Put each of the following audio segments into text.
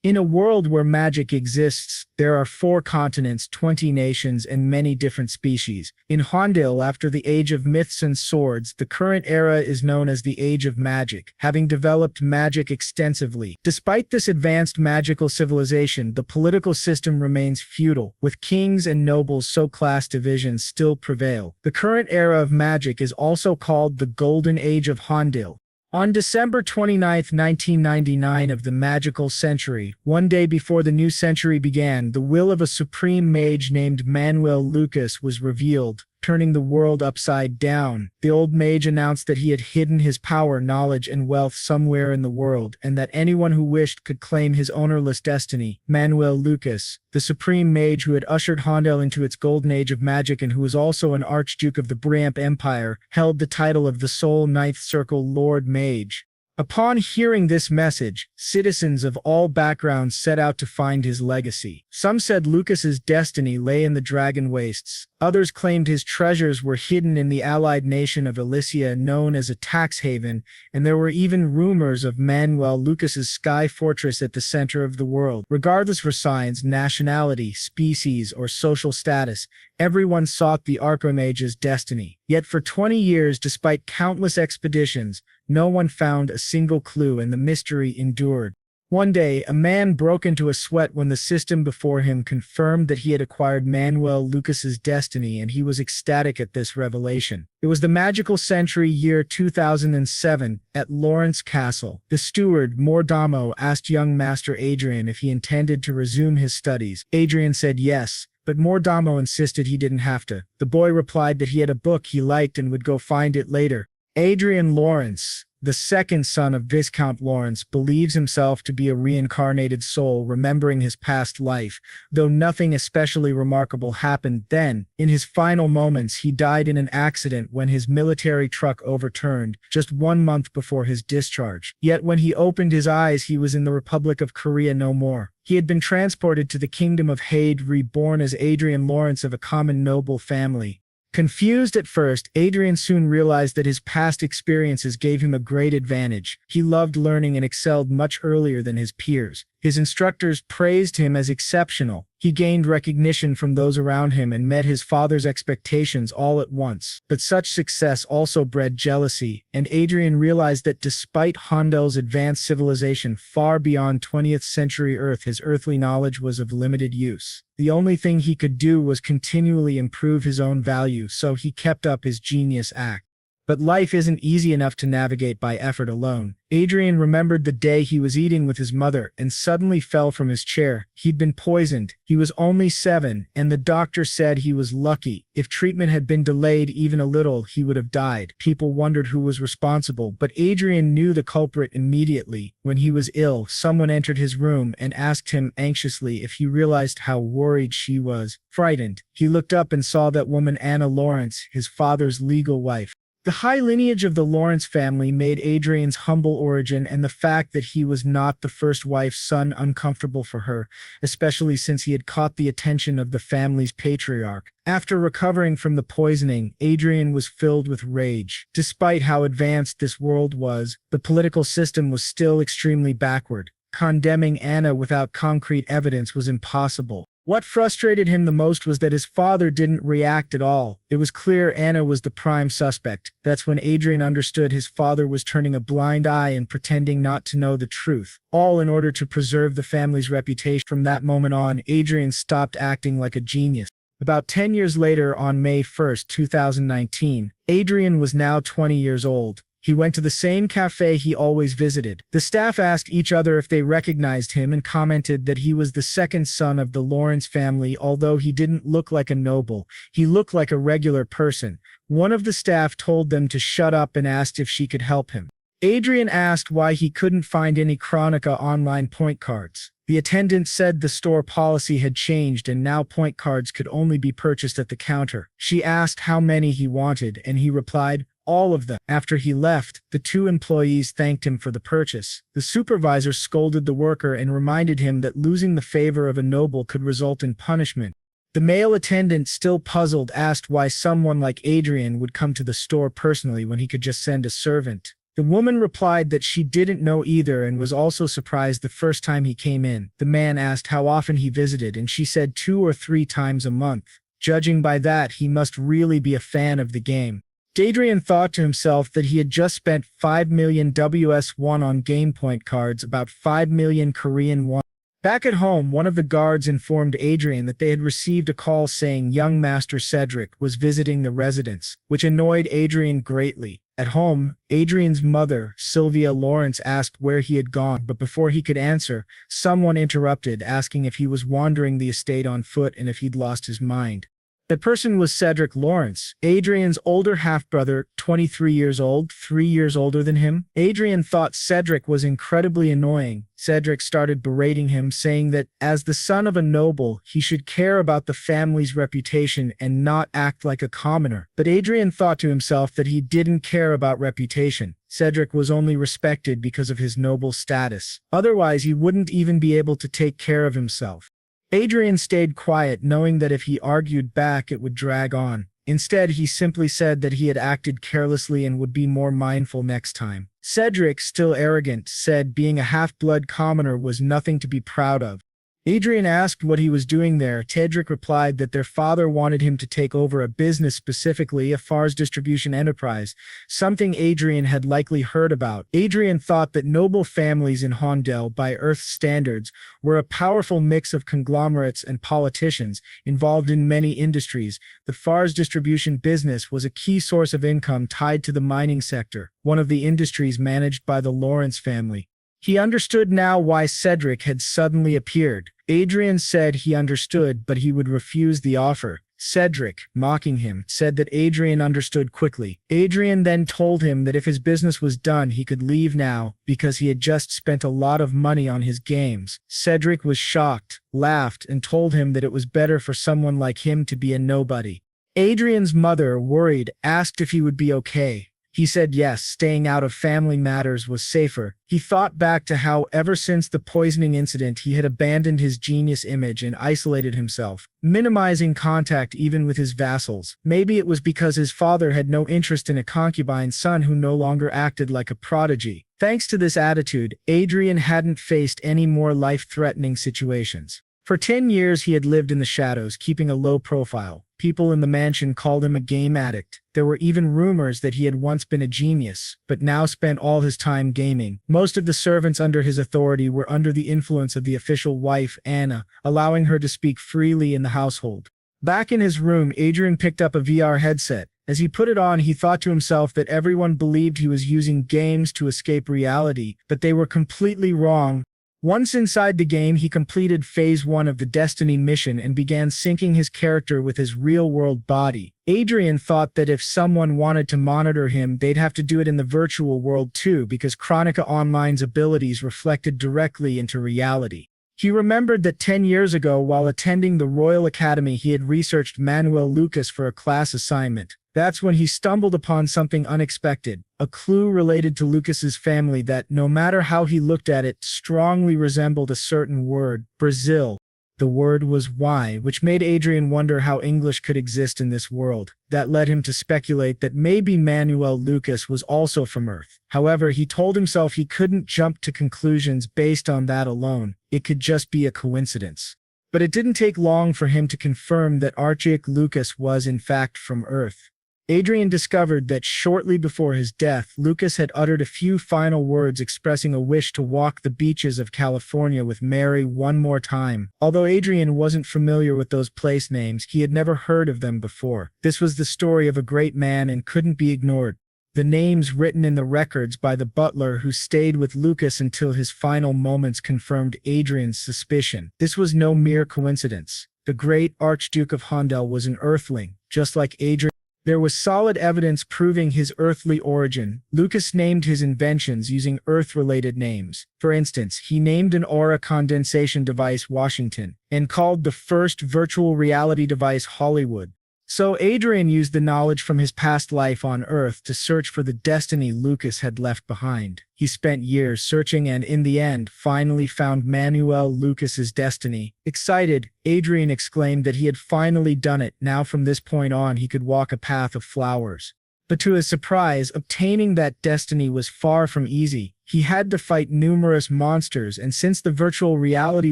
In a world where magic exists, there are 4 continents, 20 nations, and many different species. In Hondil, after the Age of Myths and Swords, the current era is known as the Age of Magic, having developed magic extensively. Despite this advanced magical civilization, the political system remains feudal, with kings and nobles, so class divisions still prevail. The current era of magic is also called the Golden Age of Hondil. On December 29, 1999 of the magical century, one day before the new century began, the will of a supreme mage named Manuel Lucas was revealed, turning the world upside down. The old mage announced that he had hidden his power, knowledge, and wealth somewhere in the world, and that anyone who wished could claim his ownerless destiny. Manuel Lucas, the supreme mage who had ushered Hondel into its golden age of magic and who was also an archduke of the Bramp Empire, held the title of the sole Ninth Circle Lord Mage. Upon hearing this message, citizens of all backgrounds set out to find his legacy. Some said Lucas's destiny lay in the Dragon Wastes. Others claimed his treasures were hidden in the allied nation of Elysia, known as a tax haven, and there were even rumors of Manuel Lucas's sky fortress at the center of the world. Regardless for signs, nationality, species, or social status, everyone sought the Archmage's destiny. Yet for 20 years, despite countless expeditions, no one found a single clue, and the mystery endured. One day, a man broke into a sweat when the system before him confirmed that he had acquired Manuel Lucas's destiny, and he was ecstatic at this revelation. It was the magical century year 2007, at Lawrence Castle. The steward, Mordamo, asked young Master Adrian if he intended to resume his studies. Adrian said yes, but Mordamo insisted he didn't have to. The boy replied that he had a book he liked and would go find it later. Adrian Lawrence, the second son of Viscount Lawrence, believes himself to be a reincarnated soul remembering his past life, though nothing especially remarkable happened then. In his final moments, he died in an accident when his military truck overturned, just 1 month before his discharge. Yet when he opened his eyes, he was in the Republic of Korea no more. He had been transported to the kingdom of Hade, reborn as Adrian Lawrence of a common noble family. Confused at first, Adrian soon realized that his past experiences gave him a great advantage. He loved learning and excelled much earlier than his peers. His instructors praised him as exceptional. He gained recognition from those around him and met his father's expectations all at once. But such success also bred jealousy, and Adrian realized that despite Hondel's advanced civilization far beyond 20th century Earth, his earthly knowledge was of limited use. The only thing he could do was continually improve his own value, so he kept up his genius act. But life isn't easy enough to navigate by effort alone. Adrian remembered the day he was eating with his mother and suddenly fell from his chair. He'd been poisoned. He was only 7, and the doctor said he was lucky. If treatment had been delayed even a little, he would have died. People wondered who was responsible, but Adrian knew the culprit immediately. When he was ill, someone entered his room and asked him anxiously if he realized how worried she was. Frightened, he looked up and saw that woman, Anna Lawrence, his father's legal wife. The high lineage of the Lawrence family made Adrian's humble origin and the fact that he was not the first wife's son uncomfortable for her, especially since he had caught the attention of the family's patriarch. After recovering from the poisoning, Adrian was filled with rage. Despite how advanced this world was, the political system was still extremely backward. Condemning Anna without concrete evidence was impossible. What frustrated him the most was that his father didn't react at all. It was clear Anna was the prime suspect. That's when Adrian understood his father was turning a blind eye and pretending not to know the truth, all in order to preserve the family's reputation. From that moment on, Adrian stopped acting like a genius. About 10 years later, on May 1, 2019, Adrian was now 20 years old. He went to the same cafe he always visited. The staff asked each other if they recognized him and commented that he was the second son of the Lawrence family. Although he didn't look like a noble, he looked like a regular person. One of the staff told them to shut up and asked if she could help him. Adrian asked why he couldn't find any Chronicle Online point cards. The attendant said the store policy had changed and now point cards could only be purchased at the counter. She asked how many he wanted, and he replied, "All of them." After he left, the 2 employees thanked him for the purchase. The supervisor scolded the worker and reminded him that losing the favor of a noble could result in punishment. The male attendant, still puzzled, asked why someone like Adrian would come to the store personally when he could just send a servant. The woman replied that she didn't know either and was also surprised the first time he came in. The man asked how often he visited, and she said 2 or 3 times a month. Judging by that, he must really be a fan of the game. Adrian thought to himself that he had just spent 5 million WS1 on game point cards, about 5 million Korean won. Back at home, one of the guards informed Adrian that they had received a call saying young Master Cedric was visiting the residence, which annoyed Adrian greatly. At home, Adrian's mother, Sylvia Lawrence, asked where he had gone, but before he could answer, someone interrupted, asking if he was wandering the estate on foot and if he'd lost his mind. That person was Cedric Lawrence, Adrian's older half-brother, 23 years old, 3 years older than him. Adrian thought Cedric was incredibly annoying. Cedric started berating him, saying that, as the son of a noble, he should care about the family's reputation and not act like a commoner. But Adrian thought to himself that he didn't care about reputation. Cedric was only respected because of his noble status. Otherwise, he wouldn't even be able to take care of himself. Adrian stayed quiet, knowing that if he argued back, it would drag on. Instead, he simply said that he had acted carelessly and would be more mindful next time. Cedric, still arrogant, said being a half-blood commoner was nothing to be proud of. Adrian asked what he was doing there. Cedric replied that their father wanted him to take over a business, specifically a FARS distribution enterprise, something Adrian had likely heard about. Adrian thought that noble families in Hondel, by Earth standards, were a powerful mix of conglomerates and politicians involved in many industries. The FARS distribution business was a key source of income tied to the mining sector, one of the industries managed by the Lawrence family. He understood now why Cedric had suddenly appeared. Adrian said he understood, but he would refuse the offer. Cedric, mocking him, said that Adrian understood quickly. Adrian then told him that if his business was done, he could leave now, because he had just spent a lot of money on his games. Cedric was shocked, laughed, and told him that it was better for someone like him to be a nobody. Adrian's mother, worried, asked if he would be okay. He said yes, staying out of family matters was safer. He thought back to how, ever since the poisoning incident, he had abandoned his genius image and isolated himself, minimizing contact even with his vassals. Maybe it was because his father had no interest in a concubine's son who no longer acted like a prodigy. Thanks to this attitude, Adrian hadn't faced any more life-threatening situations. For 10 years he had lived in the shadows, keeping a low profile. People in the mansion called him a game addict. There were even rumors that he had once been a genius, but now spent all his time gaming. Most of the servants under his authority were under the influence of the official wife, Anna, allowing her to speak freely in the household. Back in his room, Adrian picked up a VR headset. As he put it on, he thought to himself that everyone believed he was using games to escape reality, but they were completely wrong. Once inside the game, he completed Phase 1 of the Destiny mission and began syncing his character with his real-world body. Adrian thought that if someone wanted to monitor him, they'd have to do it in the virtual world too, because Chronicle Online's abilities reflected directly into reality. He remembered that 10 years ago, while attending the Royal Academy, he had researched Manuel Lucas for a class assignment. That's when he stumbled upon something unexpected, a clue related to Lucas's family that, no matter how he looked at it, strongly resembled a certain word, Brazil. The word was Y, which made Adrian wonder how English could exist in this world. That led him to speculate that maybe Manuel Lucas was also from Earth. However, he told himself he couldn't jump to conclusions based on that alone. It could just be a coincidence. But it didn't take long for him to confirm that Archaic Lucas was in fact from Earth. Adrian discovered that shortly before his death, Lucas had uttered a few final words expressing a wish to walk the beaches of California with Mary one more time. Although Adrian wasn't familiar with those place names, he had never heard of them before. This was the story of a great man and couldn't be ignored. The names written in the records by the butler who stayed with Lucas until his final moments confirmed Adrian's suspicion. This was no mere coincidence. The great Archduke of Hondel was an Earthling, just like Adrian. There was solid evidence proving his earthly origin. Lucas named his inventions using Earth-related names. For instance, he named an aura condensation device Washington, and called the first virtual reality device Hollywood. So Adrian used the knowledge from his past life on Earth to search for the destiny Lucas had left behind. He spent years searching and in the end finally found Manuel Lucas's destiny. Excited, Adrian exclaimed that he had finally done it. Now from this point on he could walk a path of flowers. But to his surprise, obtaining that destiny was far from easy. He had to fight numerous monsters, and since the virtual reality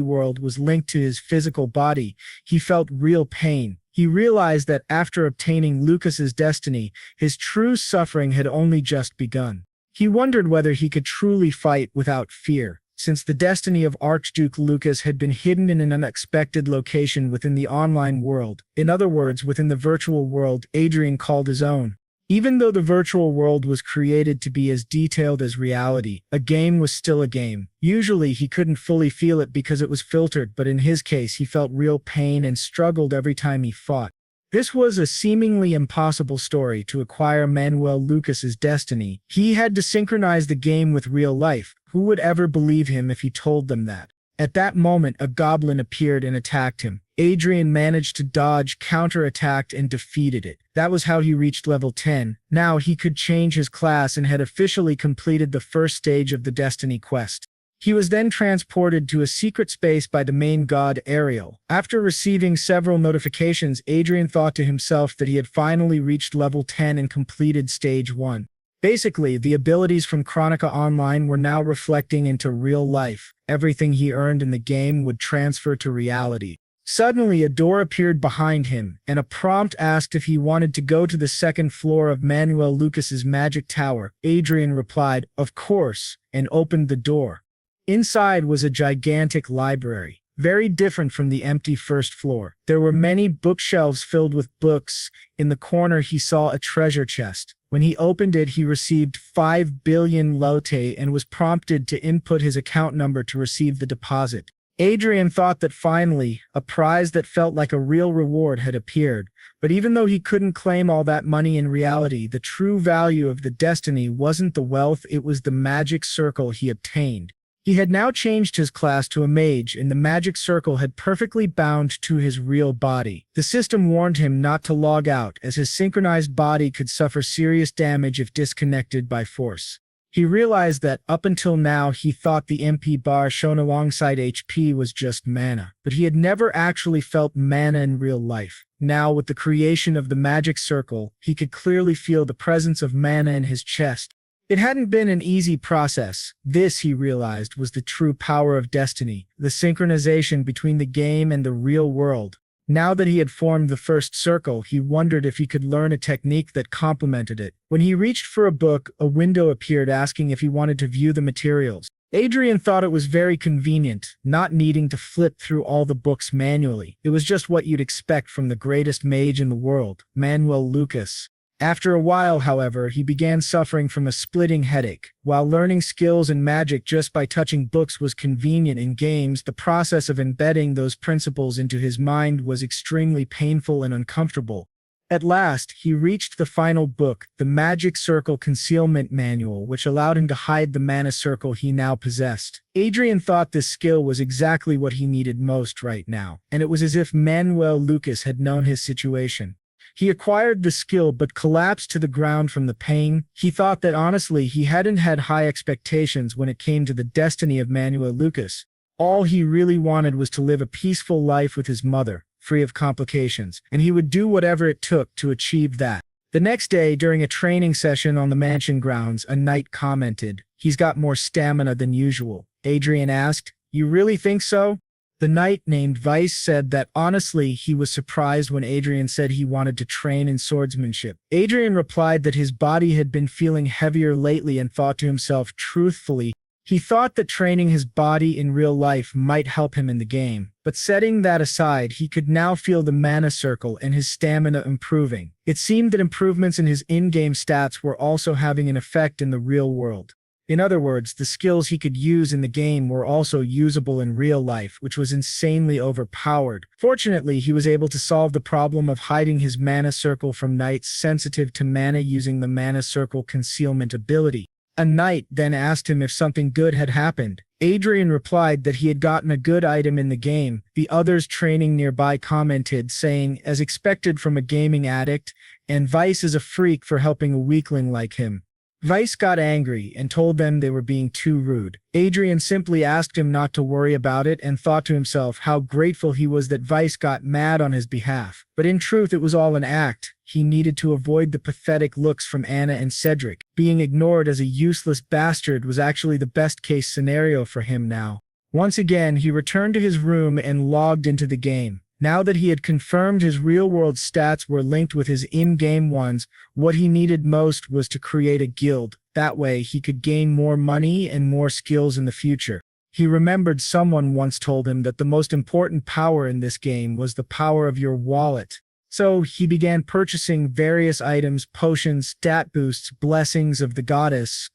world was linked to his physical body, he felt real pain. He realized that after obtaining Lucas's destiny, his true suffering had only just begun. He wondered whether he could truly fight without fear, since the destiny of Archduke Lucas had been hidden in an unexpected location within the online world. In other words, within the virtual world Adrian called his own. Even though the virtual world was created to be as detailed as reality, a game was still a game. Usually he couldn't fully feel it because it was filtered, but in his case he felt real pain and struggled every time he fought. This was a seemingly impossible story to acquire Manuel Lucas's destiny. He had to synchronize the game with real life. Who would ever believe him if he told them that? At that moment, a goblin appeared and attacked him. Adrian managed to dodge, counterattacked, and defeated it. That was how he reached level 10. Now he could change his class and had officially completed the first stage of the Destiny quest. He was then transported to a secret space by the main god Ariel. After receiving several notifications, Adrian thought to himself that he had finally reached level 10 and completed stage 1. Basically, the abilities from Chronicle Online were now reflecting into real life. Everything he earned in the game would transfer to reality. Suddenly, a door appeared behind him, and a prompt asked if he wanted to go to the second floor of Manuel Lucas's magic tower. Adrian replied, "Of course," and opened the door. Inside was a gigantic library, very different from the empty first floor. There were many bookshelves filled with books. In the corner, he saw a treasure chest. When he opened it, he received 5 billion lote and was prompted to input his account number to receive the deposit. Adrian thought that finally, a prize that felt like a real reward had appeared, but even though he couldn't claim all that money in reality, the true value of the destiny wasn't the wealth, it was the magic circle he obtained. He had now changed his class to a mage, and the magic circle had perfectly bound to his real body. The system warned him not to log out, as his synchronized body could suffer serious damage if disconnected by force. He realized that up until now he thought the MP bar shown alongside HP was just mana, but he had never actually felt mana in real life. Now, with the creation of the magic circle, he could clearly feel the presence of mana in his chest. It hadn't been an easy process. This, he realized, was the true power of destiny, the synchronization between the game and the real world. Now that he had formed the first circle, he wondered if he could learn a technique that complemented it. When he reached for a book, a window appeared asking if he wanted to view the materials. Adrian thought it was very convenient, not needing to flip through all the books manually. It was just what you'd expect from the greatest mage in the world, Manuel Lucas. After a while, however, he began suffering from a splitting headache. While learning skills and magic just by touching books was convenient in games, the process of embedding those principles into his mind was extremely painful and uncomfortable. At last, he reached the final book, the Magic Circle Concealment Manual, which allowed him to hide the mana circle he now possessed. Adrian thought this skill was exactly what he needed most right now, and it was as if Manuel Lucas had known his situation. He acquired the skill but collapsed to the ground from the pain. He thought that honestly he hadn't had high expectations when it came to the destiny of Manuel Lucas. All he really wanted was to live a peaceful life with his mother, free of complications, and he would do whatever it took to achieve that. The next day, during a training session on the mansion grounds, a knight commented, "He's got more stamina than usual." Adrian asked, "You really think so?" The knight named Vice said that honestly he was surprised when Adrian said he wanted to train in swordsmanship. Adrian replied that his body had been feeling heavier lately and thought to himself truthfully, he thought that training his body in real life might help him in the game. But setting that aside, he could now feel the mana circle and his stamina improving. It seemed that improvements in his in-game stats were also having an effect in the real world. In other words, the skills he could use in the game were also usable in real life, which was insanely overpowered. Fortunately, he was able to solve the problem of hiding his mana circle from knights sensitive to mana using the mana circle concealment ability. A knight then asked him if something good had happened. Adrian replied that he had gotten a good item in the game. The others training nearby commented, saying, as expected from a gaming addict, and Vice is a freak for helping a weakling like him. Vice got angry and told them they were being too rude. Adrian simply asked him not to worry about it and thought to himself how grateful he was that Vice got mad on his behalf. But in truth, it was all an act. He needed to avoid the pathetic looks from Anna and Cedric. Being ignored as a useless bastard was actually the best-case scenario for him now. Once again, he returned to his room and logged into the game. Now that he had confirmed his real-world stats were linked with his in-game ones, what he needed most was to create a guild. That way, he could gain more money and more skills in the future. He remembered someone once told him that the most important power in this game was the power of your wallet. So he began purchasing various items, potions, stat boosts, blessings of the goddess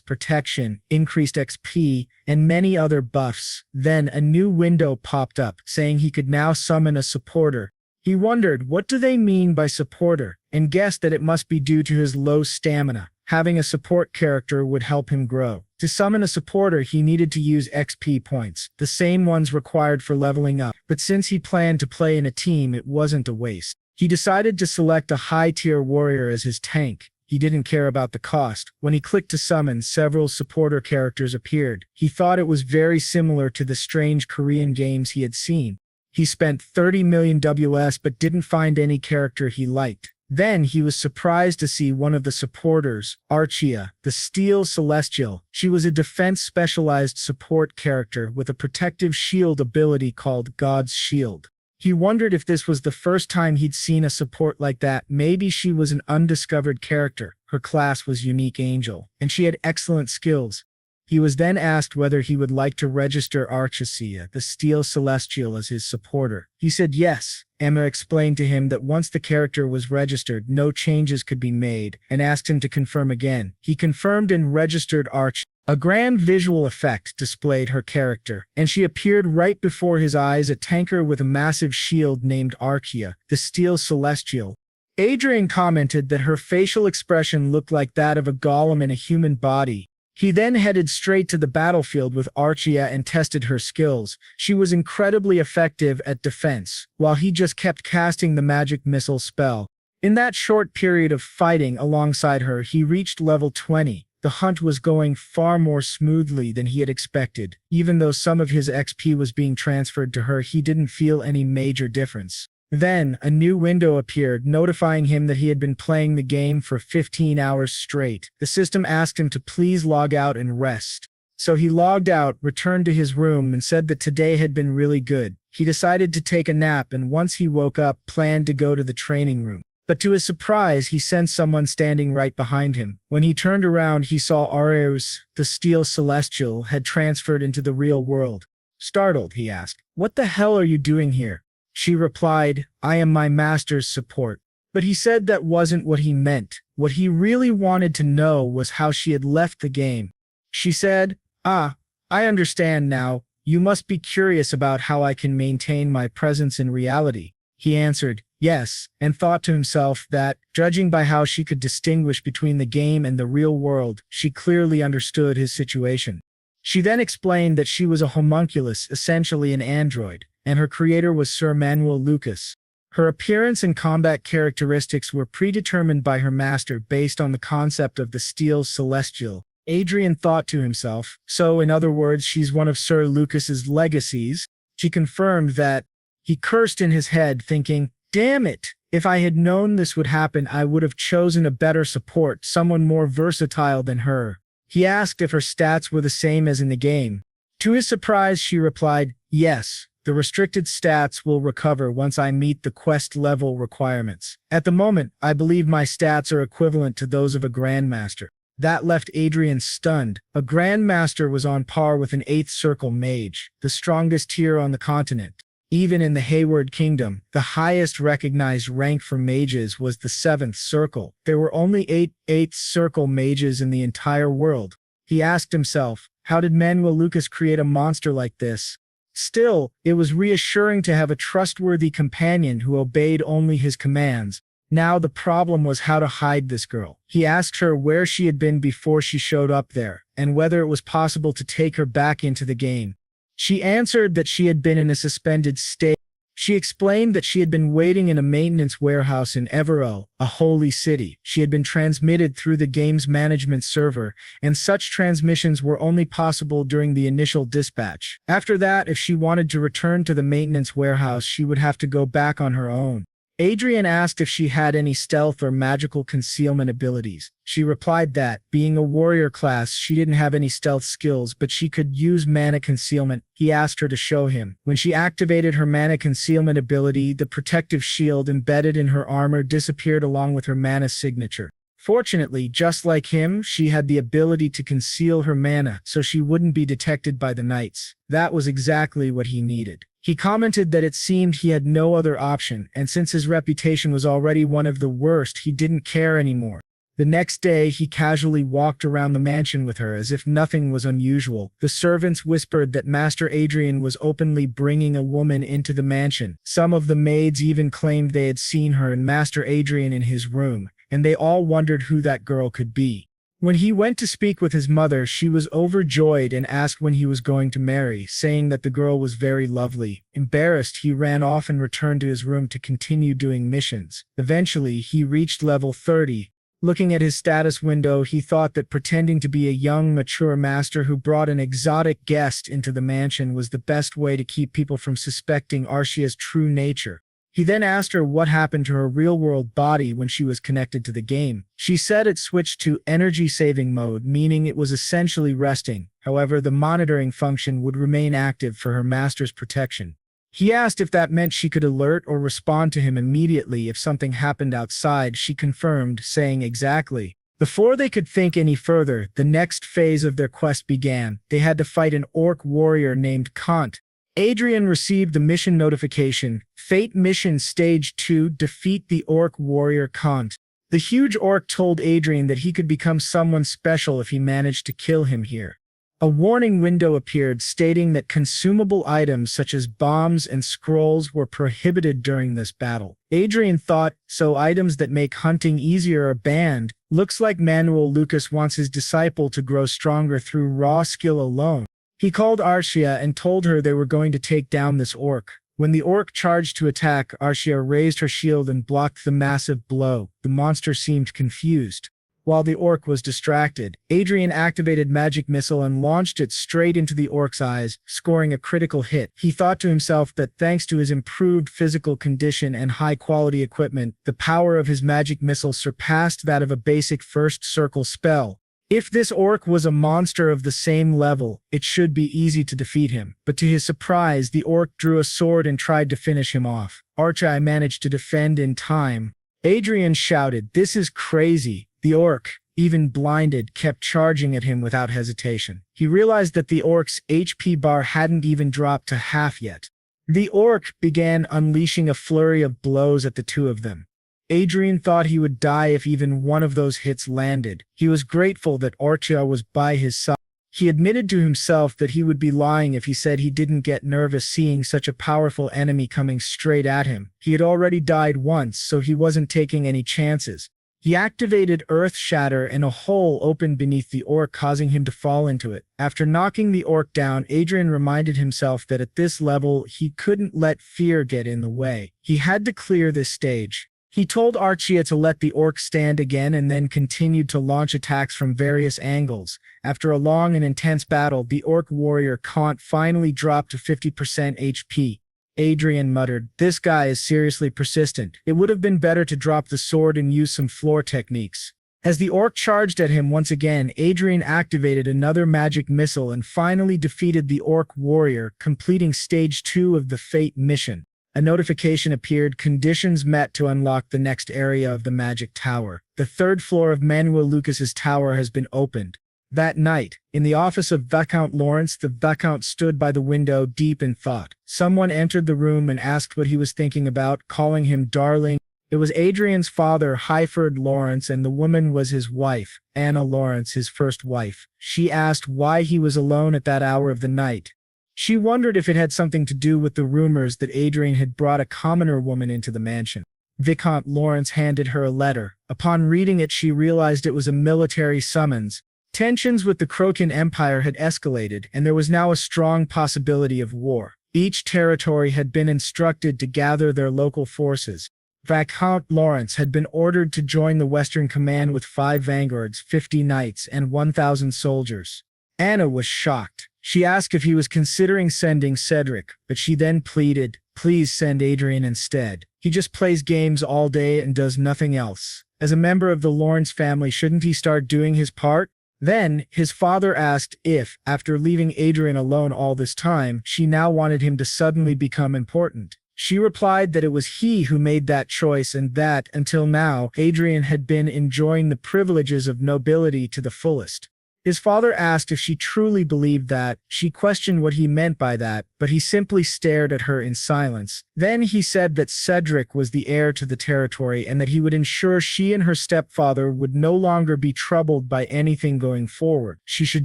protection, increased XP, and many other buffs. Then a new window popped up, saying he could now summon a supporter. He wondered, what do they mean by supporter, and guessed that it must be due to his low stamina. Having a support character would help him grow. To summon a supporter, he needed to use XP points, the same ones required for leveling up. But since he planned to play in a team, it wasn't a waste. He decided to select a high-tier warrior as his tank. He didn't care about the cost. When he clicked to summon, several supporter characters appeared. He thought it was very similar to the strange Korean games he had seen. He spent 30 million WS but didn't find any character he liked. Then he was surprised to see one of the supporters, Archia, the Steel Celestial. She was a defense-specialized support character with a protective shield ability called God's Shield. He wondered if this was the first time he'd seen a support like that. Maybe she was an undiscovered character. Her class was Unique Angel, and she had excellent skills. He was then asked whether he would like to register Archia, the Steel Celestial, as his supporter. He said yes. Emma explained to him that once the character was registered, no changes could be made, and asked him to confirm again. He confirmed and registered Archia. A grand visual effect displayed her character, and she appeared right before his eyes, a tanker with a massive shield named Archia, the Steel Celestial. Adrian commented that her facial expression looked like that of a golem in a human body. He then headed straight to the battlefield with Archia and tested her skills. She was incredibly effective at defense, while he just kept casting the magic missile spell. In that short period of fighting alongside her, he reached level 20. The hunt was going far more smoothly than he had expected. Even though some of his XP was being transferred to her, he didn't feel any major difference. Then, a new window appeared, notifying him that he had been playing the game for 15 hours straight. The system asked him to please log out and rest. So he logged out, returned to his room, and said that today had been really good. He decided to take a nap, and once he woke up, planned to go to the training room. But to his surprise, he sensed someone standing right behind him. When he turned around, he saw Areus, the Steel Celestial, had transferred into the real world. Startled, he asked, "What the hell are you doing here?" She replied, "I am my master's support." But he said that wasn't what he meant. What he really wanted to know was how she had left the game. She said, "Ah, I understand now. You must be curious about how I can maintain my presence in reality." He answered, yes, and thought to himself that, judging by how she could distinguish between the game and the real world, she clearly understood his situation. She then explained that she was a homunculus, essentially an android, and her creator was Sir Manuel Lucas. Her appearance and combat characteristics were predetermined by her master based on the concept of the Steel Celestial. Adrian thought to himself, so in other words, she's one of Sir Lucas's legacies. She confirmed that. He cursed in his head, thinking, damn it, if I had known this would happen, I would have chosen a better support, someone more versatile than her. He asked if her stats were the same as in the game. To his surprise, she replied, yes, the restricted stats will recover once I meet the quest level requirements. At the moment, I believe my stats are equivalent to those of a Grandmaster. That left Adrian stunned. A Grandmaster was on par with an 8th Circle Mage, the strongest tier on the continent. Even in the Hayward Kingdom, the highest recognized rank for mages was the 7th Circle. There were only 8 8th Circle mages in the entire world. He asked himself, how did Manuel Lucas create a monster like this? Still, it was reassuring to have a trustworthy companion who obeyed only his commands. Now the problem was how to hide this girl. He asked her where she had been before she showed up there, and whether it was possible to take her back into the game. She answered that she had been in a suspended state. She explained that she had been waiting in a maintenance warehouse in Evero, a holy city. She had been transmitted through the game's management server, and such transmissions were only possible during the initial dispatch. After that, if she wanted to return to the maintenance warehouse, she would have to go back on her own. Adrian asked if she had any stealth or magical concealment abilities. She replied that, being a warrior class, she didn't have any stealth skills, but she could use mana concealment. He asked her to show him. When she activated her mana concealment ability, the protective shield embedded in her armor disappeared along with her mana signature. Fortunately, just like him, she had the ability to conceal her mana so she wouldn't be detected by the knights. That was exactly what he needed. He commented that it seemed he had no other option, and since his reputation was already one of the worst, he didn't care anymore. The next day, he casually walked around the mansion with her as if nothing was unusual. The servants whispered that Master Adrian was openly bringing a woman into the mansion. Some of the maids even claimed they had seen her and Master Adrian in his room, and they all wondered who that girl could be. When he went to speak with his mother, she was overjoyed and asked when he was going to marry, saying that the girl was very lovely. Embarrassed, he ran off and returned to his room to continue doing missions. Eventually, he reached level 30. Looking at his status window, he thought that pretending to be a young, mature master who brought an exotic guest into the mansion was the best way to keep people from suspecting Arcia's true nature. He then asked her what happened to her real-world body when she was connected to the game. She said it switched to energy-saving mode, meaning it was essentially resting. However, the monitoring function would remain active for her master's protection. He asked if that meant she could alert or respond to him immediately if something happened outside. She confirmed, saying exactly. Before they could think any further, the next phase of their quest began. They had to fight an orc warrior named Kant. Adrian received the mission notification, Fate Mission Stage 2, Defeat the Orc Warrior Kant. The huge orc told Adrian that he could become someone special if he managed to kill him here. A warning window appeared stating that consumable items such as bombs and scrolls were prohibited during this battle. Adrian thought, so items that make hunting easier are banned. Looks like Manuel Lucas wants his disciple to grow stronger through raw skill alone. He called Arcia and told her they were going to take down this orc. When the orc charged to attack, Arcia raised her shield and blocked the massive blow. The monster seemed confused. While the orc was distracted, Adrian activated magic missile and launched it straight into the orc's eyes, scoring a critical hit. He thought to himself that thanks to his improved physical condition and high-quality equipment, the power of his magic missile surpassed that of a basic first circle spell. If this orc was a monster of the same level, it should be easy to defeat him. But to his surprise, the orc drew a sword and tried to finish him off. Archie managed to defend in time. Adrian shouted, "This is crazy." The orc, even blinded, kept charging at him without hesitation. He realized that the orc's HP bar hadn't even dropped to half yet. The orc began unleashing a flurry of blows at the two of them. Adrian thought he would die if even one of those hits landed. He was grateful that Arcia was by his side. He admitted to himself that he would be lying if he said he didn't get nervous seeing such a powerful enemy coming straight at him. He had already died once, so he wasn't taking any chances. He activated Earth Shatter and a hole opened beneath the orc, causing him to fall into it. After knocking the orc down, Adrian reminded himself that at this level, he couldn't let fear get in the way. He had to clear this stage. He told Arcia to let the orc stand again and then continued to launch attacks from various angles. After a long and intense battle, the orc warrior Kant finally dropped to 50% HP. Adrian muttered, "This guy is seriously persistent. It would have been better to drop the sword and use some floor techniques." As the orc charged at him once again, Adrian activated another magic missile and finally defeated the orc warrior, completing Stage 2 of the Fate mission. A notification appeared, conditions met to unlock the next area of the magic tower. The third floor of Manuel Lucas's tower has been opened. That night, in the office of Viscount Lawrence, the viscount stood by the window deep in thought. Someone entered the room and asked what he was thinking about, calling him darling. It was Adrian's father, Highford Lawrence, and the woman was his wife, Anna Lawrence, his first wife. She asked why he was alone at that hour of the night. She wondered if it had something to do with the rumors that Adrian had brought a commoner woman into the mansion. Viscount Lawrence handed her a letter. Upon reading it, she realized it was a military summons. Tensions with the Crocan Empire had escalated, and there was now a strong possibility of war. Each territory had been instructed to gather their local forces. Viscount Lawrence had been ordered to join the Western Command with 5 vanguards, 50 knights, and 1,000 soldiers. Anna was shocked. She asked if he was considering sending Cedric, but she then pleaded, "Please send Adrian instead. He just plays games all day and does nothing else. As a member of the Lawrence family, shouldn't he start doing his part?" Then, his father asked if, after leaving Adrian alone all this time, she now wanted him to suddenly become important. She replied that it was he who made that choice and that, until now, Adrian had been enjoying the privileges of nobility to the fullest. His father asked if she truly believed that. She questioned what he meant by that, but he simply stared at her in silence. Then he said that Cedric was the heir to the territory and that he would ensure she and her stepfather would no longer be troubled by anything going forward. She should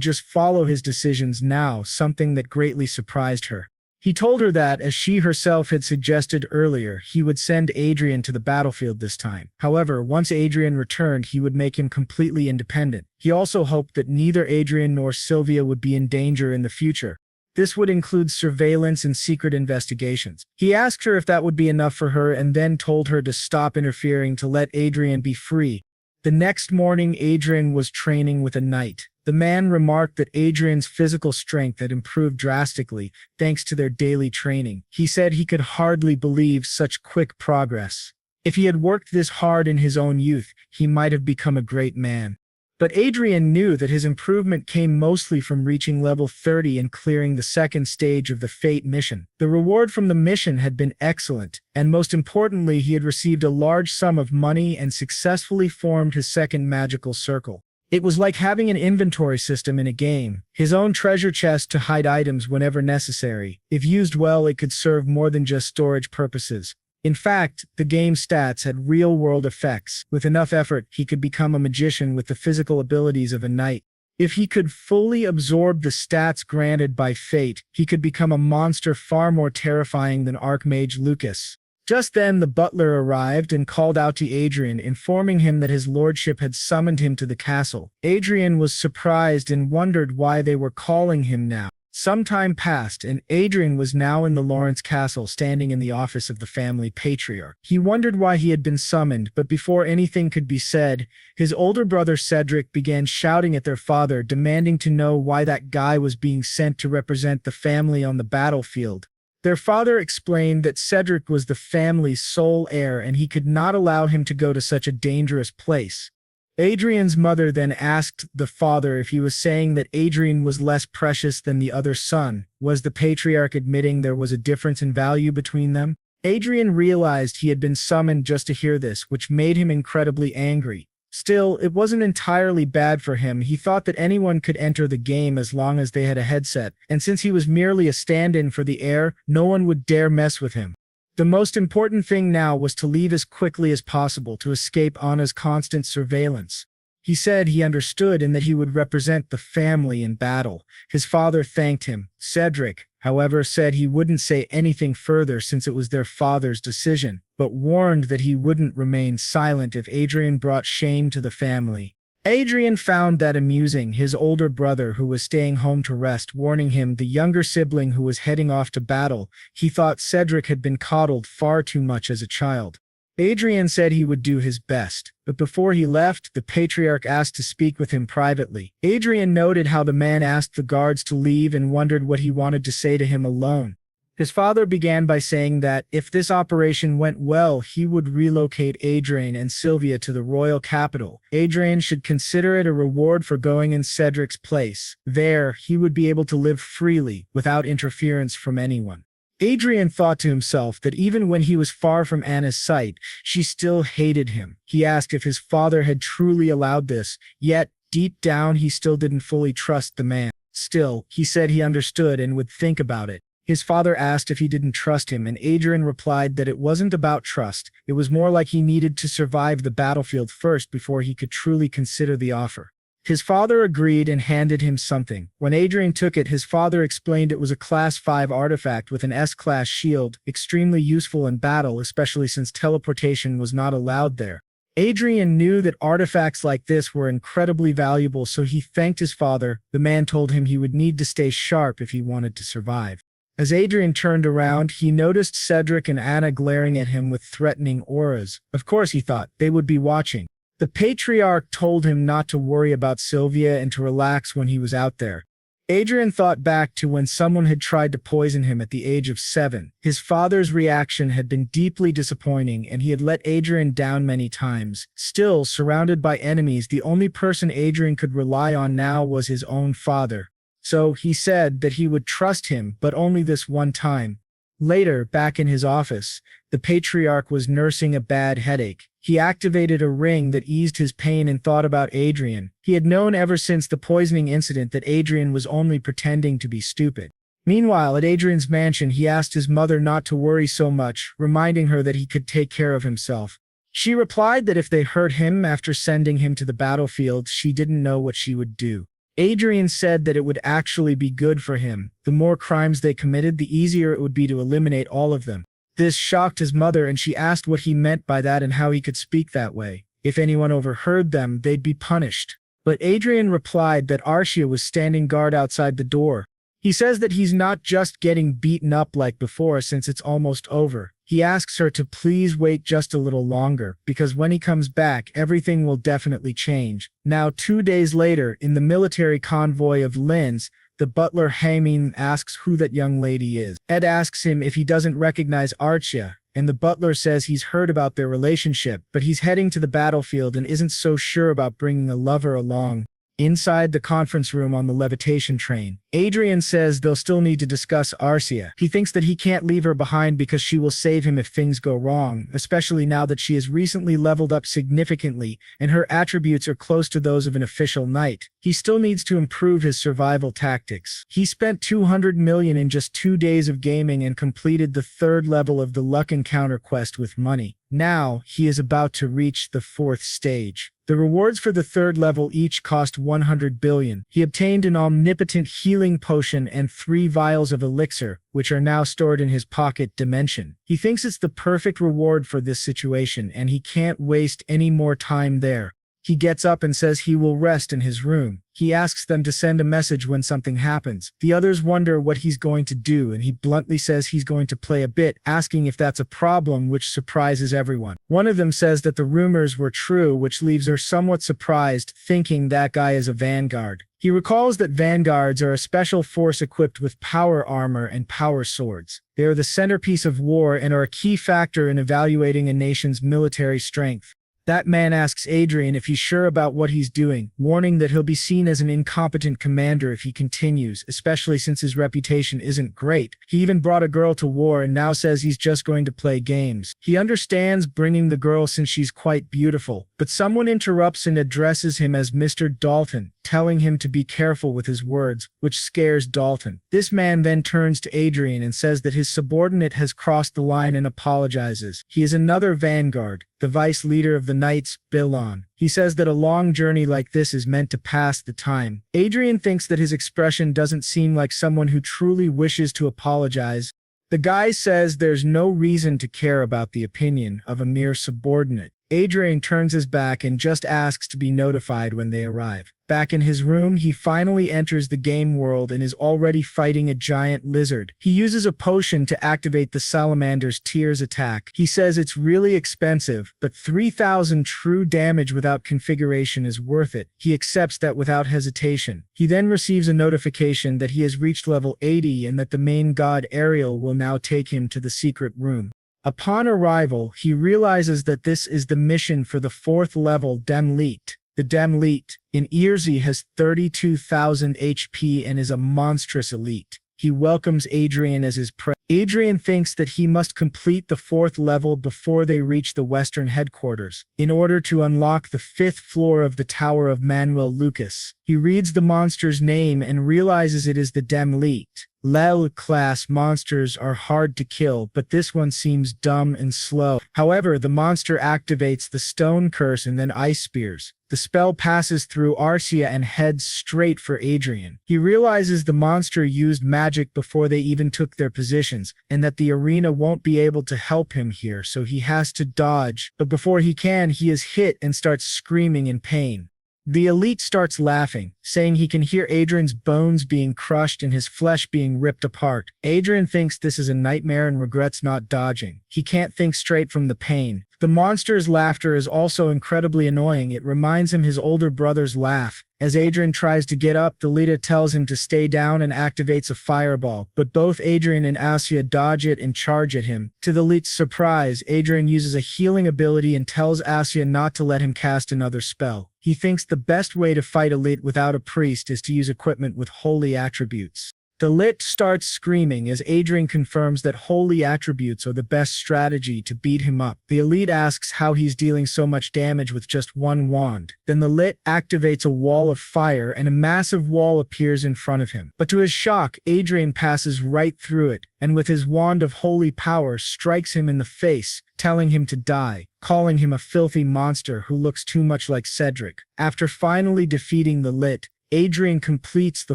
just follow his decisions now, something that greatly surprised her. He told her that, as she herself had suggested earlier, he would send Adrian to the battlefield this time. However, once Adrian returned, he would make him completely independent. He also hoped that neither Adrian nor Sylvia would be in danger in the future. This would include surveillance and secret investigations. He asked her if that would be enough for her and then told her to stop interfering to let Adrian be free. The next morning, Adrian was training with a knight. The man remarked that Adrian's physical strength had improved drastically, thanks to their daily training. He said he could hardly believe such quick progress. If he had worked this hard in his own youth, he might have become a great man. But Adrian knew that his improvement came mostly from reaching level 30 and clearing the second stage of the Fate mission. The reward from the mission had been excellent, and most importantly, he had received a large sum of money and successfully formed his second magical circle. It was like having an inventory system in a game, his own treasure chest to hide items whenever necessary. If used well, it could serve more than just storage purposes. In fact, the game's stats had real-world effects. With enough effort, he could become a magician with the physical abilities of a knight. If he could fully absorb the stats granted by fate, he could become a monster far more terrifying than Archmage Lucas. Just then, the butler arrived and called out to Adrian, informing him that his lordship had summoned him to the castle. Adrian was surprised and wondered why they were calling him now. Some time passed, and Adrian was now in the Lawrence castle, standing in the office of the family patriarch. He wondered why he had been summoned, but before anything could be said, his older brother Cedric began shouting at their father, demanding to know why that guy was being sent to represent the family on the battlefield. Their father explained that Cedric was the family's sole heir and he could not allow him to go to such a dangerous place. Adrian's mother then asked the father if he was saying that Adrian was less precious than the other son. Was the patriarch admitting there was a difference in value between them? Adrian realized he had been summoned just to hear this, which made him incredibly angry. Still, it wasn't entirely bad for him. He thought that anyone could enter the game as long as they had a headset, and since he was merely a stand-in for the heir, no one would dare mess with him. The most important thing now was to leave as quickly as possible to escape Anna's constant surveillance. He said he understood and that he would represent the family in battle. His father thanked him. Cedric, however, said he wouldn't say anything further since it was their father's decision, but warned that he wouldn't remain silent if Adrian brought shame to the family. Adrian found that amusing, his older brother who was staying home to rest warning him, the younger sibling who was heading off to battle. He thought Cedric had been coddled far too much as a child. Adrian said he would do his best, but before he left, the patriarch asked to speak with him privately. Adrian noted how the man asked the guards to leave and wondered what he wanted to say to him alone. His father began by saying that, if this operation went well, he would relocate Adrian and Sylvia to the royal capital. Adrian should consider it a reward for going in Cedric's place. There, he would be able to live freely, without interference from anyone. Adrian thought to himself that even when he was far from Anna's sight, she still hated him. He asked if his father had truly allowed this, yet, deep down, he still didn't fully trust the man. Still, he said he understood and would think about it. His father asked if he didn't trust him, and Adrian replied that it wasn't about trust. It was more like he needed to survive the battlefield first before he could truly consider the offer. His father agreed and handed him something. When Adrian took it, his father explained it was a Class 5 artifact with an S-class shield, extremely useful in battle, especially since teleportation was not allowed there. Adrian knew that artifacts like this were incredibly valuable, so he thanked his father. The man told him he would need to stay sharp if he wanted to survive. As Adrian turned around, he noticed Cedric and Anna glaring at him with threatening auras. Of course, he thought, they would be watching. The patriarch told him not to worry about Sylvia and to relax when he was out there. Adrian thought back to when someone had tried to poison him at the age of 7. His father's reaction had been deeply disappointing, and he had let Adrian down many times. Still, surrounded by enemies, the only person Adrian could rely on now was his own father. So he said that he would trust him, but only this one time. Later, back in his office, the patriarch was nursing a bad headache. He activated a ring that eased his pain and thought about Adrian. He had known ever since the poisoning incident that Adrian was only pretending to be stupid. Meanwhile, at Adrian's mansion, he asked his mother not to worry so much, reminding her that he could take care of himself. She replied that if they hurt him after sending him to the battlefield, she didn't know what she would do. Adrian said that it would actually be good for him. The more crimes they committed, the easier it would be to eliminate all of them. This shocked his mother, and she asked what he meant by that and how he could speak that way. If anyone overheard them, they'd be punished. But Adrian replied that Arcia was standing guard outside the door. He says that he's not just getting beaten up like before since it's almost over. He asks her to please wait just a little longer, because when he comes back, everything will definitely change. Now, 2 days later, in the military convoy of Lin's, the butler Hamin asks who that young lady is. Ed asks him if he doesn't recognize Arcia, and the butler says he's heard about their relationship, but he's heading to the battlefield and isn't so sure about bringing a lover along. Inside the conference room on the levitation train, Adrian says they'll still need to discuss Arcia. He thinks that he can't leave her behind because she will save him if things go wrong, especially now that she has recently leveled up significantly and her attributes are close to those of an official knight. He still needs to improve his survival tactics. He spent 200 million in just 2 days of gaming and completed the 3rd level of the Luck Encounter quest with money. Now, he is about to reach the 4th stage. The rewards for the 3rd level each cost 100 billion. He obtained an omnipotent healing potion and 3 vials of elixir, which are now stored in his pocket dimension. He thinks it's the perfect reward for this situation, and he can't waste any more time there. He gets up and says he will rest in his room. He asks them to send a message when something happens. The others wonder what he's going to do, and he bluntly says he's going to play a bit, asking if that's a problem, which surprises everyone. One of them says that the rumors were true, which leaves her somewhat surprised, thinking that guy is a vanguard. He recalls that vanguards are a special force equipped with power armor and power swords. They are the centerpiece of war and are a key factor in evaluating a nation's military strength. That man asks Adrian if he's sure about what he's doing, warning that he'll be seen as an incompetent commander if he continues, especially since his reputation isn't great. He even brought a girl to war and now says he's just going to play games. He understands bringing the girl since she's quite beautiful, but someone interrupts and addresses him as Mr. Dalton, telling him to be careful with his words, which scares Dalton. This man then turns to Adrian and says that his subordinate has crossed the line and apologizes. He is another vanguard, the vice leader of the Knights, Bilon. He says that a long journey like this is meant to pass the time. Adrian thinks that his expression doesn't seem like someone who truly wishes to apologize. The guy says there's no reason to care about the opinion of a mere subordinate. Adrian turns his back and just asks to be notified when they arrive. Back in his room, he finally enters the game world and is already fighting a giant lizard. He uses a potion to activate the salamander's tears attack. He says it's really expensive, but 3,000 true damage without configuration is worth it. He accepts that without hesitation. He then receives a notification that he has reached level 80 and that the main god Ariel will now take him to the secret room. Upon arrival, he realizes that this is the mission for the 4th level Demleet. The Demleet, in Earsy, has 32,000 HP and is a monstrous elite. He welcomes Adrian as his prey. Adrian thinks that he must complete the 4th level before they reach the western headquarters, in order to unlock the 5th floor of the Tower of Manuel Lucas. He reads the monster's name and realizes it is the Demleet. Level-class monsters are hard to kill, but this one seems dumb and slow. However, the monster activates the stone curse and then ice spears. The spell passes through Arcia and heads straight for Adrian. He realizes the monster used magic before they even took their positions, and that the arena won't be able to help him here, so he has to dodge. But before he can, he is hit and starts screaming in pain. The elite starts laughing, saying he can hear Adrian's bones being crushed and his flesh being ripped apart. Adrian thinks this is a nightmare and regrets not dodging. He can't think straight from the pain. The monster's laughter is also incredibly annoying. It reminds him his older brother's laugh. As Adrian tries to get up, the leader tells him to stay down and activates a fireball, but both Adrian and Asia dodge it and charge at him. To the elite's surprise, Adrian uses a healing ability and tells Asia not to let him cast another spell. He thinks the best way to fight elite without a priest is to use equipment with holy attributes. The lit starts screaming as Adrian confirms that holy attributes are the best strategy to beat him up. The elite asks how he's dealing so much damage with just one wand. Then the lit activates a wall of fire and a massive wall appears in front of him. But to his shock, Adrian passes right through it, and with his wand of holy power strikes him in the face, telling him to die, calling him a filthy monster who looks too much like Cedric. After finally defeating the lit, Adrian completes the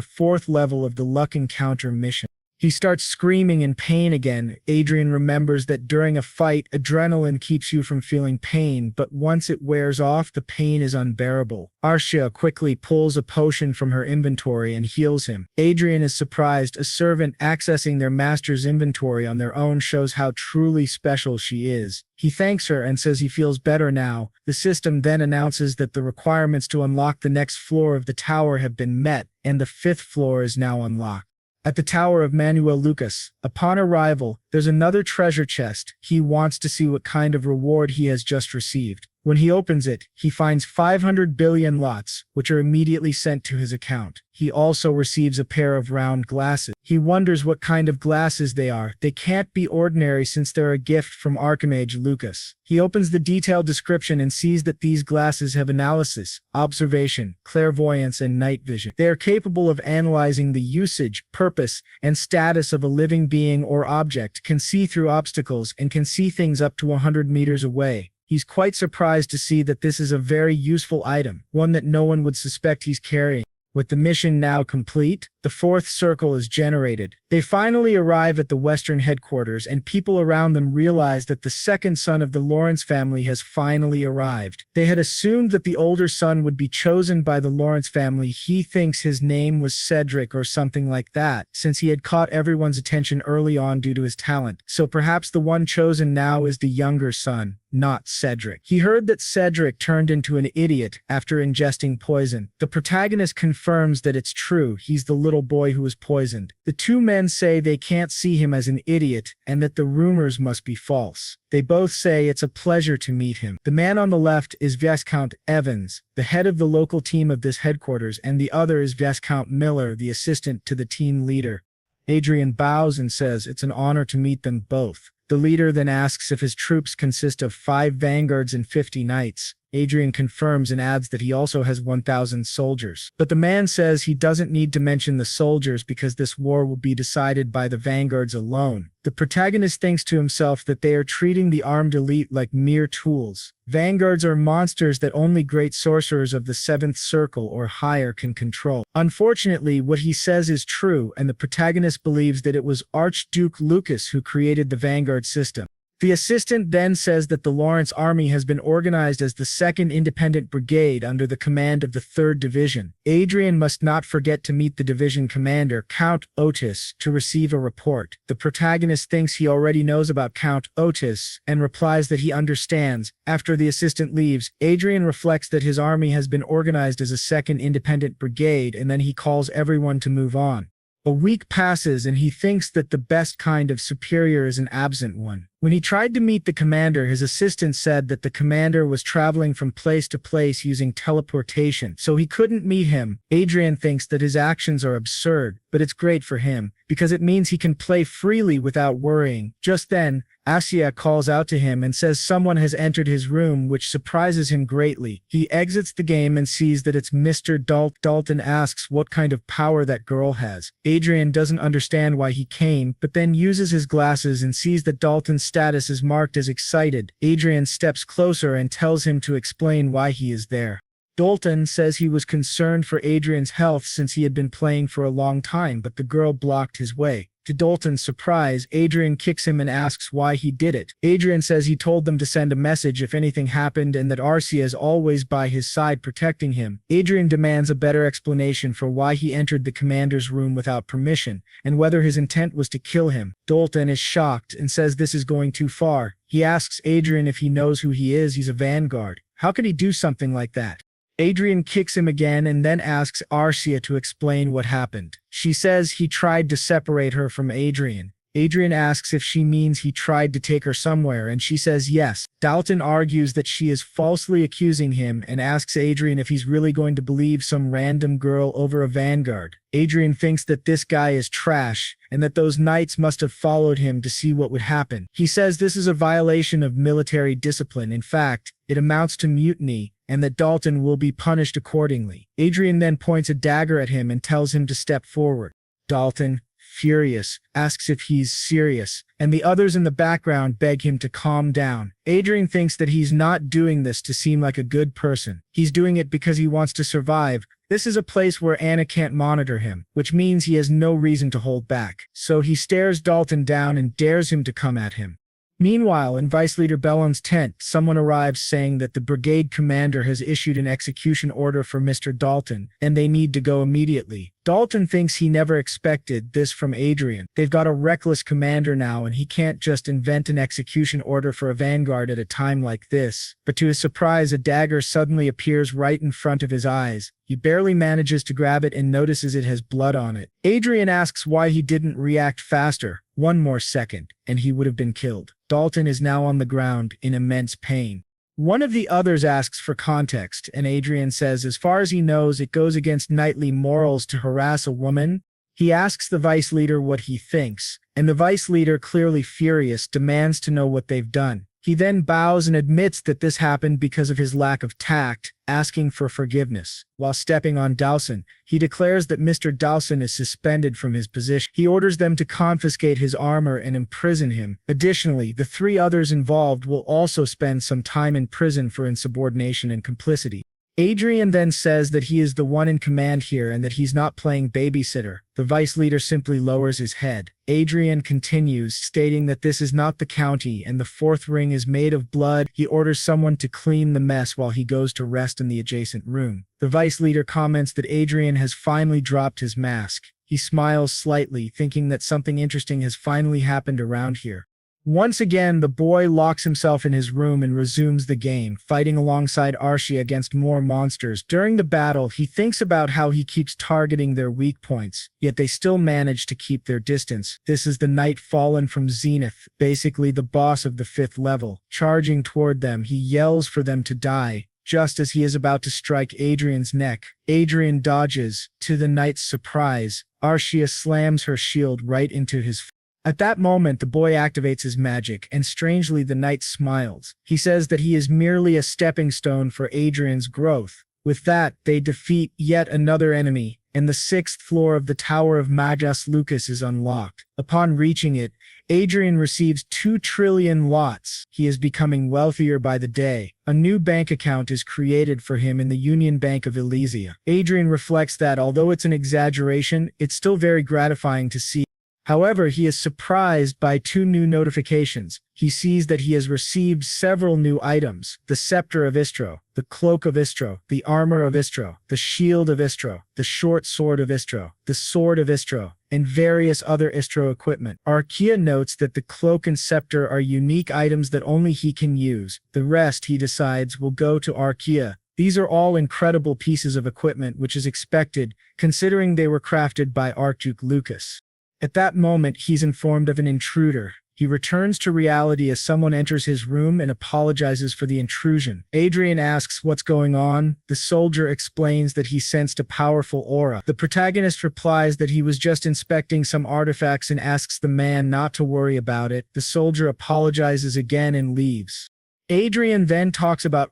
4th level of the Luck Encounter mission. He starts screaming in pain again. Adrian remembers that during a fight, adrenaline keeps you from feeling pain, but once it wears off, the pain is unbearable. Asia quickly pulls a potion from her inventory and heals him. Adrian is surprised. A servant accessing their master's inventory on their own shows how truly special she is. He thanks her and says he feels better now. The system then announces that the requirements to unlock the next floor of the tower have been met, and the 5th floor is now unlocked. At the Tower of Manhua Lucas, upon arrival, there's another treasure chest. He wants to see what kind of reward he has just received. When he opens it, he finds 500 billion lots, which are immediately sent to his account. He also receives a pair of round glasses. He wonders what kind of glasses they are. They can't be ordinary since they're a gift from Archimage Lucas. He opens the detailed description and sees that these glasses have analysis, observation, clairvoyance, and night vision. They are capable of analyzing the usage, purpose, and status of a living being or object, can see through obstacles, and can see things up to 100 meters away. He's quite surprised to see that this is a very useful item, one that no one would suspect he's carrying. With the mission now complete, the 4th circle is generated. They finally arrive at the Western headquarters, and people around them realize that the 2nd son of the Lawrence family has finally arrived. They had assumed that the older son would be chosen by the Lawrence family. He thinks his name was Cedric or something like that, since he had caught everyone's attention early on due to his talent. So perhaps the one chosen now is the younger son, not Cedric. He heard that Cedric turned into an idiot after ingesting poison. The protagonist confirms that it's true. He's the little boy who was poisoned. The two men say they can't see him as an idiot and that the rumors must be false. They both say it's a pleasure to meet him. The man on the left is Viscount Evans, the head of the local team of this headquarters, and the other is Viscount Miller, the assistant to the team leader. Adrian bows and says it's an honor to meet them both. The leader then asks if his troops consist of 5 vanguards and 50 knights. Adrian confirms and adds that he also has 1,000 soldiers. But the man says he doesn't need to mention the soldiers because this war will be decided by the vanguards alone. The protagonist thinks to himself that they are treating the armed elite like mere tools. Vanguards are monsters that only great sorcerers of the 7th circle or higher can control. Unfortunately, what he says is true, and the protagonist believes that it was Archduke Lucas who created the vanguard system. The assistant then says that the Lawrence army has been organized as the 2nd Independent Brigade under the command of the 3rd Division. Adrian must not forget to meet the division commander, Count Otis, to receive a report. The protagonist thinks he already knows about Count Otis and replies that he understands. After the assistant leaves, Adrian reflects that his army has been organized as a 2nd Independent Brigade, and then he calls everyone to move on. A week passes and he thinks that the best kind of superior is an absent one. When he tried to meet the commander, his assistant said that the commander was traveling from place to place using teleportation, so he couldn't meet him. Adrian thinks that his actions are absurd, but it's great for him, because it means he can play freely without worrying. Just then, Asia calls out to him and says someone has entered his room, which surprises him greatly. He exits the game and sees that it's Mr. Dalton asks what kind of power that girl has. Adrian doesn't understand why he came, but then uses his glasses and sees that Dalton's status is marked as excited. Adrian steps closer and tells him to explain why he is there. Dalton says he was concerned for Adrian's health since he had been playing for a long time, but the girl blocked his way. To Dalton's surprise, Adrian kicks him and asks why he did it. Adrian says he told them to send a message if anything happened and that Arcia is always by his side protecting him. Adrian demands a better explanation for why he entered the commander's room without permission, and whether his intent was to kill him. Dalton is shocked and says this is going too far. He asks Adrian if he knows who he is. He's a vanguard. How could he do something like that? Adrian kicks him again and then asks Arcia to explain what happened. She says he tried to separate her from Adrian. Adrian asks if she means he tried to take her somewhere, and she says yes. Dalton argues that she is falsely accusing him and asks Adrian if he's really going to believe some random girl over a vanguard. Adrian thinks that this guy is trash and that those knights must have followed him to see what would happen. He says this is a violation of military discipline. In fact, it amounts to mutiny, and that Dalton will be punished accordingly. Adrian then points a dagger at him and tells him to step forward. Dalton, furious, asks if he's serious, and the others in the background beg him to calm down. Adrian thinks that he's not doing this to seem like a good person. He's doing it because he wants to survive. This is a place where Anna can't monitor him, which means he has no reason to hold back. So he stares Dalton down and dares him to come at him. Meanwhile, in Vice Leader Bellon's tent, someone arrives saying that the brigade commander has issued an execution order for Mr. Dalton, and they need to go immediately. Dalton thinks he never expected this from Adrian. They've got a reckless commander now, and he can't just invent an execution order for a vanguard at a time like this. But to his surprise, a dagger suddenly appears right in front of his eyes. He barely manages to grab it and notices it has blood on it. Adrian asks why he didn't react faster. One more second, and he would have been killed. Dalton is now on the ground in immense pain. One of the others asks for context, and Adrian says as far as he knows it goes against knightly morals to harass a woman. He asks the vice leader what he thinks, and the vice leader, clearly furious, demands to know what they've done. He then bows and admits that this happened because of his lack of tact, asking for forgiveness. While stepping on Dawson, he declares that Mr. Dawson is suspended from his position. He orders them to confiscate his armor and imprison him. Additionally, the three others involved will also spend some time in prison for insubordination and complicity. Adrian then says that he is the one in command here and that he's not playing babysitter. The vice leader simply lowers his head. Adrian continues, stating that this is not the county and the fourth ring is made of blood. He orders someone to clean the mess while he goes to rest in the adjacent room. The vice leader comments that Adrian has finally dropped his mask. He smiles slightly, thinking that something interesting has finally happened around here. Once again, the boy locks himself in his room and resumes the game, fighting alongside Arcia against more monsters. During the battle, he thinks about how he keeps targeting their weak points, yet they still manage to keep their distance. This is the Knight Fallen from Zenith, basically the boss of the 5th level. Charging toward them, he yells for them to die. Just as he is about to strike Adrian's neck, Adrian dodges. To the knight's surprise, Arcia slams her shield right into his face. At that moment, the boy activates his magic, and strangely the knight smiles. He says that he is merely a stepping stone for Adrian's growth. With that, they defeat yet another enemy, and the 6th floor of the Tower of Magus Lucas is unlocked. Upon reaching it, Adrian receives 2 trillion lots. He is becoming wealthier by the day. A new bank account is created for him in the Union Bank of Elysia. Adrian reflects that although it's an exaggeration, it's still very gratifying to see. However, he is surprised by 2 new notifications. He sees that he has received several new items: the Scepter of Istro, the Cloak of Istro, the Armor of Istro, the Shield of Istro, the Short Sword of Istro, the Sword of Istro, and various other Istro equipment. Arcia notes that the Cloak and Scepter are unique items that only he can use. The rest, he decides, will go to Arcia. These are all incredible pieces of equipment, which is expected, considering they were crafted by Archduke Lucas. At that moment, he's informed of an intruder. He returns to reality as someone enters his room and apologizes for the intrusion. Adrian asks what's going on. The soldier explains that he sensed a powerful aura. The protagonist replies that he was just inspecting some artifacts and asks the man not to worry about it. The soldier apologizes again and leaves. Adrian then talks about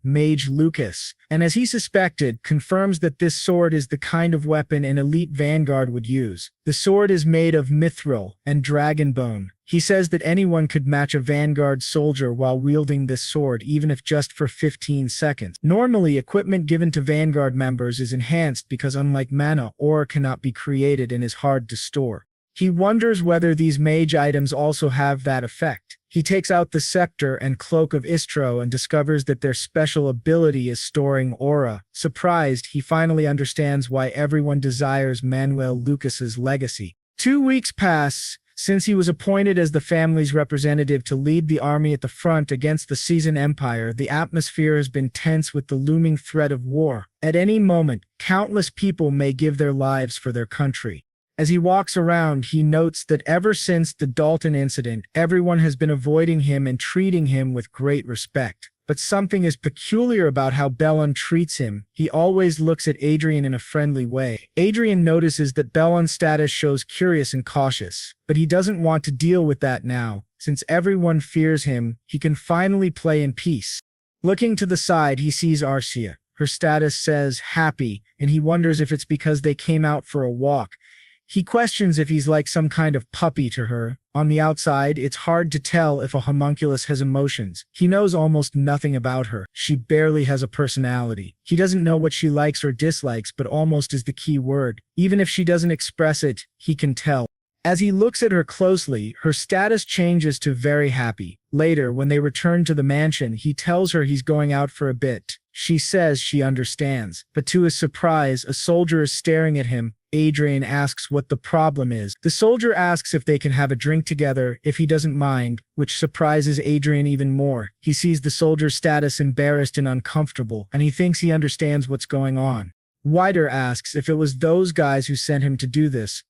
Mage Lucas, and as he suspected, confirms that this sword is the kind of weapon an elite vanguard would use. The sword is made of mithril and dragon bone. He says that anyone could match a vanguard soldier while wielding this sword, even if just for 15 seconds. Normally, equipment given to vanguard members is enhanced because unlike mana, ore cannot be created and is hard to store. He wonders whether these mage items also have that effect. He takes out the scepter and cloak of Istro and discovers that their special ability is storing aura. Surprised, he finally understands why everyone desires Manuel Lucas's legacy. 2 weeks pass since he was appointed as the family's representative to lead the army at the front against the Season Empire. The atmosphere has been tense with the looming threat of war. At any moment, countless people may give their lives for their country. As he walks around, he notes that ever since the Dalton incident, everyone has been avoiding him and treating him with great respect. But something is peculiar about how Bellon treats him. He always looks at Adrian in a friendly way. Adrian notices that Bellon's status shows curious and cautious, but he doesn't want to deal with that now. Since everyone fears him, he can finally play in peace. Looking to the side, he sees Arcia. Her status says happy, and he wonders if it's because they came out for a walk. He questions if he's like some kind of puppy to her. On the outside, it's hard to tell if a homunculus has emotions. He knows almost nothing about her. She barely has a personality. He doesn't know what she likes or dislikes, but almost is the key word. Even if she doesn't express it, he can tell. As he looks at her closely, her status changes to very happy. Later, when they return to the mansion, he tells her he's going out for a bit. She says she understands, but to his surprise, a soldier is staring at him. Adrian asks what the problem is. The soldier asks if they can have a drink together, if he doesn't mind, which surprises Adrian even more. He sees the soldier's status embarrassed and uncomfortable, and he thinks he understands what's going on. Wider asks if it was those guys who sent him to do this.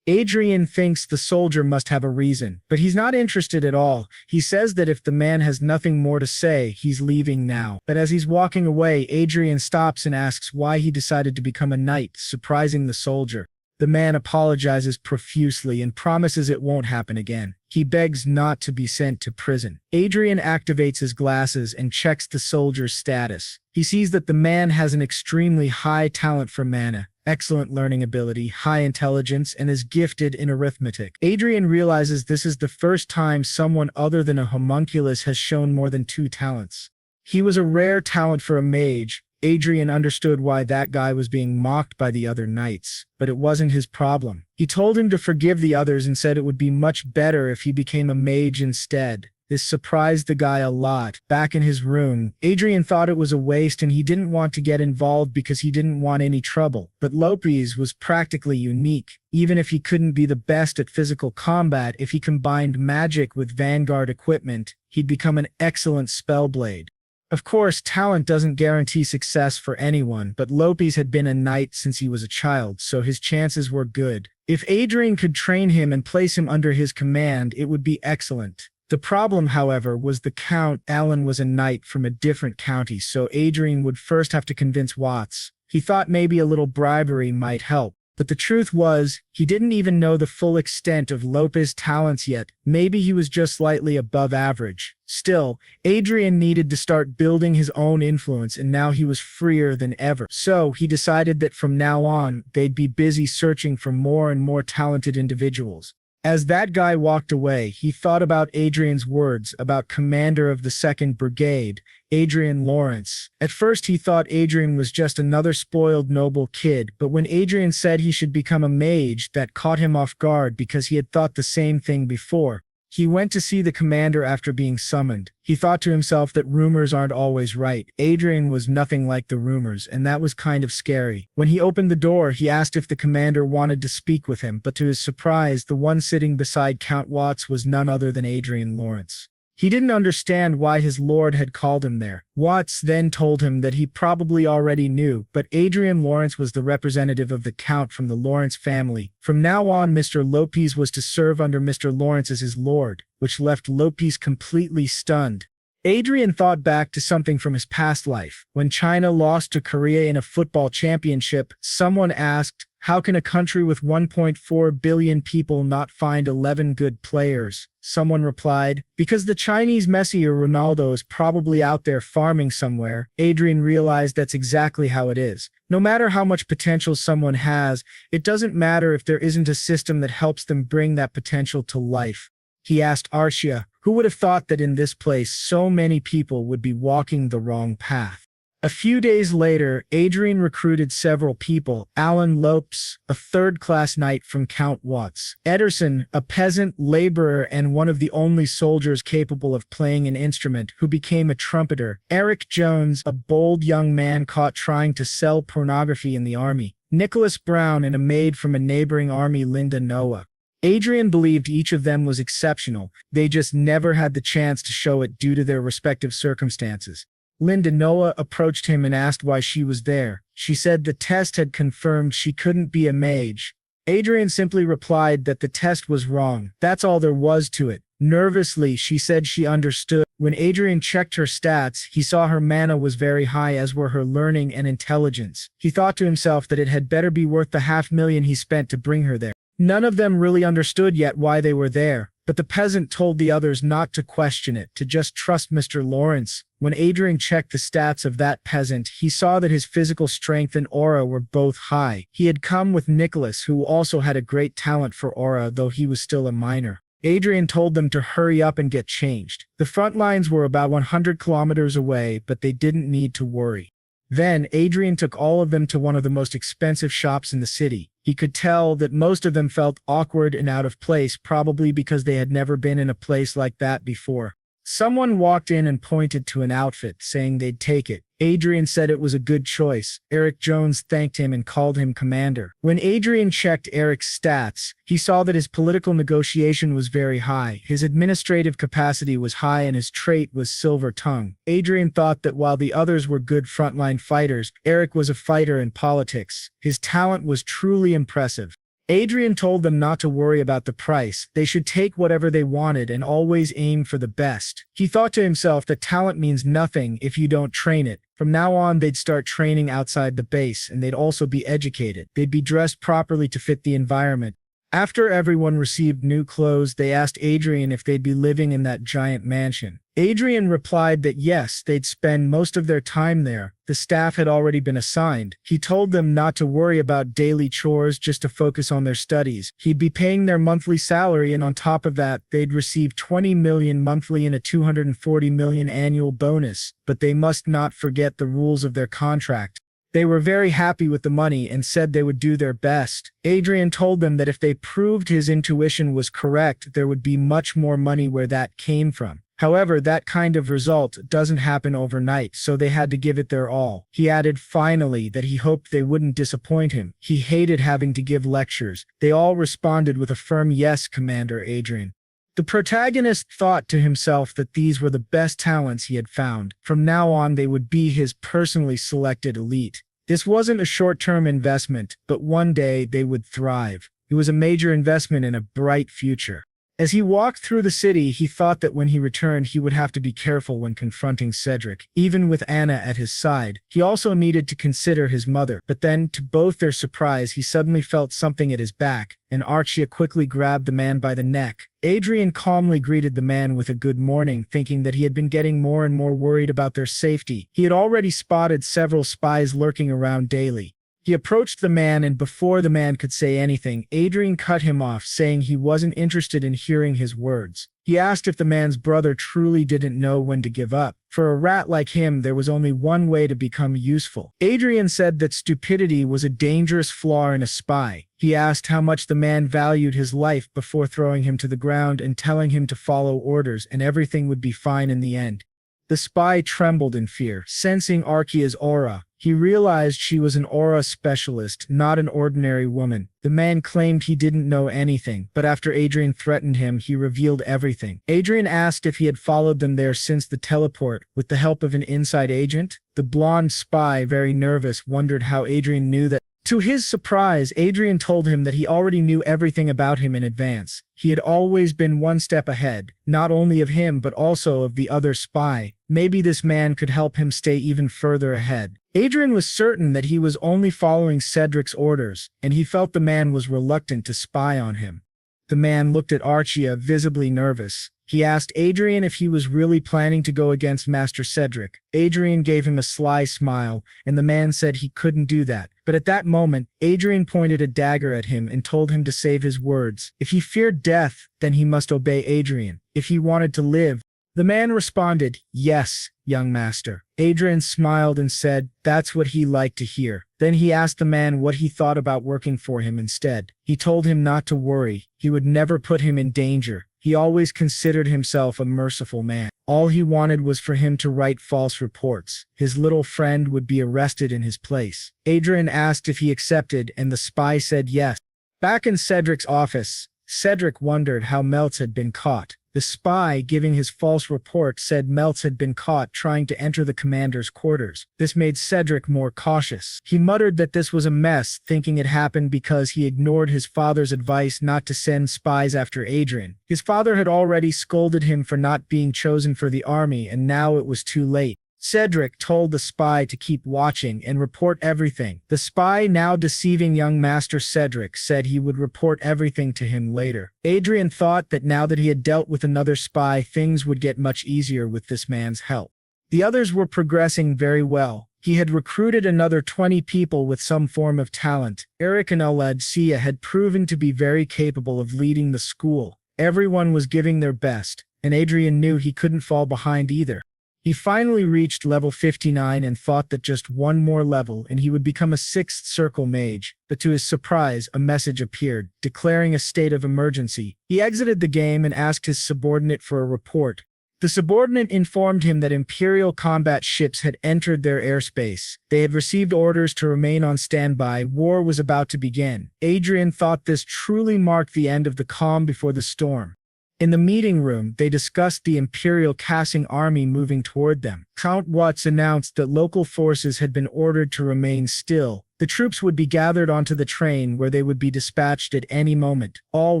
Adrian thinks the soldier must have a reason, but he's not interested at all. He says that if the man has nothing more to say, he's leaving now. But as he's walking away, Adrian stops and asks why he decided to become a knight, surprising the soldier. The man apologizes profusely and promises it won't happen again. He begs not to be sent to prison. Adrian activates his glasses and checks the soldier's status. He sees that the man has an extremely high talent for mana, excellent learning ability, high intelligence, and is gifted in arithmetic. Adrian realizes this is the first time someone other than a homunculus has shown more than 2 talents. He was a rare talent for a mage. Adrian understood why that guy was being mocked by the other knights, but it wasn't his problem. He told him to forgive the others and said it would be much better if he became a mage instead. This surprised the guy a lot. Back in his room, Adrian thought it was a waste and he didn't want to get involved because he didn't want any trouble. But Lopez was practically unique. Even if he couldn't be the best at physical combat, if he combined magic with vanguard equipment, he'd become an excellent spellblade. Of course, talent doesn't guarantee success for anyone, but Lopez had been a knight since he was a child, so his chances were good. If Adrian could train him and place him under his command, it would be excellent. The problem, however, was the Count. Alan was a knight from a different county, so Adrian would first have to convince Watts. He thought maybe a little bribery might help. But the truth was, he didn't even know the full extent of Lopez's talents yet. Maybe he was just slightly above average. Still, Adrian needed to start building his own influence, and now he was freer than ever. So he decided that from now on, they'd be busy searching for more and more talented individuals. As that guy walked away, he thought about Adrian's words about commander of the 2nd Brigade, Adrian Lawrence. At first he thought Adrian was just another spoiled noble kid, but when Adrian said he should become a mage, that caught him off guard because he had thought the same thing before. He went to see the commander after being summoned. He thought to himself that rumors aren't always right. Adrian was nothing like the rumors, and that was kind of scary. When he opened the door, he asked if the commander wanted to speak with him, but to his surprise, the one sitting beside Count Watts was none other than Adrian Lawrence. He didn't understand why his lord had called him there. Watts then told him that he probably already knew, but Adrian Lawrence was the representative of the Count from the Lawrence family. From now on, Mr. Lopez was to serve under Mr. Lawrence as his lord, which left Lopez completely stunned. Adrian thought back to something from his past life. When China lost to Korea in a football championship, someone asked, how can a country with 1.4 billion people not find 11 good players? Someone replied, because the Chinese Messi or Ronaldo is probably out there farming somewhere. Adrian realized that's exactly how it is. No matter how much potential someone has, it doesn't matter if there isn't a system that helps them bring that potential to life. He asked Arcia, who would have thought that in this place so many people would be walking the wrong path? A few days later, Adrian recruited several people: Alan Lopes, a third-class knight from Count Watts; Ederson, a peasant laborer and one of the only soldiers capable of playing an instrument, who became a trumpeter; Eric Jones, a bold young man caught trying to sell pornography in the army; Nicholas Brown, and a maid from a neighboring army, Linda Noah. Adrian believed each of them was exceptional. They just never had the chance to show it due to their respective circumstances. Linda Noah approached him and asked why she was there. She said the test had confirmed she couldn't be a mage. Adrian simply replied that the test was wrong. That's all there was to it. Nervously, she said she understood. When Adrian checked her stats, he saw her mana was very high, as were her learning and intelligence. He thought to himself that it had better be worth the $500,000 he spent to bring her there. None of them really understood yet why they were there, but the peasant told the others not to question it, to just trust Mr. Lawrence. When Adrian checked the stats of that peasant, he saw that his physical strength and aura were both high. He had come with Nicholas, who also had a great talent for aura, though he was still a minor. Adrian told them to hurry up and get changed. The front lines were about 100 kilometers away, but they didn't need to worry. Then, Adrian took all of them to one of the most expensive shops in the city. He could tell that most of them felt awkward and out of place, probably because they had never been in a place like that before. Someone walked in and pointed to an outfit, saying they'd take it. Adrian said it was a good choice. Eric Jones thanked him and called him commander. When Adrian checked Eric's stats, he saw that his political negotiation was very high, his administrative capacity was high, and his trait was silver tongue. Adrian thought that while the others were good frontline fighters, Eric was a fighter in politics. His talent was truly impressive. Adrian told them not to worry about the price. They should take whatever they wanted and always aim for the best. He thought to himself that talent means nothing if you don't train it. From now on, they'd start training outside the base, and they'd also be educated. They'd be dressed properly to fit the environment. After everyone received new clothes, they asked Adrian if they'd be living in that giant mansion. Adrian replied that yes, they'd spend most of their time there. The staff had already been assigned. He told them not to worry about daily chores, just to focus on their studies. He'd be paying their monthly salary, and on top of that, they'd receive $20 million monthly and a $240 million annual bonus. But they must not forget the rules of their contract. They were very happy with the money and said they would do their best. Adrian told them that if they proved his intuition was correct, there would be much more money where that came from. However, that kind of result doesn't happen overnight, so they had to give it their all. He added finally that he hoped they wouldn't disappoint him. He hated having to give lectures. They all responded with a firm yes, Commander Adrian. The protagonist thought to himself that these were the best talents he had found. From now on, they would be his personally selected elite. This wasn't a short-term investment, but one day they would thrive. It was a major investment in a bright future. As he walked through the city, he thought that when he returned, he would have to be careful when confronting Cedric. Even with Anna at his side, he also needed to consider his mother. But then, to both their surprise, he suddenly felt something at his back, and Archia quickly grabbed the man by the neck. Adrian calmly greeted the man with a good morning, thinking that he had been getting more and more worried about their safety. He had already spotted several spies lurking around daily. He approached the man, and before the man could say anything, Adrian cut him off, saying he wasn't interested in hearing his words. He asked if the man's brother truly didn't know when to give up. For a rat like him, there was only one way to become useful. Adrian said that stupidity was a dangerous flaw in a spy. He asked how much the man valued his life before throwing him to the ground and telling him to follow orders, and everything would be fine in the end. The spy trembled in fear, sensing Archia's aura. He realized she was an aura specialist, not an ordinary woman. The man claimed he didn't know anything, but after Adrian threatened him, he revealed everything. Adrian asked if he had followed them there since the teleport, with the help of an inside agent. The blonde spy, very nervous, wondered how Adrian knew that. To his surprise, Adrian told him that he already knew everything about him in advance. He had always been one step ahead, not only of him but also of the other spy. Maybe this man could help him stay even further ahead. Adrian was certain that he was only following Cedric's orders, and he felt the man was reluctant to spy on him. The man looked at Archia, visibly nervous. He asked Adrian if he was really planning to go against Master Cedric. Adrian gave him a sly smile, and the man said he couldn't do that. But at that moment, Adrian pointed a dagger at him and told him to save his words. If he feared death, then he must obey Adrian. If he wanted to live, The man responded, "Yes, young master." Adrian smiled and said, "That's what he liked to hear." Then he asked the man what he thought about working for him instead. He told him not to worry, he would never put him in danger. He always considered himself a merciful man. All he wanted was for him to write false reports. His little friend would be arrested in his place. Adrian asked if he accepted, and the spy said yes. Back in Cedric's office, Cedric wondered how Meltz had been caught. The spy, giving his false report, said Meltz had been caught trying to enter the commander's quarters. This made Cedric more cautious. He muttered that this was a mess, thinking it happened because he ignored his father's advice not to send spies after Adrian. His father had already scolded him for not being chosen for the army, and now it was too late. Cedric told the spy to keep watching and report everything. The spy, now deceiving young Master Cedric, said he would report everything to him later. Adrian thought that now that he had dealt with another spy, things would get much easier with this man's help. The others were progressing very well. He had recruited another 20 people with some form of talent. Eric and Alexia had proven to be very capable of leading the school. Everyone was giving their best, and Adrian knew he couldn't fall behind either. He finally reached level 59 and thought that just one more level and he would become a 6th circle mage, but to his surprise, a message appeared, declaring a state of emergency. He exited the game and asked his subordinate for a report. The subordinate informed him that Imperial combat ships had entered their airspace. They had received orders to remain on standby. War was about to begin. Adrian thought this truly marked the end of the calm before the storm. In the meeting room, they discussed the Imperial Cassing army moving toward them. Count Watts announced that local forces had been ordered to remain still. The troops would be gathered onto the train where they would be dispatched at any moment. All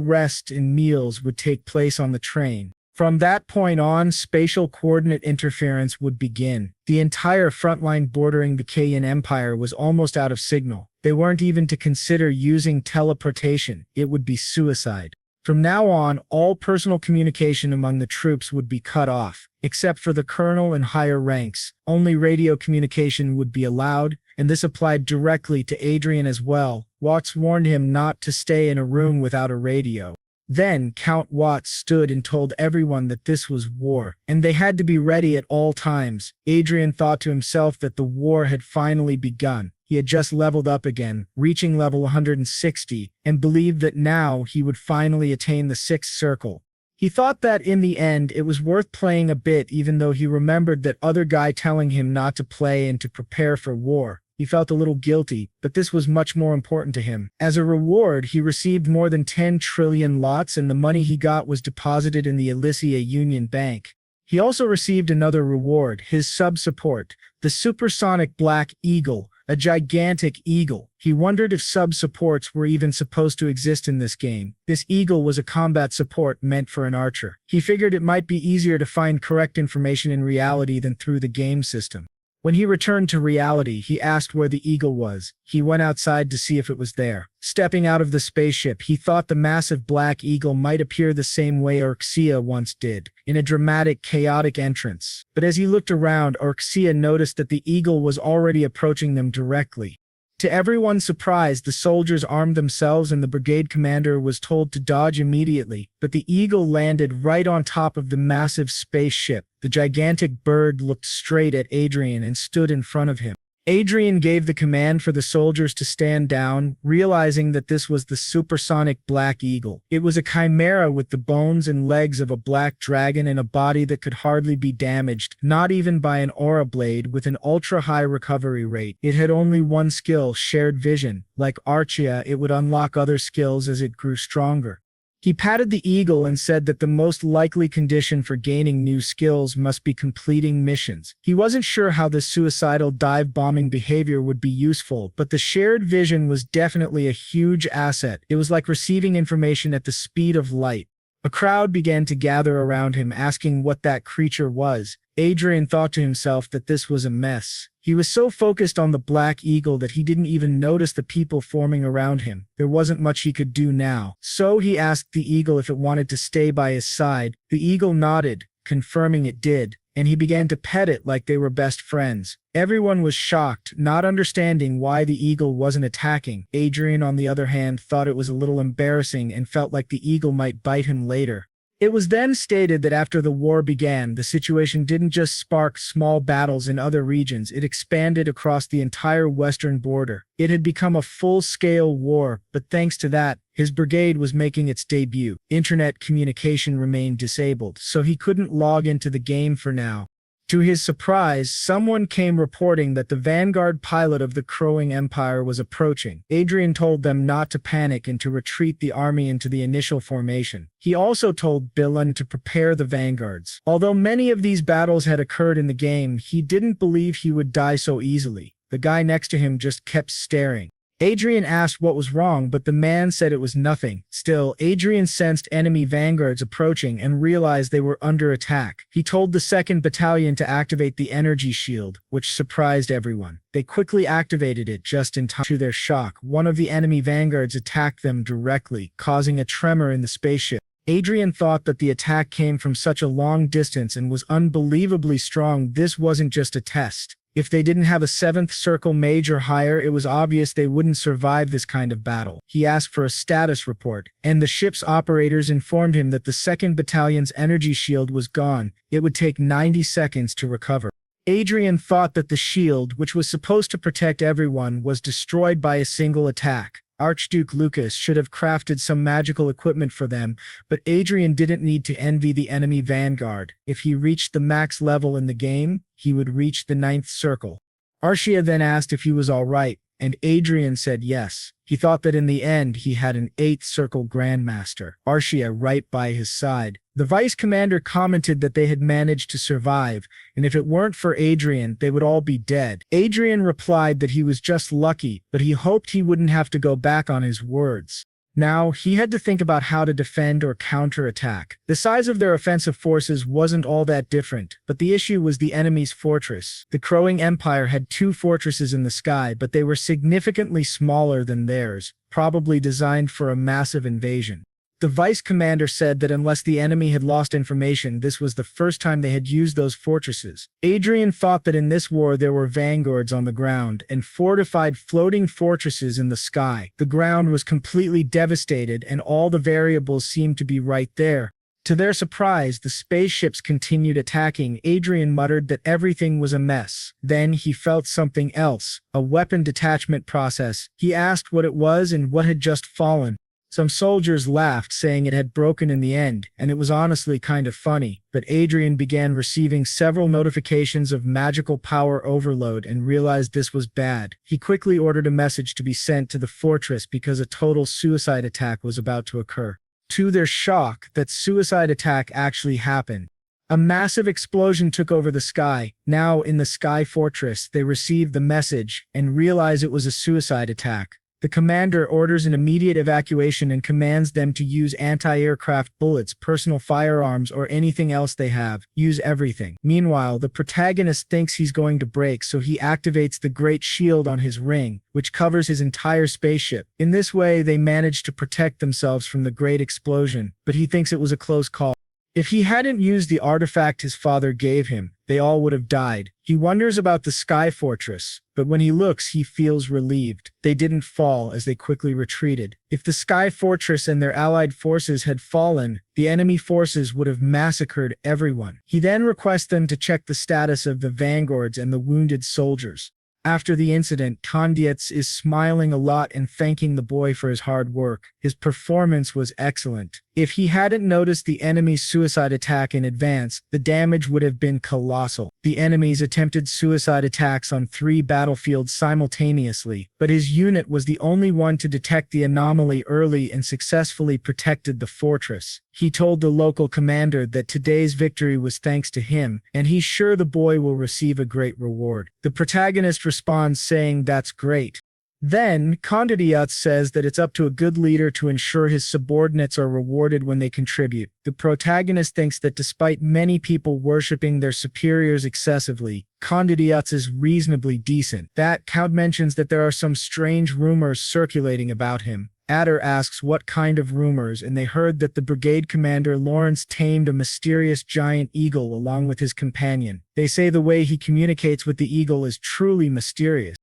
rest and meals would take place on the train. From that point on, spatial coordinate interference would begin. The entire front line bordering the Kayan Empire was almost out of signal. They weren't even to consider using teleportation. It would be suicide. From now on, all personal communication among the troops would be cut off. Except for the colonel and higher ranks, only radio communication would be allowed, and this applied directly to Adrian as well. Watts warned him not to stay in a room without a radio. Then Count Watts stood and told everyone that this was war, and they had to be ready at all times. Adrian thought to himself that the war had finally begun. He had just leveled up again, reaching level 160, and believed that now he would finally attain the 6th circle. He thought that in the end it was worth playing a bit, even though he remembered that other guy telling him not to play and to prepare for war. He felt a little guilty, but this was much more important to him. As a reward, he received more than 10 trillion lots, and the money he got was deposited in the Elysia Union Bank. He also received another reward, his sub-support, the supersonic Black Eagle, a gigantic eagle. He wondered if sub-supports were even supposed to exist in this game. This eagle was a combat support meant for an archer. He figured it might be easier to find correct information in reality than through the game system. When he returned to reality, he asked where the eagle was. He went outside to see if it was there. Stepping out of the spaceship, he thought the massive black eagle might appear the same way Orxia once did, in a dramatic, chaotic entrance. But as he looked around, Orxia noticed that the eagle was already approaching them directly. To everyone's surprise, the soldiers armed themselves and the brigade commander was told to dodge immediately, but the eagle landed right on top of the massive spaceship. The gigantic bird looked straight at Adrian and stood in front of him. Adrian gave the command for the soldiers to stand down, realizing that this was the supersonic Black Eagle. It was a chimera with the bones and legs of a black dragon and a body that could hardly be damaged, not even by an aura blade. With an ultra-high recovery rate, it had only one skill, shared vision. Like Archia, it would unlock other skills as it grew stronger. He patted the eagle and said that the most likely condition for gaining new skills must be completing missions. He wasn't sure how this suicidal dive-bombing behavior would be useful, but the shared vision was definitely a huge asset. It was like receiving information at the speed of light. A crowd began to gather around him, asking what that creature was. Adrian thought to himself that this was a mess. He was so focused on the Black Eagle that he didn't even notice the people forming around him. There wasn't much he could do now. So he asked the eagle if it wanted to stay by his side. The eagle nodded, confirming it did, and he began to pet it like they were best friends. Everyone was shocked, not understanding why the eagle wasn't attacking. Adrian, on the other hand, thought it was a little embarrassing and felt like the eagle might bite him later. It was then stated that after the war began, the situation didn't just spark small battles in other regions, it expanded across the entire western border. It had become a full-scale war, but thanks to that, his brigade was making its debut. Internet communication remained disabled, so he couldn't log into the game for now. To his surprise, someone came reporting that the vanguard pilot of the Crowing Empire was approaching. Adrian told them not to panic and to retreat the army into the initial formation. He also told Bilan to prepare the vanguards. Although many of these battles had occurred in the game, he didn't believe he would die so easily. The guy next to him just kept staring. Adrian asked what was wrong, but the man said it was nothing. Still, Adrian sensed enemy vanguards approaching and realized they were under attack. He told the 2nd Battalion to activate the energy shield, which surprised everyone. They quickly activated it just in time. To their shock, one of the enemy vanguards attacked them directly, causing a tremor in the spaceship. Adrian thought that the attack came from such a long distance and was unbelievably strong. This wasn't just a test. If they didn't have a 7th circle mage or higher, it was obvious they wouldn't survive this kind of battle. He asked for a status report, and the ship's operators informed him that the 2nd Battalion's energy shield was gone. It would take 90 seconds to recover. Adrian thought that the shield, which was supposed to protect everyone, was destroyed by a single attack. Archduke Lucas should have crafted some magical equipment for them, but Adrian didn't need to envy the enemy vanguard. If he reached the max level in the game, he would reach the 9th circle. Arshia then asked if he was alright, and Adrian said yes. He thought that in the end he had an 8th circle grandmaster, Arshia, right by his side. The vice commander commented that they had managed to survive, and if it weren't for Adrian, they would all be dead. Adrian replied that he was just lucky, but he hoped he wouldn't have to go back on his words. Now, he had to think about how to defend or counterattack. The size of their offensive forces wasn't all that different, but the issue was the enemy's fortress. The Crowing Empire had 2 fortresses in the sky, but they were significantly smaller than theirs, probably designed for a massive invasion. The vice commander said that unless the enemy had lost information, this was the first time they had used those fortresses. Adrian thought that in this war there were vanguards on the ground and fortified floating fortresses in the sky. The ground was completely devastated and all the variables seemed to be right there. To their surprise, the spaceships continued attacking. Adrian muttered that everything was a mess. Then he felt something else, a weapon detachment process. He asked what it was and what had just fallen. Some soldiers laughed, saying it had broken in the end, and it was honestly kind of funny, but Adrian began receiving several notifications of magical power overload and realized this was bad. He quickly ordered a message to be sent to the fortress because a total suicide attack was about to occur. To their shock, that suicide attack actually happened. A massive explosion took over the sky. Now, in the Sky Fortress, they received the message and realized it was a suicide attack. The commander orders an immediate evacuation and commands them to use anti-aircraft bullets, personal firearms, or anything else they have. Use everything. Meanwhile, the protagonist thinks he's going to break, so he activates the Great Shield on his ring, which covers his entire spaceship. In this way, they manage to protect themselves from the Great Explosion, but he thinks it was a close call. If he hadn't used the artifact his father gave him, they all would have died. He wonders about the Sky Fortress, but when he looks, he feels relieved. They didn't fall as they quickly retreated. If the Sky Fortress and their allied forces had fallen, the enemy forces would have massacred everyone. He then requests them to check the status of the vanguards and the wounded soldiers. After the incident, Kondietz is smiling a lot and thanking the boy for his hard work. His performance was excellent. If he hadn't noticed the enemy's suicide attack in advance, the damage would have been colossal. The enemies attempted suicide attacks on 3 battlefields simultaneously, but his unit was the only one to detect the anomaly early and successfully protected the fortress. He told the local commander that today's victory was thanks to him, and he's sure the boy will receive a great reward. The protagonist responds saying that's great. Then, Kondietz says that it's up to a good leader to ensure his subordinates are rewarded when they contribute. The protagonist thinks that despite many people worshipping their superiors excessively, Kondietz is reasonably decent. That Count mentions that there are some strange rumors circulating about him. Adder asks what kind of rumors, and they heard that the brigade commander Lawrence tamed a mysterious giant eagle along with his companion. They say the way he communicates with the eagle is truly mysterious.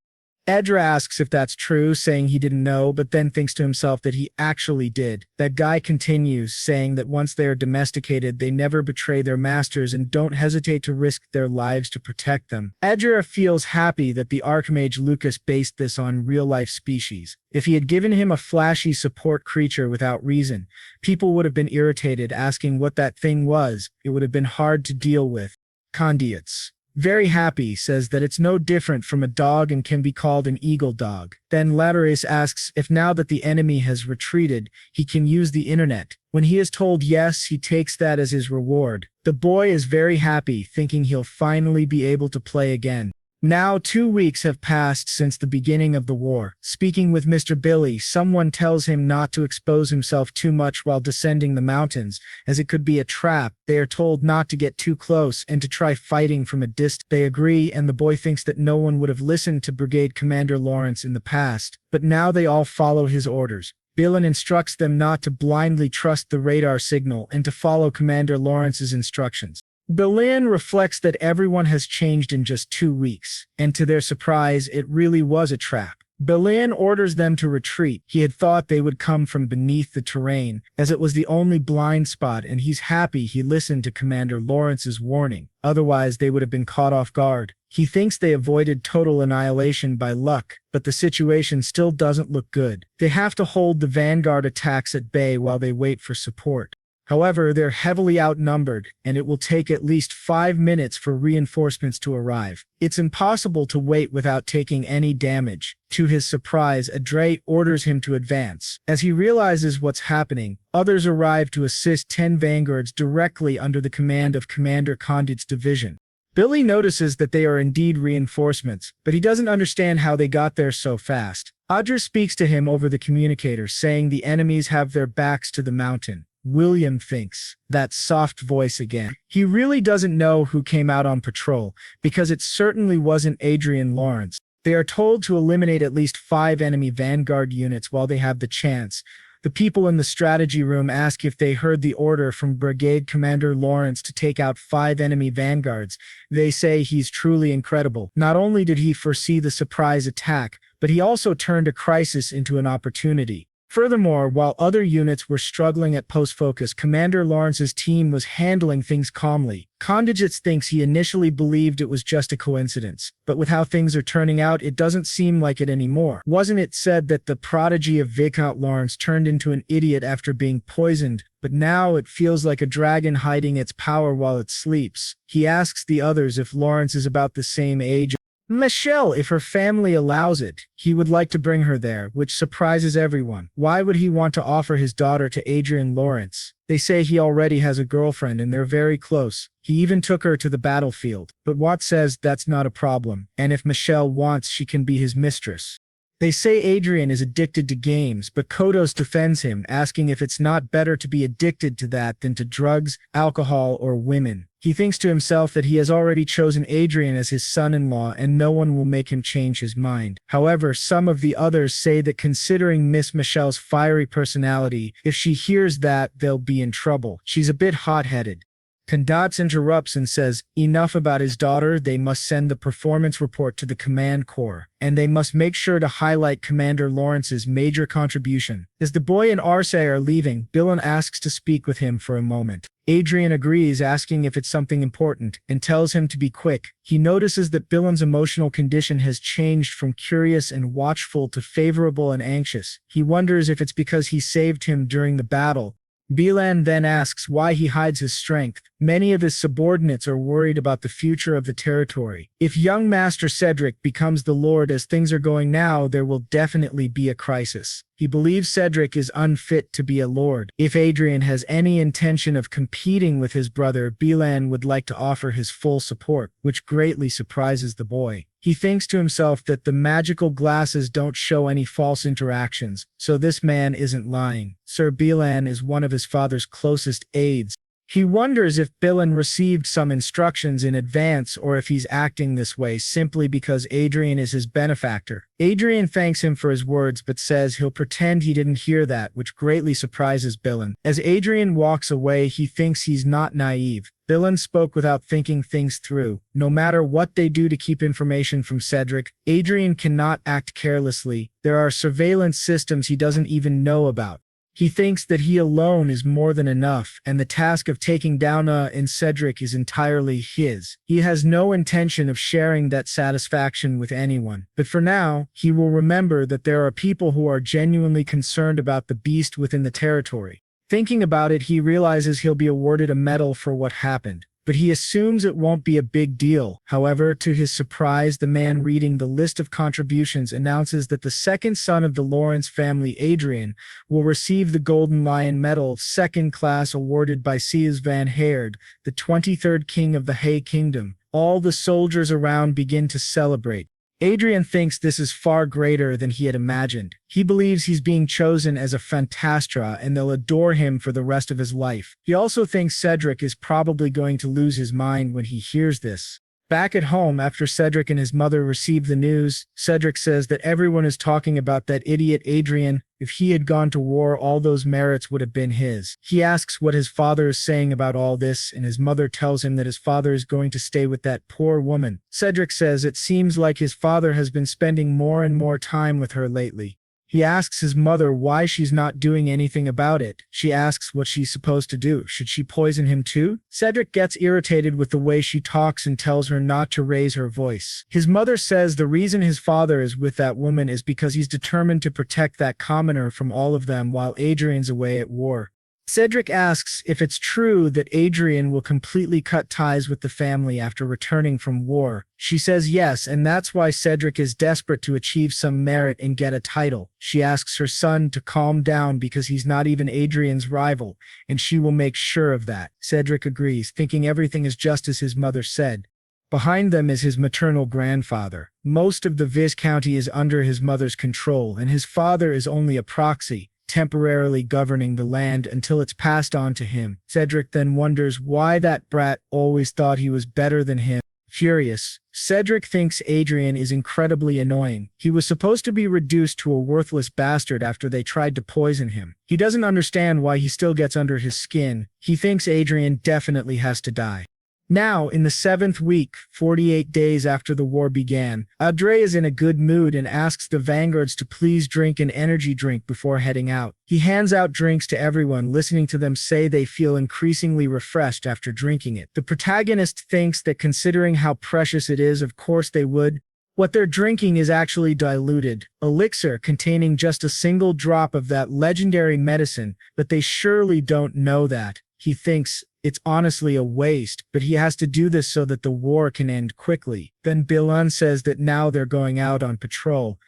Edra asks if that's true, saying he didn't know, but then thinks to himself that he actually did. That guy continues, saying that once they are domesticated, they never betray their masters and don't hesitate to risk their lives to protect them. Edra feels happy that the Archmage Lucas based this on real-life species. If he had given him a flashy support creature without reason, people would have been irritated, asking what that thing was. It would have been hard to deal with. Condiats. Very happy, says that it's no different from a dog and can be called an eagle dog. Then Laterace asks if now that the enemy has retreated, he can use the internet. When he is told yes, he takes that as his reward. The boy is very happy, thinking he'll finally be able to play again. Now 2 weeks have passed since the beginning of the war. Speaking with Mr. Billy, someone tells him not to expose himself too much while descending the mountains, as it could be a trap. They are told not to get too close and to try fighting from a distance. They agree, and the boy thinks that no one would have listened to Brigade Commander Lawrence in the past, but now they all follow his orders. Billen instructs them not to blindly trust the radar signal and to follow Commander Lawrence's instructions. Billen reflects that everyone has changed in just 2 weeks, and to their surprise, it really was a trap. Billen orders them to retreat. He had thought they would come from beneath the terrain, as it was the only blind spot, and he's happy he listened to Commander Lawrence's warning. Otherwise, they would have been caught off guard. He thinks they avoided total annihilation by luck, but the situation still doesn't look good. They have to hold the Vanguard attacks at bay while they wait for support. However, they're heavily outnumbered, and it will take at least 5 minutes for reinforcements to arrive. It's impossible to wait without taking any damage. To his surprise, Adre orders him to advance. As he realizes what's happening, others arrive to assist 10 vanguards directly under the command of Commander Condit's division. Billy notices that they are indeed reinforcements, but he doesn't understand how they got there so fast. Audra speaks to him over the communicator, saying the enemies have their backs to the mountain. William thinks, that soft voice again. He really doesn't know who came out on patrol, because it certainly wasn't Adrian Lawrence. They are told to eliminate at least 5 enemy vanguard units while they have the chance. The people in the strategy room ask if they heard the order from Brigade Commander Lawrence to take out 5 enemy vanguards. They say he's truly incredible. Not only did he foresee the surprise attack, but he also turned a crisis into an opportunity. Furthermore, while other units were struggling at post-focus, Commander Lawrence's team was handling things calmly. Condigits thinks he initially believed it was just a coincidence, but with how things are turning out, it doesn't seem like it anymore. Wasn't it said that the prodigy of Viscount Lawrence turned into an idiot after being poisoned, but now it feels like a dragon hiding its power while it sleeps? He asks the others if Lawrence is about the same age. Michelle, if her family allows it, he would like to bring her there, which surprises everyone. Why would he want to offer his daughter to Adrian Lawrence? They say he already has a girlfriend and they're very close. He even took her to the battlefield. But Watt says that's not a problem, and if Michelle wants, she can be his mistress. They say Adrian is addicted to games, but Kodos defends him, asking if it's not better to be addicted to that than to drugs, alcohol, or women. He thinks to himself that he has already chosen Adrian as his son-in-law and no one will make him change his mind. However, some of the others say that considering Miss Michelle's fiery personality, if she hears that, they'll be in trouble. She's a bit hot-headed. Condats interrupts and says, enough about his daughter, they must send the performance report to the command corps, and they must make sure to highlight Commander Lawrence's major contribution. As the boy and Arce are leaving, Billen asks to speak with him for a moment. Adrian agrees, asking if it's something important, and tells him to be quick. He notices that Billen's emotional condition has changed from curious and watchful to favorable and anxious. He wonders if it's because he saved him during the battle. Bilan then asks why he hides his strength. Many of his subordinates are worried about the future of the territory. If young Master Cedric becomes the Lord as things are going now, there will definitely be a crisis. He believes Cedric is unfit to be a lord. If Adrian has any intention of competing with his brother, Bilan would like to offer his full support, which greatly surprises the boy. He thinks to himself that the magical glasses don't show any false interactions, so this man isn't lying. Sir Bilan is one of his father's closest aides. He wonders if Bilan received some instructions in advance or if he's acting this way simply because Adrian is his benefactor. Adrian thanks him for his words but says he'll pretend he didn't hear that, which greatly surprises Bilan. As Adrian walks away, he thinks he's not naive. Dylan spoke without thinking things through. No matter what they do to keep information from Cedric, Adrian cannot act carelessly. There are surveillance systems he doesn't even know about. He thinks that he alone is more than enough, and the task of taking down and Cedric is entirely his. He has no intention of sharing that satisfaction with anyone. But for now, he will remember that there are people who are genuinely concerned about the beast within the territory. Thinking about it, he realizes he'll be awarded a medal for what happened, but he assumes it won't be a big deal. However, to his surprise, the man reading the list of contributions announces that the second son of the Lawrence family, Adrian, will receive the Golden Lion Medal, second class, awarded by Sias van Heerd, the 23rd king of the Hay Kingdom. All the soldiers around begin to celebrate. Adrian thinks this is far greater than he had imagined. He believes he's being chosen as a Fantastra and they'll adore him for the rest of his life. He also thinks Cedric is probably going to lose his mind when he hears this. Back at home, after Cedric and his mother receive the news, Cedric says that everyone is talking about that idiot Adrian. If he had gone to war, all those merits would have been his. He asks what his father is saying about all this, and his mother tells him that his father is going to stay with that poor woman. Cedric says it seems like his father has been spending more and more time with her lately. He asks his mother why she's not doing anything about it. She asks what she's supposed to do. Should she poison him too? Cedric gets irritated with the way she talks and tells her not to raise her voice. His mother says the reason his father is with that woman is because he's determined to protect that commoner from all of them while Adrian's away at war. Cedric asks if it's true that Adrian will completely cut ties with the family after returning from war. She says yes, and that's why Cedric is desperate to achieve some merit and get a title. She asks her son to calm down because he's not even Adrian's rival, and she will make sure of that. Cedric agrees, thinking everything is just as his mother said. Behind them is his maternal grandfather. Most of the viscounty is under his mother's control, and his father is only a proxy, temporarily governing the land until it's passed on to him. Cedric then wonders why that brat always thought he was better than him. Furious, Cedric thinks Adrian is incredibly annoying. He was supposed to be reduced to a worthless bastard after they tried to poison him. He doesn't understand why he still gets under his skin. He thinks Adrian definitely has to die. Now, in the 7th week, 48 days after the war began, Adre is in a good mood and asks the vanguards to please drink an energy drink before heading out. He hands out drinks to everyone, listening to them say they feel increasingly refreshed after drinking it. The protagonist thinks that considering how precious it is, of course they would. What they're drinking is actually diluted elixir containing just a single drop of that legendary medicine, but they surely don't know that. He thinks it's honestly a waste, but he has to do this so that the war can end quickly. Then Bilan says that now they're going out on patrol.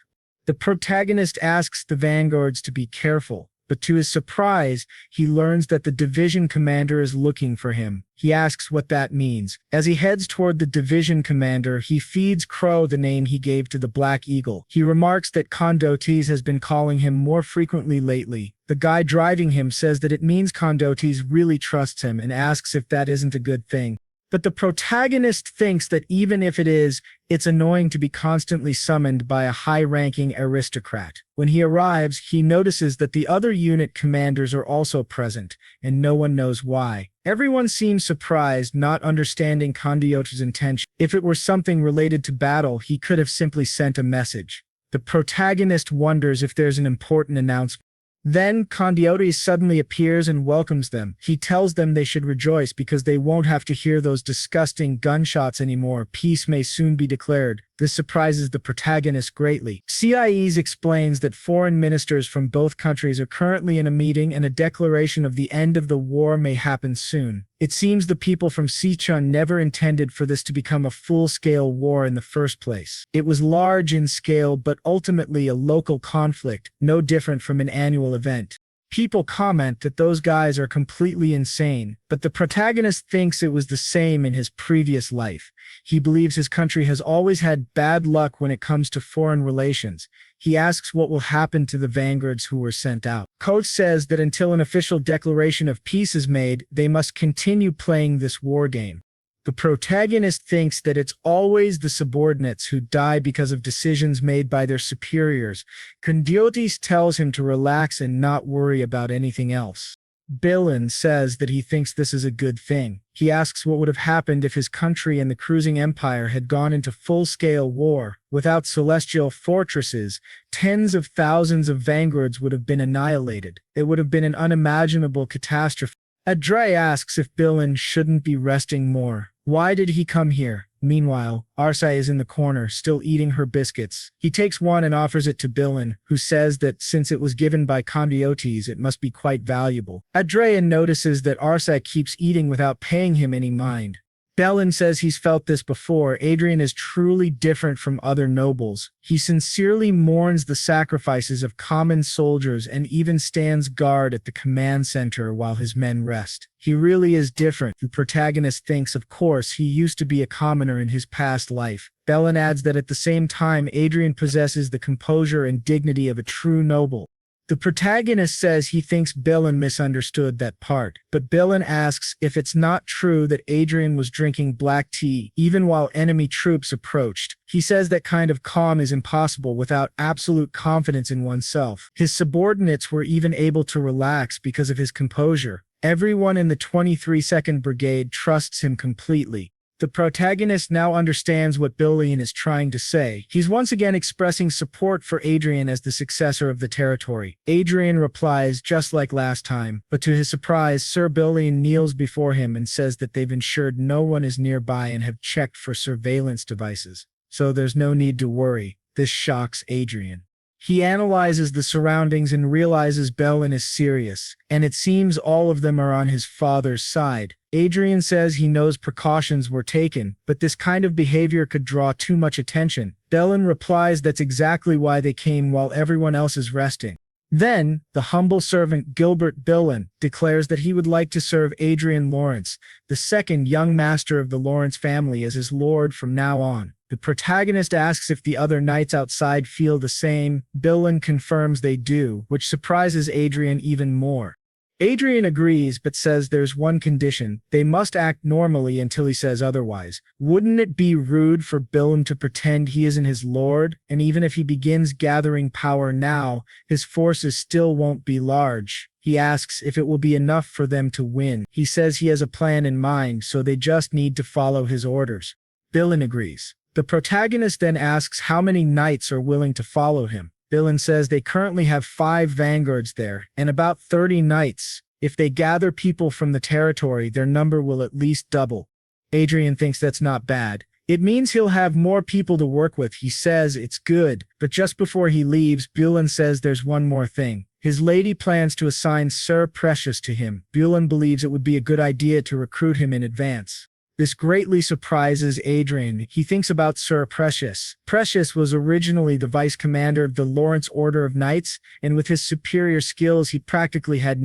The protagonist asks the vanguards to be careful, but to his surprise, he learns that the division commander is looking for him. He asks what that means. As he heads toward the division commander, he feeds Crow the name he gave to the Black Eagle. He remarks that Condotes has been calling him more frequently lately. The guy driving him says that it means Condotes really trusts him and asks if that isn't a good thing. But the protagonist thinks that even if it is, it's annoying to be constantly summoned by a high-ranking aristocrat. When he arrives, he notices that the other unit commanders are also present, and no one knows why. Everyone seems surprised, not understanding Condiote's intention. If it were something related to battle, he could have simply sent a message. The protagonist wonders if there's an important announcement. Then Condiotes suddenly appears and welcomes them. He tells them they should rejoice because they won't have to hear those disgusting gunshots anymore. Peace may soon be declared. This surprises the protagonist greatly. CIEs explains that foreign ministers from both countries are currently in a meeting and a declaration of the end of the war may happen soon. It seems the people from Sichuan never intended for this to become a full-scale war in the first place. It was large in scale but ultimately a local conflict, no different from an annual event. People comment that those guys are completely insane, but the protagonist thinks it was the same in his previous life. He believes his country has always had bad luck when it comes to foreign relations. He asks what will happen to the vanguards who were sent out. Coach says that until an official declaration of peace is made, they must continue playing this war game. The protagonist thinks that it's always the subordinates who die because of decisions made by their superiors. Condiotes tells him to relax and not worry about anything else. Billin says that he thinks this is a good thing. He asks what would have happened if his country and the cruising empire had gone into full-scale war. Without celestial fortresses, tens of thousands of vanguards would have been annihilated. It would have been an unimaginable catastrophe. Adre asks if Billin shouldn't be resting more. Why did he come here? Meanwhile, Arsai is in the corner, still eating her biscuits. He takes one and offers it to Billin, who says that since it was given by Condiotes, it must be quite valuable. Adrian notices that Arsai keeps eating without paying him any mind. Bellin says he's felt this before. Adrian is truly different from other nobles. He sincerely mourns the sacrifices of common soldiers and even stands guard at the command center while his men rest. He really is different. The protagonist thinks, of course, he used to be a commoner in his past life. Bellin adds that at the same time, Adrian possesses the composure and dignity of a true noble. The protagonist says he thinks Billin misunderstood that part, but Billin asks if it's not true that Adrian was drinking black tea even while enemy troops approached. He says that kind of calm is impossible without absolute confidence in oneself. His subordinates were even able to relax because of his composure. Everyone in the 23rd Brigade trusts him completely. The protagonist now understands what Billin is trying to say. He's once again expressing support for Adrian as the successor of the territory. Adrian replies just like last time, but to his surprise, Sir Billin kneels before him and says that they've ensured no one is nearby and have checked for surveillance devices. So there's no need to worry. This shocks Adrian. He analyzes the surroundings and realizes Bellin is serious, and it seems all of them are on his father's side. Adrian says he knows precautions were taken, but this kind of behavior could draw too much attention. Bellin replies that's exactly why they came while everyone else is resting. Then, the humble servant Gilbert Billin declares that he would like to serve Adrian Lawrence, the second young master of the Lawrence family, as his lord from now on. The protagonist asks if the other knights outside feel the same. Billin confirms they do, which surprises Adrian even more. Adrian agrees but says there's one condition: they must act normally until he says otherwise. Wouldn't it be rude for Billin to pretend he isn't his lord? And even if he begins gathering power now, his forces still won't be large. He asks if it will be enough for them to win. He says he has a plan in mind, so they just need to follow his orders. Billin agrees. The protagonist then asks how many knights are willing to follow him. Billin says they currently have 5 vanguards there, and about 30 knights. If they gather people from the territory, their number will at least double. Adrian thinks that's not bad. It means he'll have more people to work with. He says it's good, but just before he leaves, Billin says there's one more thing. His lady plans to assign Sir Precious to him. Billin believes it would be a good idea to recruit him in advance. This greatly surprises Adrian. He thinks about Sir Precious. Precious was originally the vice commander of the Lawrence Order of Knights, and with his superior skills he practically had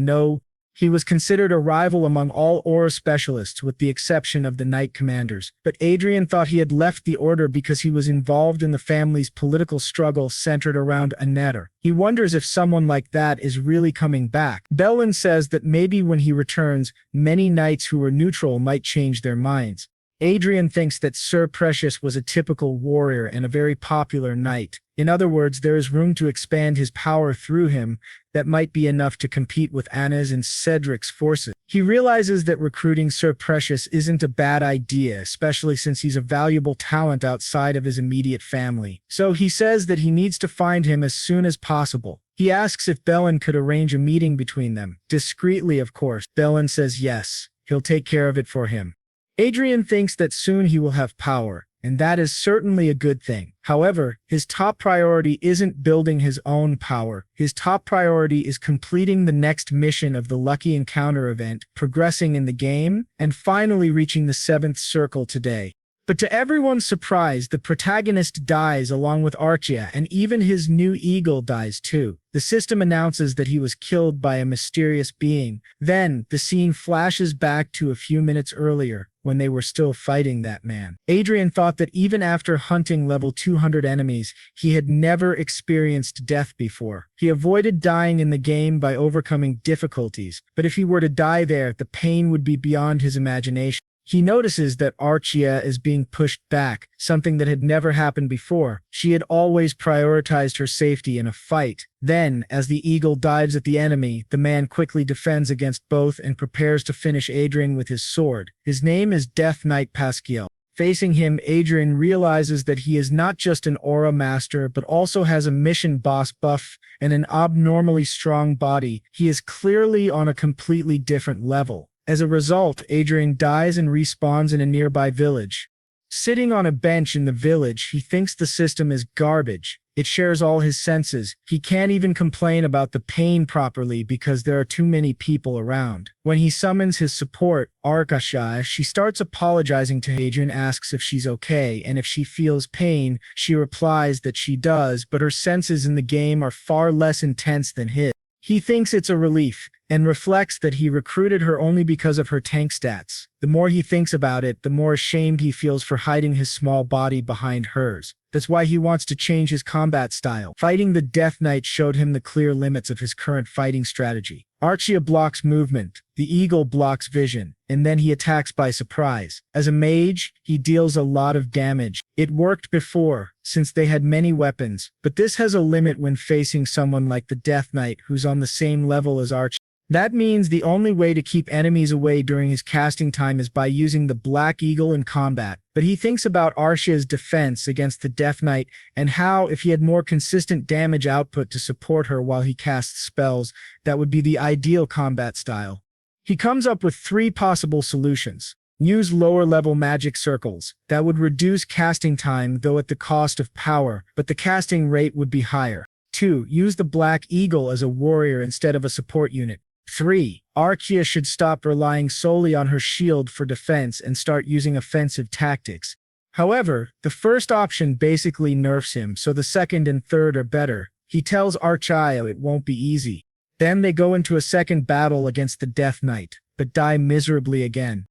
He was considered a rival among all aura specialists with the exception of the knight commanders. But Adrian thought he had left the order because he was involved in the family's political struggle centered around a netter. He wonders if someone like that is really coming back. Bellin says that maybe when he returns, many knights who were neutral might change their minds. Adrian thinks that Sir Precious was a typical warrior and a very popular knight. In other words, there is room to expand his power through him that might be enough to compete with Anna's and Cedric's forces. He realizes that recruiting Sir Precious isn't a bad idea, especially since he's a valuable talent outside of his immediate family. So he says that he needs to find him as soon as possible. He asks if Bellin could arrange a meeting between them. Discreetly, of course. Bellin says yes, he'll take care of it for him. Adrian thinks that soon he will have power, and that is certainly a good thing. However, his top priority isn't building his own power. His top priority is completing the next mission of the Lucky Encounter event, progressing in the game, and finally reaching the 7th circle today. But to everyone's surprise, the protagonist dies along with Archia, and even his new eagle dies too. The system announces that he was killed by a mysterious being. Then, the scene flashes back to a few minutes earlier, when they were still fighting that man. Adrian thought that even after hunting level 200 enemies, he had never experienced death before. He avoided dying in the game by overcoming difficulties, but if he were to die there, the pain would be beyond his imagination. He notices that Archia is being pushed back, something that had never happened before. She had always prioritized her safety in a fight. Then, as the eagle dives at the enemy, the man quickly defends against both and prepares to finish Adrian with his sword. His name is Death Knight Pasquiel. Facing him, Adrian realizes that he is not just an aura master, but also has a mission boss buff and an abnormally strong body. He is clearly on a completely different level. As a result, Adrian dies and respawns in a nearby village. Sitting on a bench in the village, he thinks the system is garbage. It shares all his senses. He can't even complain about the pain properly because there are too many people around. When he summons his support, Arkasha, she starts apologizing to Adrian, asks if she's okay, and if she feels pain, she replies that she does, but her senses in the game are far less intense than his. He thinks it's a relief, and reflects that he recruited her only because of her tank stats. The more he thinks about it, the more ashamed he feels for hiding his small body behind hers. That's why he wants to change his combat style. Fighting the Death Knight showed him the clear limits of his current fighting strategy. Archia blocks movement, the eagle blocks vision, and then he attacks by surprise. As a mage, he deals a lot of damage. It worked before, since they had many weapons, but this has a limit when facing someone like the Death Knight who's on the same level as Archia. That means the only way to keep enemies away during his casting time is by using the Black Eagle in combat. But he thinks about Archia's defense against the Death Knight and how, if he had more consistent damage output to support her while he casts spells, that would be the ideal combat style. He comes up with 3 possible solutions. Use lower-level magic circles. That would reduce casting time, though at the cost of power, but the casting rate would be higher. 2. Use the Black Eagle as a warrior instead of a support unit. 3. Archia should stop relying solely on her shield for defense and start using offensive tactics. However, the first option basically nerfs him, so the second and third are better. He tells Archia it won't be easy. Then they go into a second battle against the Death Knight, but die miserably again.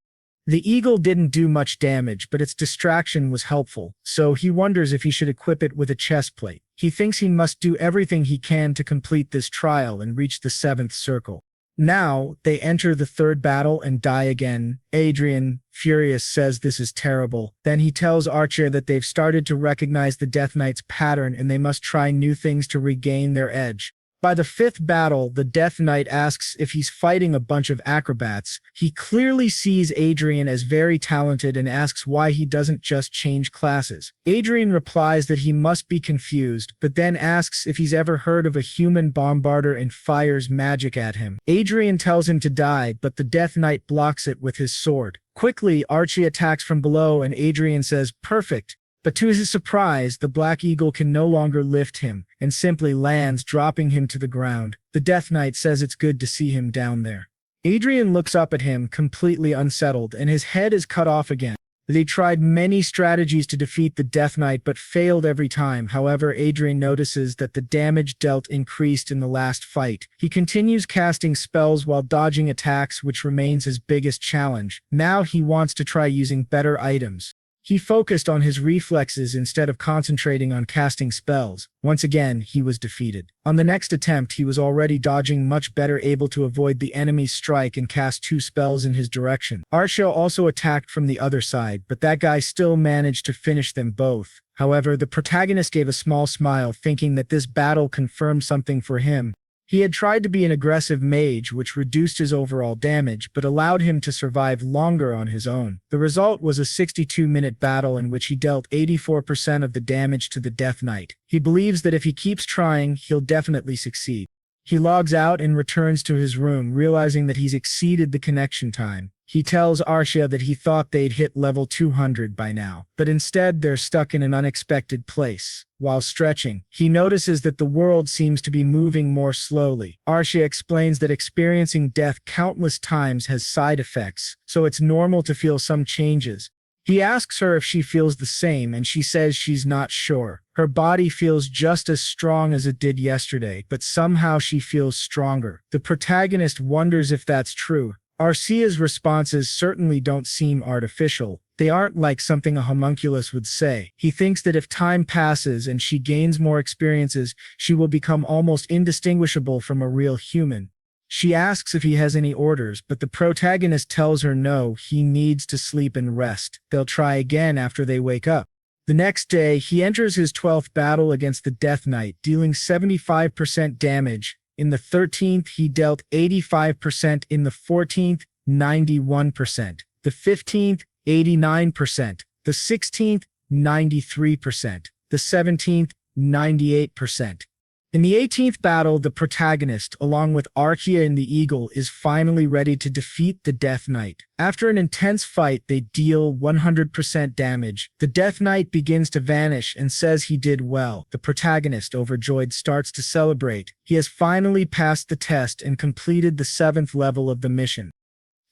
The eagle didn't do much damage, but its distraction was helpful, so he wonders if he should equip it with a chestplate. He thinks he must do everything he can to complete this trial and reach the 7th circle. Now, they enter the 3rd battle and die again. Adrian, furious, says this is terrible. Then he tells Archia that they've started to recognize the Death Knight's pattern and they must try new things to regain their edge. By the 5th battle, the Death Knight asks if he's fighting a bunch of acrobats. He clearly sees Adrian as very talented and asks why he doesn't just change classes. Adrian replies that he must be confused, but then asks if he's ever heard of a human bombarder and fires magic at him. Adrian tells him to die, but the Death Knight blocks it with his sword. Quickly, Archie attacks from below and Adrian says, "Perfect." But to his surprise, the Black Eagle can no longer lift him, and simply lands, dropping him to the ground. The Death Knight says it's good to see him down there. Adrian looks up at him, completely unsettled, and his head is cut off again. They tried many strategies to defeat the Death Knight, but failed every time. However, Adrian notices that the damage dealt increased in the last fight. He continues casting spells while dodging attacks, which remains his biggest challenge. Now he wants to try using better items. He focused on his reflexes instead of concentrating on casting spells. Once again, he was defeated. On the next attempt, he was already dodging much better, able to avoid the enemy's strike and cast 2 spells in his direction. Archia also attacked from the other side, but that guy still managed to finish them both. However, the protagonist gave a small smile, thinking that this battle confirmed something for him. He had tried to be an aggressive mage, which reduced his overall damage, but allowed him to survive longer on his own. The result was a 62-minute battle in which he dealt 84% of the damage to the Death Knight. He believes that if he keeps trying, he'll definitely succeed. He logs out and returns to his room, realizing that he's exceeded the connection time. He tells Archia that he thought they'd hit level 200 by now, but instead they're stuck in an unexpected place. While stretching, he notices that the world seems to be moving more slowly. Archia explains that experiencing death countless times has side effects, so it's normal to feel some changes. He asks her if she feels the same, and she says she's not sure. Her body feels just as strong as it did yesterday, but somehow she feels stronger. The protagonist wonders if that's true. Arcia's responses certainly don't seem artificial. They aren't like something a homunculus would say. He thinks that if time passes and she gains more experiences, she will become almost indistinguishable from a real human. She asks if he has any orders, but the protagonist tells her no, he needs to sleep and rest. They'll try again after they wake up. The next day, he enters his 12th battle against the Death Knight, dealing 75% damage. In the 13th, he dealt 85%. In the 14th, 91%. The 15th, 89%. The 16th, 93%. The 17th, 98%. In the 18th battle, the protagonist, along with Archaea and the Eagle, is finally ready to defeat the Death Knight. After an intense fight, they deal 100% damage. The Death Knight begins to vanish and says he did well. The protagonist, overjoyed, starts to celebrate. He has finally passed the test and completed the 7th level of the mission.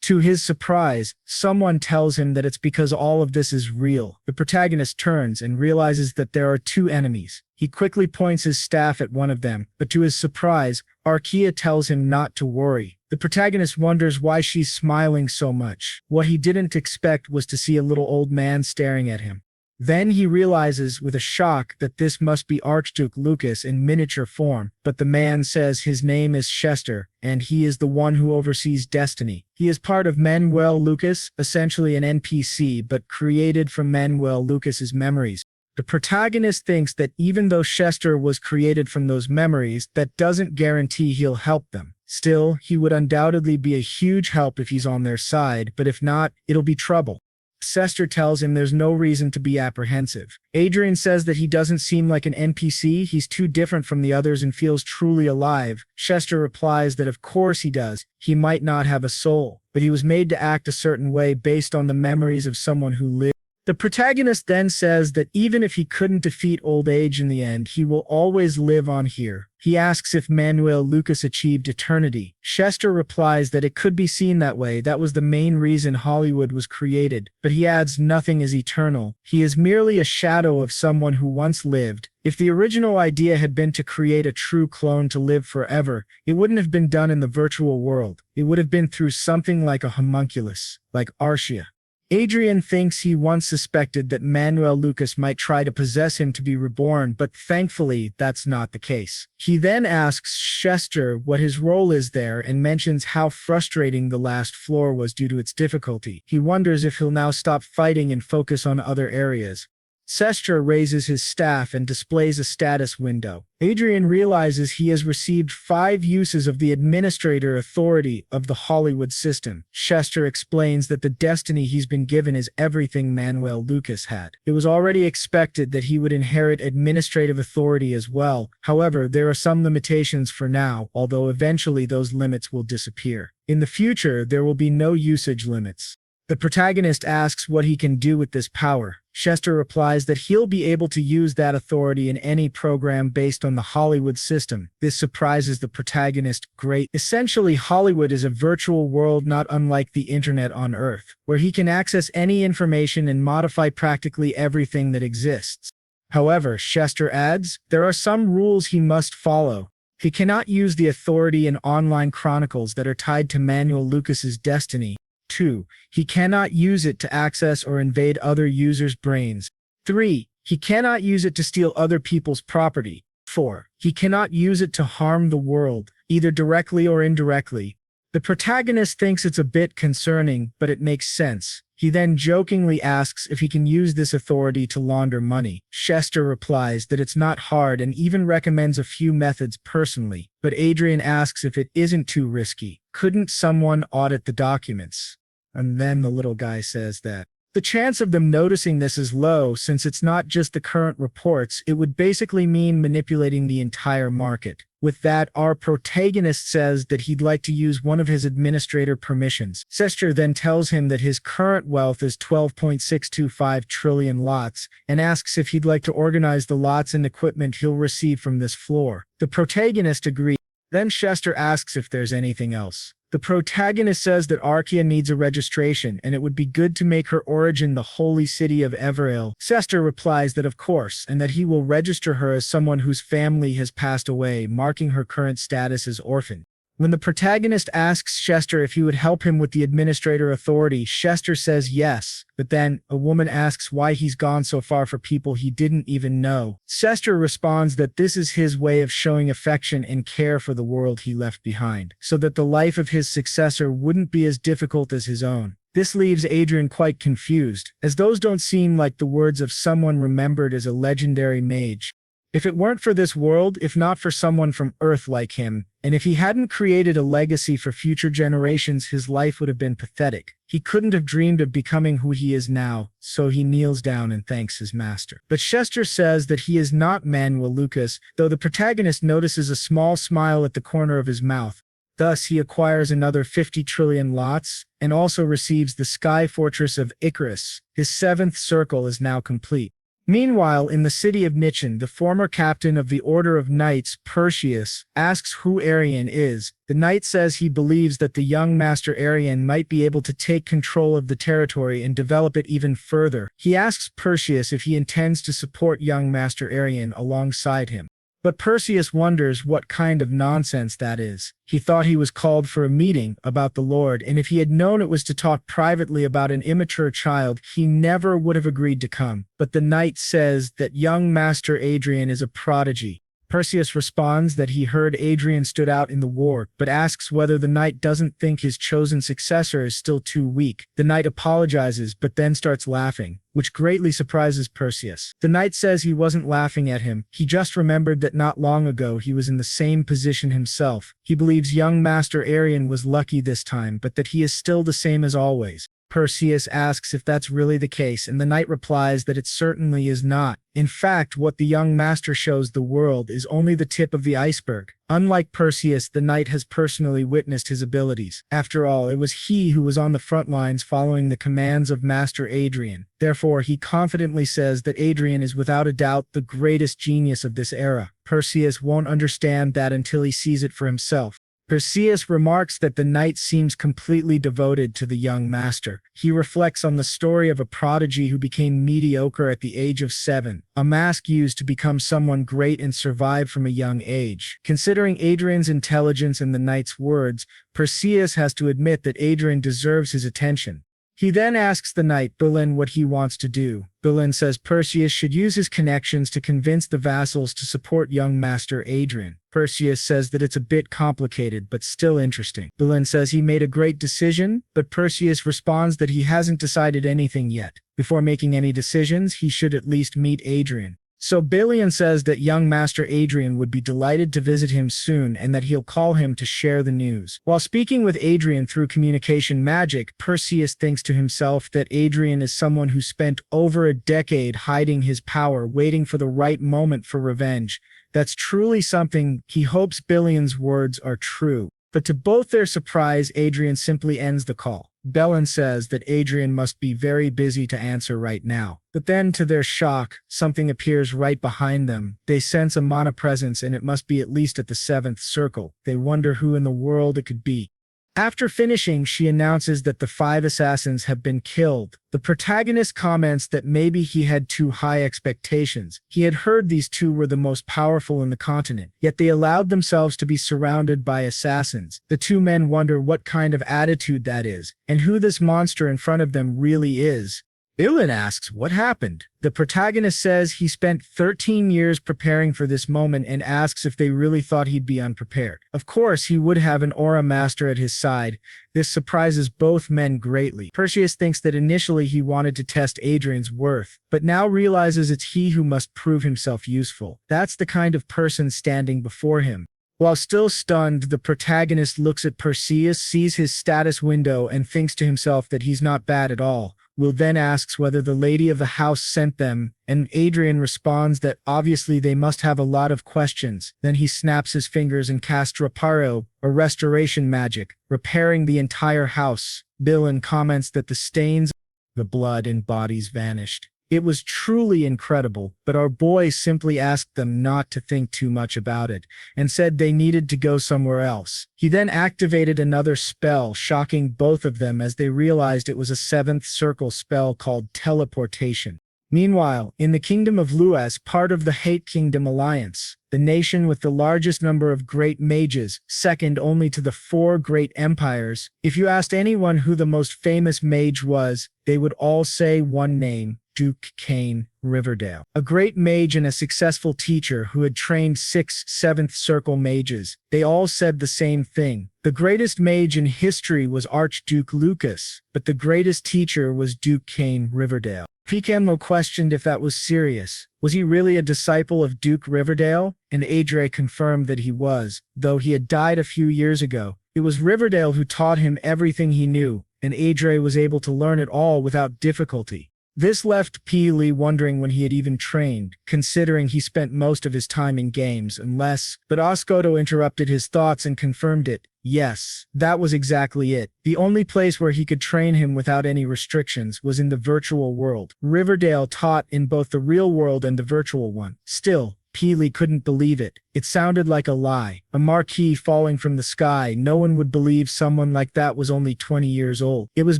To his surprise, someone tells him that it's because all of this is real. The protagonist turns and realizes that there are two enemies. He quickly points his staff at one of them, but to his surprise, Archaea tells him not to worry. The protagonist wonders why she's smiling so much. What he didn't expect was to see a little old man staring at him. Then he realizes with a shock that this must be Archduke Lucas in miniature form, but the man says his name is Chester, and he is the one who oversees destiny. He is part of Manuel Lucas, essentially an NPC, but created from Manuel Lucas's memories. The protagonist thinks that even though Chester was created from those memories, that doesn't guarantee he'll help them. Still, he would undoubtedly be a huge help if he's on their side, but if not, it'll be trouble. Chester tells him there's no reason to be apprehensive. Adrian says that he doesn't seem like an NPC, he's too different from the others and feels truly alive. Chester replies that of course he does. He might not have a soul, but he was made to act a certain way based on the memories of someone who lived. The protagonist then says that even if he couldn't defeat old age in the end, he will always live on here. He asks if Manuel Lucas achieved eternity. Chester replies that it could be seen that way, that was the main reason Hollywood was created, but he adds nothing is eternal. He is merely a shadow of someone who once lived. If the original idea had been to create a true clone to live forever, it wouldn't have been done in the virtual world. It would have been through something like a homunculus, like Archaea. Adrian thinks he once suspected that Manuel Lucas might try to possess him to be reborn, but thankfully that's not the case. He then asks Chester what his role is there and mentions how frustrating the last floor was due to its difficulty. He wonders if he'll now stop fighting and focus on other areas. Chester raises his staff and displays a status window. Adrian realizes he has received 5 uses of the administrator authority of the Hollywood system. Chester explains that the destiny he's been given is everything Manuel Lucas had. It was already expected that he would inherit administrative authority as well. However, there are some limitations for now, although eventually those limits will disappear. In the future, there will be no usage limits. The protagonist asks what he can do with this power. Chester replies that he'll be able to use that authority in any program based on the Hollywood system. This surprises the protagonist greatly. Essentially, Hollywood is a virtual world not unlike the internet on Earth, where he can access any information and modify practically everything that exists. However, Chester adds, there are some rules he must follow. He cannot use the authority in online chronicles that are tied to Manuel Lucas's destiny. 2. He cannot use it to access or invade other users' brains. 3. He cannot use it to steal other people's property. 4. He cannot use it to harm the world, either directly or indirectly. The protagonist thinks it's a bit concerning, but it makes sense. He then jokingly asks if he can use this authority to launder money. Chester replies that it's not hard and even recommends a few methods personally, but Adrian asks if it isn't too risky. Couldn't someone audit the documents? And then the little guy says that the chance of them noticing this is low since it's not just the current reports, it would basically mean manipulating the entire market. With that, our protagonist says that he'd like to use one of his administrator permissions. Chester then tells him that his current wealth is 12.625 trillion lots and asks if he'd like to organize the lots and equipment he'll receive from this floor. The protagonist agrees. Then Chester asks if there's anything else. The protagonist says that Archaea needs a registration, and it would be good to make her origin the holy city of Everale. Chester replies that of course, and that he will register her as someone whose family has passed away, marking her current status as orphan. When the protagonist asks Chester if he would help him with the administrator authority, Chester says yes, but then a woman asks why he's gone so far for people he didn't even know. Chester responds that this is his way of showing affection and care for the world he left behind, so that the life of his successor wouldn't be as difficult as his own. This leaves Adrian quite confused, as those don't seem like the words of someone remembered as a legendary mage. If it weren't for this world, if not for someone from Earth like him, and if he hadn't created a legacy for future generations, his life would have been pathetic. He couldn't have dreamed of becoming who he is now, so he kneels down and thanks his master. But Chester says that he is not Manuel Lucas, though the protagonist notices a small smile at the corner of his mouth. Thus, he acquires another 50 trillion lots, and also receives the Sky Fortress of Icarus. His 7th circle is now complete. Meanwhile, in the city of Nichin, the former captain of the Order of Knights, Perseus, asks who Arian is. The knight says he believes that the young Master Arian might be able to take control of the territory and develop it even further. He asks Perseus if he intends to support young Master Arian alongside him. But Perseus wonders what kind of nonsense that is. He thought he was called for a meeting about the Lord, and if he had known it was to talk privately about an immature child, he never would have agreed to come. But the knight says that young Master Adrian is a prodigy. Perseus responds that he heard Adrian stood out in the war, but asks whether the knight doesn't think his chosen successor is still too weak. The knight apologizes, but then starts laughing, which greatly surprises Perseus. The knight says he wasn't laughing at him, he just remembered that not long ago he was in the same position himself. He believes young Master Arian was lucky this time, but that he is still the same as always. Perseus asks if that's really the case, and the knight replies that it certainly is not. In fact, what the young master shows the world is only the tip of the iceberg. Unlike Perseus, the knight has personally witnessed his abilities. After all, it was he who was on the front lines following the commands of Master Adrian. Therefore, he confidently says that Adrian is without a doubt the greatest genius of this era. Perseus won't understand that until he sees it for himself. Perseus remarks that the knight seems completely devoted to the young master. He reflects on the story of a prodigy who became mediocre at the age of 7, a mask used to become someone great and survive from a young age. Considering Adrian's intelligence and the knight's words, Perseus has to admit that Adrian deserves his attention. He then asks the knight Berlin what he wants to do. Berlin says Perseus should use his connections to convince the vassals to support young Master Adrian. Perseus says that it's a bit complicated, but still interesting. Berlin says he made a great decision, but Perseus responds that he hasn't decided anything yet. Before making any decisions, he should at least meet Adrian. So Berlin says that young Master Adrian would be delighted to visit him soon and that he'll call him to share the news. While speaking with Adrian through communication magic, Perseus thinks to himself that Adrian is someone who spent over a decade hiding his power, waiting for the right moment for revenge. That's truly something. He hopes Berlin's words are true. But to both their surprise, Adrian simply ends the call. Berlin says that Adrian must be very busy to answer right now. But then, to their shock, something appears right behind them. They sense a mana presence, and it must be at least at the 7th circle. They wonder who in the world it could be. After finishing, she announces that the 5 assassins have been killed. The protagonist comments that maybe he had too high expectations. He had heard these 2 were the most powerful in the continent, yet they allowed themselves to be surrounded by assassins. The 2 men wonder what kind of attitude that is, and who this monster in front of them really is. Berlin asks what happened. The protagonist says he spent 13 years preparing for this moment and asks if they really thought he'd be unprepared. Of course, he would have an aura master at his side. This surprises both men greatly. Perseus thinks that initially he wanted to test Adrian's worth, but now realizes it's he who must prove himself useful. That's the kind of person standing before him. While still stunned, the protagonist looks at Perseus, sees his status window, and thinks to himself that he's not bad at all. Will then asks whether the lady of the house sent them, and Adrian responds that obviously they must have a lot of questions. Then he snaps his fingers and casts Reparo, or restoration magic, repairing the entire house. Berlin comments that the stains, the blood and bodies vanished. It was truly incredible, but our boy simply asked them not to think too much about it, and said they needed to go somewhere else. He then activated another spell, shocking both of them as they realized it was a 7th circle spell called teleportation. Meanwhile, in the kingdom of Luas, part of the Hate Kingdom Alliance, the nation with the largest number of great mages, second only to the four great empires, if you asked anyone who the most famous mage was, they would all say one name: Duke Kane Riverdale. A great mage and a successful teacher who had trained 6th, 7th circle mages. They all said the same thing. The greatest mage in history was Archduke Lucas, but the greatest teacher was Duke Kane Riverdale. Picamlo questioned if that was serious. Was he really a disciple of Duke Riverdale? And Adre confirmed that he was, though he had died a few years ago. It was Riverdale who taught him everything he knew, and Adre was able to learn it all without difficulty. This left Peely wondering when he had even trained, considering he spent most of his time in games, but Oscoto interrupted his thoughts and confirmed it. Yes, that was exactly it. The only place where he could train him without any restrictions was in the virtual world. Riverdale taught in both the real world and the virtual one. Still, Peely couldn't believe it. It sounded like a lie. A marquee falling from the sky. No one would believe someone like that was only 20 years old. It was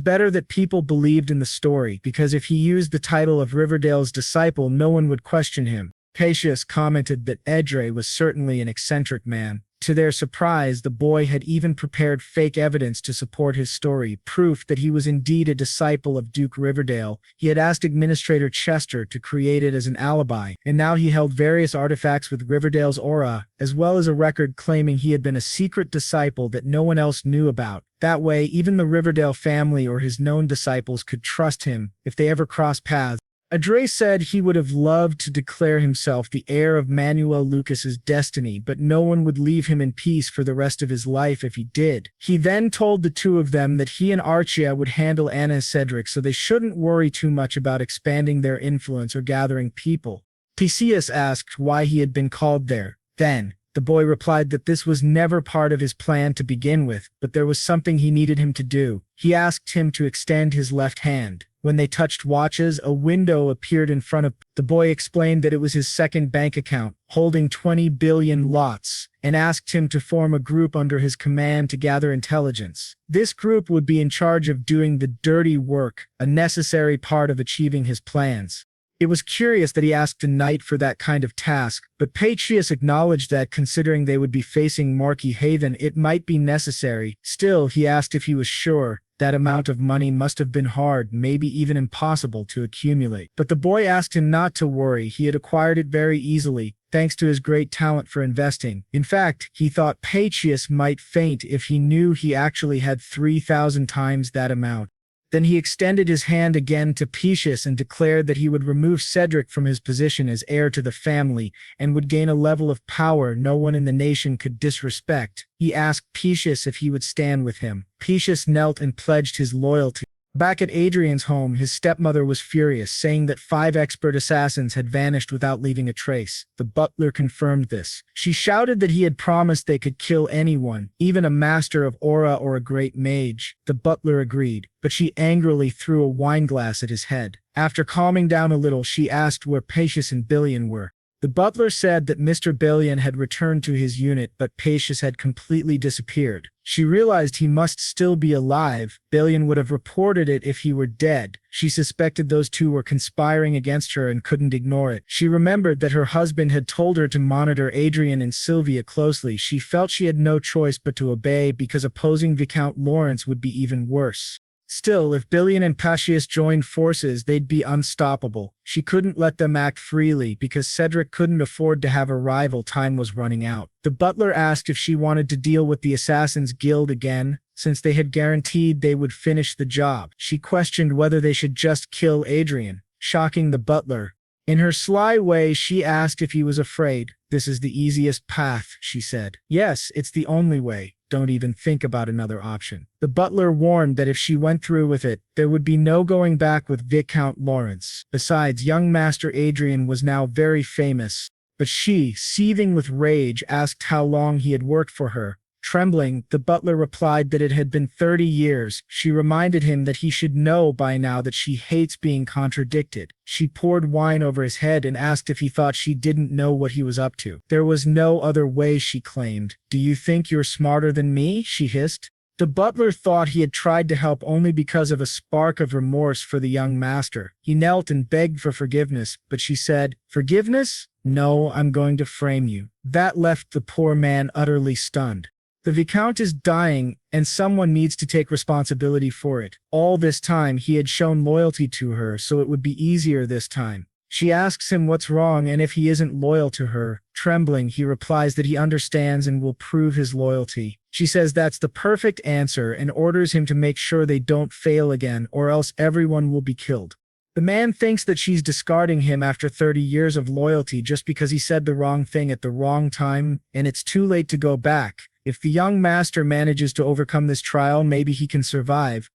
better that people believed in the story, because if he used the title of Riverdale's disciple, no one would question him. Pacius commented that Edre was certainly an eccentric man. To their surprise, the boy had even prepared fake evidence to support his story, proof that he was indeed a disciple of Duke Riverdale. He had asked Administrator Chester to create it as an alibi, and now he held various artifacts with Riverdale's aura, as well as a record claiming he had been a secret disciple that no one else knew about. That way, even the Riverdale family or his known disciples could trust him if they ever crossed paths. Adre said he would have loved to declare himself the heir of Manuel Lucas's destiny, but no one would leave him in peace for the rest of his life if he did. He then told the two of them that he and Archia would handle Anna and Cedric, so they shouldn't worry too much about expanding their influence or gathering people. Theseus asked why he had been called there. Then, the boy replied that this was never part of his plan to begin with, but there was something he needed him to do. He asked him to extend his left hand. When they touched watches, a window appeared in front of the boy. Explained that it was his second bank account, holding 20 billion lots, and asked him to form a group under his command to gather intelligence. This group would be in charge of doing the dirty work, a necessary part of achieving his plans. It was curious that he asked a knight for that kind of task, but Patrius acknowledged that considering they would be facing Marquis Haven, it might be necessary. Still, he asked if he was sure. That amount of money must have been hard, maybe even impossible to accumulate. But the boy asked him not to worry. He had acquired it very easily, thanks to his great talent for investing. In fact, he thought Patrius might faint if he knew he actually had 3,000 times that amount. Then he extended his hand again to Pacius and declared that he would remove Cedric from his position as heir to the family and would gain a level of power no one in the nation could disrespect. He asked Pacius if he would stand with him. Pacius knelt and pledged his loyalty. Back at Adrian's home, his stepmother was furious, saying that 5 expert assassins had vanished without leaving a trace. The butler confirmed this. She shouted that he had promised they could kill anyone, even a master of aura or a great mage. The butler agreed, but she angrily threw a wineglass at his head. After calming down a little, she asked where Pacius and Billion were. The butler said that Mr. Billion had returned to his unit, but Pacius had completely disappeared. She realized he must still be alive. Billion would have reported it if he were dead. She suspected those two were conspiring against her and couldn't ignore it. She remembered that her husband had told her to monitor Adrian and Sylvia closely. She felt she had no choice but to obey, because opposing Viscount Lawrence would be even worse. Still, if Billion and Pacius joined forces, they'd be unstoppable. She couldn't let them act freely because Cedric couldn't afford to have a rival. Time was running out. The butler asked if she wanted to deal with the Assassin's Guild again, since they had guaranteed they would finish the job. She questioned whether they should just kill Adrian, shocking the butler. In her sly way, she asked if he was afraid. "This is the easiest path," she said. "Yes, it's the only way. Don't even think about another option." The butler warned that if she went through with it, there would be no going back with Viscount Lawrence. Besides, young Master Adrian was now very famous. But she, seething with rage, asked how long he had worked for her. Trembling, the butler replied that it had been 30 years. She reminded him that he should know by now that she hates being contradicted. She poured wine over his head and asked if he thought she didn't know what he was up to. There was no other way, she claimed. "Do you think you're smarter than me?" she hissed. The butler thought he had tried to help only because of a spark of remorse for the young master. He knelt and begged for forgiveness, but she said, "Forgiveness? No, I'm going to frame you." That left the poor man utterly stunned. The viscount is dying, and someone needs to take responsibility for it. All this time he had shown loyalty to her, so it would be easier this time. She asks him what's wrong and if he isn't loyal to her. Trembling, he replies that he understands and will prove his loyalty. She says that's the perfect answer and orders him to make sure they don't fail again, or else everyone will be killed. The man thinks that she's discarding him after 30 years of loyalty just because he said the wrong thing at the wrong time, and it's too late to go back. If the young master manages to overcome this trial, maybe he can survive.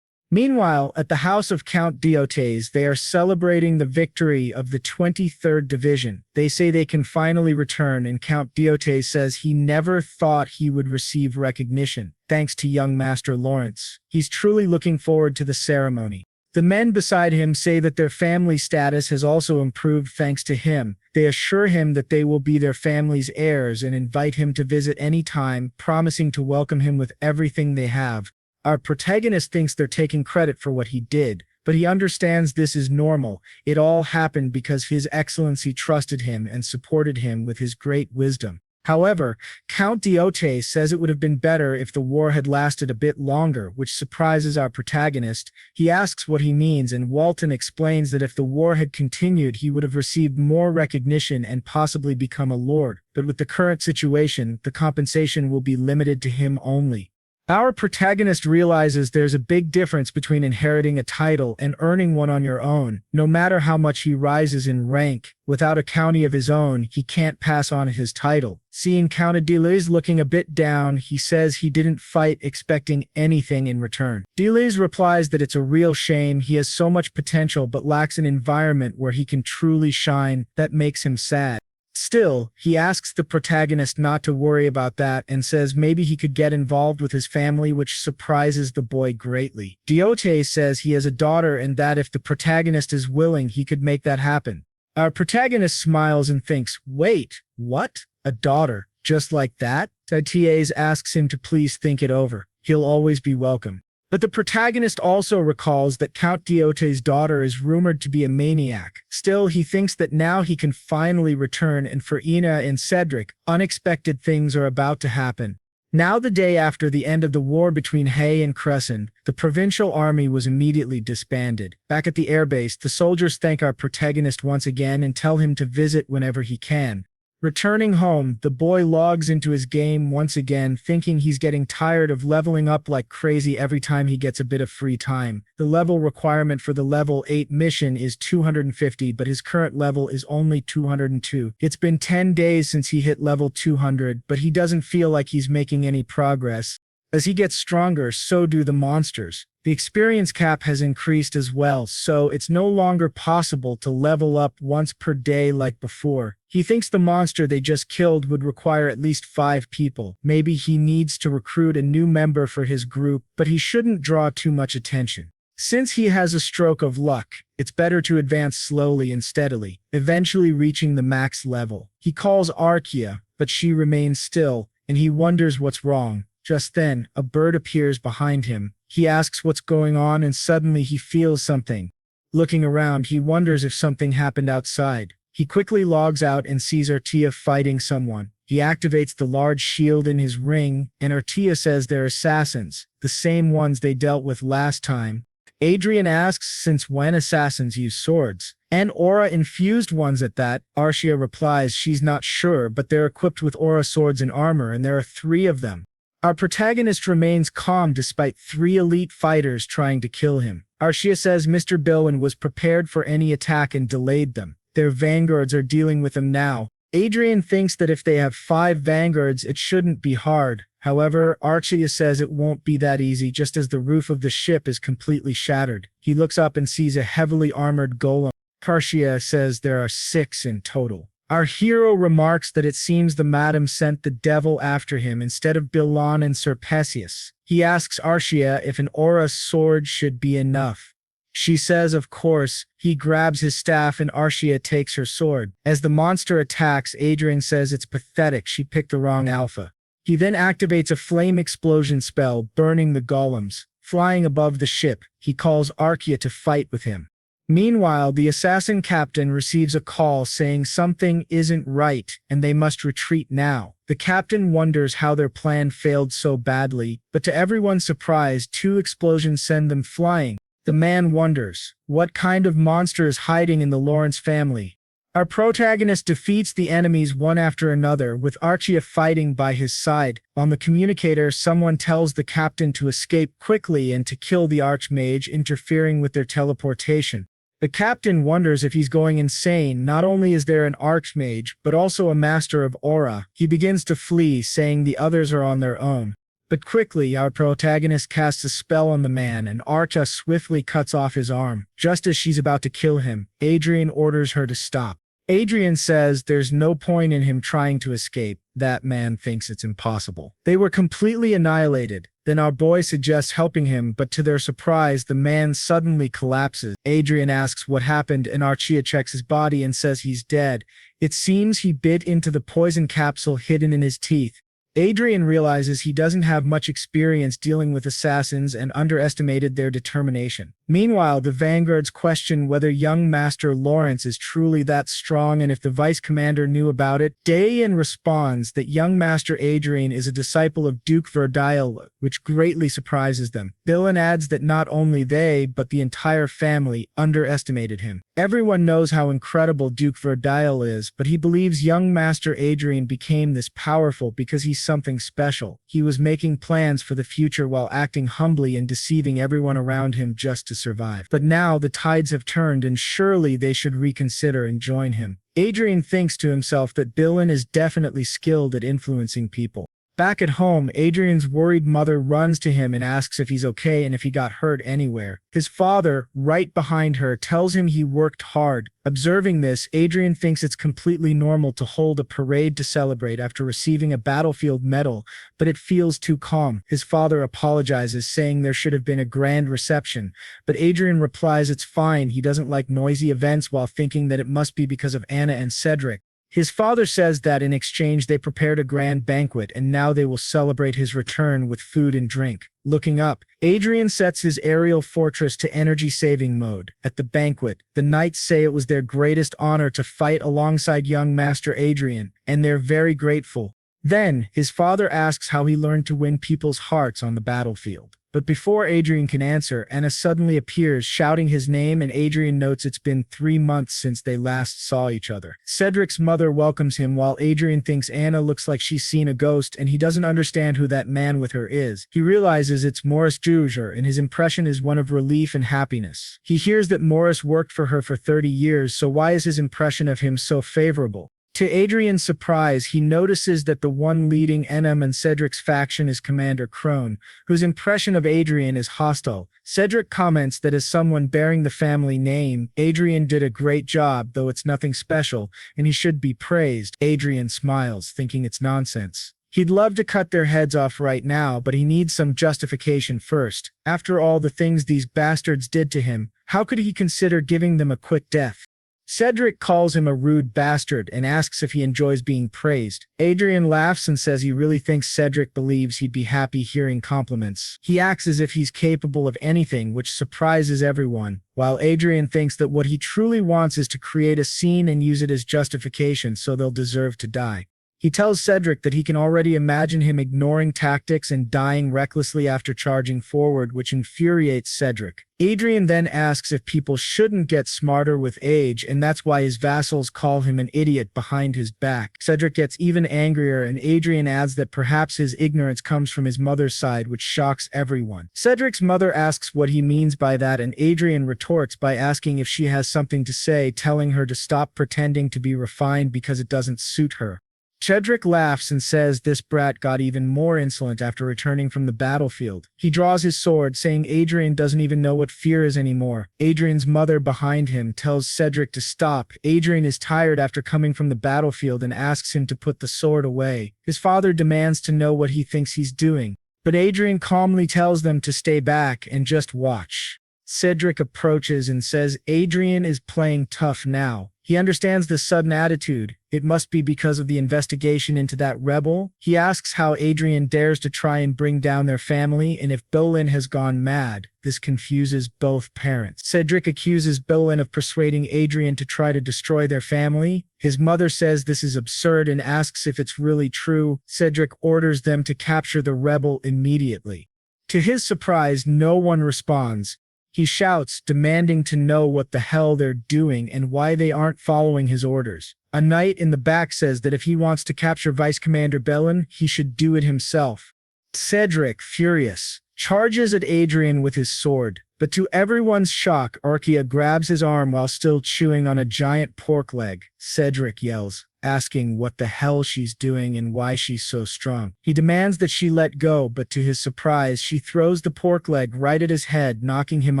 Meanwhile, at the house of Count Diotes, they are celebrating the victory of the 23rd Division. They say they can finally return, and Count Diotes says he never thought he would receive recognition, thanks to young Master Lawrence. He's truly looking forward to the ceremony. The men beside him say that their family status has also improved thanks to him. They assure him that they will be their family's heirs and invite him to visit any time, promising to welcome him with everything they have. Our protagonist thinks they're taking credit for what he did, but he understands this is normal. It all happened because His Excellency trusted him and supported him with his great wisdom. However, Count Diotes says it would have been better if the war had lasted a bit longer, which surprises our protagonist. He asks what he means, and Walton explains that if the war had continued, he would have received more recognition and possibly become a lord. But with the current situation, the compensation will be limited to him only. Our protagonist realizes there's a big difference between inheriting a title and earning one on your own. No matter how much he rises in rank, without a county of his own, he can't pass on his title. Seeing Count Diotes looking a bit down, he says he didn't fight expecting anything in return. Diotes replies that it's a real shame. He has so much potential but lacks an environment where he can truly shine. That makes him sad. Still, he asks the protagonist not to worry about that and says maybe he could get involved with his family, which surprises the boy greatly. Diotes says he has a daughter and that if the protagonist is willing, he could make that happen. Our protagonist smiles and thinks, wait, what? A daughter? Just like that? Diotes asks him to please think it over. He'll always be welcome. But the protagonist also recalls that Count Diotes' daughter is rumored to be a maniac. Still, he thinks that now he can finally return, and for Ina and Cedric, unexpected things are about to happen. Now, the day after the end of the war between Hay and Crescent, the provincial army was immediately disbanded. Back at the airbase, the soldiers thank our protagonist once again and tell him to visit whenever he can. Returning home, the boy logs into his game once again, thinking he's getting tired of leveling up like crazy every time he gets a bit of free time. The level requirement for the level 8 mission is 250, but his current level is only 202. It's been 10 days since he hit level 200, but he doesn't feel like he's making any progress. As he gets stronger, so do the monsters. The experience cap has increased as well, so it's no longer possible to level up once per day like before. He thinks the monster they just killed would require at least 5 people. Maybe he needs to recruit a new member for his group, but he shouldn't draw too much attention. Since he has a stroke of luck, it's better to advance slowly and steadily, eventually reaching the max level. He calls Arkia, but she remains still, and he wonders what's wrong. Just then, a bird appears behind him. He asks what's going on, and suddenly he feels something. Looking around, he wonders if something happened outside. He quickly logs out and sees Artia fighting someone. He activates the large shield in his ring, and Artia says they're assassins, the same ones they dealt with last time. Adrian asks since when assassins use swords, and aura-infused ones at that. Artia replies she's not sure, but they're equipped with aura swords and armor, and there are 3 of them. Our protagonist remains calm despite 3 elite fighters trying to kill him. Artia says Mr. Bilwin was prepared for any attack and delayed them. Their vanguards are dealing with him now. Adrian thinks that if they have 5 vanguards, it shouldn't be hard. However, Artia says it won't be that easy just as the roof of the ship is completely shattered. He looks up and sees a heavily armored golem. Artia says there are 6 in total. Our hero remarks that it seems the madam sent the devil after him instead of Bilan and Sir Perseus. He asks Artia if an aura sword should be enough. She says of course. He grabs his staff and Artia takes her sword. As the monster attacks, Adrian says it's pathetic she picked the wrong alpha. He then activates a flame explosion spell, burning the golems. Flying above the ship, he calls Archaea to fight with him. Meanwhile, the assassin captain receives a call saying something isn't right and they must retreat now. The captain wonders how their plan failed so badly, but to everyone's surprise, 2 explosions send them flying. The man wonders, what kind of monster is hiding in the Lawrence family? Our protagonist defeats the enemies one after another, with Archaea fighting by his side. On the communicator, someone tells the captain to escape quickly and to kill the archmage, interfering with their teleportation. The captain wonders if he's going insane. Not only is there an archmage, but also a master of aura. He begins to flee, saying the others are on their own. But quickly, our protagonist casts a spell on the man, and Archaea swiftly cuts off his arm. Just as she's about to kill him, Adrian orders her to stop. Adrian says there's no point in him trying to escape. That man thinks it's impossible. They were completely annihilated. Then our boy suggests helping him, but to their surprise, the man suddenly collapses. Adrian asks what happened, and Archaea checks his body and says he's dead. It seems he bit into the poison capsule hidden in his teeth. Adrian realizes he doesn't have much experience dealing with assassins and underestimated their determination. Meanwhile, the vanguards question whether young Master Lawrence is truly that strong and if the vice commander knew about it. Dayan responds that young Master Adrian is a disciple of Duke Verdile, which greatly surprises them. Dylan adds that not only they, but the entire family underestimated him. Everyone knows how incredible Duke Verdile is, but he believes young Master Adrian became this powerful because he's something special. He was making plans for the future while acting humbly and deceiving everyone around him just to survive. But now the tides have turned and surely they should reconsider and join him. Adrian thinks to himself that Dylan is definitely skilled at influencing people. Back at home, Adrian's worried mother runs to him and asks if he's okay and if he got hurt anywhere. His father, right behind her, tells him he worked hard. Observing this, Adrian thinks it's completely normal to hold a parade to celebrate after receiving a battlefield medal, but it feels too calm. His father apologizes, saying there should have been a grand reception, but Adrian replies it's fine. He doesn't like noisy events, while thinking that it must be because of Anna and Cedric. His father says that in exchange they prepared a grand banquet and now they will celebrate his return with food and drink. Looking up, Adrian sets his aerial fortress to energy-saving mode. At the banquet, the knights say it was their greatest honor to fight alongside young Master Adrian, and they're very grateful. Then, his father asks how he learned to win people's hearts on the battlefield. But before Adrian can answer, Anna suddenly appears, shouting his name, and Adrian notes it's been 3 months since they last saw each other. Cedric's mother welcomes him, while Adrian thinks Anna looks like she's seen a ghost, and he doesn't understand who that man with her is. He realizes it's Morris Juger, and his impression is one of relief and happiness. He hears that Morris worked for her for 30 years, so why is his impression of him so favorable? To Adrian's surprise, he notices that the one leading Enem and Cedric's faction is Commander Crone, whose impression of Adrian is hostile. Cedric comments that as someone bearing the family name, Adrian did a great job, though it's nothing special, and he should be praised. Adrian smiles, thinking it's nonsense. He'd love to cut their heads off right now, but he needs some justification first. After all the things these bastards did to him, how could he consider giving them a quick death? Cedric calls him a rude bastard and asks if he enjoys being praised. Adrian laughs and says he really thinks Cedric believes he'd be happy hearing compliments. He acts as if he's capable of anything, which surprises everyone, while Adrian thinks that what he truly wants is to create a scene and use it as justification so they'll deserve to die. He tells Cedric that he can already imagine him ignoring tactics and dying recklessly after charging forward, which infuriates Cedric. Adrian then asks if people shouldn't get smarter with age, and that's why his vassals call him an idiot behind his back. Cedric gets even angrier, and Adrian adds that perhaps his ignorance comes from his mother's side, which shocks everyone. Cedric's mother asks what he means by that, and Adrian retorts by asking if she has something to say, telling her to stop pretending to be refined because it doesn't suit her. Cedric laughs and says this brat got even more insolent after returning from the battlefield. He draws his sword, saying Adrian doesn't even know what fear is anymore. Adrian's mother behind him tells Cedric to stop. Adrian is tired after coming from the battlefield and asks him to put the sword away. His father demands to know what he thinks he's doing, but Adrian calmly tells them to stay back and just watch. Cedric approaches and says Adrian is playing tough now. He understands the sudden attitude. It must be because of the investigation into that rebel. He asks how Adrian dares to try and bring down their family and if Bolin has gone mad. This confuses both parents. Cedric accuses Bolin of persuading Adrian to try to destroy their family. His mother says this is absurd and asks if it's really true. Cedric orders them to capture the rebel immediately. To his surprise, no one responds. He shouts, demanding to know what the hell they're doing and why they aren't following his orders. A knight in the back says that if he wants to capture Vice Commander Bolin, he should do it himself. Cedric, furious, charges at Adrian with his sword, but to everyone's shock, Arkia grabs his arm while still chewing on a giant pork leg. Cedric yells, asking what the hell she's doing and why she's so strong. He demands that she let go, but to his surprise, she throws the pork leg right at his head, knocking him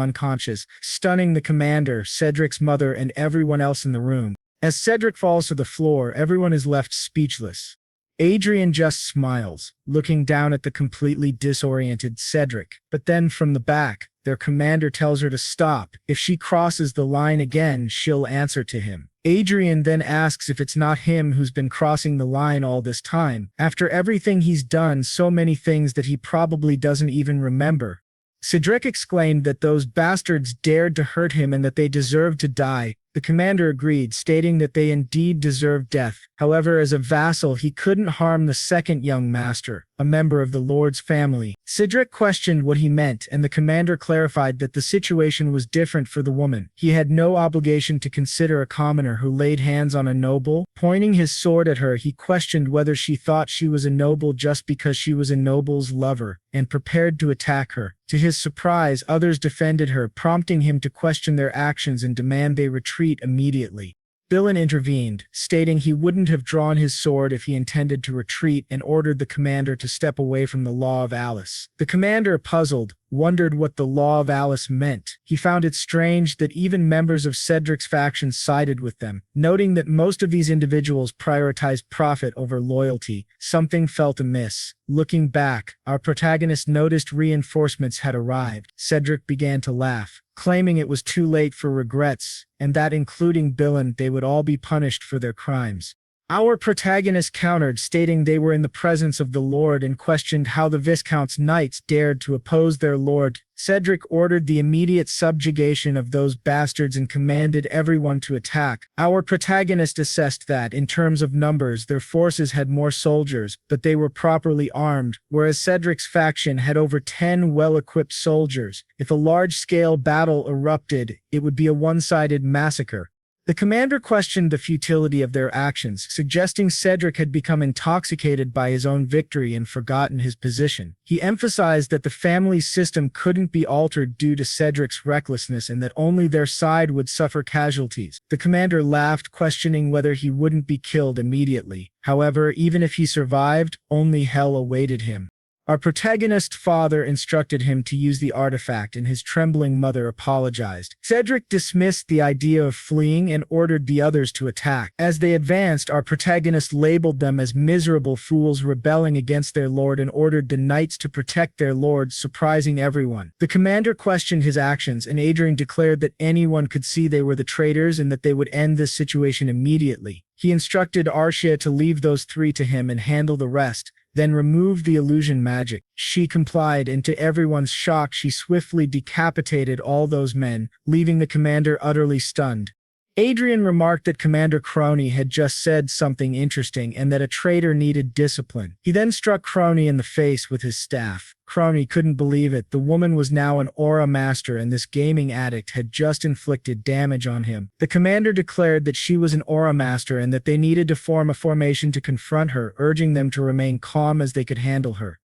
unconscious, stunning the commander, Cedric's mother, and everyone else in the room. As Cedric falls to the floor, everyone is left speechless. Adrian just smiles, looking down at the completely disoriented Cedric. But then from the back, their commander tells her to stop. If she crosses the line again, she'll answer to him. Adrian then asks if it's not him who's been crossing the line all this time. After everything he's done, so many things that he probably doesn't even remember. Cedric exclaimed that those bastards dared to hurt him and that they deserved to die. The commander agreed, stating that they indeed deserved death. However, as a vassal, he couldn't harm the second young master, a member of the Lord's family. Cedric questioned what he meant, and the commander clarified that the situation was different for the woman. He had no obligation to consider a commoner who laid hands on a noble. Pointing his sword at her, he questioned whether she thought she was a noble just because she was a noble's lover, and prepared to attack her. To his surprise, others defended her, prompting him to question their actions and demand they retreat immediately. Bolin intervened, stating he wouldn't have drawn his sword if he intended to retreat, and ordered the commander to step away from the Law of Alice. The commander, puzzled, wondered what the Law of Alice meant. He found it strange that even members of Cedric's faction sided with them. Noting that most of these individuals prioritized profit over loyalty, something felt amiss. Looking back, our protagonist noticed reinforcements had arrived. Cedric began to laugh, claiming it was too late for regrets, and that including Bolin, they would all be punished for their crimes. Our protagonist countered, stating they were in the presence of the Lord, and questioned how the Viscount's knights dared to oppose their lord. Cedric ordered the immediate subjugation of those bastards and commanded everyone to attack. Our protagonist assessed that, in terms of numbers, their forces had more soldiers, but they were properly armed, whereas Cedric's faction had over 10 well-equipped soldiers. If a large-scale battle erupted, it would be a one-sided massacre. The commander questioned the futility of their actions, suggesting Cedric had become intoxicated by his own victory and forgotten his position. He emphasized that the family system couldn't be altered due to Cedric's recklessness and that only their side would suffer casualties. The commander laughed, questioning whether he wouldn't be killed immediately. However, even if he survived, only hell awaited him. Our protagonist's father instructed him to use the artifact, and his trembling mother apologized. Cedric dismissed the idea of fleeing and ordered the others to attack. As they advanced, our protagonist labeled them as miserable fools rebelling against their lord and ordered the knights to protect their lord, surprising everyone. The commander questioned his actions, and Adrian declared that anyone could see they were the traitors and that they would end this situation immediately. He instructed Arshia to leave those three to him and handle the rest, then removed the illusion magic. She complied, and to everyone's shock, she swiftly decapitated all those men, leaving the commander utterly stunned. Adrian remarked that Commander Crony had just said something interesting and that a traitor needed discipline. He then struck Crony in the face with his staff. Crony couldn't believe it. The woman was now an aura master, and this gaming addict had just inflicted damage on him. The commander declared that she was an aura master and that they needed to form a formation to confront her, urging them to remain calm as they could handle her.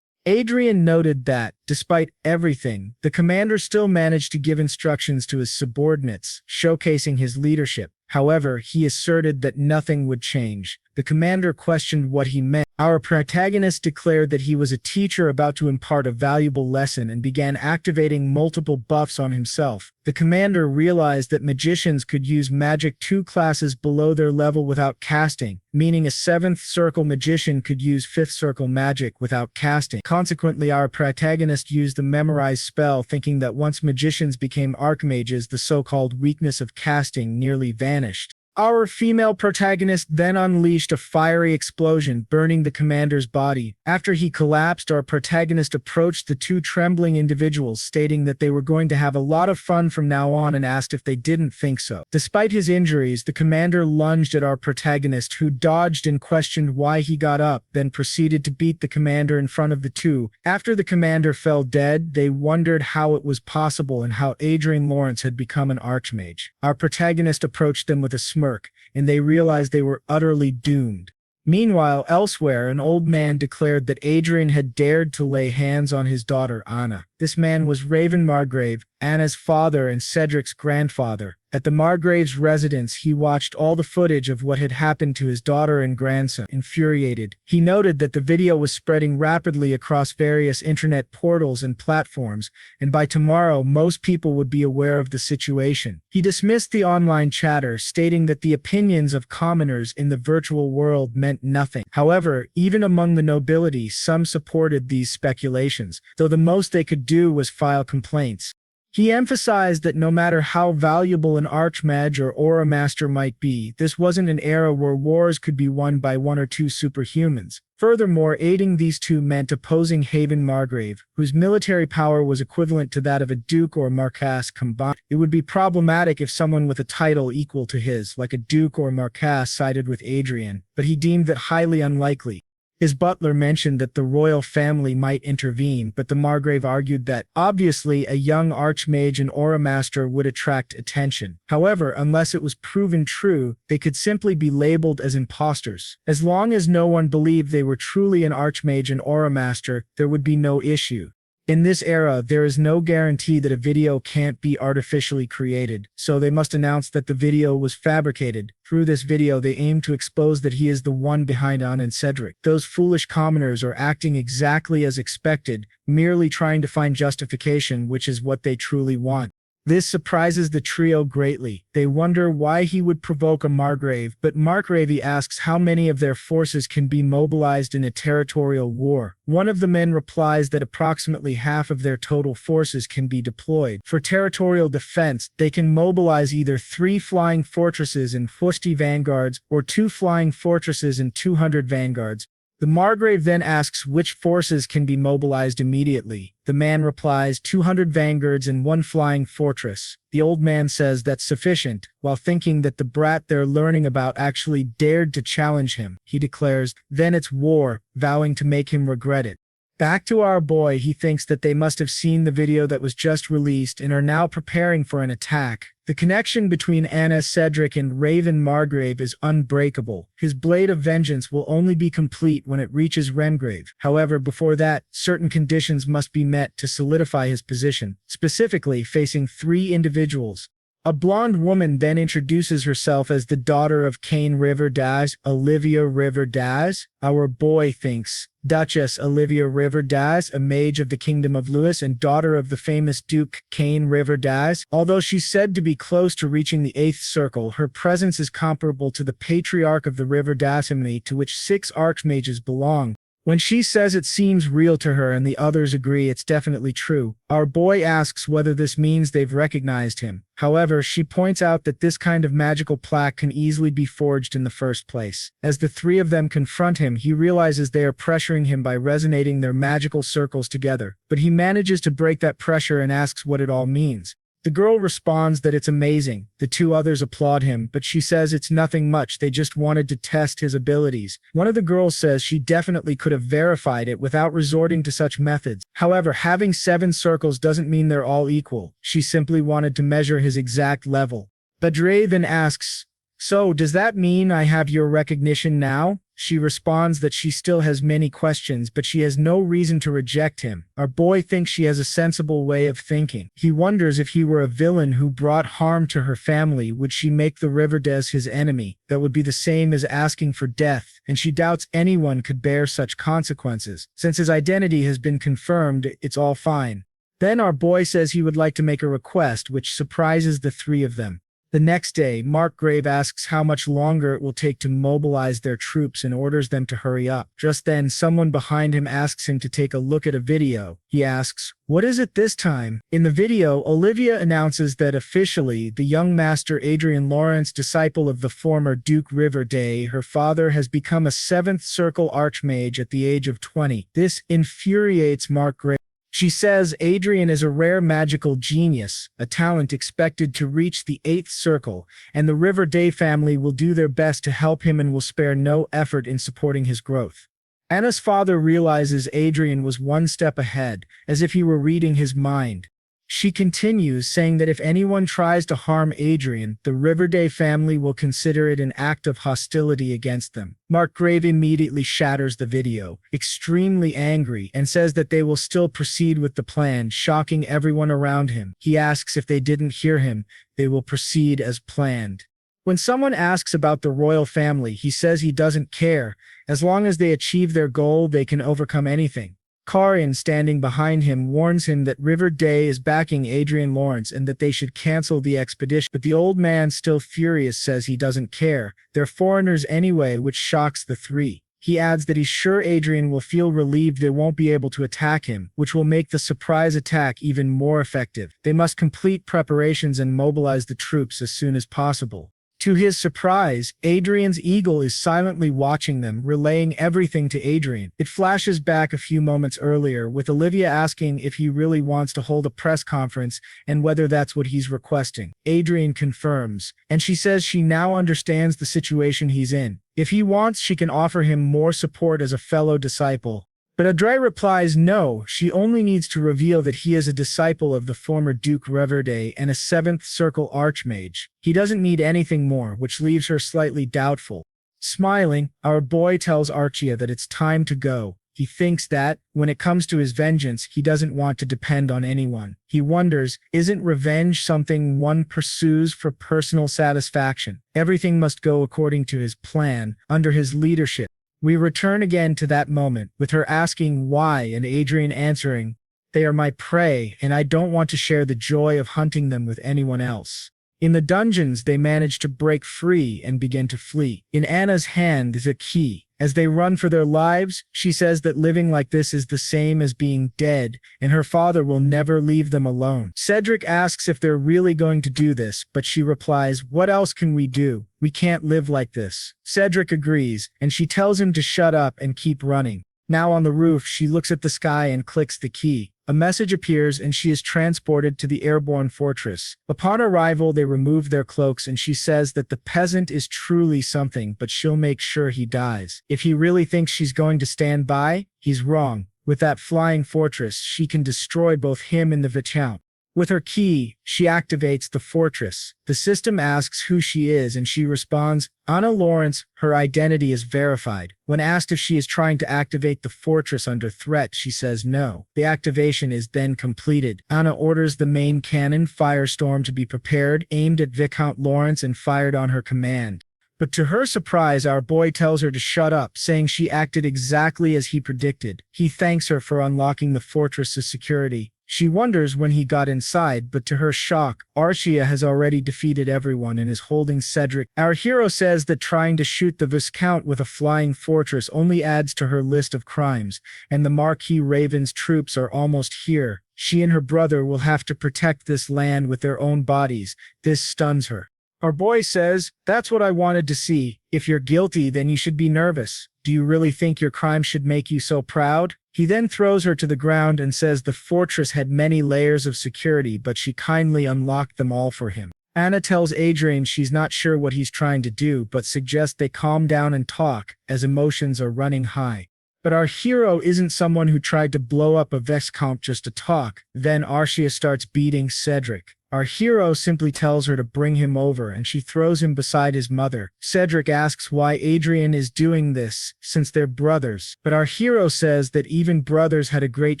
Adrian noted that, despite everything, the commander still managed to give instructions to his subordinates, showcasing his leadership. However, he asserted that nothing would change. The commander questioned what he meant. Our protagonist declared that he was a teacher about to impart a valuable lesson and began activating multiple buffs on himself. The commander realized that magicians could use magic 2 classes below their level without casting, meaning a 7th circle magician could use 5th circle magic without casting. Consequently, our protagonist used the memorize spell, thinking that once magicians became archmages, the so-called weakness of casting nearly vanished. Our female protagonist then unleashed a fiery explosion, burning the commander's body. After he collapsed, our protagonist approached the 2 trembling individuals, stating that they were going to have a lot of fun from now on and asked if they didn't think so. Despite his injuries, the commander lunged at our protagonist, who dodged and questioned why he got up, then proceeded to beat the commander in front of the 2. After the commander fell dead, they wondered how it was possible and how Adrian Lawrence had become an archmage. Our protagonist approached them with a smirk, and they realized they were utterly doomed. Meanwhile, elsewhere, an old man declared that Adrian had dared to lay hands on his daughter, Anna. This man was Raven Margrave, Anna's father and Cedric's grandfather. At the Margraves' residence, he watched all the footage of what had happened to his daughter and grandson. Infuriated, he noted that the video was spreading rapidly across various internet portals and platforms, and by tomorrow, most people would be aware of the situation. He dismissed the online chatter, stating that the opinions of commoners in the virtual world meant nothing. However, even among the nobility, some supported these speculations, though the most they could do was file complaints. He emphasized that no matter how valuable an archmage or aura master might be, this wasn't an era where wars could be won by 1 or 2 superhumans. Furthermore, aiding these 2 meant opposing Haven Margrave, whose military power was equivalent to that of a duke or marquess combined. It would be problematic if someone with a title equal to his, like a duke or marquess, sided with Adrian, but he deemed that highly unlikely. His butler mentioned that the royal family might intervene, but the Margrave argued that, obviously, a young archmage and aura master would attract attention. However, unless it was proven true, they could simply be labeled as imposters. As long as no one believed they were truly an archmage and aura master, there would be no issue. In this era, there is no guarantee that a video can't be artificially created, so they must announce that the video was fabricated. Through this video, they aim to expose that he is the one behind Anna and Cedric. Those foolish commoners are acting exactly as expected, merely trying to find justification, which is what they truly want. This surprises the trio greatly. They wonder why he would provoke a Margrave, but Margrave asks how many of their forces can be mobilized in a territorial war. One of the men replies that approximately half of their total forces can be deployed. For territorial defense, they can mobilize either 3 flying fortresses and 50 vanguards, or 2 flying fortresses and 200 vanguards. The Margrave then asks which forces can be mobilized immediately. The man replies 200 vanguards and 1 flying fortress. The old man says that's sufficient, while thinking that the brat they're learning about actually dared to challenge him. He declares, "Then it's war," vowing to make him regret it. Back to our boy, he thinks that they must have seen the video that was just released and are now preparing for an attack. The connection between Anna, Cedric, and Raven Margrave is unbreakable. His blade of vengeance will only be complete when it reaches Rengrave. However, before that, certain conditions must be met to solidify his position, specifically facing 3 individuals. A blonde woman then introduces herself as the daughter of Cain Riverdaz, Olivia Riverdaz. Our boy thinks Duchess Olivia Riverdaz, a mage of the Kingdom of Lewis and daughter of the famous Duke Cain Riverdaz. Although she's said to be close to reaching the 8th circle, her presence is comparable to the patriarch of the Riverdaz family, to which 6 archmages belong. When she says it seems real to her and the others agree it's definitely true, our boy asks whether this means they've recognized him. However, she points out that this kind of magical plaque can easily be forged in the first place. As the 3 of them confront him, he realizes they are pressuring him by resonating their magical circles together, but he manages to break that pressure and asks what it all means. The girl responds that it's amazing. The 2 others applaud him, but she says it's nothing much, they just wanted to test his abilities. One of the girls says she definitely could have verified it without resorting to such methods. However, having 7 circles doesn't mean they're all equal. She simply wanted to measure his exact level. Badre then asks, "So, does that mean I have your recognition now?" She responds that she still has many questions, but she has no reason to reject him. Our boy thinks she has a sensible way of thinking. He wonders if he were a villain who brought harm to her family, would she make the Riverdales his enemy? That would be the same as asking for death, and she doubts anyone could bear such consequences. Since his identity has been confirmed, it's all fine. Then our boy says he would like to make a request, which surprises the three of them. The next day, Markgrave asks how much longer it will take to mobilize their troops and orders them to hurry up. Just then, someone behind him asks him to take a look at a video. He asks, "What is it this time?" In the video, Olivia announces that officially, the young master Adrian Lawrence, disciple of the former Duke Riverdale, her father, has become a 7th Circle Archmage at the age of 20. This infuriates Markgrave. She says Adrian is a rare magical genius, a talent expected to reach the 8th circle, and the Riverdale family will do their best to help him and will spare no effort in supporting his growth. Anna's father realizes Adrian was one step ahead, as if he were reading his mind. She continues, saying that if anyone tries to harm Adrian, the Riverdale family will consider it an act of hostility against them. Markgrave immediately shatters the video, extremely angry, and says that they will still proceed with the plan, shocking everyone around him. He asks if they didn't hear him, they will proceed as planned. When someone asks about the royal family, he says he doesn't care. As long as they achieve their goal, they can overcome anything. Karin, standing behind him, warns him that Riverdale is backing Adrian Lawrence and that they should cancel the expedition, but the old man, still furious, says he doesn't care. They're foreigners anyway, which shocks the three. He adds that he's sure Adrian will feel relieved they won't be able to attack him, which will make the surprise attack even more effective. They must complete preparations and mobilize the troops as soon as possible. To his surprise, Adrian's eagle is silently watching them, relaying everything to Adrian. It flashes back a few moments earlier, with Olivia asking if he really wants to hold a press conference and whether that's what he's requesting. Adrian confirms, and she says she now understands the situation he's in. If he wants, she can offer him more support as a fellow disciple. But Adrian replies no, she only needs to reveal that he is a disciple of the former Duke Riverdale and a 7th Circle Archmage. He doesn't need anything more, which leaves her slightly doubtful. Smiling, our boy tells Archia that it's time to go. He thinks that, when it comes to his vengeance, he doesn't want to depend on anyone. He wonders, isn't revenge something one pursues for personal satisfaction? Everything must go according to his plan, under his leadership. We return again to that moment, with her asking why and Adrian answering, "They are my prey, and I don't want to share the joy of hunting them with anyone else." In the dungeons, they manage to break free and begin to flee. In Anna's hand is a key. As they run for their lives, she says that living like this is the same as being dead, and her father will never leave them alone. Cedric asks if they're really going to do this, but she replies, "What else can we do? We can't live like this." Cedric agrees, and she tells him to shut up and keep running. Now on the roof, she looks at the sky and clicks the key. A message appears and she is transported to the airborne fortress. Upon arrival, they remove their cloaks and she says that the peasant is truly something, but she'll make sure he dies. If he really thinks she's going to stand by, he's wrong. With that flying fortress, she can destroy both him and the viscount. With her key, she activates the fortress. The system asks who she is and she responds, "Anna Lawrence, her identity is verified." When asked if she is trying to activate the fortress under threat, she says no. The activation is then completed. Anna orders the main cannon, Firestorm, to be prepared, aimed at Viscount Lawrence and fired on her command. But to her surprise, our boy tells her to shut up, saying she acted exactly as he predicted. He thanks her for unlocking the fortress's security. She wonders when he got inside, but to her shock, Archia has already defeated everyone and is holding Cedric. Our hero says that trying to shoot the Viscount with a flying fortress only adds to her list of crimes, and the Marquis Raven's troops are almost here. She and her brother will have to protect this land with their own bodies. This stuns her. Our boy says, "That's what I wanted to see. If you're guilty, then you should be nervous. Do you really think your crime should make you so proud?" He then throws her to the ground and says the fortress had many layers of security, but she kindly unlocked them all for him. Anna tells Adrian she's not sure what he's trying to do, but suggests they calm down and talk, as emotions are running high. But our hero isn't someone who tried to blow up a viscount just to talk. Then Archia starts beating Cedric. Our hero simply tells her to bring him over and she throws him beside his mother. Cedric asks why Adrian is doing this, since they're brothers, but our hero says that even brothers had a great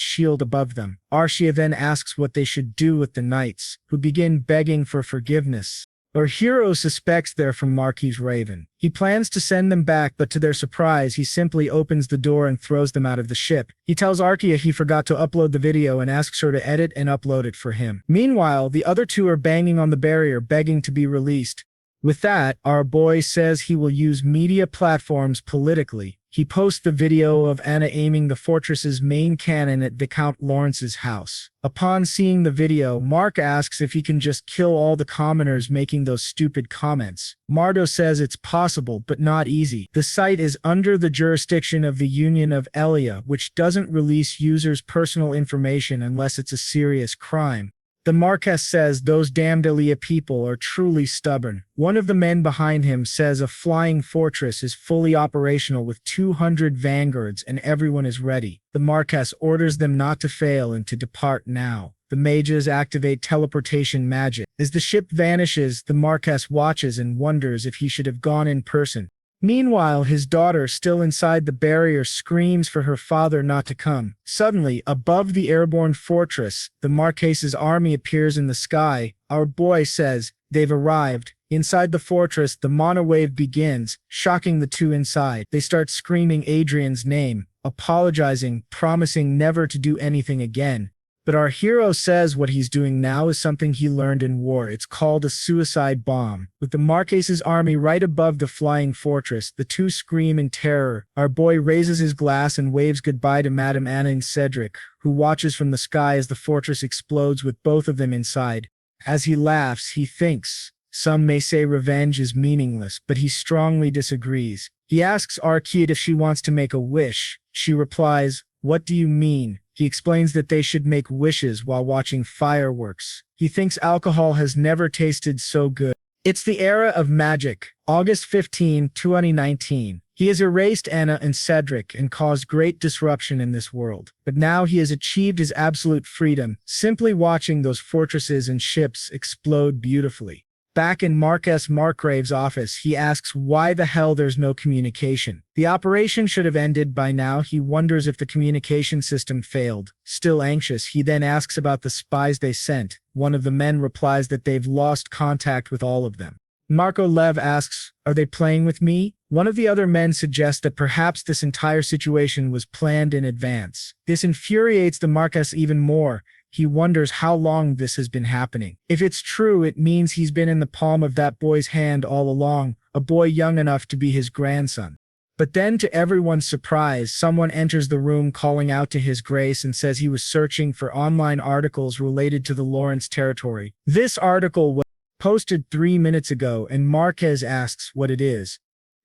shield above them. Arshia then asks what they should do with the knights, who begin begging for forgiveness. Our hero suspects they're from Marquis Raven. He plans to send them back, but to their surprise, he simply opens the door and throws them out of the ship. He tells Arkia he forgot to upload the video and asks her to edit and upload it for him. Meanwhile, the other two are banging on the barrier, begging to be released. With that, our boy says he will use media platforms politically. He posts the video of Anna aiming the fortress's main cannon at Viscount Lawrence's house. Upon seeing the video, Mark asks if he can just kill all the commoners making those stupid comments. Mardo says it's possible, but not easy. The site is under the jurisdiction of the Union of Elia, which doesn't release users' personal information unless it's a serious crime. The Marquess says those damned Elia people are truly stubborn. One of the men behind him says a flying fortress is fully operational with 200 vanguards and everyone is ready. The Marquess orders them not to fail and to depart now. The mages activate teleportation magic. As the ship vanishes, the Marquess watches and wonders if he should have gone in person. Meanwhile, his daughter, still inside the barrier, screams for her father not to come. Suddenly, above the airborne fortress, the Marques's army appears in the sky. Our boy says, they've arrived. Inside the fortress, the monowave begins, shocking the two inside. They start screaming Adrian's name, apologizing, promising never to do anything again. But our hero says what he's doing now is something he learned in war. It's called a suicide bomb. With the Marques's army right above the flying fortress, the two scream in terror. Our boy raises his glass and waves goodbye to Madame Anna and Cedric, who watches from the sky as the fortress explodes with both of them inside. As he laughs, he thinks, some may say revenge is meaningless, but he strongly disagrees. He asks Arcade if she wants to make a wish. She replies, "What do you mean?" He explains that they should make wishes while watching fireworks. He thinks alcohol has never tasted so good. It's the era of magic. August 15, 2019. He has erased Anna and Cedric and caused great disruption in this world. But now he has achieved his absolute freedom, simply watching those fortresses and ships explode beautifully. Back in Marquess Margrave's office, he asks why the hell there's no communication. The operation should have ended by now. He wonders if the communication system failed. Still anxious, he then asks about the spies they sent. One of the men replies that they've lost contact with all of them. Marco Lev asks, "Are they playing with me?" One of the other men suggests that perhaps this entire situation was planned in advance. This infuriates the Marquess even more. He wonders how long this has been happening. If it's true, it means he's been in the palm of that boy's hand all along, a boy young enough to be his grandson. But then, to everyone's surprise, someone enters the room calling out to His Grace and says he was searching for online articles related to the Lawrence territory. This article was posted 3 minutes ago, and Marquez asks what it is.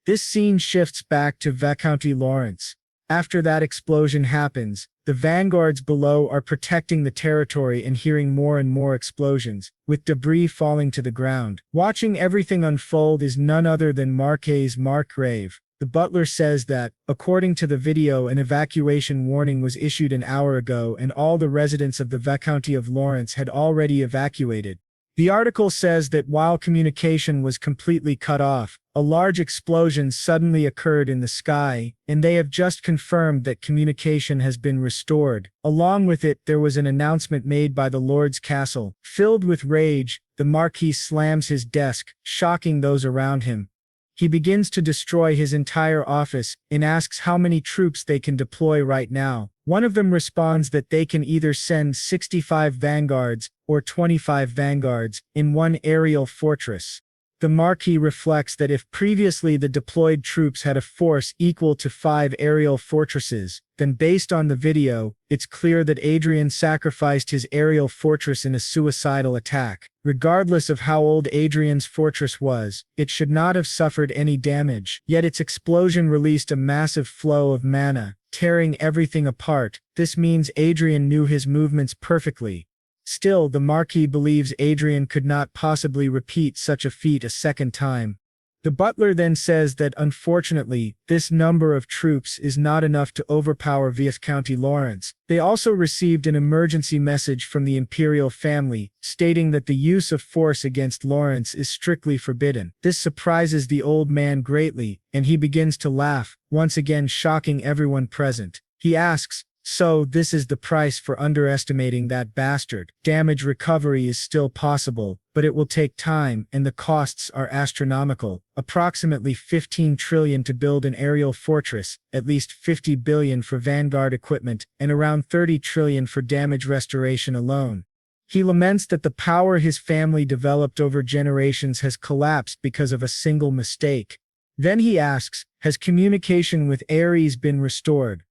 This scene shifts back to Viscounty Lawrence. After that explosion happens, the vanguards below are protecting the territory and hearing more and more explosions, with debris falling to the ground. Watching everything unfold is none other than Marquess Margrave. The butler says that, according to the video, an evacuation warning was issued an hour ago and all the residents of the Viscounty of Lawrence had already evacuated. The article says that while communication was completely cut off, a large explosion suddenly occurred in the sky, and they have just confirmed that communication has been restored. Along with it, there was an announcement made by the Lord's castle. Filled with rage, the Marquis slams his desk, shocking those around him. He begins to destroy his entire office and asks how many troops they can deploy right now. One of them responds that they can either send 65 vanguards or 25 vanguards in one aerial fortress. The Marquis reflects that if previously the deployed troops had a force equal to 5 aerial fortresses, then based on the video, it's clear that Adrian sacrificed his aerial fortress in a suicidal attack. Regardless of how old Adrian's fortress was, it should not have suffered any damage, yet its explosion released a massive flow of mana, tearing everything apart. This means Adrian knew his movements perfectly. Still, the Marquis believes Adrian could not possibly repeat such a feat a second time. The butler then says that unfortunately, this number of troops is not enough to overpower Viscounty Lawrence. They also received an emergency message from the imperial family, stating that the use of force against Lawrence is strictly forbidden. This surprises the old man greatly, and he begins to laugh, once again shocking everyone present. He asks, "So this is the price for underestimating that bastard. Damage recovery is still possible, but it will take time and the costs are astronomical. Approximately 15 trillion to build an aerial fortress, at least 50 billion for vanguard equipment, and around 30 trillion for damage restoration alone." He laments that the power his family developed over generations has collapsed because of a single mistake. Then he asks, has communication with Ares been restored?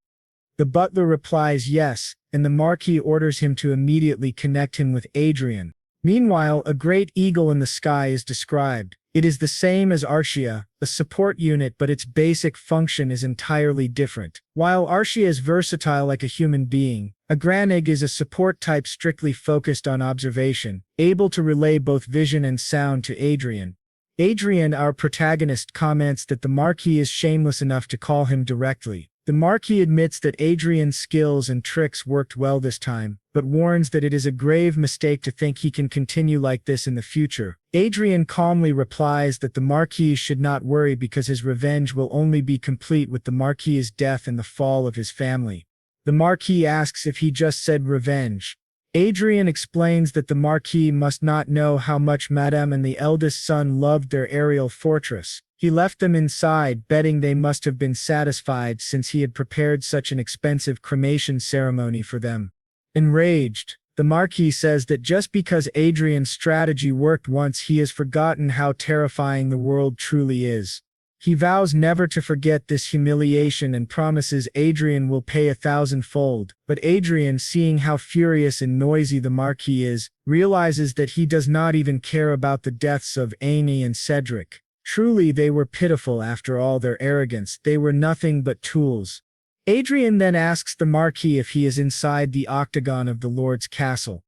The butler replies yes, and the Marquis orders him to immediately connect him with Adrian. Meanwhile, a great eagle in the sky is described. It is the same as Archia, a support unit, but its basic function is entirely different. While Archia is versatile like a human being, a Granig is a support type strictly focused on observation, able to relay both vision and sound to Adrian. Adrian, our protagonist, comments that the Marquis is shameless enough to call him directly. The Marquis admits that Adrian's skills and tricks worked well this time, but warns that it is a grave mistake to think he can continue like this in the future. Adrian calmly replies that the Marquis should not worry because his revenge will only be complete with the Marquis's death and the fall of his family. The Marquis asks if he just said revenge. Adrian explains that the Marquis must not know how much Madame and the eldest son loved their aerial fortress. He left them inside, betting they must have been satisfied since he had prepared such an expensive cremation ceremony for them. Enraged, the Marquis says that just because Adrian's strategy worked once, he has forgotten how terrifying the world truly is. He vows never to forget this humiliation and promises Adrian will pay 1,000-fold. But Adrian, seeing how furious and noisy the Marquis is, realizes that he does not even care about the deaths of Amy and Cedric. Truly, they were pitiful after all their arrogance. They were nothing but tools. Adrian then asks the Marquis if he is inside the octagon of the Lord's castle.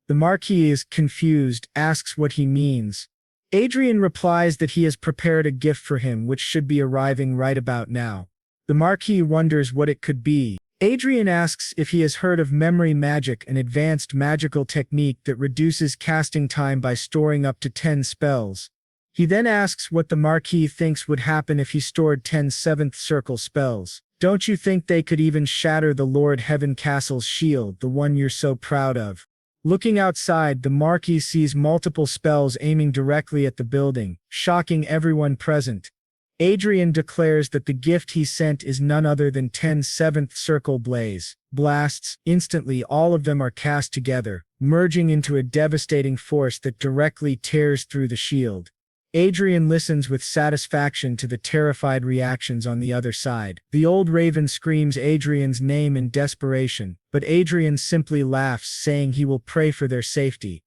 The Marquis is confused, asks what he means. Adrian replies that he has prepared a gift for him which should be arriving right about now. The Marquis wonders what it could be. Adrian asks if he has heard of memory magic, an advanced magical technique that reduces casting time by storing up to 10 spells. He then asks what the Marquis thinks would happen if he stored 10 seventh circle spells. Don't you think they could even shatter the Lord Heaven Castle's shield, the one you're so proud of? Looking outside, the Marquis sees multiple spells aiming directly at the building, shocking everyone present. Adrian declares that the gift he sent is none other than 10 seventh circle blasts. Instantly, all of them are cast together, merging into a devastating force that directly tears through the shield. Adrian listens with satisfaction to the terrified reactions on the other side. The old raven screams Adrian's name in desperation, but Adrian simply laughs, saying he will pray for their safety.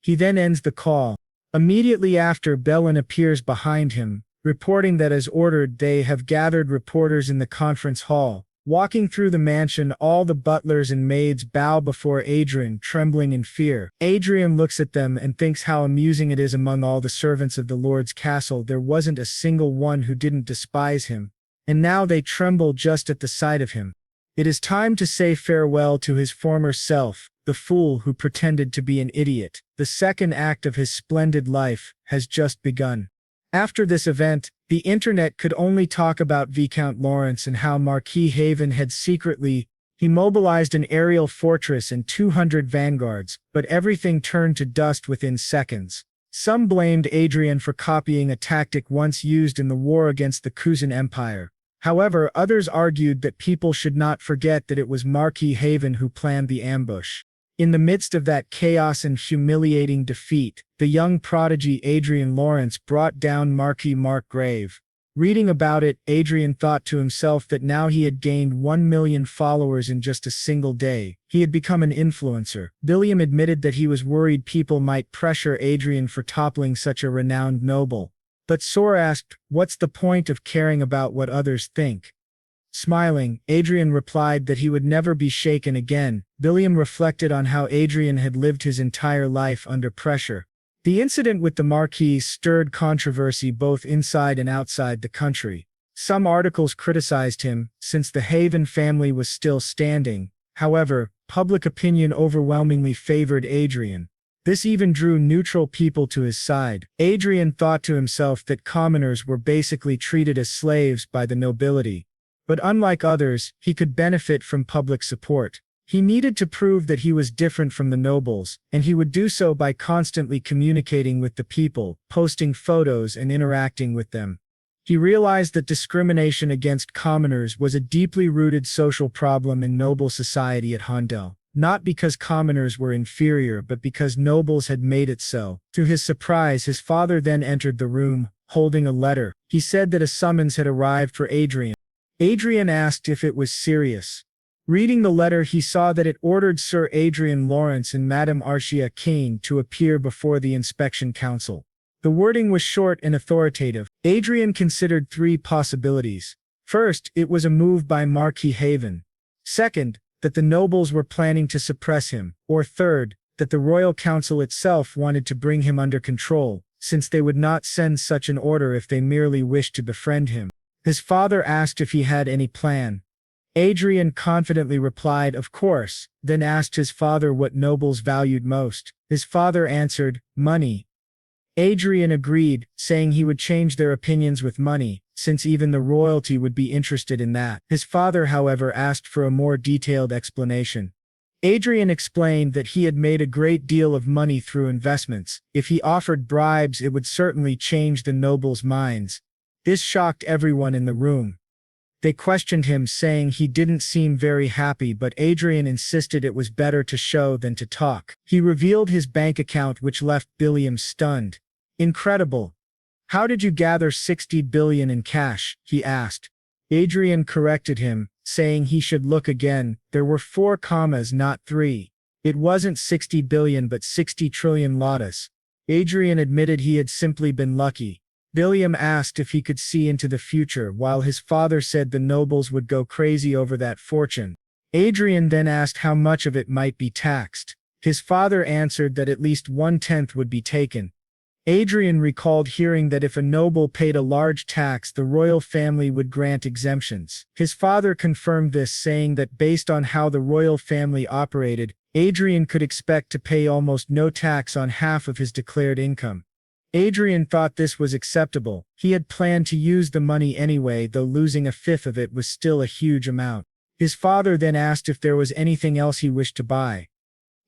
He then ends the call. Immediately after, Bellin appears behind him, reporting that as ordered they have gathered reporters in the conference hall. Walking through the mansion, all the butlers and maids bow before Adrian, trembling in fear. Adrian looks at them and thinks how amusing it is among all the servants of the Lord's castle there wasn't a single one who didn't despise him, and now they tremble just at the sight of him. It is time to say farewell to his former self, the fool who pretended to be an idiot. The second act of his splendid life has just begun. After this event, the internet could only talk about Viscount Lawrence and how Marquis Haven had secretly mobilized an aerial fortress and 200 vanguards, but everything turned to dust within seconds. Some blamed Adrian for copying a tactic once used in the war against the Kuzan Empire. However, others argued that people should not forget that it was Marquis Haven who planned the ambush. In the midst of that chaos and humiliating defeat, the young prodigy Adrian Lawrence brought down Marquis Markgrave. Reading about it, Adrian thought to himself that now he had gained 1 million followers in just a single day. He had become an influencer. William admitted that he was worried people might pressure Adrian for toppling such a renowned noble. But Sor asked, "What's the point of caring about what others think?" Smiling, Adrian replied that he would never be shaken again. William reflected on how Adrian had lived his entire life under pressure. The incident with the Marquis stirred controversy both inside and outside the country. Some articles criticized him, since the Haven family was still standing. However, public opinion overwhelmingly favored Adrian. This even drew neutral people to his side. Adrian thought to himself that commoners were basically treated as slaves by the nobility. But unlike others, he could benefit from public support. He needed to prove that he was different from the nobles, and he would do so by constantly communicating with the people, posting photos and interacting with them. He realized that discrimination against commoners was a deeply rooted social problem in noble society at Handel. Not because commoners were inferior but because nobles had made it so. To his surprise, his father then entered the room, holding a letter. He said that a summons had arrived for Adrian. Adrian asked if it was serious. Reading the letter, he saw that it ordered Sir Adrian Lawrence and Madame Archia Kane to appear before the inspection council. The wording was short and authoritative. Adrian considered three possibilities. First, it was a move by Marquis Haven. Second, that the nobles were planning to suppress him, or third, that the royal council itself wanted to bring him under control, since they would not send such an order if they merely wished to befriend him. His father asked if he had any plan. Adrian confidently replied, "Of course," then asked his father what nobles valued most. His father answered, "Money." Adrian agreed, saying he would change their opinions with money, since even the royalty would be interested in that. His father, however, asked for a more detailed explanation. Adrian explained that he had made a great deal of money through investments. If he offered bribes, it would certainly change the nobles' minds. This shocked everyone in the room. They questioned him, saying he didn't seem very happy, but Adrian insisted it was better to show than to talk. He revealed his bank account, which left Billiam stunned. "Incredible. How did you gather 60 billion in cash?" he asked. Adrian corrected him, saying he should look again. There were 4 commas, not 3. It wasn't 60 billion but 60 trillion lotus. Adrian admitted he had simply been lucky. Billiam asked if he could see into the future, while his father said the nobles would go crazy over that fortune. Adrian then asked how much of it might be taxed. His father answered that at least 1/10 would be taken. Adrian recalled hearing that if a noble paid a large tax, the royal family would grant exemptions. His father confirmed this, saying that based on how the royal family operated, Adrian could expect to pay almost no tax on half of his declared income. Adrian thought this was acceptable. He had planned to use the money anyway, though losing 1/5 of it was still a huge amount. His father then asked if there was anything else he wished to buy.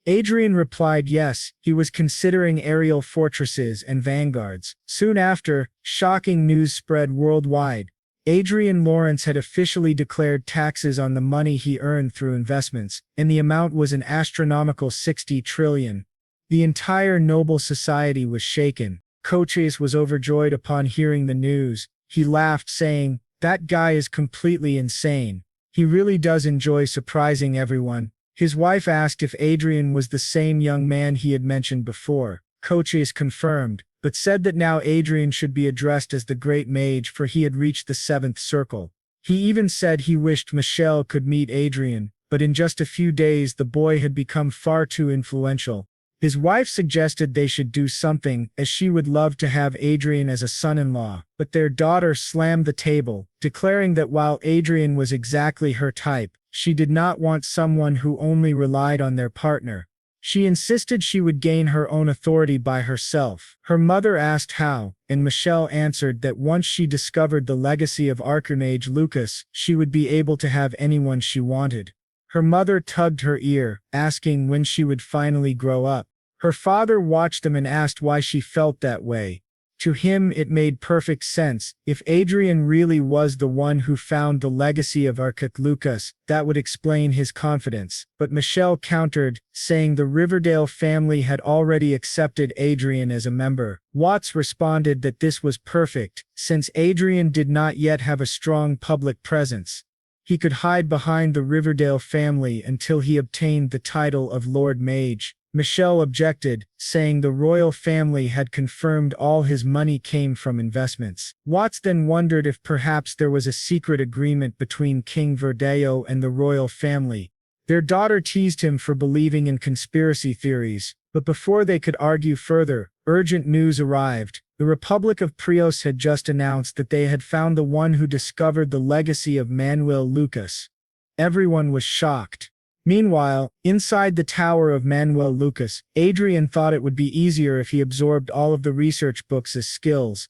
Adrian replied yes, he was considering aerial fortresses and vanguards. Soon after, shocking news spread worldwide. Adrian Lawrence had officially declared taxes on the money he earned through investments, and the amount was an astronomical 60 trillion. The entire noble society was shaken. Coches was overjoyed upon hearing the news. He laughed, saying, "That guy is completely insane. He really does enjoy surprising everyone." His wife asked if Adrian was the same young man he had mentioned before. Coches confirmed, but said that now Adrian should be addressed as the Great Mage, for he had reached the 7th circle. He even said he wished Michelle could meet Adrian, but in just a few days the boy had become far too influential. His wife suggested they should do something, as she would love to have Adrian as a son-in-law, but their daughter slammed the table, declaring that while Adrian was exactly her type, she did not want someone who only relied on their partner. She insisted she would gain her own authority by herself. Her mother asked how, and Michelle answered that once she discovered the legacy of Archimage Lucas, she would be able to have anyone she wanted. Her mother tugged her ear, asking when she would finally grow up. Her father watched them and asked why she felt that way. To him it made perfect sense. If Adrian really was the one who found the legacy of Archimage Lucas, that would explain his confidence. But Michelle countered, saying the Riverdale family had already accepted Adrian as a member. Watts responded that this was perfect, since Adrian did not yet have a strong public presence. He could hide behind the Riverdale family until he obtained the title of Lord Mage. Michelle objected, saying the royal family had confirmed all his money came from investments. Watts then wondered if perhaps there was a secret agreement between King Verdeo and the royal family. Their daughter teased him for believing in conspiracy theories, But before they could argue further, urgent news arrived. The Republic of Prios had just announced that they had found the one who discovered the legacy of Manuel Lucas. Everyone was shocked. Meanwhile, inside the tower of Manuel Lucas, Adrian thought it would be easier if he absorbed all of the research books as skills.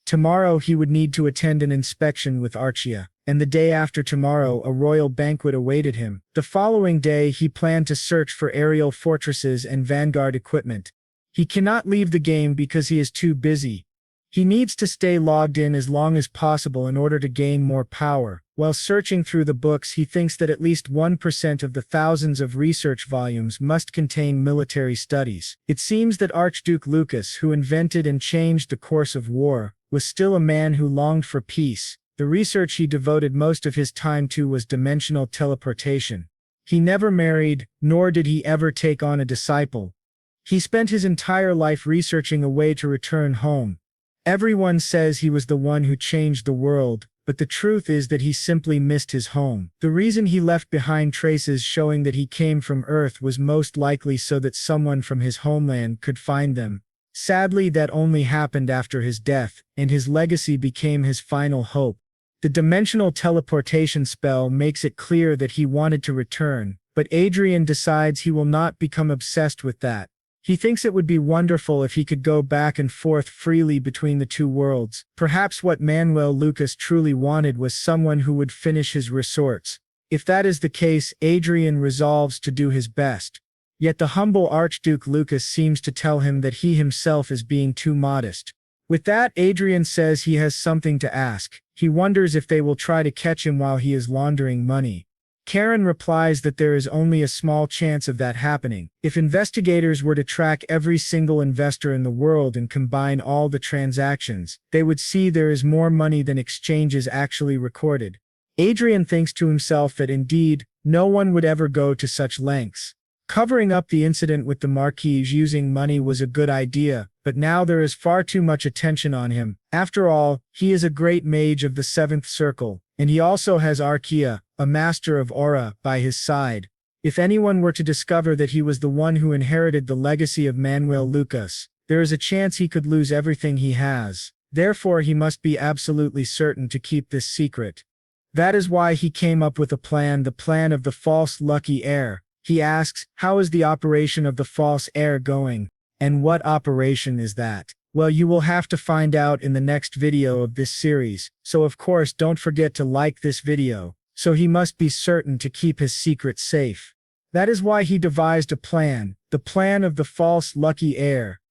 Tomorrow he would need to attend an inspection with Archia, and the day after tomorrow a royal banquet awaited him. The following day he planned to search for aerial fortresses and vanguard equipment. He cannot leave the game because he is too busy. He needs to stay logged in as long as possible in order to gain more power. While searching through the books, he thinks that at least 1% of the thousands of research volumes must contain military studies. It seems that Archduke Lucas, who invented and changed the course of war, was still a man who longed for peace. The research he devoted most of his time to was dimensional teleportation. He never married, nor did he ever take on a disciple. He spent his entire life researching a way to return home. Everyone says he was the one who changed the world, but the truth is that he simply missed his home. The reason he left behind traces showing that he came from Earth was most likely so that someone from his homeland could find them. Sadly, that only happened after his death, and his legacy became his final hope. The dimensional teleportation spell makes it clear that he wanted to return, but Adrian decides he will not become obsessed with that. He thinks it would be wonderful if he could go back and forth freely between the two worlds. Perhaps what Manuel Lucas truly wanted was someone who would finish his resorts. If that is the case, Adrian resolves to do his best. Yet the humble Archduke Lucas seems to tell him that he himself is being too modest. With that, Adrian says he has something to ask. He wonders if they will try to catch him while he is laundering money. Karen replies that there is only a small chance of that happening. If investigators were to track every single investor in the world and combine all the transactions, they would see there is more money than exchanges actually recorded. Adrian thinks to himself that indeed, no one would ever go to such lengths. Covering up the incident with the Marquis using money was a good idea, but now there is far too much attention on him. After all, he is a great mage of the seventh circle, and he also has Archia, a master of aura, by his side. If anyone were to discover that he was the one who inherited the legacy of Manuel Lucas, there is a chance he could lose everything he has. Therefore, he must be absolutely certain to keep this secret. That is why he came up with the plan of the false lucky heir. He asks, how is the operation of the false heir going? And what operation is that? Well, you will have to find out in the next video of this series, so of course don't forget to like this video. So he must be certain to keep his secret safe. That is why he devised a plan, the plan of the false lucky heir.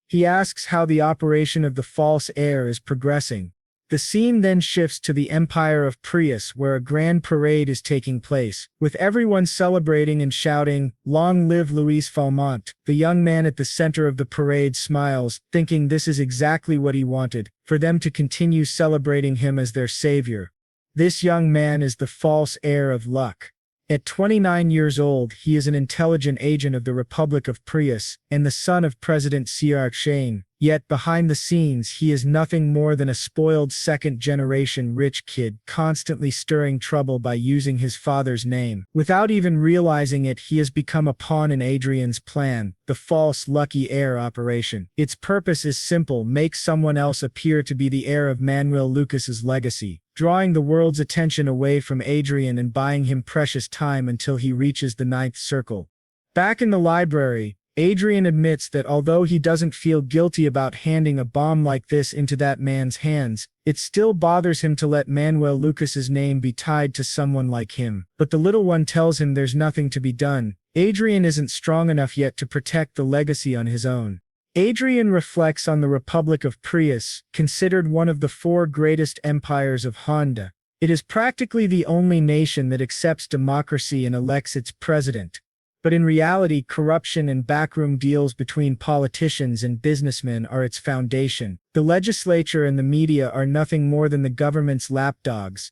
He asks how the operation of the false heir is progressing. The scene then shifts to the Empire of Prius, where a grand parade is taking place, with everyone celebrating and shouting, "Long live Louis Falmont." The young man at the center of the parade smiles, thinking this is exactly what he wanted, for them to continue celebrating him as their savior. This young man is the false heir of luck. At 29 years old, he is an intelligent agent of the Republic of Prius, and the son of President Siark Shane. Yet behind the scenes, he is nothing more than a spoiled second-generation rich kid, constantly stirring trouble by using his father's name. Without even realizing it, he has become a pawn in Adrian's plan, the false lucky heir operation. Its purpose is simple: make someone else appear to be the heir of Manuel Lucas's legacy, drawing the world's attention away from Adrian and buying him precious time until he reaches the ninth circle. Back in the library, Adrian admits that although he doesn't feel guilty about handing a bomb like this into that man's hands, it still bothers him to let Manuel Lucas's name be tied to someone like him. But the little one tells him there's nothing to be done. Adrian isn't strong enough yet to protect the legacy on his own. Adrian reflects on the Republic of Prius, considered one of the four greatest empires of Honda. It is practically the only nation that accepts democracy and elects its president. But in reality, corruption and backroom deals between politicians and businessmen are its foundation. The legislature and the media are nothing more than the government's lapdogs.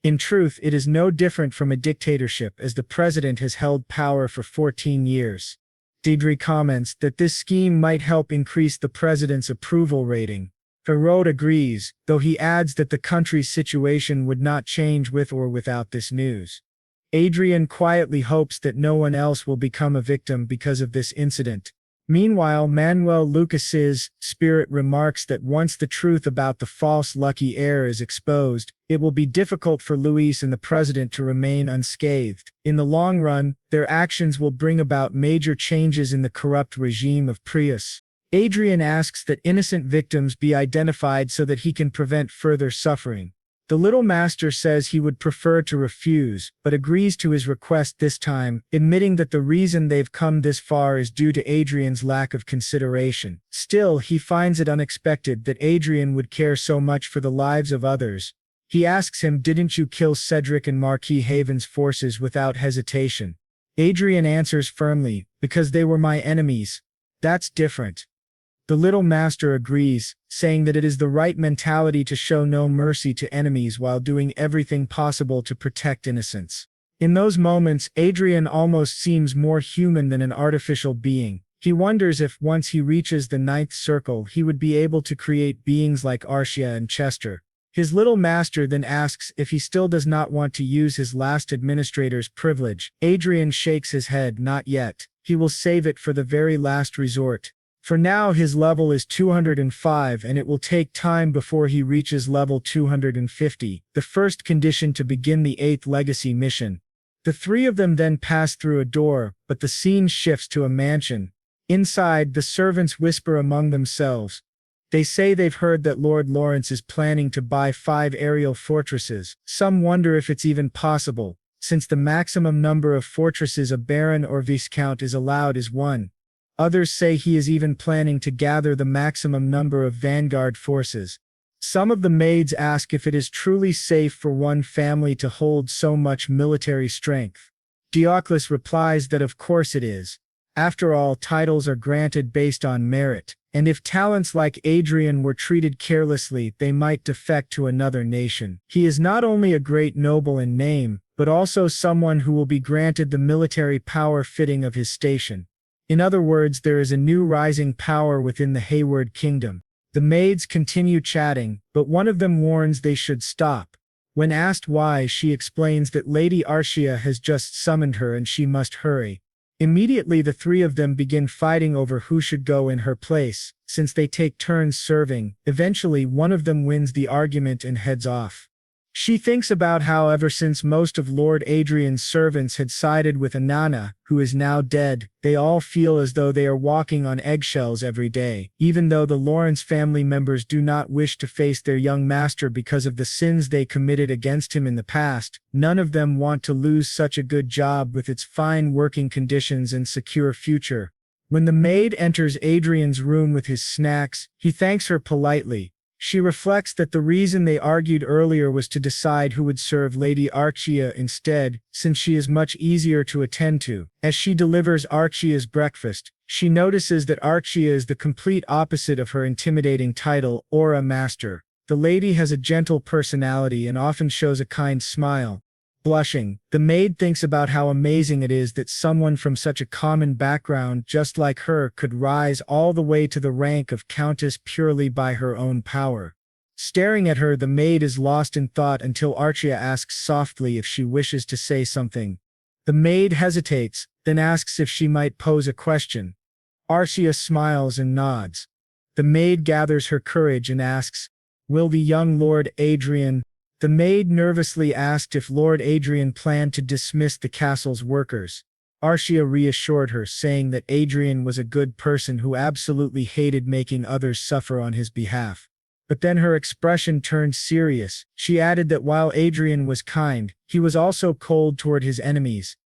In truth, it is no different from a dictatorship, as the president has held power for 14 years. Deidre comments that this scheme might help increase the president's approval rating. Perrault agrees, though he adds that the country's situation would not change with or without this news. Adrian quietly hopes that no one else will become a victim because of this incident. Meanwhile, Manuel Lucas's spirit remarks that once the truth about the false lucky heir is exposed, it will be difficult for Luis and the president to remain unscathed. In the long run, their actions will bring about major changes in the corrupt regime of Prius. Adrian asks that innocent victims be identified so that he can prevent further suffering. The little master says he would prefer to refuse, but agrees to his request this time, admitting that the reason they've come this far is due to Adrian's lack of consideration. Still, he finds it unexpected that Adrian would care so much for the lives of others. He asks him, "Didn't you kill Cedric and Marquis Haven's forces without hesitation?" Adrian answers firmly, "Because they were my enemies. That's different." The little master agrees, saying that it is the right mentality to show no mercy to enemies while doing everything possible to protect innocents. In those moments, Adrian almost seems more human than an artificial being. He wonders if once he reaches the ninth circle he would be able to create beings like Arcia and Chester. His little master then asks if he still does not want to use his last administrator's privilege. Adrian shakes his head, "Not yet. He will save it for the very last resort. For now his level is 205 and it will take time before he reaches level 250, the first condition to begin the 8th legacy mission." The three of them then pass through a door, but the scene shifts to a mansion. Inside, the servants whisper among themselves. They say they've heard that Lord Lawrence is planning to buy 5 aerial fortresses. Some wonder if it's even possible, since the maximum number of fortresses a baron or viscount is allowed is 1. Others say he is even planning to gather the maximum number of vanguard forces. Some of the maids ask if it is truly safe for one family to hold so much military strength. Dioclus replies that of course it is. After all, titles are granted based on merit, and if talents like Adrian were treated carelessly, they might defect to another nation. He is not only a great noble in name, but also someone who will be granted the military power fitting of his station. In other words, there is a new rising power within the Hayward Kingdom. The maids continue chatting, but one of them warns they should stop. When asked why, she explains that Lady Arcia has just summoned her and she must hurry. Immediately the three of them begin fighting over who should go in her place, since they take turns serving. Eventually one of them wins the argument and heads off. She thinks about how ever since most of Lord Adrian's servants had sided with Anana, who is now dead, they all feel as though they are walking on eggshells every day. Even though the Lawrence family members do not wish to face their young master because of the sins they committed against him in the past, none of them want to lose such a good job with its fine working conditions and secure future. When the maid enters Adrian's room with his snacks, he thanks her politely. She reflects that the reason they argued earlier was to decide who would serve Lady Arcia instead, since she is much easier to attend to. As she delivers Arcia's breakfast, she notices that Arcia is the complete opposite of her intimidating title, Aura Master. The lady has a gentle personality and often shows a kind smile. Blushing, the maid thinks about how amazing it is that someone from such a common background just like her could rise all the way to the rank of countess purely by her own power. Staring at her, the maid is lost in thought until Arcia asks softly if she wishes to say something. The maid hesitates, then asks if she might pose a question. Arcia smiles and nods. The maid gathers her courage and asks, "Will the young Lord Adrian?" The maid nervously asked if Lord Adrian planned to dismiss the castle's workers. Arcia reassured her, saying that Adrian was a good person who absolutely hated making others suffer on his behalf. But then her expression turned serious. She added that while Adrian was kind, he was also cold toward his enemies.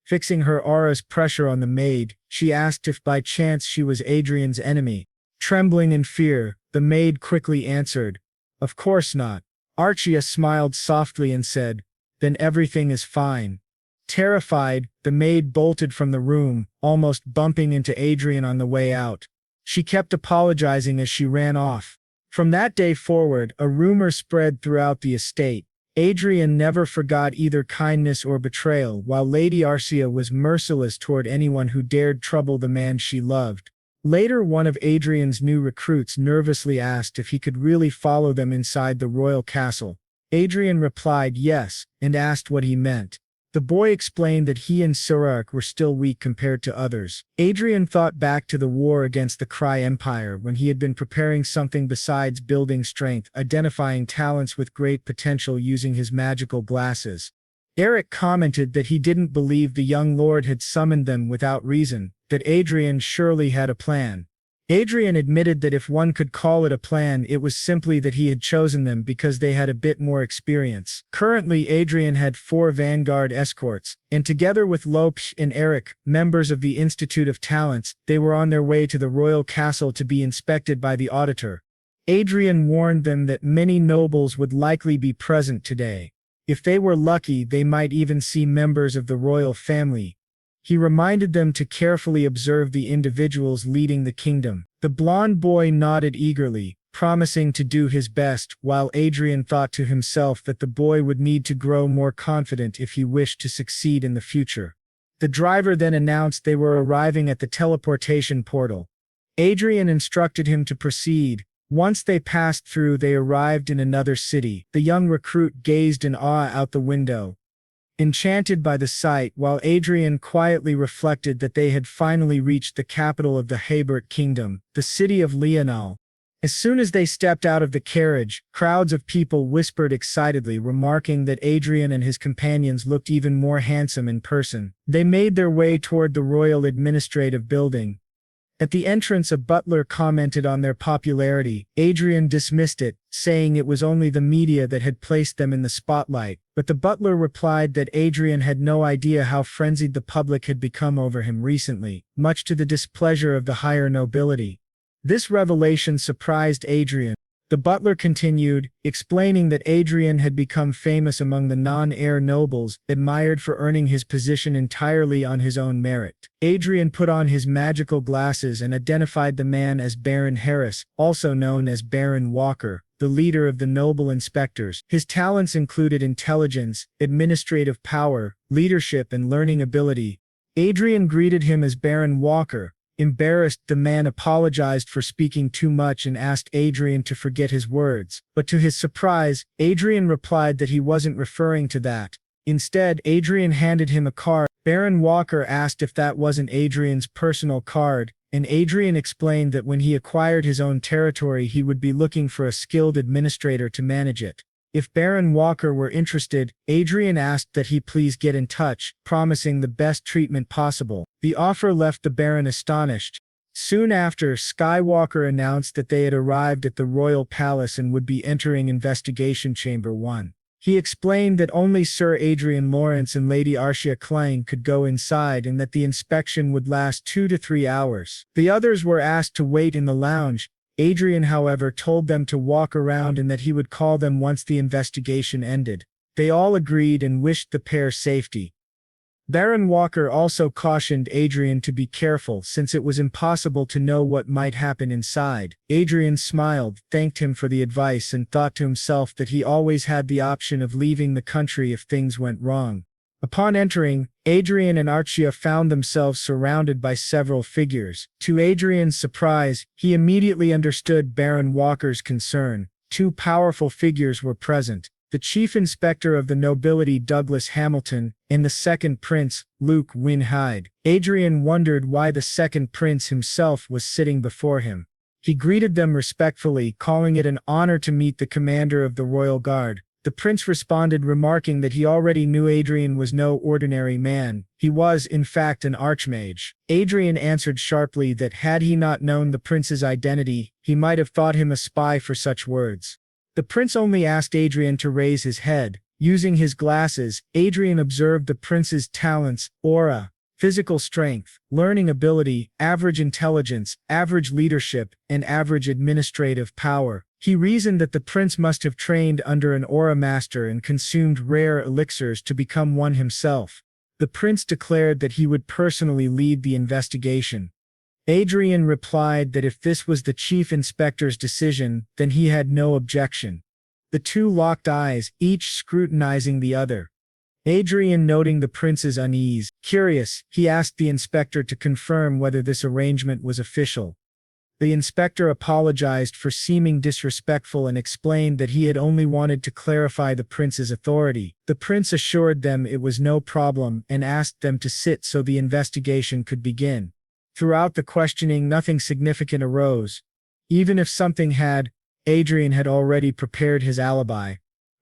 Fixing her aura's pressure on the maid, she asked if by chance she was Adrian's enemy. Trembling in fear, the maid quickly answered, "Of course not." Arcia smiled softly and said, "Then everything is fine." Terrified, the maid bolted from the room, almost bumping into Adrian on the way out. She kept apologizing as she ran off. From that day forward, a rumor spread throughout the estate. Adrian never forgot either kindness or betrayal, while Lady Arcia was merciless toward anyone who dared trouble the man she loved. Later, one of Adrian's new recruits nervously asked if he could really follow them inside the royal castle. Adrian replied yes, and asked what he meant. The boy explained that he and Surak were still weak compared to others. Adrian thought back to the war against the Cry Empire when he had been preparing something besides building strength, identifying talents with great potential using his magical glasses. Eric commented that he didn't believe the young lord had summoned them without reason, that Adrian surely had a plan. Adrian admitted that if one could call it a plan, it was simply that he had chosen them because they had a bit more experience. Currently, Adrian had 4 Vanguard escorts, and together with Lopes and Eric, members of the Institute of Talents, they were on their way to the royal castle to be inspected by the auditor. Adrian warned them that many nobles would likely be present today. If they were lucky, they might even see members of the royal family. He reminded them to carefully observe the individuals leading the kingdom. The blond boy nodded eagerly, promising to do his best, while Adrian thought to himself that the boy would need to grow more confident if he wished to succeed in the future. The driver then announced they were arriving at the teleportation portal. Adrian instructed him to proceed. Once they passed through, they arrived in another city. The young recruit gazed in awe out the window, enchanted by the sight, while Adrian quietly reflected that they had finally reached the capital of the Habert Kingdom, the city of Leonal. As soon as they stepped out of the carriage, crowds of people whispered excitedly, remarking that Adrian and his companions looked even more handsome in person. They made their way toward the Royal Administrative Building. At the entrance, a butler commented on their popularity. Adrian dismissed it, saying it was only the media that had placed them in the spotlight, but the butler replied that Adrian had no idea how frenzied the public had become over him recently, much to the displeasure of the higher nobility. This revelation surprised Adrian. The butler continued, explaining that Adrian had become famous among the non-heir nobles, admired for earning his position entirely on his own merit. Adrian put on his magical glasses and identified the man as Baron Harris, also known as Baron Walker, the leader of the noble inspectors. His talents included intelligence, administrative power, leadership, and learning ability. Adrian greeted him as Baron Walker. Embarrassed, the man apologized for speaking too much and asked Adrian to forget his words, but to his surprise, Adrian replied that he wasn't referring to that. Instead, Adrian handed him a card. Baron Walker asked if that wasn't Adrian's personal card, and Adrian explained that when he acquired his own territory, he would be looking for a skilled administrator to manage it. If Baron Walker were interested, Adrian asked that he please get in touch, promising the best treatment possible. The offer left the Baron astonished. Soon after, Skywalker announced that they had arrived at the Royal Palace and would be entering Investigation Chamber 1. He explained that only Sir Adrian Lawrence and Lady Arcia Klein could go inside and that the inspection would last 2 to 3 hours. The others were asked to wait in the lounge. Adrian, however, told them to walk around and that he would call them once the investigation ended. They all agreed and wished the pair safety. Baron Walker also cautioned Adrian to be careful since it was impossible to know what might happen inside. Adrian smiled, thanked him for the advice, and thought to himself that he always had the option of leaving the country if things went wrong. Upon entering, Adrian and Arcia found themselves surrounded by several figures. To Adrian's surprise, he immediately understood Baron Walker's concern. 2 powerful figures were present: the Chief Inspector of the Nobility Douglas Hamilton, and the Second Prince, Luke Wynne Hyde. Adrian wondered why the Second Prince himself was sitting before him. He greeted them respectfully, calling it an honor to meet the commander of the Royal Guard. The prince responded, remarking that he already knew Adrian was no ordinary man. He was, in fact, an archmage. Adrian answered sharply that had he not known the prince's identity, he might have thought him a spy for such words. The prince only asked Adrian to raise his head. Using his glasses, Adrian observed the prince's talents: aura, physical strength, learning ability, average intelligence, average leadership, and average administrative power. He reasoned that the prince must have trained under an aura master and consumed rare elixirs to become one himself. The prince declared that he would personally lead the investigation. Adrian replied that if this was the chief inspector's decision, then he had no objection. The 2 locked eyes, each scrutinizing the other. Adrian, noting the prince's unease, curious, he asked the inspector to confirm whether this arrangement was official. The inspector apologized for seeming disrespectful and explained that he had only wanted to clarify the prince's authority. The prince assured them it was no problem and asked them to sit so the investigation could begin. Throughout the questioning, nothing significant arose. Even if something had, Adrian had already prepared his alibi.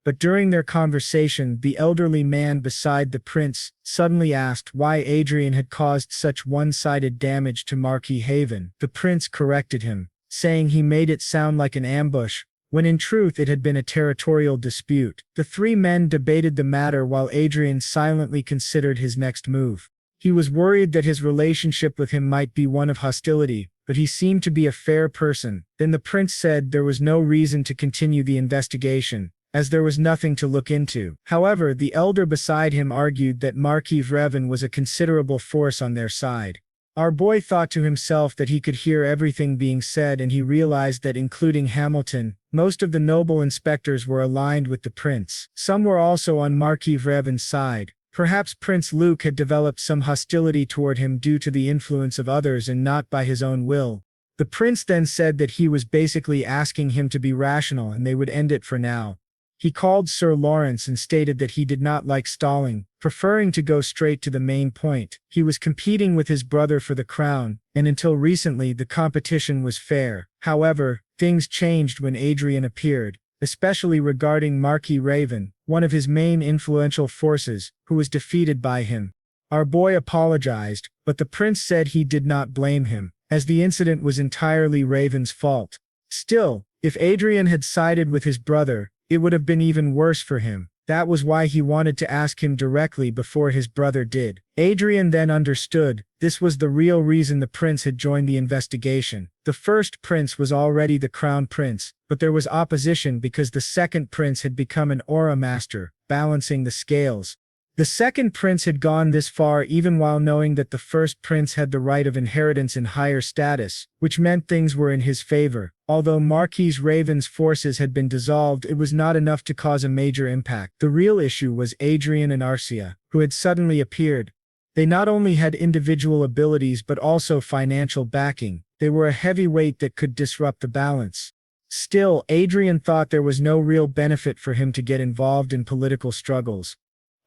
But during their conversation, the elderly man beside the prince suddenly asked why Adrian had caused such one-sided damage to Marquis Haven. The prince corrected him, saying he made it sound like an ambush, when in truth it had been a territorial dispute. The three men debated the matter while Adrian silently considered his next move. He was worried that his relationship with him might be one of hostility, but he seemed to be a fair person. Then the prince said there was no reason to continue the investigation, as there was nothing to look into. However, the elder beside him argued that Marquis Revan was a considerable force on their side. Our boy thought to himself that he could hear everything being said, and he realized that including Hamilton, most of the noble inspectors were aligned with the prince. Some were also on Marquis Revan's side. Perhaps Prince Luke had developed some hostility toward him due to the influence of others and not by his own will. The prince then said that he was basically asking him to be rational and they would end it for now. He called Sir Lawrence and stated that he did not like stalling, preferring to go straight to the main point. He was competing with his brother for the crown, and until recently the competition was fair. However, things changed when Adrian appeared, especially regarding Marquis Raven, one of his main influential forces, who was defeated by him. Our boy apologized, but the prince said he did not blame him, as the incident was entirely Raven's fault. Still, if Adrian had sided with his brother, it would have been even worse for him. That was why he wanted to ask him directly before his brother did. Adrian then understood, this was the real reason the prince had joined the investigation. The first prince was already the crown prince, but there was opposition because the second prince had become an aura master, balancing the scales. The second prince had gone this far even while knowing that the first prince had the right of inheritance in higher status, which meant things were in his favor. Although Marquis Raven's forces had been dissolved, it was not enough to cause a major impact. The real issue was Adrian and Arcia, who had suddenly appeared. They not only had individual abilities but also financial backing. They were a heavy weight that could disrupt the balance. Still, Adrian thought there was no real benefit for him to get involved in political struggles.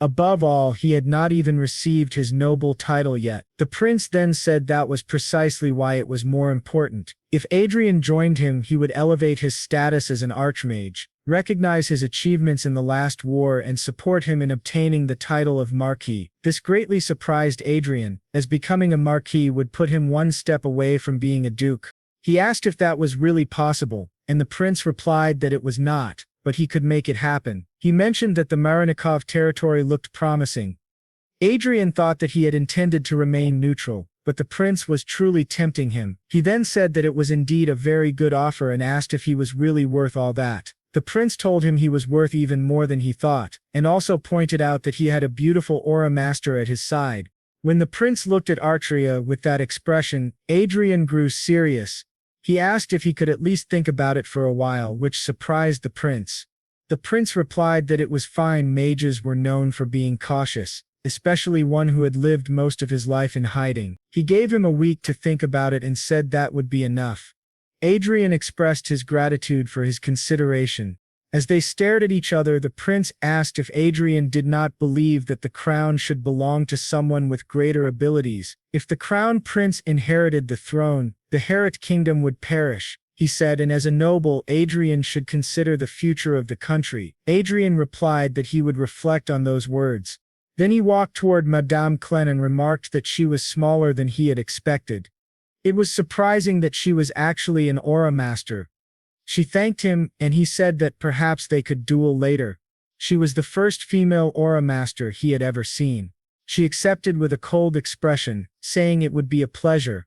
Above all, he had not even received his noble title yet. The prince then said that was precisely why it was more important. If Adrian joined him, he would elevate his status as an archmage, recognize his achievements in the last war, and support him in obtaining the title of Marquis. This greatly surprised Adrian, as becoming a Marquis would put him one step away from being a duke. He asked if that was really possible, and the prince replied that it was not, but he could make it happen. He mentioned that the Marinikov territory looked promising. Adrian thought that he had intended to remain neutral, but the prince was truly tempting him. He then said that it was indeed a very good offer and asked if he was really worth all that. The prince told him he was worth even more than he thought, and also pointed out that he had a beautiful aura master at his side. When the prince looked at Artria with that expression, Adrian grew serious. He asked if he could at least think about it for a while, which surprised the prince. The prince replied that it was fine. Mages were known for being cautious, especially one who had lived most of his life in hiding. He gave him a week to think about it and said that would be enough. Adrian expressed his gratitude for his consideration. As they stared at each other, the prince asked if Adrian did not believe that the crown should belong to someone with greater abilities. If the crown prince inherited the throne, the Herit kingdom would perish, he said, and as a noble, Adrian should consider the future of the country. Adrian replied that he would reflect on those words. Then he walked toward Madame Clen and remarked that she was smaller than he had expected. It was surprising that she was actually an aura master. She thanked him, and he said that perhaps they could duel later. She was the first female aura master he had ever seen. She accepted with a cold expression, saying it would be a pleasure.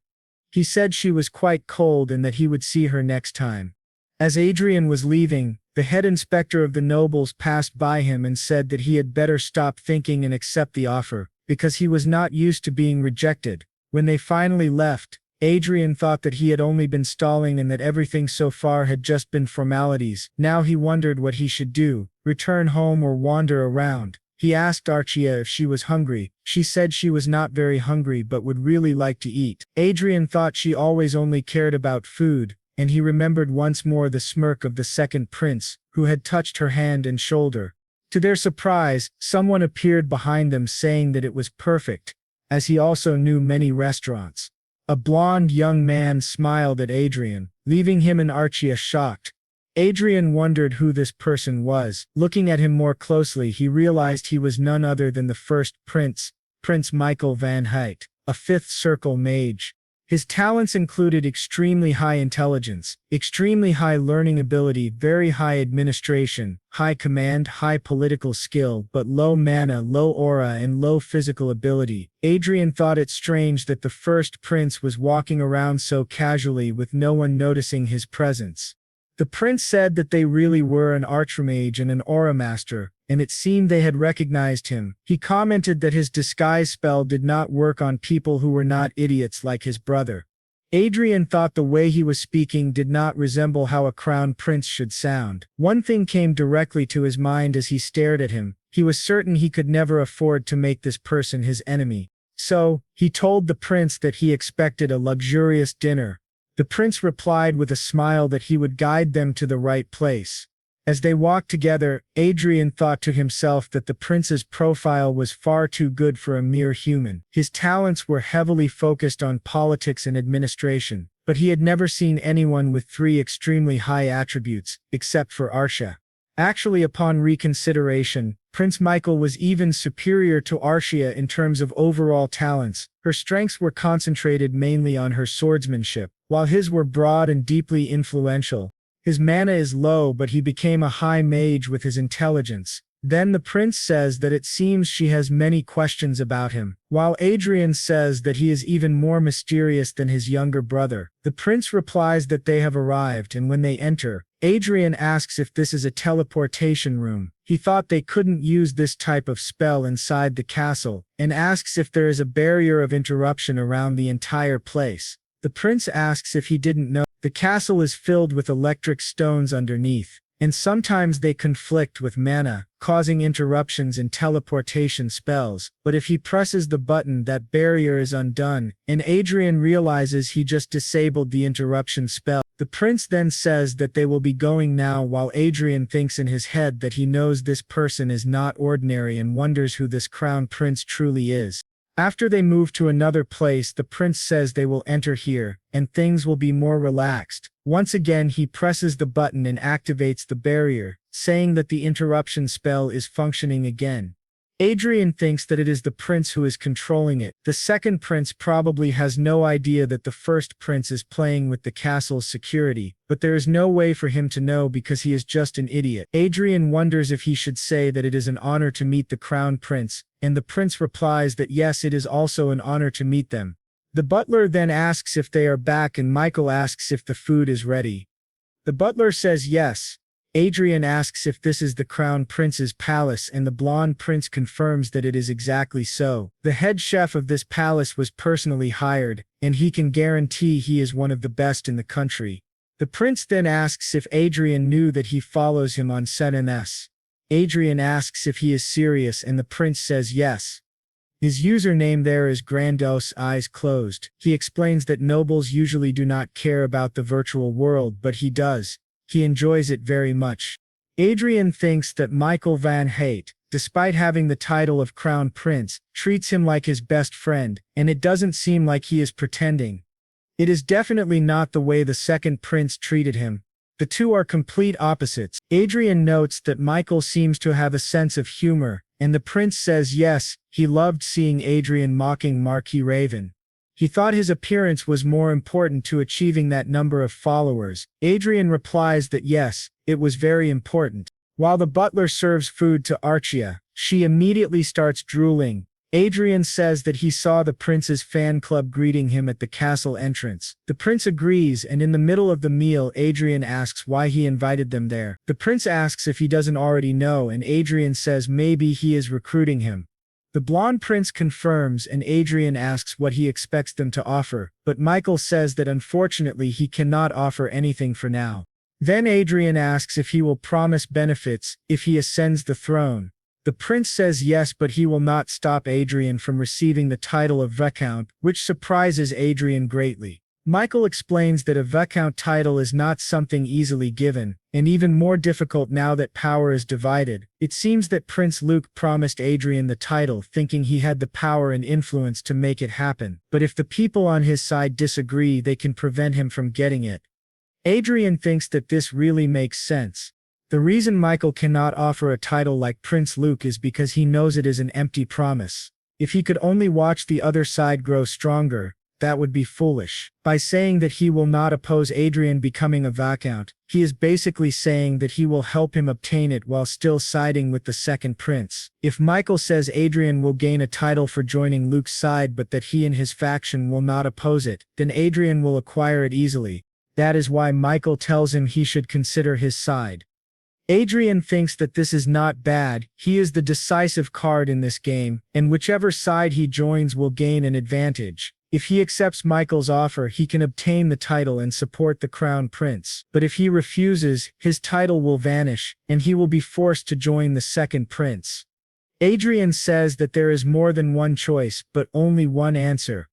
He said she was quite cold and that he would see her next time. As Adrian was leaving, the head inspector of the nobles passed by him and said that he had better stop thinking and accept the offer, because he was not used to being rejected. When they finally left, Adrian thought that he had only been stalling and that everything so far had just been formalities. Now he wondered what he should do, return home or wander around. He asked Archia if she was hungry. She said she was not very hungry but would really like to eat. Adrian thought she always only cared about food, and he remembered once more the smirk of the second prince, who had touched her hand and shoulder. To their surprise, someone appeared behind them saying that it was perfect, as he also knew many restaurants. A blond young man smiled at Adrian, leaving him and Archia shocked. Adrian wondered who this person was. Looking at him more closely, he realized he was none other than the first prince, Prince Michael van Huyt, a fifth circle mage. His talents included extremely high intelligence, extremely high learning ability, very high administration, high command, high political skill, but low mana, low aura, and low physical ability. Adrian thought it strange that the first prince was walking around so casually with no one noticing his presence. The prince said that they really were an archmage and an aura master, and it seemed they had recognized him. He commented that his disguise spell did not work on people who were not idiots like his brother. Adrian thought the way he was speaking did not resemble how a crown prince should sound. One thing came directly to his mind as he stared at him. He was certain he could never afford to make this person his enemy. So, he told the prince that he expected a luxurious dinner. The prince replied with a smile that he would guide them to the right place. As they walked together, Adrian thought to himself that the prince's profile was far too good for a mere human. His talents were heavily focused on politics and administration, but he had never seen anyone with three extremely high attributes, except for Archia. Actually, upon reconsideration, Prince Michael was even superior to Archia in terms of overall talents. Her strengths were concentrated mainly on her swordsmanship, while his were broad and deeply influential. His mana is low, but he became a high mage with his intelligence. Then the prince says that it seems she has many questions about him, while Adrian says that he is even more mysterious than his younger brother. The prince replies that they have arrived, and when they enter, Adrian asks if this is a teleportation room. He thought they couldn't use this type of spell inside the castle, and asks if there is a barrier of interruption around the entire place. The prince asks if he didn't know. The castle is filled with electric stones underneath, and sometimes they conflict with mana, causing interruptions in teleportation spells, but if he presses the button, that barrier is undone, and Adrian realizes he just disabled the interruption spell. The prince then says that they will be going now, while Adrian thinks in his head that he knows this person is not ordinary and wonders who this crown prince truly is. After they move to another place, the prince says they will enter here, and things will be more relaxed. Once again, he presses the button and activates the barrier, saying that the interruption spell is functioning again. Adrian thinks that it is the prince who is controlling it. The second prince probably has no idea that the first prince is playing with the castle's security, but there is no way for him to know because he is just an idiot. Adrian wonders if he should say that it is an honor to meet the crown prince, and the prince replies that yes, it is also an honor to meet them. The butler then asks if they are back, and Michael asks if the food is ready. The butler says yes. Adrian asks if this is the crown prince's palace, and the blonde prince confirms that it is exactly so. The head chef of this palace was personally hired, and he can guarantee he is one of the best in the country. The prince then asks if Adrian knew that he follows him on SNS. Adrian asks if he is serious, and the prince says yes. His username there is Grandos Eyes Closed. He explains that nobles usually do not care about the virtual world, but he does. He enjoys it very much. Adrian thinks that Michael van Huyt, despite having the title of crown prince, treats him like his best friend, and it doesn't seem like he is pretending. It is definitely not the way the second prince treated him. The two are complete opposites. Adrian notes that Michael seems to have a sense of humor, and the prince says yes, he loved seeing Adrian mocking Marquis Raven. He thought his appearance was more important to achieving that number of followers. Adrian replies that yes, it was very important. While the butler serves food to Archia, she immediately starts drooling. Adrian says that he saw the prince's fan club greeting him at the castle entrance. The prince agrees, and in the middle of the meal, Adrian asks why he invited them there. The prince asks if he doesn't already know, and Adrian says maybe he is recruiting him. The blonde prince confirms, and Adrian asks what he expects them to offer, but Michael says that unfortunately he cannot offer anything for now. Then Adrian asks if he will promise benefits if he ascends the throne. The prince says yes, but he will not stop Adrian from receiving the title of viscount, which surprises Adrian greatly. Michael explains that a viscount title is not something easily given, and even more difficult now that power is divided. It seems that Prince Luke promised Adrian the title thinking he had the power and influence to make it happen, but if the people on his side disagree, they can prevent him from getting it. Adrian thinks that this really makes sense. The reason Michael cannot offer a title like Prince Luke is because he knows it is an empty promise. If he could only watch the other side grow stronger, that would be foolish. By saying that he will not oppose Adrian becoming a viscount, he is basically saying that he will help him obtain it while still siding with the second prince. If Michael says Adrian will gain a title for joining Luke's side but that he and his faction will not oppose it, then Adrian will acquire it easily. That is why Michael tells him he should consider his side. Adrian thinks that this is not bad. He is the decisive card in this game, and whichever side he joins will gain an advantage. If he accepts Michael's offer, he can obtain the title and support the crown prince. But if he refuses, his title will vanish, and he will be forced to join the second prince. Adrian says that there is more than one choice, but only one answer.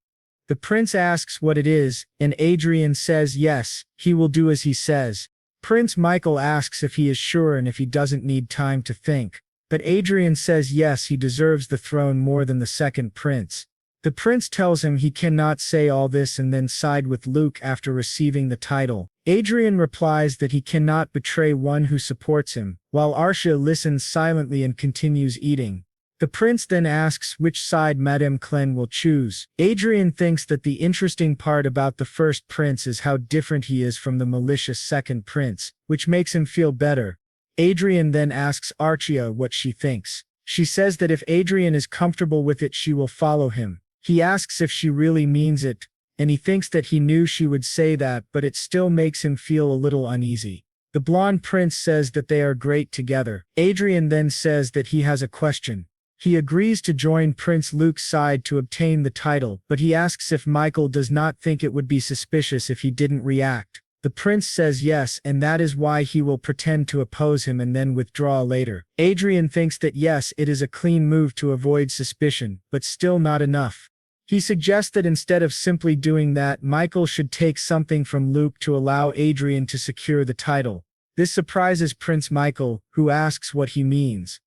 The prince asks what it is, and Adrian says yes, he will do as he says. Prince Michael asks if he is sure and if he doesn't need time to think. But Adrian says yes, he deserves the throne more than the second prince. The prince tells him he cannot say all this and then side with Luke after receiving the title. Adrian replies that he cannot betray one who supports him, while Arsha listens silently and continues eating. The prince then asks which side Madame Clen will choose. Adrian thinks that the interesting part about the first prince is how different he is from the malicious second prince, which makes him feel better. Adrian then asks Archia what she thinks. She says that if Adrian is comfortable with it, she will follow him. He asks if she really means it, and he thinks that he knew she would say that, but it still makes him feel a little uneasy. The blonde prince says that they are great together. Adrian then says that he has a question. He agrees to join Prince Luke's side to obtain the title, but he asks if Michael does not think it would be suspicious if he didn't react. The prince says yes, and that is why he will pretend to oppose him and then withdraw later. Adrian thinks that yes, it is a clean move to avoid suspicion, but still not enough. He suggests that instead of simply doing that, Michael should take something from Luke to allow Adrian to secure the title. This surprises Prince Michael, who asks what he means.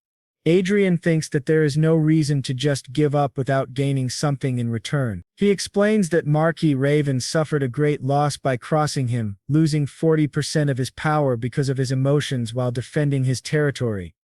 Adrian thinks that there is no reason to just give up without gaining something in return. He explains that Marquis Raven suffered a great loss by crossing him, losing 40% of his power because of his emotions while defending his territory.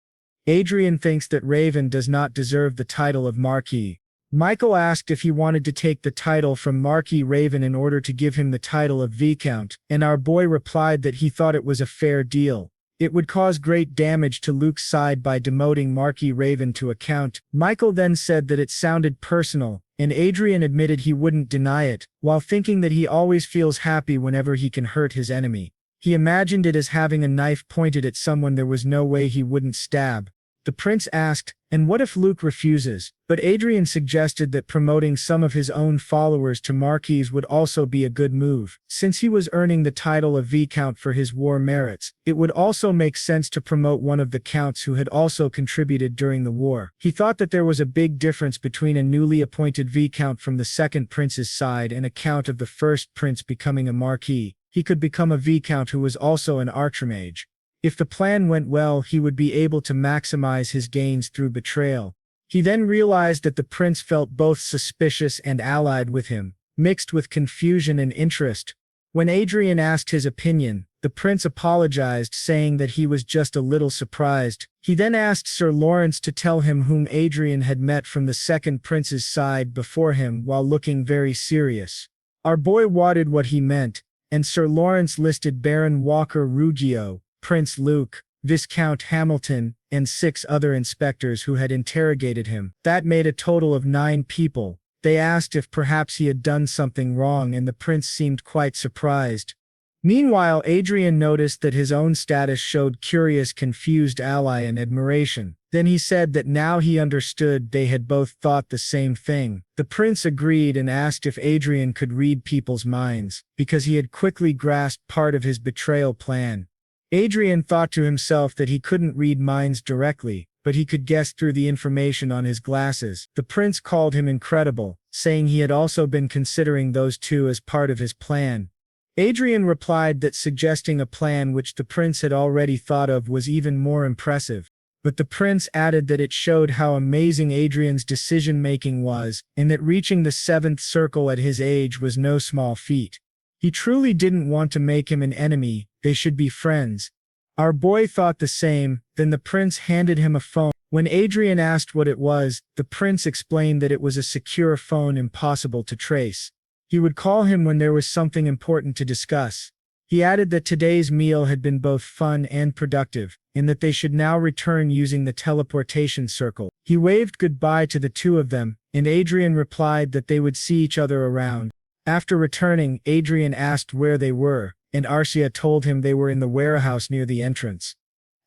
Adrian thinks that Raven does not deserve the title of Marquis. Michael asked if he wanted to take the title from Marquis Raven in order to give him the title of viscount, and our boy replied that he thought it was a fair deal. It would cause great damage to Luke's side by demoting Marquis Raven to a count. Michael then said that it sounded personal, and Adrian admitted he wouldn't deny it, while thinking that he always feels happy whenever he can hurt his enemy. He imagined it as having a knife pointed at someone there was no way he wouldn't stab. The prince asked, and what if Luke refuses? But Adrian suggested that promoting some of his own followers to Marquis would also be a good move. Since he was earning the title of viscount for his war merits, it would also make sense to promote one of the counts who had also contributed during the war. He thought that there was a big difference between a newly appointed viscount from the second prince's side and a count of the first prince becoming a marquis. He could become a viscount who was also an archmage. If the plan went well, he would be able to maximize his gains through betrayal. He then realized that the prince felt both suspicious and allied with him, mixed with confusion and interest. When Adrian asked his opinion, the prince apologized, saying that he was just a little surprised. He then asked Sir Lawrence to tell him whom Adrian had met from the second prince's side before him while looking very serious. Our boy wadded what he meant, and Sir Lawrence listed Baron Walker Ruggio, Prince Luke, Viscount Hamilton, and 6 other inspectors who had interrogated him. That made a total of 9 people. They asked if perhaps he had done something wrong, and the prince seemed quite surprised. Meanwhile, Adrian noticed that his own status showed curious, confused ally and admiration. Then he said that now he understood they had both thought the same thing. The prince agreed and asked if Adrian could read people's minds, because he had quickly grasped part of his betrayal plan. Adrian thought to himself that he couldn't read minds directly, but he could guess through the information on his glasses. The prince called him incredible, saying he had also been considering those two as part of his plan. Adrian replied that suggesting a plan which the prince had already thought of was even more impressive. But the prince added that it showed how amazing Adrian's decision-making was, and that reaching the seventh circle at his age was no small feat. He truly didn't want to make him an enemy, they should be friends. Our boy thought the same. Then the prince handed him a phone. When Adrian asked what it was, the prince explained that it was a secure phone impossible to trace. He would call him when there was something important to discuss. He added that today's meal had been both fun and productive, and that they should now return using the teleportation circle. He waved goodbye to the two of them, and Adrian replied that they would see each other around. After returning, Adrian asked where they were, and Arcia told him they were in the warehouse near the entrance.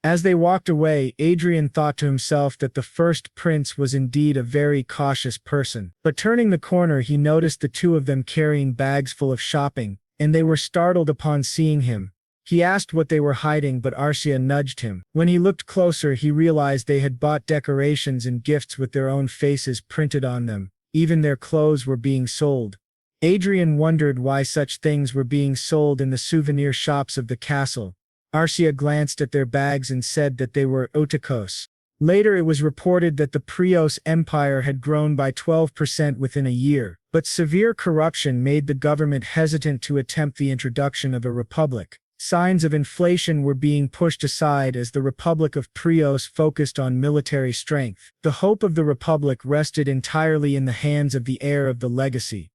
As they walked away, Adrian thought to himself that the first prince was indeed a very cautious person. But turning the corner, he noticed the two of them carrying bags full of shopping, and they were startled upon seeing him. He asked what they were hiding, but Arcia nudged him. When he looked closer, he realized they had bought decorations and gifts with their own faces printed on them. Even their clothes were being sold. Adrian wondered why such things were being sold in the souvenir shops of the castle. Arcia glanced at their bags and said that they were otakos. Later it was reported that the Prios Empire had grown by 12% within a year, but severe corruption made the government hesitant to attempt the introduction of a republic. Signs of inflation were being pushed aside as the Republic of Prios focused on military strength. The hope of the republic rested entirely in the hands of the heir of the legacy,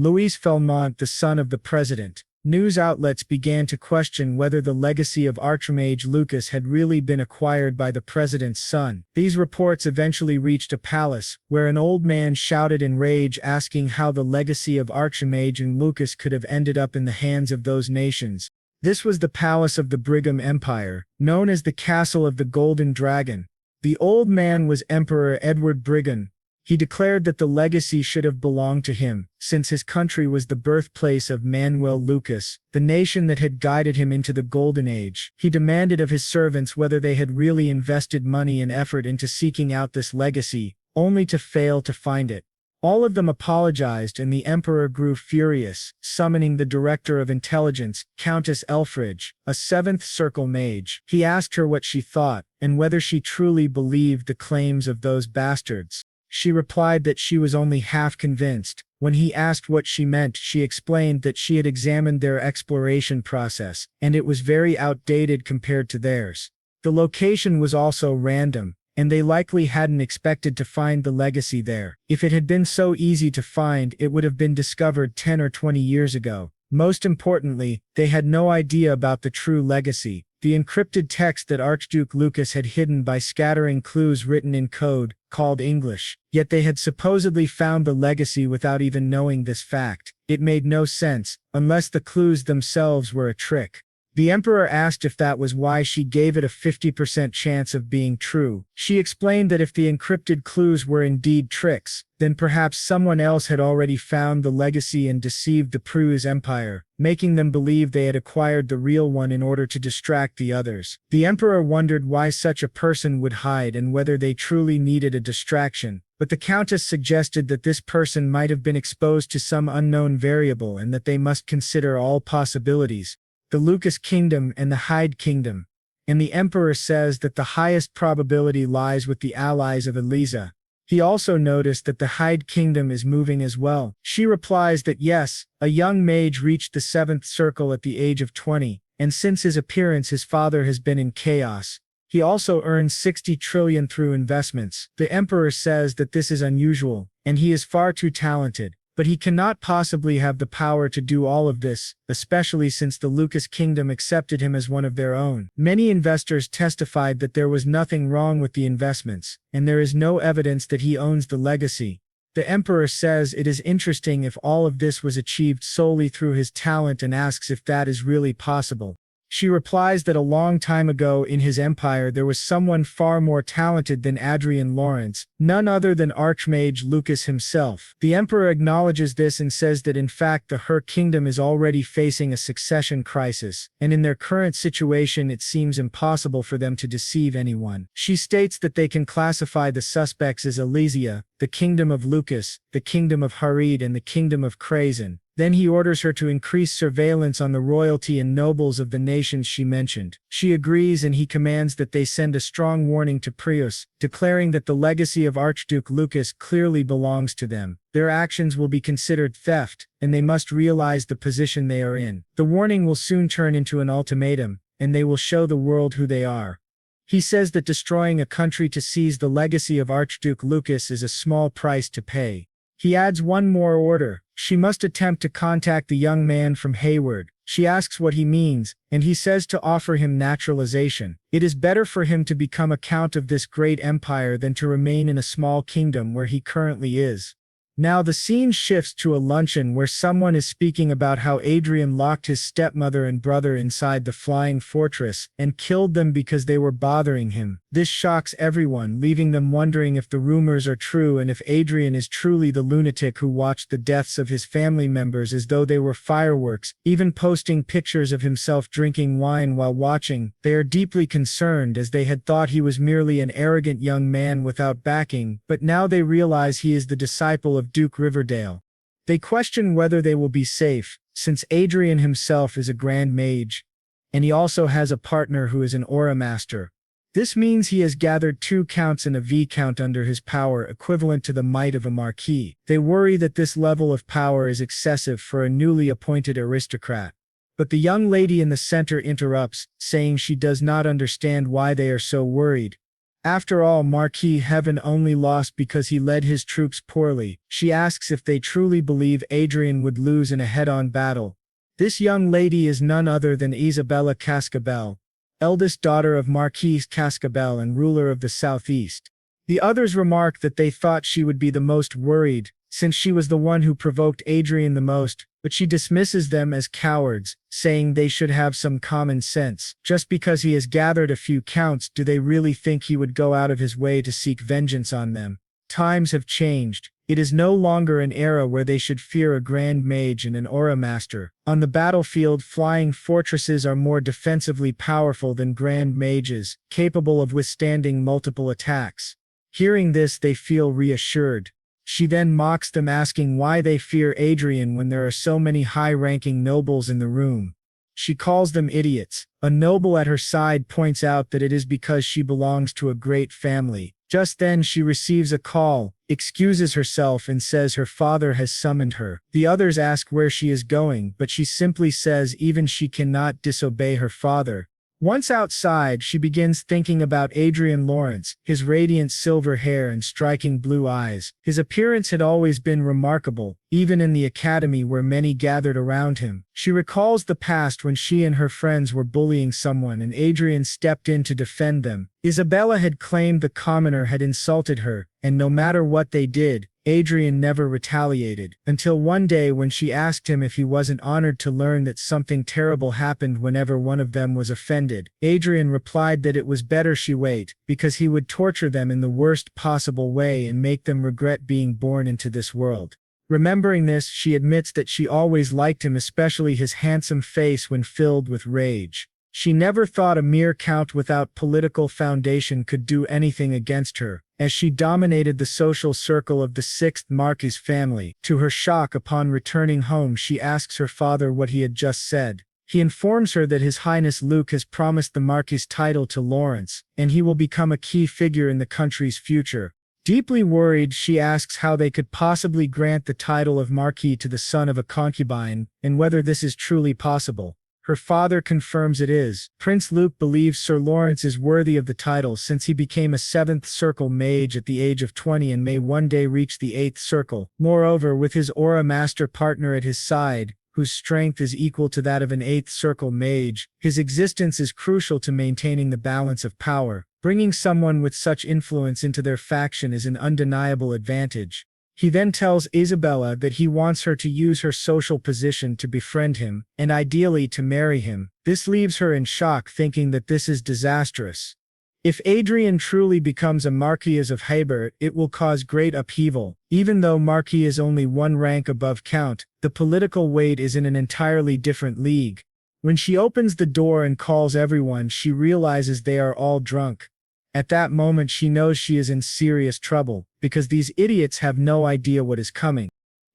Luis Felmont, the son of the president. News outlets began to question whether the legacy of Archmage Lucas had really been acquired by the president's son. These reports eventually reached a palace, where an old man shouted in rage asking how the legacy of Archmage and Lucas could have ended up in the hands of those nations. This was the palace of the Brigham Empire, known as the Castle of the Golden Dragon. The old man was Emperor Edward Brigham. He declared that the legacy should have belonged to him, since his country was the birthplace of Manuel Lucas, the nation that had guided him into the Golden Age. He demanded of his servants whether they had really invested money and effort into seeking out this legacy, only to fail to find it. All of them apologized, and the emperor grew furious, summoning the director of intelligence, Countess Elfridge, a seventh circle mage. He asked her what she thought, and whether she truly believed the claims of those bastards. She replied that she was only half convinced. When he asked what she meant, she explained that she had examined their exploration process, and it was very outdated compared to theirs. The location was also random, and they likely hadn't expected to find the legacy there. If it had been so easy to find, it would have been discovered 10 or 20 years ago. Most importantly, they had no idea about the true legacy, the encrypted text that Archduke Lucas had hidden by scattering clues written in code, called English. Yet they had supposedly found the legacy without even knowing this fact. It made no sense, unless the clues themselves were a trick. The emperor asked if that was why she gave it a 50% chance of being true. She explained that if the encrypted clues were indeed tricks, then perhaps someone else had already found the legacy and deceived the Prios Empire, making them believe they had acquired the real one in order to distract the others. The emperor wondered why such a person would hide and whether they truly needed a distraction, but the countess suggested that this person might have been exposed to some unknown variable and that they must consider all possibilities. The Lucas Kingdom and the Hyde Kingdom. And the emperor says that the highest probability lies with the allies of Eliza. He also noticed that the Hyde Kingdom is moving as well. She replies that yes, a young mage reached the seventh circle at the age of 20, and since his appearance his father has been in chaos. He also earns 60 trillion through investments. The emperor says that this is unusual, and he is far too talented. But he cannot possibly have the power to do all of this, especially since the Lucas Kingdom accepted him as one of their own. Many investors testified that there was nothing wrong with the investments, and there is no evidence that he owns the legacy. The emperor says it is interesting if all of this was achieved solely through his talent and asks if that is really possible. She replies that a long time ago in his empire there was someone far more talented than Adrian Lawrence, none other than Archmage Lucas himself. The emperor acknowledges this and says that in fact the Her kingdom is already facing a succession crisis, and in their current situation it seems impossible for them to deceive anyone. She states that they can classify the suspects as Elysia, the kingdom of Lucas, the kingdom of Harid and the kingdom of Krazen. Then he orders her to increase surveillance on the royalty and nobles of the nations she mentioned. She agrees and he commands that they send a strong warning to Prius, declaring that the legacy of Archduke Lucas clearly belongs to them. Their actions will be considered theft, and they must realize the position they are in. The warning will soon turn into an ultimatum, and they will show the world who they are. He says that destroying a country to seize the legacy of Archduke Lucas is a small price to pay. He adds one more order. She must attempt to contact the young man from Hayward. She asks what he means, and he says to offer him naturalization. It is better for him to become a count of this great empire than to remain in a small kingdom where he currently is. Now the scene shifts to a luncheon where someone is speaking about how Adrian locked his stepmother and brother inside the flying fortress and killed them because they were bothering him. This shocks everyone, leaving them wondering if the rumors are true and if Adrian is truly the lunatic who watched the deaths of his family members as though they were fireworks, even posting pictures of himself drinking wine while watching. They are deeply concerned as they had thought he was merely an arrogant young man without backing, but now they realize he is the disciple of Duke Riverdale. They question whether they will be safe, since Adrian himself is a Grand Mage, and he also has a partner who is an Aura Master. This means he has gathered 2 counts and a viscount under his power, equivalent to the might of a marquis. They worry that this level of power is excessive for a newly appointed aristocrat. But the young lady in the center interrupts, saying she does not understand why they are so worried. After all, Marquis Heaven only lost because he led his troops poorly. She asks if they truly believe Adrian would lose in a head-on battle. This young lady is none other than Isabella Cascabel, eldest daughter of Marquis Cascabel and ruler of the southeast. The others remark that they thought she would be the most worried, since she was the one who provoked Adrian the most, but she dismisses them as cowards, saying they should have some common sense. Just because he has gathered a few counts, do they really think he would go out of his way to seek vengeance on them? Times have changed. It is no longer an era where they should fear a Grand Mage and an Aura Master. On the battlefield, flying fortresses are more defensively powerful than Grand Mages, capable of withstanding multiple attacks. Hearing this, they feel reassured. She then mocks them, asking why they fear Adrian when there are so many high-ranking nobles in the room. She calls them idiots. A noble at her side points out that it is because she belongs to a great family. Just then she receives a call, excuses herself and says her father has summoned her. The others ask where she is going, but she simply says even she cannot disobey her father. Once outside, she begins thinking about Adrian Lawrence, his radiant silver hair and striking blue eyes. His appearance had always been remarkable, even in the academy where many gathered around him. She recalls the past when she and her friends were bullying someone and Adrian stepped in to defend them. Isabella had claimed the commoner had insulted her, and no matter what they did, Adrian never retaliated, until one day when she asked him if he wasn't honored to learn that something terrible happened whenever one of them was offended. Adrian replied that it was better she wait, because he would torture them in the worst possible way and make them regret being born into this world. Remembering this, she admits that she always liked him, especially his handsome face when filled with rage. She never thought a mere count without political foundation could do anything against her, as she dominated the social circle of the 6th Marquis family. To her shock, upon returning home, she asks her father what he had just said. He informs her that His Highness Luke has promised the Marquis title to Lawrence, and he will become a key figure in the country's future. Deeply worried, she asks how they could possibly grant the title of Marquis to the son of a concubine, and whether this is truly possible. Her father confirms it is. Prince Luke believes Sir Lawrence is worthy of the title since he became a 7th Circle Mage at the age of 20 and may one day reach the 8th Circle. Moreover, with his Aura Master partner at his side, whose strength is equal to that of an 8th Circle Mage, his existence is crucial to maintaining the balance of power. Bringing someone with such influence into their faction is an undeniable advantage. He then tells Isabella that he wants her to use her social position to befriend him, and ideally to marry him. This leaves her in shock, thinking that this is disastrous. If Adrian truly becomes a Marquis of Haber, it will cause great upheaval. Even though Marquis is only one rank above Count, the political weight is in an entirely different league. When she opens the door and calls everyone, she realizes they are all drunk. At that moment she knows she is in serious trouble, because these idiots have no idea what is coming.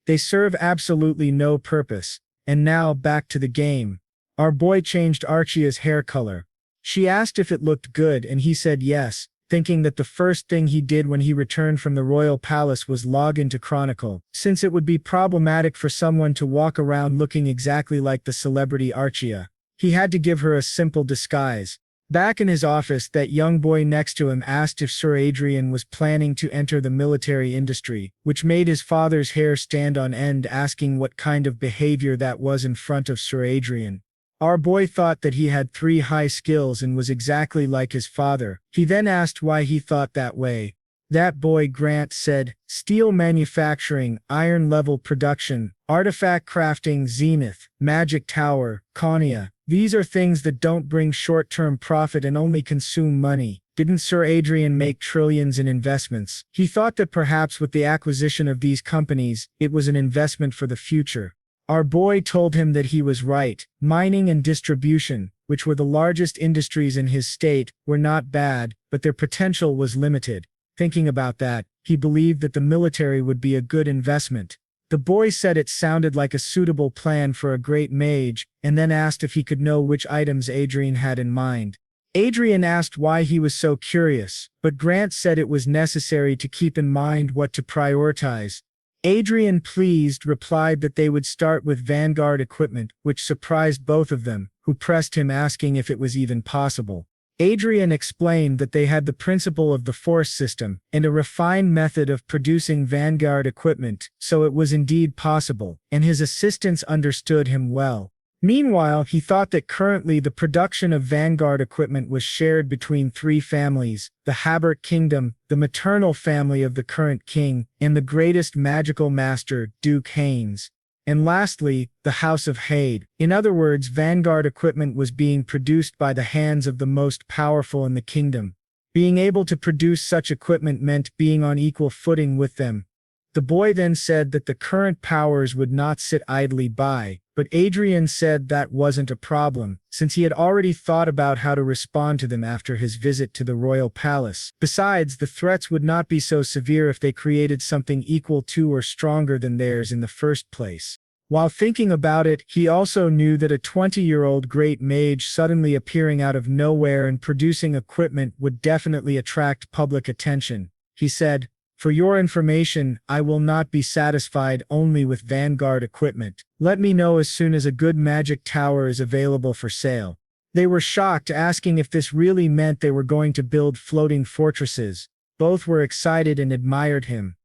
They serve absolutely no purpose. And now back to the game. Our boy changed Archia's hair color. She asked if it looked good and he said yes, thinking that the first thing he did when he returned from the royal palace was log into Chronicle, since it would be problematic for someone to walk around looking exactly like the celebrity Archia. He had to give her a simple disguise. Back in his office, that young boy next to him asked if Sir Adrian was planning to enter the military industry, which made his father's hair stand on end, asking what kind of behavior that was in front of Sir Adrian. Our boy thought that he had 3 high skills and was exactly like his father. He then asked why he thought that way. That boy Grant said, steel manufacturing, iron level production, artifact crafting, zenith, magic tower, Konya. These are things that don't bring short-term profit and only consume money. Didn't Sir Adrian make trillions in investments? He thought that perhaps with the acquisition of these companies, it was an investment for the future. Our boy told him that he was right. Mining and distribution, which were the largest industries in his state, were not bad, but their potential was limited. Thinking about that, he believed that the military would be a good investment. The boy said it sounded like a suitable plan for a great mage, and then asked if he could know which items Adrian had in mind. Adrian asked why he was so curious, but Grant said it was necessary to keep in mind what to prioritize. Adrian, pleased, replied that they would start with vanguard equipment, which surprised both of them, who pressed him asking if it was even possible. Adrian explained that they had the principle of the force system and a refined method of producing vanguard equipment, so it was indeed possible, and his assistants understood him well. Meanwhile, he thought that currently the production of vanguard equipment was shared between 3 families: the Habert kingdom, the maternal family of the current king, and the greatest magical master, Duke Haynes. And lastly, the House of Hade. In other words, vanguard equipment was being produced by the hands of the most powerful in the kingdom. Being able to produce such equipment meant being on equal footing with them. The boy then said that the current powers would not sit idly by, but Adrian said that wasn't a problem, since he had already thought about how to respond to them after his visit to the royal palace. Besides, the threats would not be so severe if they created something equal to or stronger than theirs in the first place. While thinking about it, he also knew that a 20-year-old great mage suddenly appearing out of nowhere and producing equipment would definitely attract public attention. He said, "For your information, I will not be satisfied only with vanguard equipment. Let me know as soon as a good magic tower is available for sale." They were shocked, asking if this really meant they were going to build floating fortresses. Both were excited and admired him.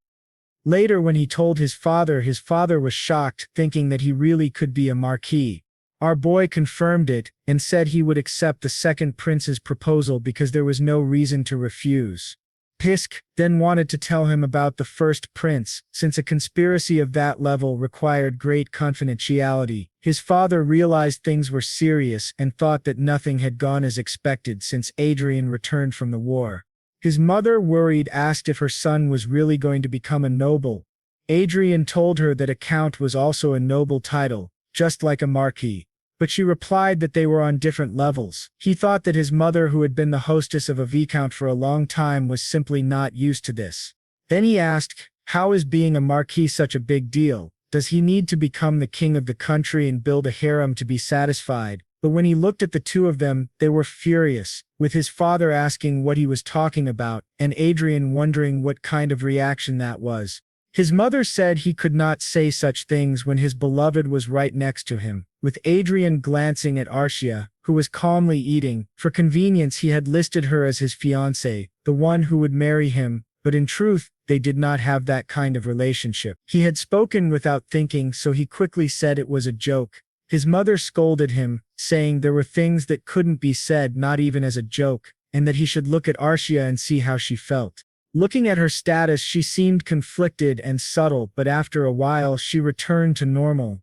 Later, when he told his father was shocked, thinking that he really could be a marquis. Our boy confirmed it, and said he would accept the second prince's proposal because there was no reason to refuse. Pisk then wanted to tell him about the first prince, since a conspiracy of that level required great confidentiality. His father realized things were serious and thought that nothing had gone as expected since Adrian returned from the war. His mother, worried, asked if her son was really going to become a noble. Adrian told her that a count was also a noble title, just like a marquis. But she replied that they were on different levels. He thought that his mother, who had been the hostess of a viscount for a long time, was simply not used to this. Then he asked, how is being a marquis such a big deal? Does he need to become the king of the country and build a harem to be satisfied? But when he looked at the two of them, they were furious, with his father asking what he was talking about, and Adrian wondering what kind of reaction that was. His mother said he could not say such things when his beloved was right next to him, with Adrian glancing at Archia, who was calmly eating. For convenience, he had listed her as his fiancée, the one who would marry him, but in truth, they did not have that kind of relationship. He had spoken without thinking, so he quickly said it was a joke. His mother scolded him, saying there were things that couldn't be said, not even as a joke, and that he should look at Archia and see how she felt. Looking at her status, she seemed conflicted and subtle, but after a while she returned to normal.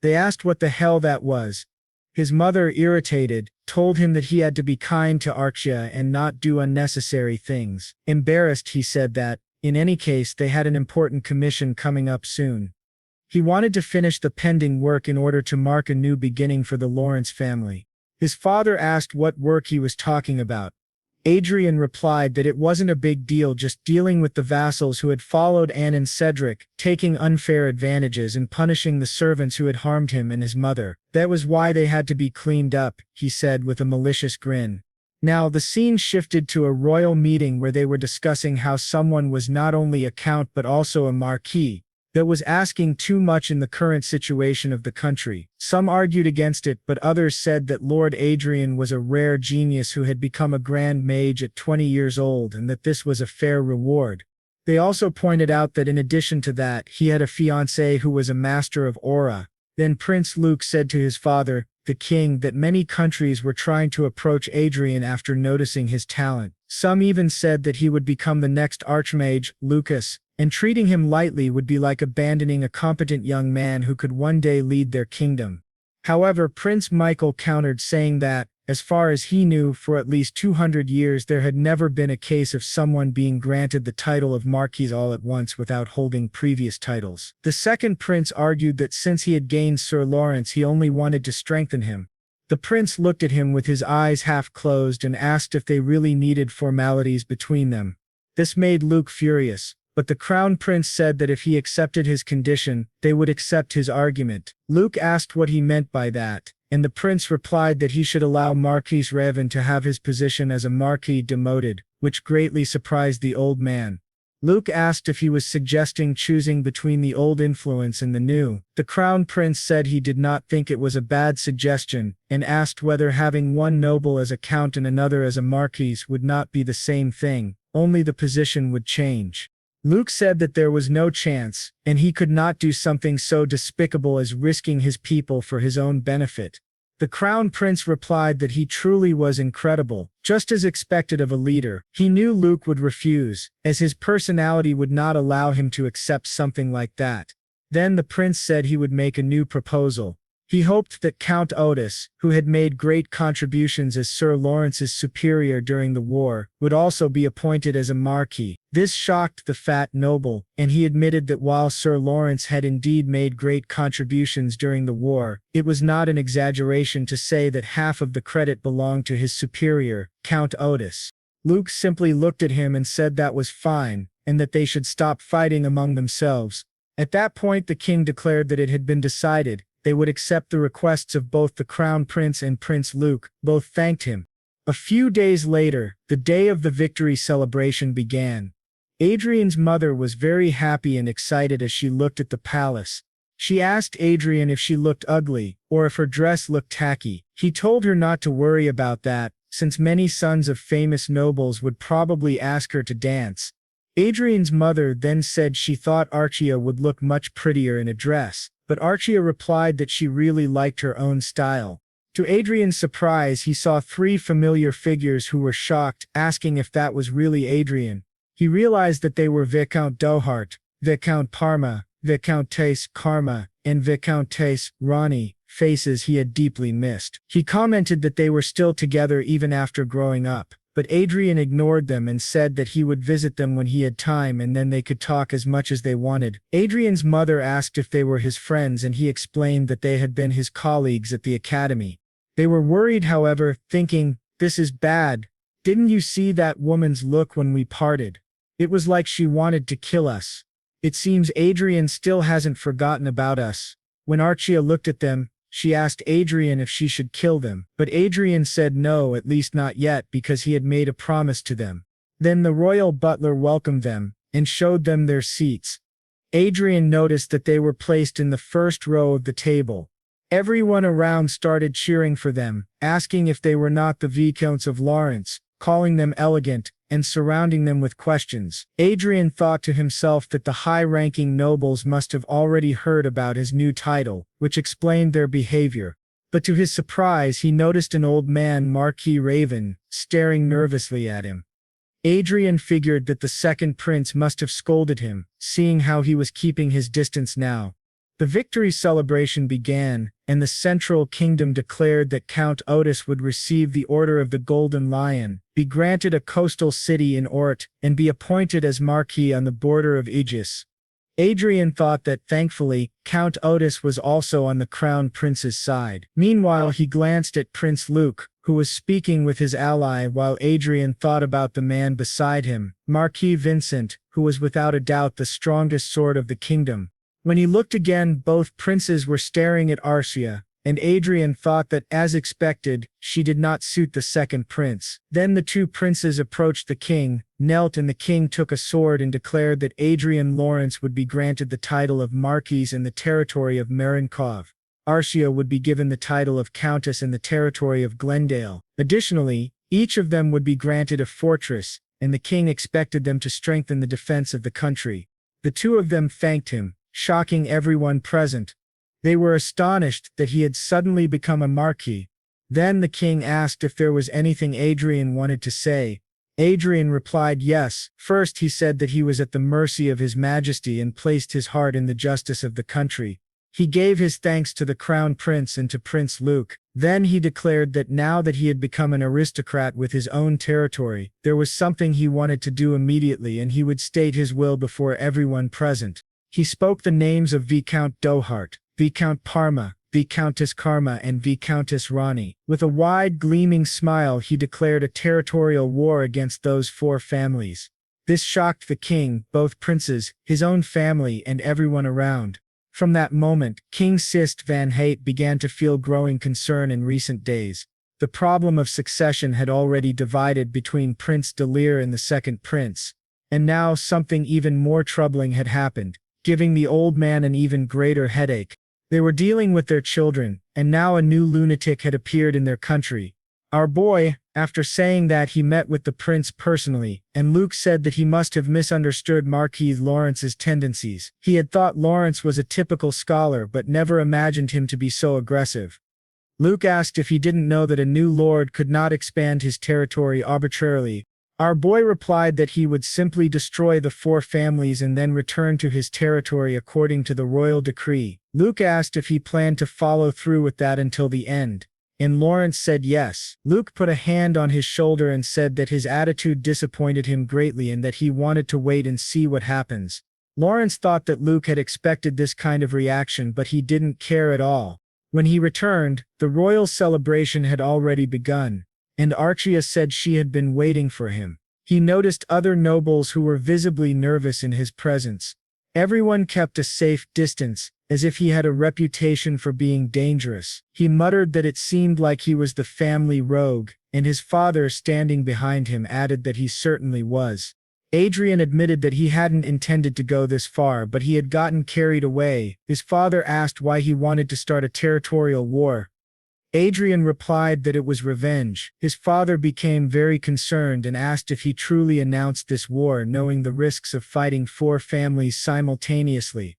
They asked what the hell that was. His mother, irritated, told him that he had to be kind to Archia and not do unnecessary things. Embarrassed, he said that, in any case, they had an important commission coming up soon. He wanted to finish the pending work in order to mark a new beginning for the Lawrence family. His father asked what work he was talking about. Adrian replied that it wasn't a big deal, just dealing with the vassals who had followed Anne and Cedric, taking unfair advantages and punishing the servants who had harmed him and his mother. That was why they had to be cleaned up, he said with a malicious grin. Now the scene shifted to a royal meeting where they were discussing how someone was not only a count but also a marquis. That was asking too much in the current situation of the country. Some argued against it, but others said that Lord Adrian was a rare genius who had become a grand mage at 20 years old and that this was a fair reward. They also pointed out that in addition to that, he had a fiancée who was a master of aura. Then Prince Luke said to his father, the king, that many countries were trying to approach Adrian after noticing his talent. Some even said that he would become the next archmage, Lucas, and treating him lightly would be like abandoning a competent young man who could one day lead their kingdom. However, Prince Michael countered, saying that, as far as he knew, for at least 200 years there had never been a case of someone being granted the title of Marquis all at once without holding previous titles. The second prince argued that since he had gained Sir Lawrence, he only wanted to strengthen him. The prince looked at him with his eyes half closed and asked if they really needed formalities between them. This made Luke furious, but the crown prince said that if he accepted his condition, they would accept his argument. Luke asked what he meant by that, and the prince replied that he should allow Marquis Raven to have his position as a marquis demoted, which greatly surprised the old man. Luke asked if he was suggesting choosing between the old influence and the new. The crown prince said he did not think it was a bad suggestion, and asked whether having one noble as a count and another as a marquis would not be the same thing, only the position would change. Luke said that there was no chance, and he could not do something so despicable as risking his people for his own benefit. The crown prince replied that he truly was incredible, just as expected of a leader. He knew Luke would refuse, as his personality would not allow him to accept something like that. Then the prince said he would make a new proposal. He hoped that Count Otis, who had made great contributions as Sir Lawrence's superior during the war, would also be appointed as a marquis. This shocked the fat noble, and he admitted that while Sir Lawrence had indeed made great contributions during the war, it was not an exaggeration to say that half of the credit belonged to his superior, Count Otis. Luke simply looked at him and said that was fine, and that they should stop fighting among themselves. At that point the king declared that it had been decided. They would accept the requests of both the Crown Prince and Prince Luke. Both thanked him. A few days later, the day of the victory celebration began. Adrian's mother was very happy and excited as she looked at the palace. She asked Adrian if she looked ugly, or if her dress looked tacky. He told her not to worry about that, since many sons of famous nobles would probably ask her to dance. Adrian's mother then said she thought Archia would look much prettier in a dress. But Archia replied that she really liked her own style. To Adrian's surprise, he saw 3 familiar figures who were shocked, asking if that was really Adrian. He realized that they were Viscount Dohart, Viscount Parma, Viscountess Karma, and Viscountess Ronnie, faces he had deeply missed. He commented that they were still together even after growing up. But Adrian ignored them and said that he would visit them when he had time and then they could talk as much as they wanted. Adrian's mother asked if they were his friends and he explained that they had been his colleagues at the academy. They were worried, however, thinking, "This is bad. Didn't you see that woman's look when we parted? It was like she wanted to kill us. It seems Adrian still hasn't forgotten about us." When Archia looked at them, she asked Adrian if she should kill them, but Adrian said no, at least not yet, because he had made a promise to them. Then the royal butler welcomed them, and showed them their seats. Adrian noticed that they were placed in the first row of the table. Everyone around started cheering for them, asking if they were not the Viscounts of Lawrence, calling them elegant, and surrounding them with questions. Adrian thought to himself that the high-ranking nobles must have already heard about his new title, which explained their behavior. But to his surprise, he noticed an old man, Marquis Raven, staring nervously at him. Adrian figured that the second prince must have scolded him, seeing how he was keeping his distance now. The victory celebration began, and the central kingdom declared that Count Otis would receive the Order of the Golden Lion, be granted a coastal city in Ort, and be appointed as Marquis on the border of Aegis. Adrian thought that, thankfully, Count Otis was also on the Crown Prince's side. Meanwhile, he glanced at Prince Luke, who was speaking with his ally while Adrian thought about the man beside him, Marquis Vincent, who was without a doubt the strongest sword of the kingdom. When he looked again, both princes were staring at Arcia, and Adrian thought that, as expected, she did not suit the second prince. Then the two princes approached the king, knelt, and the king took a sword and declared that Adrian Lawrence would be granted the title of Marquis in the territory of Marinkov. Arcia would be given the title of Countess in the territory of Glendale. Additionally, each of them would be granted a fortress, and the king expected them to strengthen the defense of the country. The two of them thanked him, shocking everyone present. They were astonished that he had suddenly become a marquis. Then the king asked if there was anything Adrian wanted to say. Adrian replied yes. First he said that he was at the mercy of His Majesty and placed his heart in the justice of the country. He gave his thanks to the Crown Prince and to Prince Luke. Then he declared that now that he had become an aristocrat with his own territory, there was something he wanted to do immediately, and he would state his will before everyone present. He spoke the names of Viscount Dohart, Viscount Parma, Viscountess Karma, and Viscountess Rani. With a wide gleaming smile, he declared a territorial war against those four families. This shocked the king, both princes, his own family, and everyone around. From that moment, King Sist van Hayt began to feel growing concern in recent days. The problem of succession had already divided between Prince de Lear and the second prince. And now something even more troubling had happened, giving the old man an even greater headache. They were dealing with their children, and now a new lunatic had appeared in their country. Our boy, after saying that, he met with the prince personally, and Luke said that he must have misunderstood Marquis Lawrence's tendencies. He had thought Lawrence was a typical scholar but never imagined him to be so aggressive. Luke asked if he didn't know that a new lord could not expand his territory arbitrarily. Our boy replied that he would simply destroy the four families and then return to his territory according to the royal decree. Luke asked if he planned to follow through with that until the end, and Lawrence said yes. Luke put a hand on his shoulder and said that his attitude disappointed him greatly and that he wanted to wait and see what happens. Lawrence thought that Luke had expected this kind of reaction, but he didn't care at all. When he returned, the royal celebration had already begun, and Arcia said she had been waiting for him. He noticed other nobles who were visibly nervous in his presence. Everyone kept a safe distance, as if he had a reputation for being dangerous. He muttered that it seemed like he was the family rogue, and his father, standing behind him, added that he certainly was. Adrian admitted that he hadn't intended to go this far, but he had gotten carried away. His father asked why he wanted to start a territorial war. Adrian replied that it was revenge. His father became very concerned and asked if he truly announced this war, knowing the risks of fighting four families simultaneously.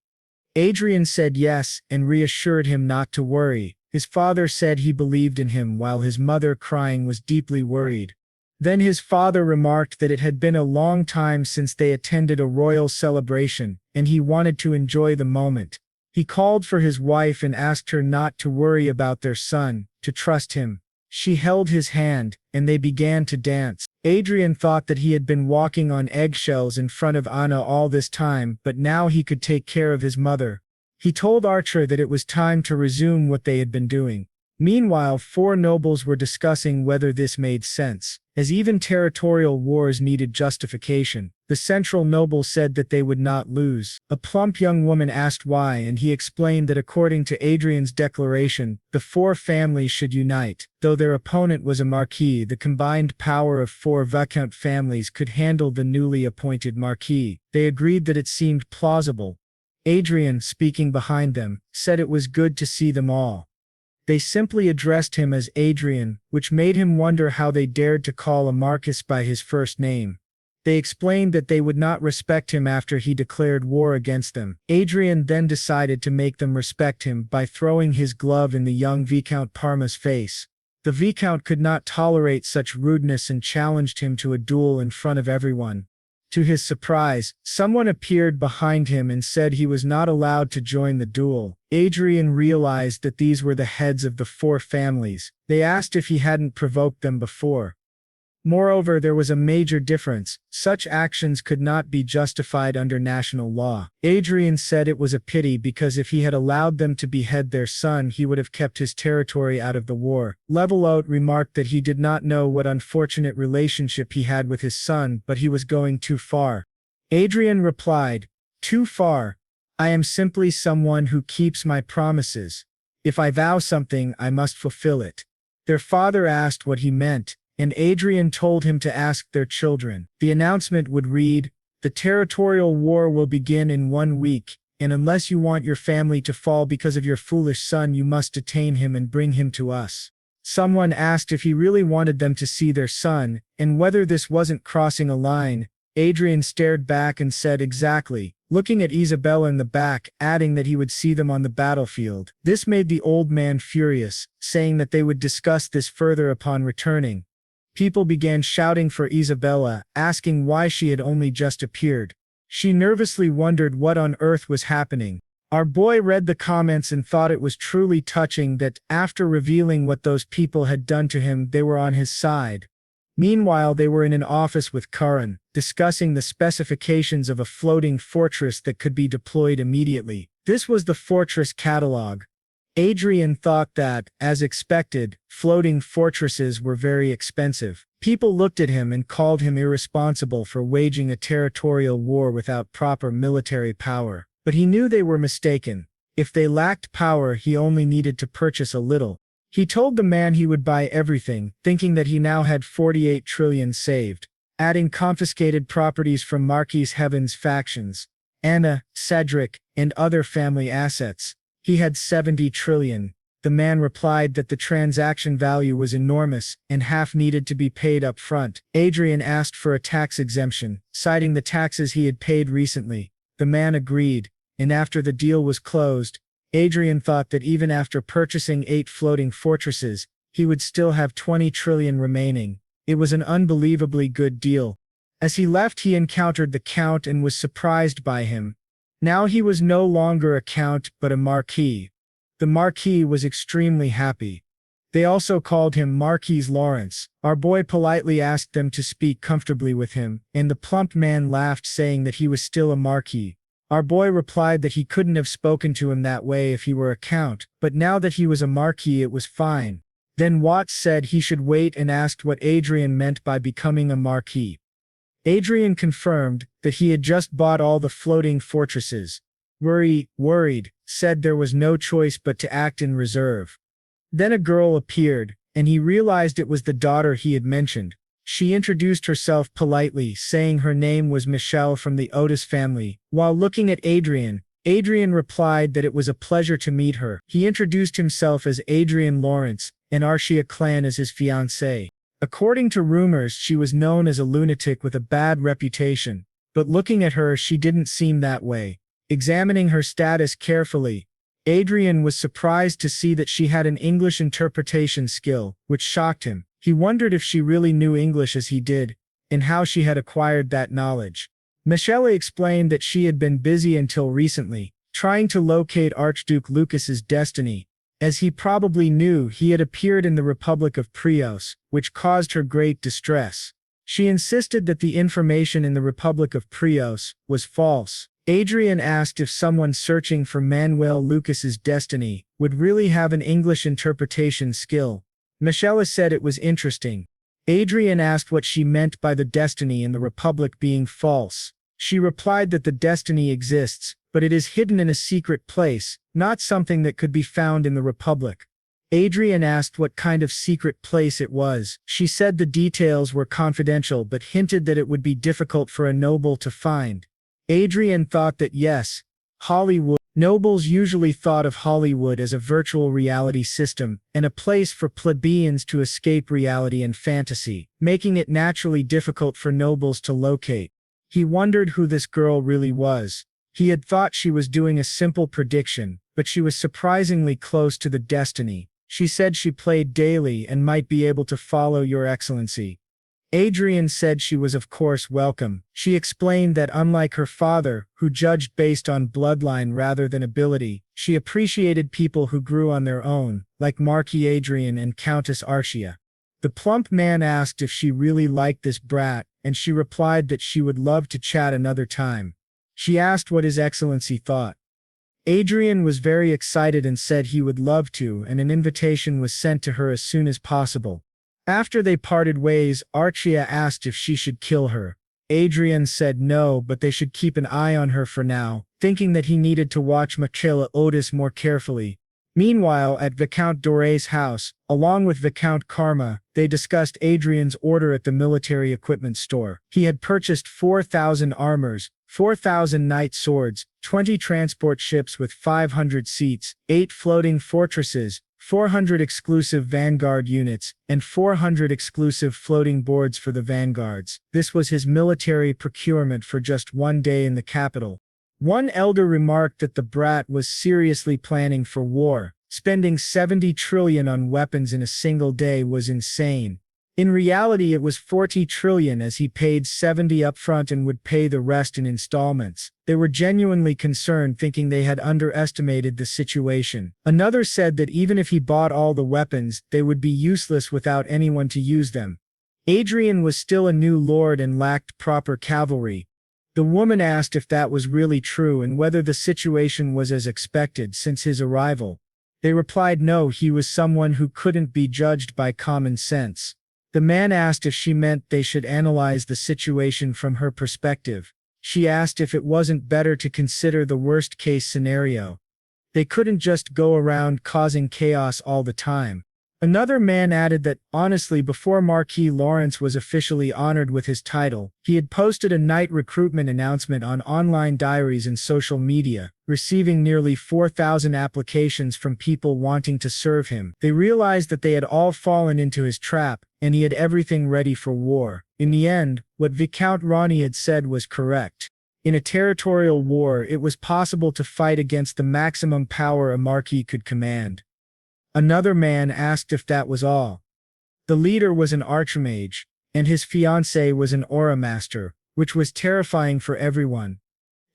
Adrian said yes and reassured him not to worry. His father said he believed in him, while his mother, crying, was deeply worried. Then his father remarked that it had been a long time since they attended a royal celebration, and he wanted to enjoy the moment. He called for his wife and asked her not to worry about their son, to trust him. She held his hand, and they began to dance. Adrian thought that he had been walking on eggshells in front of Anna all this time, but now he could take care of his mother. He told Archer that it was time to resume what they had been doing. Meanwhile, four nobles were discussing whether this made sense, as even territorial wars needed justification. The central noble said that they would not lose. A plump young woman asked why, and he explained that according to Adrian's declaration, the four families should unite. Though their opponent was a marquis, the combined power of four viscount families could handle the newly appointed marquis. They agreed that it seemed plausible. Adrian, speaking behind them, said it was good to see them all. They simply addressed him as Adrian, which made him wonder how they dared to call a Marcus by his first name. They explained that they would not respect him after he declared war against them. Adrian then decided to make them respect him by throwing his glove in the young Viscount Parma's face. The Viscount could not tolerate such rudeness and challenged him to a duel in front of everyone. To his surprise, someone appeared behind him and said he was not allowed to join the duel. Adrian realized that these were the heads of the 4 families. They asked if he hadn't provoked them before. Moreover, there was a major difference. Such actions could not be justified under national law. Adrian said it was a pity because if he had allowed them to behead their son, he would have kept his territory out of the war. Levelout remarked that he did not know what unfortunate relationship he had with his son, but he was going too far. Adrian replied, "Too far? I am simply someone who keeps my promises. If I vow something, I must fulfill it." Their father asked what he meant, and Adrian told him to ask their children. The announcement would read, "The territorial war will begin in 1 week, and unless you want your family to fall because of your foolish son, you must detain him and bring him to us." Someone asked if he really wanted them to see their son, and whether this wasn't crossing a line. Adrian stared back and said exactly, looking at Isabella in the back, adding that he would see them on the battlefield. This made the old man furious, saying that they would discuss this further upon returning. People began shouting for Isabella, asking why she had only just appeared. She nervously wondered what on earth was happening. Our boy read the comments and thought it was truly touching that, after revealing what those people had done to him, they were on his side. Meanwhile, they were in an office with Karan, discussing the specifications of a floating fortress that could be deployed immediately. This was the fortress catalog. Adrian thought that, as expected, floating fortresses were very expensive. People looked at him and called him irresponsible for waging a territorial war without proper military power. But he knew they were mistaken. If they lacked power, he only needed to purchase a little. He told the man he would buy everything, thinking that he now had 48 trillion saved, adding confiscated properties from Marquis Heaven's factions, Anna, Cedric, and other family assets. He had 70 trillion. The man replied that the transaction value was enormous, and half needed to be paid up front. Adrian asked for a tax exemption, citing the taxes he had paid recently. The man agreed, and after the deal was closed, Adrian thought that even after purchasing 8 floating fortresses, he would still have 20 trillion remaining. It was an unbelievably good deal. As he left, he encountered the Count and was surprised by him. Now he was no longer a count but a marquis. The marquis was extremely happy. They also called him Marquis Lawrence. Our boy politely asked them to speak comfortably with him, and the plump man laughed, saying that he was still a marquis. Our boy replied that he couldn't have spoken to him that way if he were a count, but now that he was a marquis it was fine. Then Watts said he should wait and asked what Adrian meant by becoming a marquis. Adrian confirmed that he had just bought all the floating fortresses. Worried, said there was no choice but to act in reserve. Then a girl appeared, and he realized it was the daughter he had mentioned. She introduced herself politely, saying her name was Michelle from the Otis family. While looking at Adrian replied that it was a pleasure to meet her. He introduced himself as Adrian Lawrence, and Arshia clan as his fiancée. According to rumors, she was known as a lunatic with a bad reputation, but looking at her, she didn't seem that way. Examining her status carefully, Adrian was surprised to see that she had an English interpretation skill, which shocked him. He wondered if she really knew English as he did, and how she had acquired that knowledge. Michelle explained that she had been busy until recently, trying to locate Archduke Lucas's destiny. As he probably knew, he had appeared in the Republic of Prios, which caused her great distress. She insisted that the information in the Republic of Prios was false. Adrian asked if someone searching for Manuel Lucas's destiny would really have an English interpretation skill. Michelle said it was interesting. Adrian asked what she meant by the destiny in the Republic being false. She replied that the destiny exists, but it is hidden in a secret place, not something that could be found in the Republic. Adrian asked what kind of secret place it was. She said the details were confidential but hinted that it would be difficult for a noble to find. Adrian thought that yes, Hollywood. Nobles usually thought of Hollywood as a virtual reality system and a place for plebeians to escape reality and fantasy, making it naturally difficult for nobles to locate. He wondered who this girl really was. He had thought she was doing a simple prediction, but she was surprisingly close to the destiny. She said she played daily and might be able to follow your excellency. Adrian said she was of course welcome. She explained that unlike her father, who judged based on bloodline rather than ability, she appreciated people who grew on their own, like Marquis Adrian and Countess Archia. The plump man asked if she really liked this brat, and she replied that she would love to chat another time. She asked what His Excellency thought. Adrian was very excited and said he would love to, and an invitation was sent to her as soon as possible. After they parted ways, Archia asked if she should kill her. Adrian said no, but they should keep an eye on her for now, thinking that he needed to watch Michaela Otis more carefully. Meanwhile, at Viscount Dore's house, along with Viscount Karma, they discussed Adrian's order at the military equipment store. He had purchased 4,000 armors, 4,000 knight swords, 20 transport ships with 500 seats, 8 floating fortresses, 400 exclusive vanguard units, and 400 exclusive floating boards for the vanguards. This was his military procurement for just one day in the capital. One elder remarked that the brat was seriously planning for war. Spending 70 trillion on weapons in a single day was insane. In reality, it was 40 trillion, as he paid 70 upfront and would pay the rest in installments. They were genuinely concerned, thinking they had underestimated the situation. Another said that even if he bought all the weapons, they would be useless without anyone to use them. Adrian was still a new lord and lacked proper cavalry. The woman asked if that was really true and whether the situation was as expected since his arrival. They replied no, he was someone who couldn't be judged by common sense. The man asked if she meant they should analyze the situation from her perspective. She asked if it wasn't better to consider the worst-case scenario. They couldn't just go around causing chaos all the time. Another man added that, honestly, before Marquis Lawrence was officially honored with his title, he had posted a knight recruitment announcement on online diaries and social media, receiving nearly 4,000 applications from people wanting to serve him. They realized that they had all fallen into his trap, and he had everything ready for war. In the end, what Viscount Ronnie had said was correct. In a territorial war, it was possible to fight against the maximum power a marquis could command. Another man asked if that was all. The leader was an archmage, and his fiancée was an aura master, which was terrifying for everyone.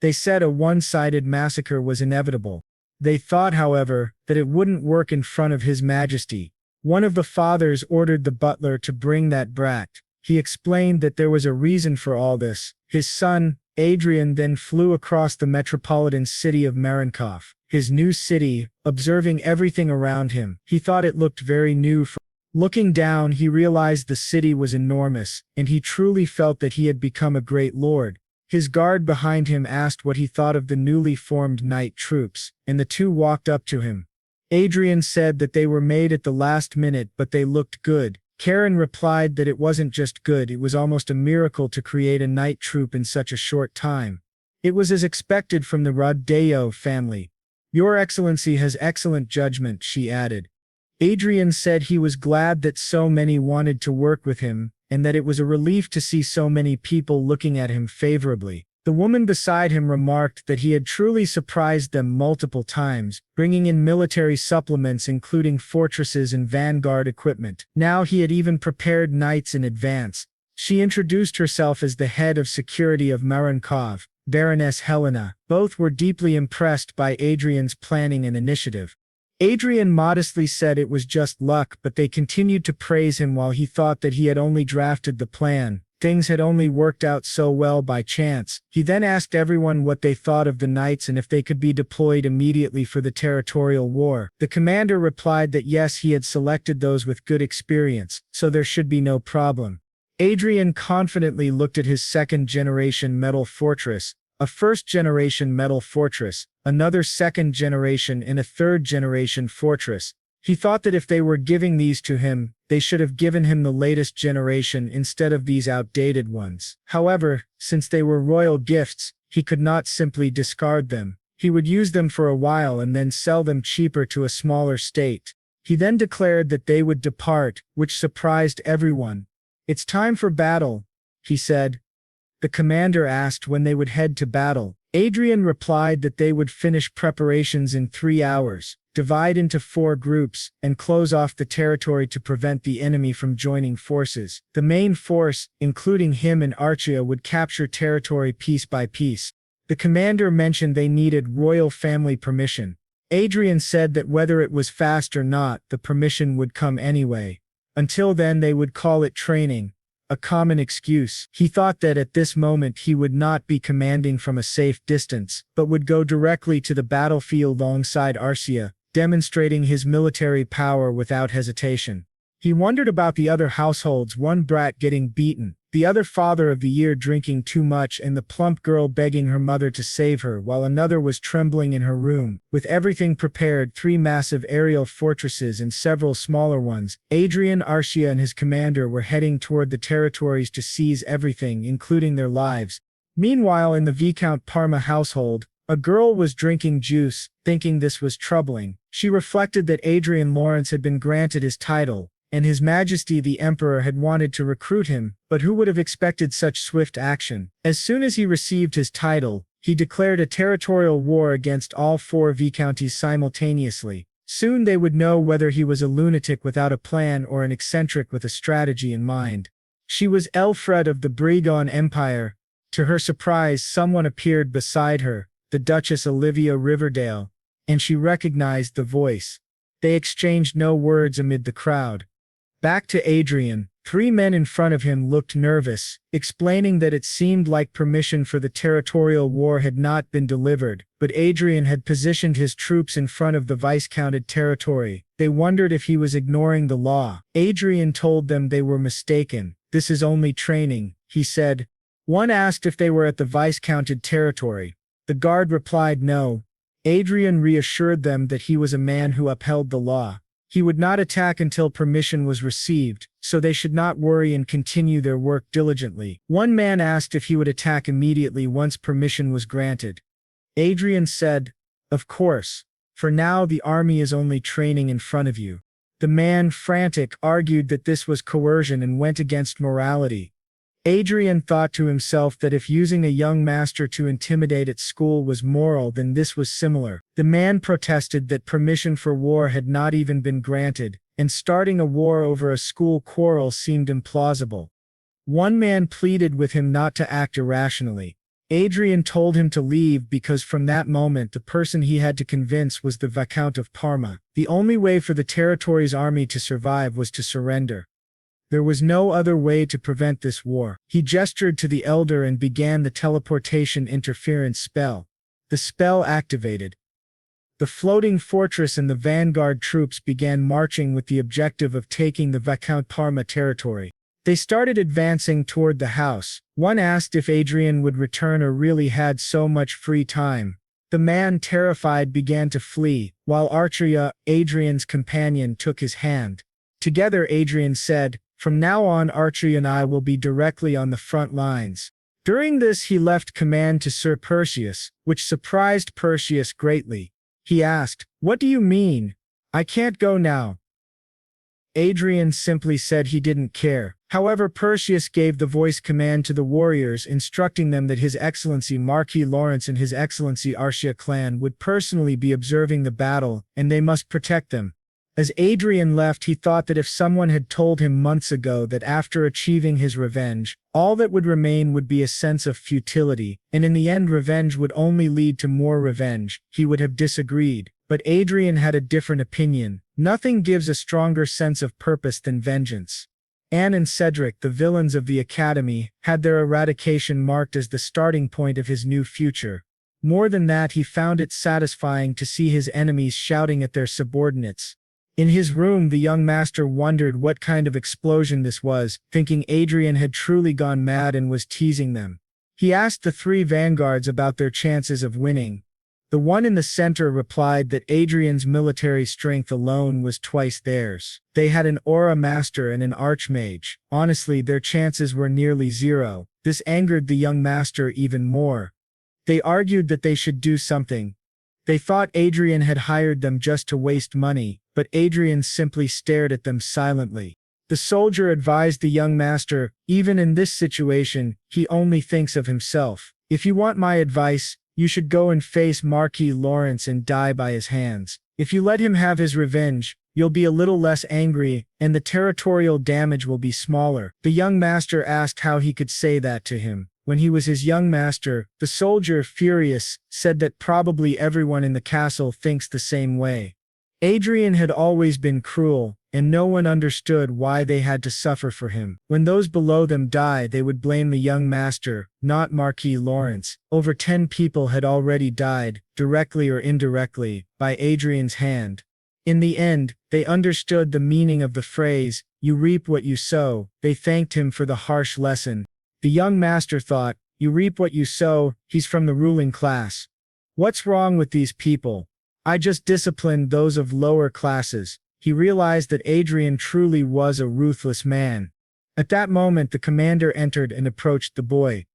They said a one-sided massacre was inevitable. They thought, however, that it wouldn't work in front of His Majesty. One of the fathers ordered the butler to bring that brat. He explained that there was a reason for all this. His son, Adrian, then flew across the metropolitan city of Marinkov, his new city, observing everything around him. He thought it looked very new. Looking down, he realized the city was enormous, and he truly felt that he had become a great lord. His guard behind him asked what he thought of the newly formed knight troops, and the two walked up to him. Adrian said that they were made at the last minute, but they looked good. Karen replied that it wasn't just good, it was almost a miracle to create a knight troop in such a short time. It was as expected from the Rodeo family. Your Excellency has excellent judgment, she added. Adrian said he was glad that so many wanted to work with him, and that it was a relief to see so many people looking at him favorably. The woman beside him remarked that he had truly surprised them multiple times, bringing in military supplements including fortresses and vanguard equipment. Now he had even prepared knights in advance. She introduced herself as the head of security of Marinkov, Baroness Helena. Both were deeply impressed by Adrian's planning and initiative. Adrian modestly said it was just luck, but they continued to praise him while he thought that he had only drafted the plan. Things had only worked out so well by chance. He then asked everyone what they thought of the knights and if they could be deployed immediately for the territorial war. The commander replied that yes, he had selected those with good experience, so there should be no problem. Adrian confidently looked at his second-generation metal fortress, a first-generation metal fortress, another second-generation and a third-generation fortress. He thought that if they were giving these to him, they should have given him the latest generation instead of these outdated ones. However, since they were royal gifts, he could not simply discard them. He would use them for a while and then sell them cheaper to a smaller state. He then declared that they would depart, which surprised everyone. "It's time for battle," he said. The commander asked when they would head to battle. Adrian replied that they would finish preparations in 3 hours. divide into 4 groups, and close off the territory to prevent the enemy from joining forces. The main force, including him and Archia, would capture territory piece by piece. The commander mentioned they needed royal family permission. Adrian said that whether it was fast or not, the permission would come anyway. Until then they would call it training, a common excuse. He thought that at this moment he would not be commanding from a safe distance, but would go directly to the battlefield alongside Arcia, demonstrating his military power without hesitation. He wondered about the other households, one brat getting beaten, the other father of the year drinking too much, and the plump girl begging her mother to save her while another was trembling in her room. With everything prepared, 3 massive aerial fortresses and several smaller ones, Adrian, Arcia and his commander were heading toward the territories to seize everything, including their lives. Meanwhile, in the Viscount Parma household, a girl was drinking juice, thinking this was troubling. She reflected that Adrian Lawrence had been granted his title, and His Majesty the Emperor had wanted to recruit him, but who would have expected such swift action? As soon as he received his title, he declared a territorial war against all 4 viscounties simultaneously. Soon they would know whether he was a lunatic without a plan or an eccentric with a strategy in mind. She was Elfred of the Bregon Empire. To her surprise, someone appeared beside her, the Duchess Olivia Riverdale, and she recognized the voice. They exchanged no words amid the crowd. Back to Adrian. 3 men in front of him looked nervous, explaining that it seemed like permission for the territorial war had not been delivered, but Adrian had positioned his troops in front of the viscounted territory. They wondered if he was ignoring the law. Adrian told them they were mistaken. This is only training, he said. One asked if they were at the viscounted territory. The guard replied no. Adrian reassured them that he was a man who upheld the law. He would not attack until permission was received, so they should not worry and continue their work diligently. One man asked if he would attack immediately once permission was granted. Adrian said, "Of course. For now the army is only training in front of you." The man, frantic, argued that this was coercion and went against morality. Adrian thought to himself that if using a young master to intimidate at school was moral, then this was similar. The man protested that permission for war had not even been granted, and starting a war over a school quarrel seemed implausible. One man pleaded with him not to act irrationally. Adrian told him to leave because from that moment the person he had to convince was the Viscount of Parma. The only way for the territory's army to survive was to surrender. There was no other way to prevent this war. He gestured to the elder and began the teleportation interference spell. The spell activated. The floating fortress and the vanguard troops began marching with the objective of taking the Viscount Parma territory. They started advancing toward the house. One asked if Adrian would return or really had so much free time. The man, terrified, began to flee, while Archia, Adrian's companion, took his hand. Together, Adrian said, "From now on, Archie and I will be directly on the front lines." During this he left command to Sir Perseus, which surprised Perseus greatly. He asked, "What do you mean? I can't go now." Adrian simply said he didn't care. However, Perseus gave the voice command to the warriors, instructing them that His Excellency Marquis Lawrence and His Excellency Arcia clan would personally be observing the battle, and they must protect them. As Adrian left, he thought that if someone had told him months ago that after achieving his revenge, all that would remain would be a sense of futility, and in the end revenge would only lead to more revenge, he would have disagreed. But Adrian had a different opinion. Nothing gives a stronger sense of purpose than vengeance. Anne and Cedric, the villains of the Academy, had their eradication marked as the starting point of his new future. More than that, he found it satisfying to see his enemies shouting at their subordinates. In his room, the young master wondered what kind of explosion this was, thinking Adrian had truly gone mad and was teasing them. He asked the 3 vanguards about their chances of winning. The one in the center replied that Adrian's military strength alone was twice theirs. They had an aura master and an archmage. Honestly, their chances were nearly 0. This angered the young master even more. They argued that they should do something. They thought Adrian had hired them just to waste money, but Adrian simply stared at them silently. The soldier advised the young master, "Even in this situation, he only thinks of himself. If you want my advice, you should go and face Marquis Lawrence and die by his hands." If you let him have his revenge, you'll be a little less angry, and the territorial damage will be smaller." The young master asked how he could say that to him, when he was his young master. The soldier, furious, said that probably everyone in the castle thinks the same way. Adrian had always been cruel, and no one understood why they had to suffer for him. When those below them died, they would blame the young master, not Marquis Lawrence. Over 10 people had already died, directly or indirectly, by Adrian's hand. In the end, they understood the meaning of the phrase, "You reap what you sow." They thanked him for the harsh lesson. The young master thought, "You reap what you sow, he's from the ruling class. What's wrong with these people? I just disciplined those of lower classes." He realized that Adrian truly was a ruthless man. At that moment, the commander entered and approached the boy.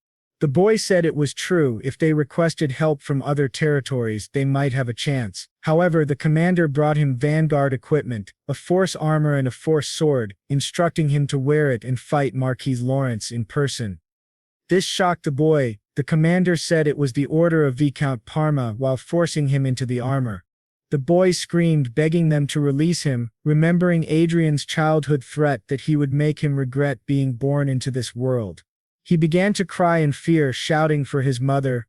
The boy said it was true, if they requested help from other territories, they might have a chance. However, the commander brought him vanguard equipment, a force armor and a force sword, instructing him to wear it and fight Marquis Lawrence in person. This shocked the boy. The commander said it was the order of Viscount Parma while forcing him into the armor. The boy screamed, begging them to release him, remembering Adrian's childhood threat that he would make him regret being born into this world. He began to cry in fear, shouting for his mother.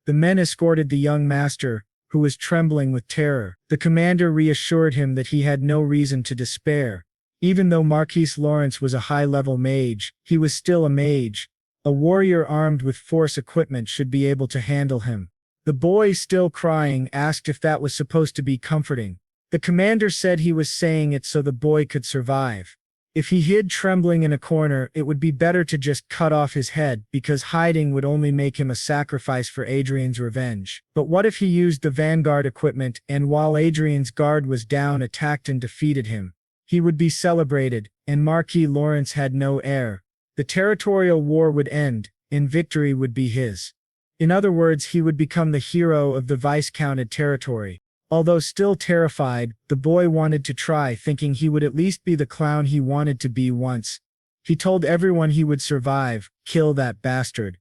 The men escorted the young master, who was trembling with terror. The commander reassured him that he had no reason to despair. Even though Marquis Lawrence was a high-level mage, he was still a mage. A warrior armed with force equipment should be able to handle him. The boy, still crying, asked if that was supposed to be comforting. The commander said he was saying it so the boy could survive. If he hid trembling in a corner, it would be better to just cut off his head, because hiding would only make him a sacrifice for Adrian's revenge. But what if he used the vanguard equipment, and while Adrian's guard was down, attacked and defeated him? He would be celebrated, and Marquis Lawrence had no heir. The territorial war would end, and victory would be his. In other words, he would become the hero of the viscounted territory. Although still terrified, the boy wanted to try, thinking he would at least be the clown he wanted to be once. He told everyone he would survive, kill that bastard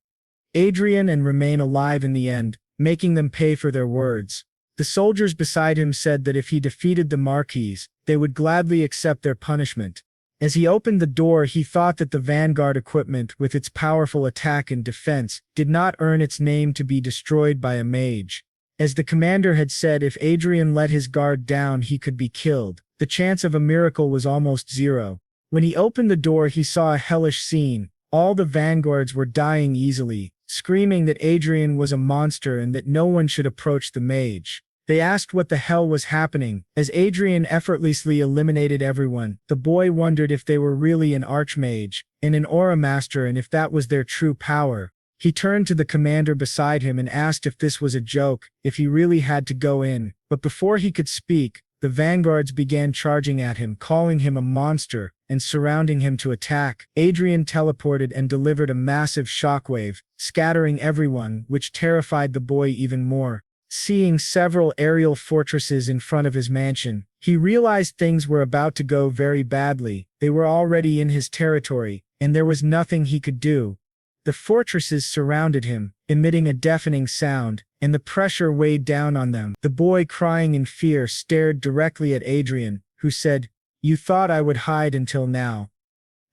Adrian, and remain alive in the end, making them pay for their words. The soldiers beside him said that if he defeated the Marquis, they would gladly accept their punishment. As he opened the door, he thought that the vanguard equipment, with its powerful attack and defense, did not earn its name to be destroyed by a mage. As the commander had said, if Adrian let his guard down, he could be killed. The chance of a miracle was almost zero. When he opened the door, he saw a hellish scene. All the vanguards were dying easily, screaming that Adrian was a monster and that no one should approach the mage. They asked what the hell was happening. As Adrian effortlessly eliminated everyone, the boy wondered if they were really an archmage and an aura master, and if that was their true power. He turned to the commander beside him and asked if this was a joke, if he really had to go in. But before he could speak, the vanguards began charging at him, calling him a monster, and surrounding him to attack. Adrian teleported and delivered a massive shockwave, scattering everyone, which terrified the boy even more. Seeing several aerial fortresses in front of his mansion, he realized things were about to go very badly. They were already in his territory, and there was nothing he could do. The fortresses surrounded him, emitting a deafening sound, and the pressure weighed down on them. The boy, crying in fear, stared directly at Adrian, who said, "You thought I would hide until now.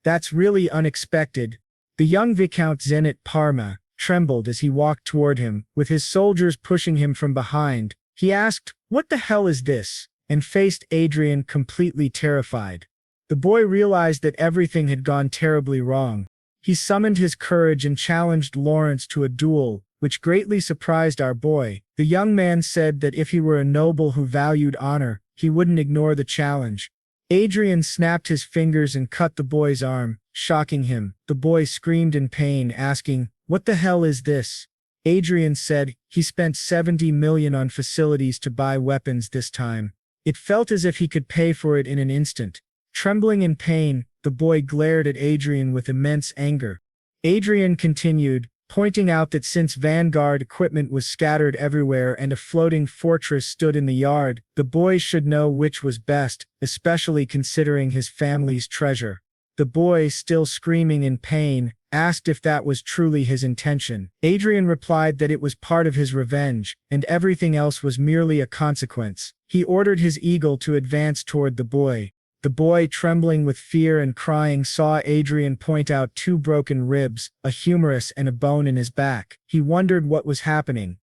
That's really unexpected." The young Viscount Zenit Parma trembled as he walked toward him, with his soldiers pushing him from behind. He asked, "What the hell is this?" and faced Adrian, completely terrified. The boy realized that everything had gone terribly wrong. He summoned his courage and challenged Lawrence to a duel, which greatly surprised our boy. The young man said that if he were a noble who valued honor, he wouldn't ignore the challenge. Adrian snapped his fingers and cut the boy's arm, shocking him. The boy screamed in pain, asking, "What the hell is this?" Adrian said he spent 70 million on facilities to buy weapons this time. It felt as if he could pay for it in an instant. Trembling in pain, the boy glared at Adrian with immense anger. Adrian continued, pointing out that since vanguard equipment was scattered everywhere and a floating fortress stood in the yard, the boy should know which was best, especially considering his family's treasure. The boy, still screaming in pain, asked if that was truly his intention. Adrian replied that it was part of his revenge, and everything else was merely a consequence. He ordered his eagle to advance toward the boy. The boy, trembling with fear and crying, saw Adrian point out 2 broken ribs, a humerus and a bone in his back. He wondered what was happening.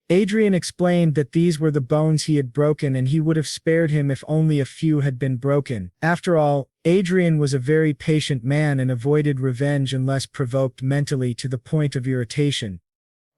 Adrian explained that these were the bones he had broken and he would have spared him if only a few had been broken. After all, Adrian was a very patient man and avoided revenge unless provoked mentally to the point of irritation.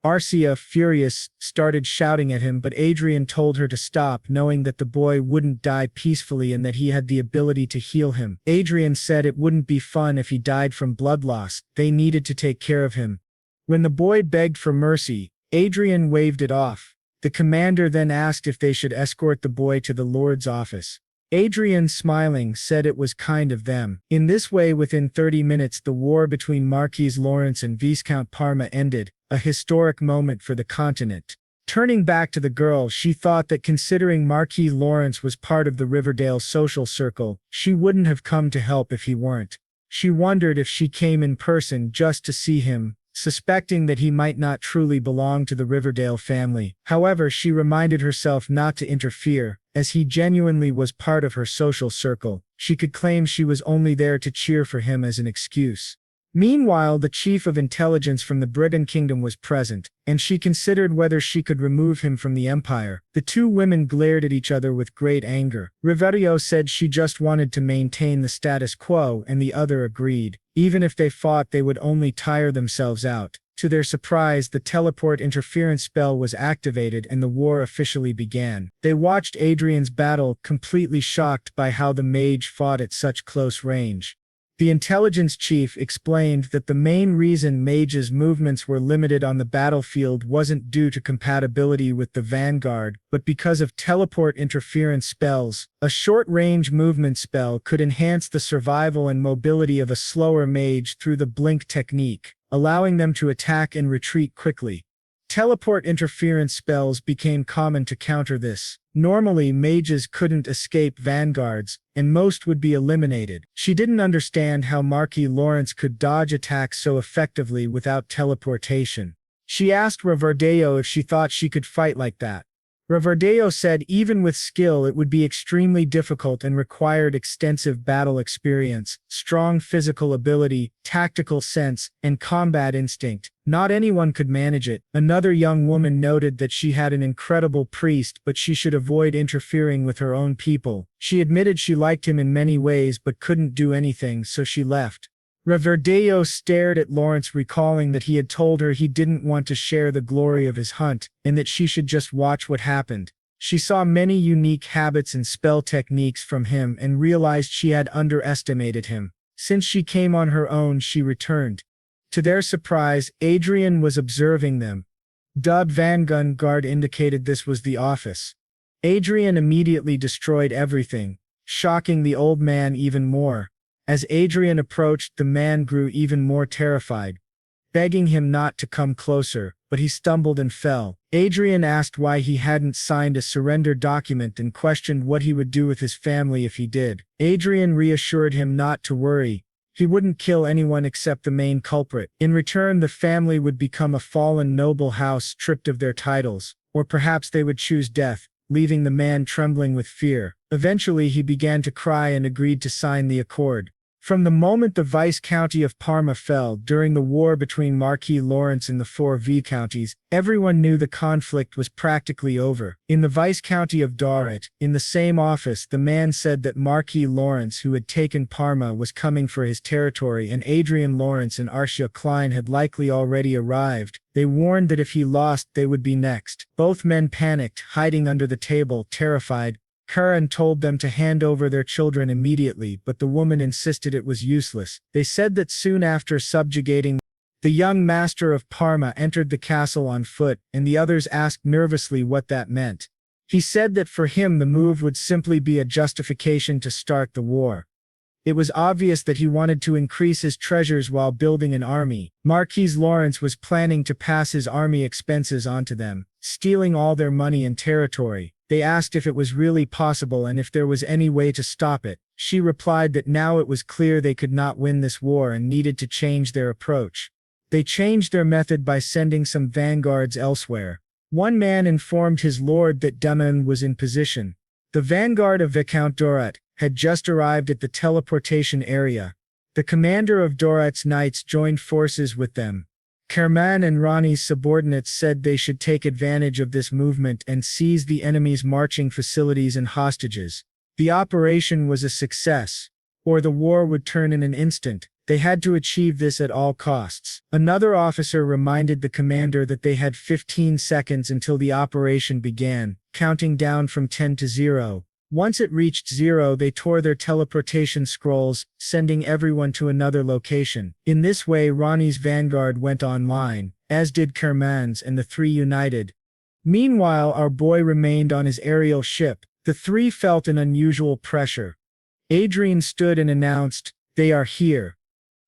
Arcia, furious, started shouting at him, but Adrian told her to stop, knowing that the boy wouldn't die peacefully and that he had the ability to heal him. Adrian said it wouldn't be fun if he died from blood loss. They needed to take care of him. When the boy begged for mercy, Adrian waved it off. The commander then asked if they should escort the boy to the Lord's office. Adrian, smiling, said it was kind of them. In this way, within 30 minutes, the war between Marquis Lawrence and Viscount Parma ended, a historic moment for the continent. Turning back to the girl, she thought that considering Marquis Lawrence was part of the Riverdale social circle, she wouldn't have come to help if he weren't. She wondered if she came in person just to see him, suspecting that he might not truly belong to the Riverdale family. However, she reminded herself not to interfere, as he genuinely was part of her social circle. She could claim she was only there to cheer for him as an excuse. Meanwhile, the chief of intelligence from the Britain Kingdom was present, and she considered whether she could remove him from the empire. The 2 women glared at each other with great anger. Riverio said she just wanted to maintain the status quo, and the other agreed. Even if they fought, they would only tire themselves out. To their surprise, the teleport interference spell was activated and the war officially began. They watched Adrian's battle, completely shocked by how the mage fought at such close range. The intelligence chief explained that the main reason Mage's movements were limited on the battlefield wasn't due to compatibility with the Vanguard, but because of teleport interference spells. A short-range movement spell could enhance the survival and mobility of a slower mage through the blink technique, allowing them to attack and retreat quickly. Teleport interference spells became common to counter this. Normally, mages couldn't escape vanguards, and most would be eliminated. She didn't understand how Marquis Lawrence could dodge attacks so effectively without teleportation. She asked Riverdale if she thought she could fight like that. Riverdale said even with skill it would be extremely difficult and required extensive battle experience, strong physical ability, tactical sense, and combat instinct. Not anyone could manage it. Another young woman noted that she had an incredible priest, but she should avoid interfering with her own people. She admitted she liked him in many ways but couldn't do anything, so she left. Riverdale stared at Lawrence, recalling that he had told her he didn't want to share the glory of his hunt, and that she should just watch what happened. She saw many unique habits and spell techniques from him and realized she had underestimated him. Since she came on her own, she returned. To their surprise, Adrian was observing them. Dubbed Vanguard indicated this was the office. Adrian immediately destroyed everything, shocking the old man even more. As Adrian approached, the man grew even more terrified, begging him not to come closer, but he stumbled and fell. Adrian asked why he hadn't signed a surrender document and questioned what he would do with his family if he did. Adrian reassured him not to worry. He wouldn't kill anyone except the main culprit. In return, the family would become a fallen noble house stripped of their titles, or perhaps they would choose death, leaving the man trembling with fear. Eventually, he began to cry and agreed to sign the accord. From the moment the Viscounty of Parma fell during the war between Marquis Lawrence and the 4 viscounties, everyone knew the conflict was practically over. In the Viscounty of Dorset, in the same office, the man said that Marquis Lawrence, who had taken Parma, was coming for his territory, and Adrian Lawrence and Arcia Klein had likely already arrived. They warned that if he lost, they would be next. Both men panicked, hiding under the table, terrified. Karen told them to hand over their children immediately, but the woman insisted it was useless. They said that soon after subjugating, the young master of Parma entered the castle on foot, and the others asked nervously what that meant. He said that for him the move would simply be a justification to start the war. It was obvious that he wanted to increase his treasures while building an army. Marquis Lawrence was planning to pass his army expenses onto them, stealing all their money and territory. They asked if it was really possible and if there was any way to stop it. She replied that now it was clear they could not win this war and needed to change their approach. They changed their method by sending some vanguards elsewhere. One man informed his lord that Daman was in position. The vanguard of Viscount Dorat had just arrived at the teleportation area. The commander of Dorat's knights joined forces with them. Kerman and Rani's subordinates said they should take advantage of this movement and seize the enemy's marching facilities and hostages. The operation was a success, or the war would turn in an instant. They had to achieve this at all costs. Another officer reminded the commander that they had 15 seconds until the operation began, counting down from 10 to 0. Once it reached 0, they tore their teleportation scrolls, sending everyone to another location. In this way, Rani's vanguard went online, as did Kerman's, and the three united. Meanwhile, our boy remained on his aerial ship. The three felt an unusual pressure. Adrian stood and announced, "They are here."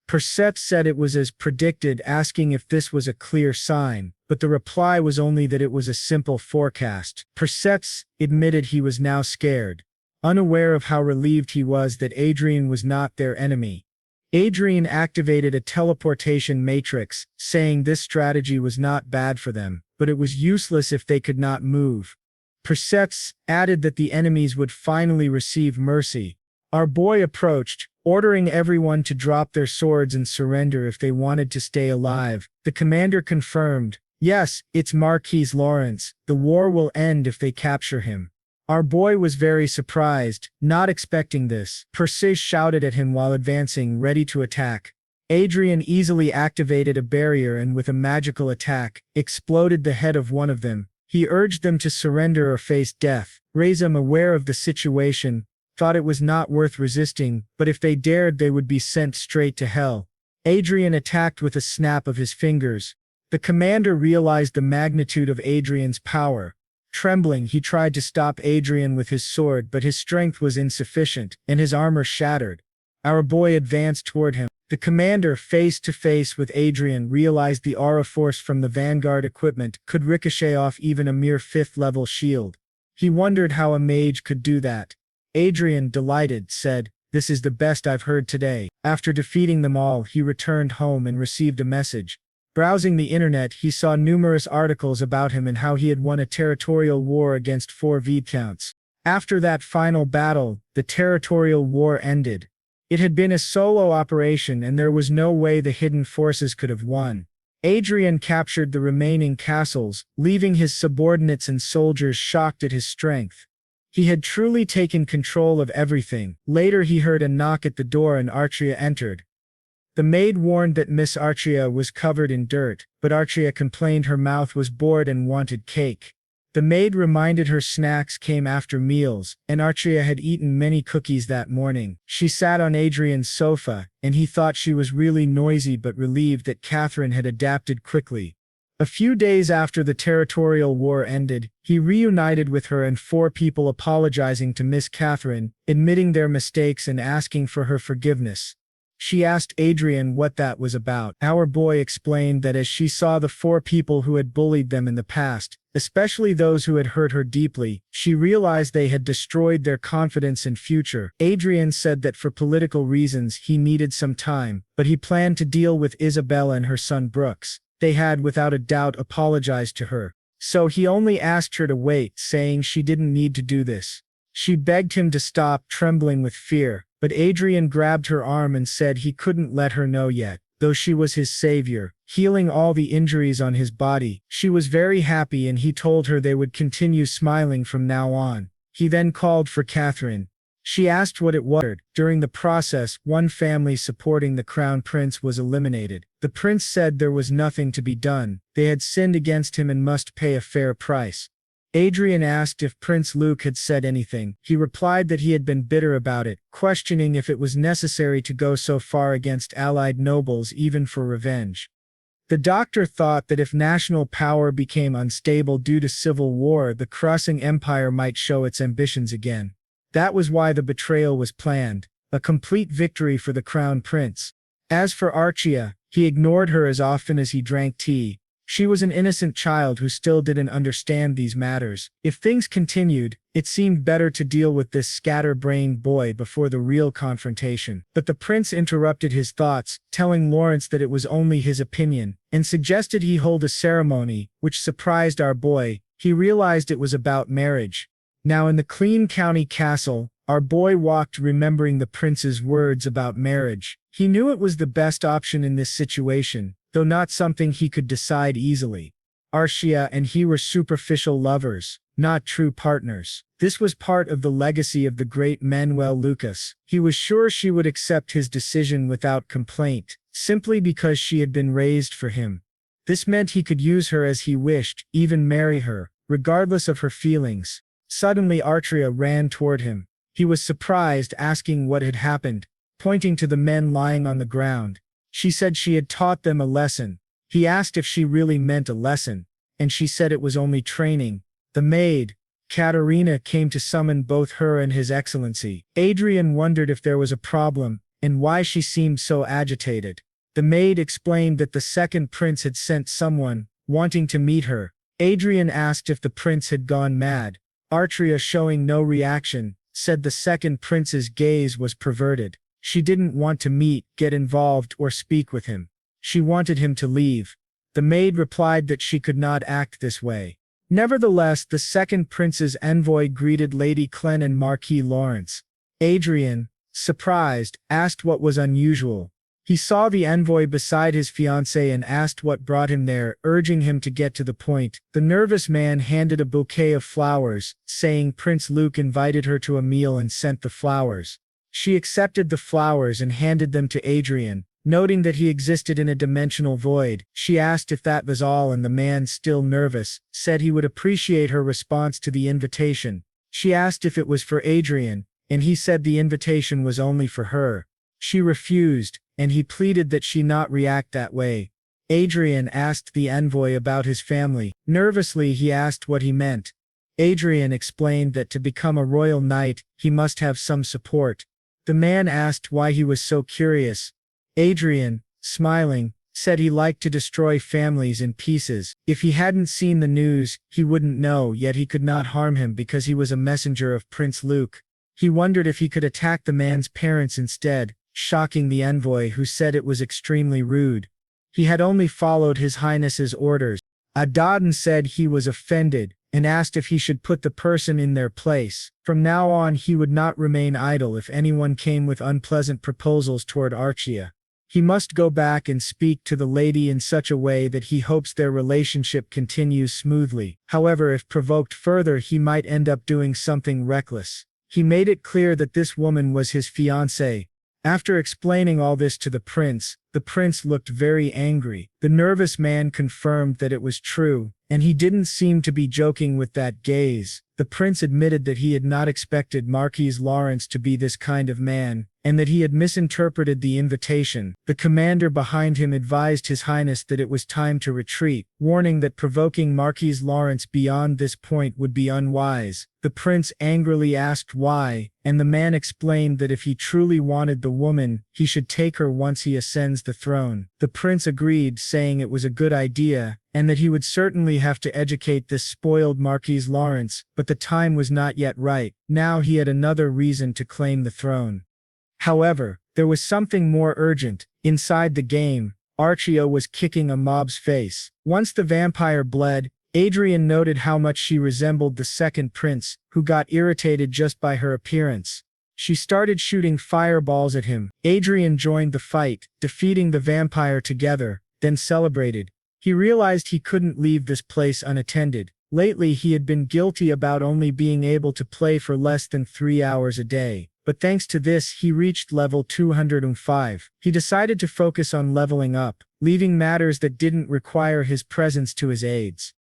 Perseps said it was as predicted, asking if this was a clear sign, but the reply was only that it was a simple forecast. Perseps admitted he was now scared, unaware of how relieved he was that Adrian was not their enemy. Adrian activated a teleportation matrix, saying this strategy was not bad for them, but it was useless if they could not move. Perseps added that the enemies would finally receive mercy. Our boy approached, ordering everyone to drop their swords and surrender if they wanted to stay alive. The commander confirmed, "Yes, it's Marquis Lawrence. The war will end if they capture him." Our boy was very surprised, not expecting this. Perseus shouted at him while advancing, ready to attack. Adrian easily activated a barrier and with a magical attack, exploded the head of one of them. He urged them to surrender or face death. Razum, aware of the situation, thought it was not worth resisting, but if they dared they would be sent straight to hell. Adrian attacked with a snap of his fingers. The commander realized the magnitude of Adrian's power. Trembling, he tried to stop Adrian with his sword, but his strength was insufficient, and his armor shattered. Our boy advanced toward him. The commander, face to face with Adrian, realized the aura force from the vanguard equipment could ricochet off even a mere 5th-level shield. He wondered how a mage could do that. Adrian, delighted, said, "This is the best I've heard today." After defeating them all, he returned home and received a message. Browsing the internet, he saw numerous articles about him and how he had won a territorial war against 4 viscounts. After that final battle, the territorial war ended. It had been a solo operation and there was no way the hidden forces could have won. Adrian captured the remaining castles, leaving his subordinates and soldiers shocked at his strength. He had truly taken control of everything. Later he heard a knock at the door and Archia entered. The maid warned that Miss Archia was covered in dirt, but Archia complained her mouth was bored and wanted cake. The maid reminded her snacks came after meals, and Archia had eaten many cookies that morning. She sat on Adrian's sofa, and he thought she was really noisy but relieved that Catherine had adapted quickly. A few days after the territorial war ended, he reunited with her and 4 people apologizing to Miss Catherine, admitting their mistakes and asking for her forgiveness. She asked Adrian what that was about. Our boy explained that as she saw the 4 people who had bullied them in the past, especially those who had hurt her deeply, she realized they had destroyed their confidence and future. Adrian said that for political reasons he needed some time, but he planned to deal with Isabella and her son Brooks. They had without a doubt apologized to her. So he only asked her to wait, saying she didn't need to do this. She begged him to stop, trembling with fear, but Adrian grabbed her arm and said he couldn't let her know yet, though she was his savior, healing all the injuries on his body. She was very happy and he told her they would continue smiling from now on. He then called for Catherine. She asked what it was. During the process, one family supporting the crown prince was eliminated. The prince said there was nothing to be done. They had sinned against him and must pay a fair price. Adrian asked if Prince Luke had said anything. He replied that he had been bitter about it, questioning if it was necessary to go so far against allied nobles even for revenge. The doctor thought that if national power became unstable due to civil war, the Crossing Empire might show its ambitions again. That was why the betrayal was planned, a complete victory for the crown prince. As for Archia, he ignored her as often as he drank tea. She was an innocent child who still didn't understand these matters. If things continued, It seemed better to deal with this scatter-brained boy before the real confrontation. But the prince interrupted his thoughts, telling Lawrence that it was only his opinion, and suggested he hold a ceremony, which surprised our boy. He realized it was about marriage. Now in the Clean County castle, our boy walked remembering the prince's words about marriage. He knew it was the best option in this situation, though not something he could decide easily. Archia and he were superficial lovers, not true partners. This was part of the legacy of the great Manuel Lucas. He was sure she would accept his decision without complaint, simply because she had been raised for him. This meant he could use her as he wished, even marry her, regardless of her feelings. Suddenly Archia ran toward him. He was surprised, asking what had happened, pointing to the men lying on the ground. She said she had taught them a lesson. He asked if she really meant a lesson, and she said it was only training. The maid, Katerina, came to summon both her and His Excellency. Adrian wondered if there was a problem, and why she seemed so agitated. The maid explained that the second prince had sent someone, wanting to meet her. Adrian asked if the prince had gone mad. Archia, showing no reaction, said the second prince's gaze was perverted. She didn't want to meet, get involved, or speak with him. She wanted him to leave. The maid replied that she could not act this way. Nevertheless, the second prince's envoy greeted Lady Clen and Marquis Lawrence. Adrian, surprised, asked what was unusual. He saw the envoy beside his fiancée and asked what brought him there, urging him to get to the point. The nervous man handed a bouquet of flowers, saying Prince Luke invited her to a meal and sent the flowers. She accepted the flowers and handed them to Adrian. Noting that he existed in a dimensional void, she asked if that was all, and the man, still nervous, said he would appreciate her response to the invitation. She asked if it was for Adrian, and he said the invitation was only for her. She refused, and he pleaded that she not react that way. Adrian asked the envoy about his family. Nervously, he asked what he meant. Adrian explained that to become a royal knight, he must have some support. The man asked why he was so curious. Adrian, smiling, said he liked to destroy families in pieces. If he hadn't seen the news, he wouldn't know, yet he could not harm him because he was a messenger of Prince Luke. He wondered if he could attack the man's parents instead, shocking the envoy, who said it was extremely rude. He had only followed His Highness's orders. Adadin said he was offended, and asked if he should put the person in their place. From now on he would not remain idle if anyone came with unpleasant proposals toward Archia. He must go back and speak to the lady in such a way that he hopes their relationship continues smoothly. However, if provoked further, he might end up doing something reckless. He made it clear that this woman was his fiancée. After explaining all this to the prince looked very angry. The nervous man confirmed that it was true, and he didn't seem to be joking with that gaze. The prince admitted that he had not expected Marquis Lawrence to be this kind of man, and that he had misinterpreted the invitation. The commander behind him advised His Highness that it was time to retreat, warning that provoking Marquis Lawrence beyond this point would be unwise. The prince angrily asked why, and the man explained that if he truly wanted the woman, he should take her once he ascends the throne. The prince agreed, saying it was a good idea, and that he would certainly have to educate this spoiled Marquis Lawrence, but the time was not yet right. Now he had another reason to claim the throne. However, there was something more urgent. Inside the game, Archia was kicking a mob's face. Once the vampire bled, Adrian noted how much she resembled the second prince, who got irritated just by her appearance. She started shooting fireballs at him. Adrian joined the fight, defeating the vampire together, then celebrated. He realized he couldn't leave this place unattended. Lately he had been guilty about only being able to play for less than 3 hours a day. But thanks to this, he reached level 205. He decided to focus on leveling up, leaving matters that didn't require his presence to his aides.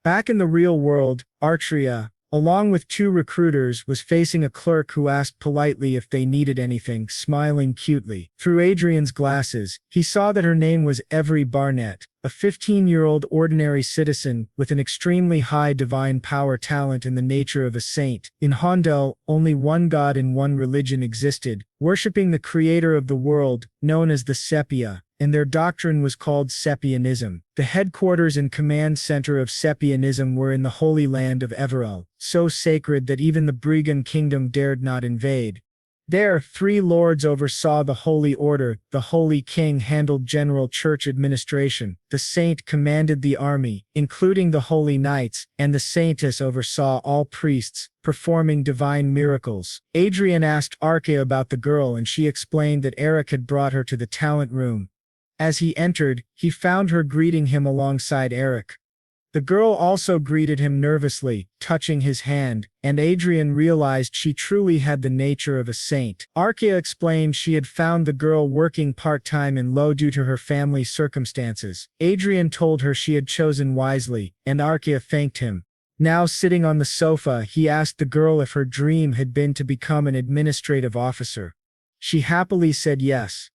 Back in the real world, Archia, along with 2 recruiters, was facing a clerk who asked politely if they needed anything, smiling cutely. Through Adrian's glasses, he saw that her name was Every Barnett, a 15-year-old ordinary citizen with an extremely high divine power talent in the nature of a saint. In Hondel, only one god and one religion existed, worshipping the creator of the world, known as the Sepia, and their doctrine was called Sepianism. The headquarters and command center of Sepianism were in the Holy Land of Everel, so sacred that even the Brigand kingdom dared not invade. There, 3 lords oversaw the Holy Order, the Holy King handled general church administration, the Saint commanded the army, including the Holy Knights, and the Saintess oversaw all priests, performing divine miracles. Adrian asked Arke about the girl and she explained that Eric had brought her to the talent room. As he entered, he found her greeting him alongside Eric. The girl also greeted him nervously, touching his hand, and Adrian realized she truly had the nature of a saint. Arke explained she had found the girl working part-time in Lo due to her family circumstances. Adrian told her she had chosen wisely, and Arke thanked him. Now sitting on the sofa, he asked the girl if her dream had been to become an administrative officer. She happily said yes.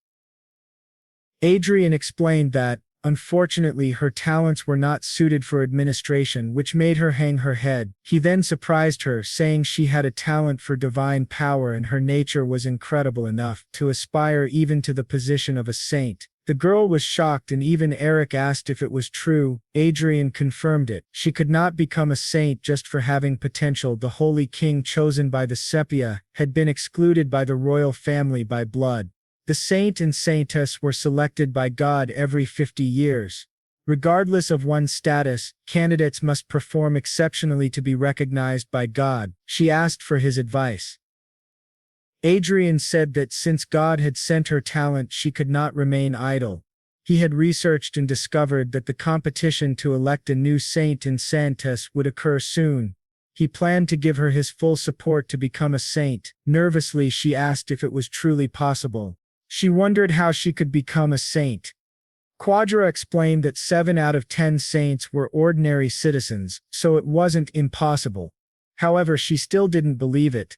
Adrian explained that, unfortunately, her talents were not suited for administration, which made her hang her head. He then surprised her, saying she had a talent for divine power and her nature was incredible enough to aspire even to the position of a saint. The girl was shocked and even Eric asked if it was true. Adrian confirmed it. She could not become a saint just for having potential. The Holy King chosen by the Sepia had been excluded by the royal family by blood. The saint and saintess were selected by God every 50 years. Regardless of one's status, candidates must perform exceptionally to be recognized by God. She asked for his advice. Adrian said that since God had sent her talent, she could not remain idle. He had researched and discovered that the competition to elect a new saint and saintess would occur soon. He planned to give her his full support to become a saint. Nervously, she asked if it was truly possible. She wondered how she could become a saint. Quadra explained that 7 out of 10 saints were ordinary citizens, so it wasn't impossible. However, she still didn't believe it.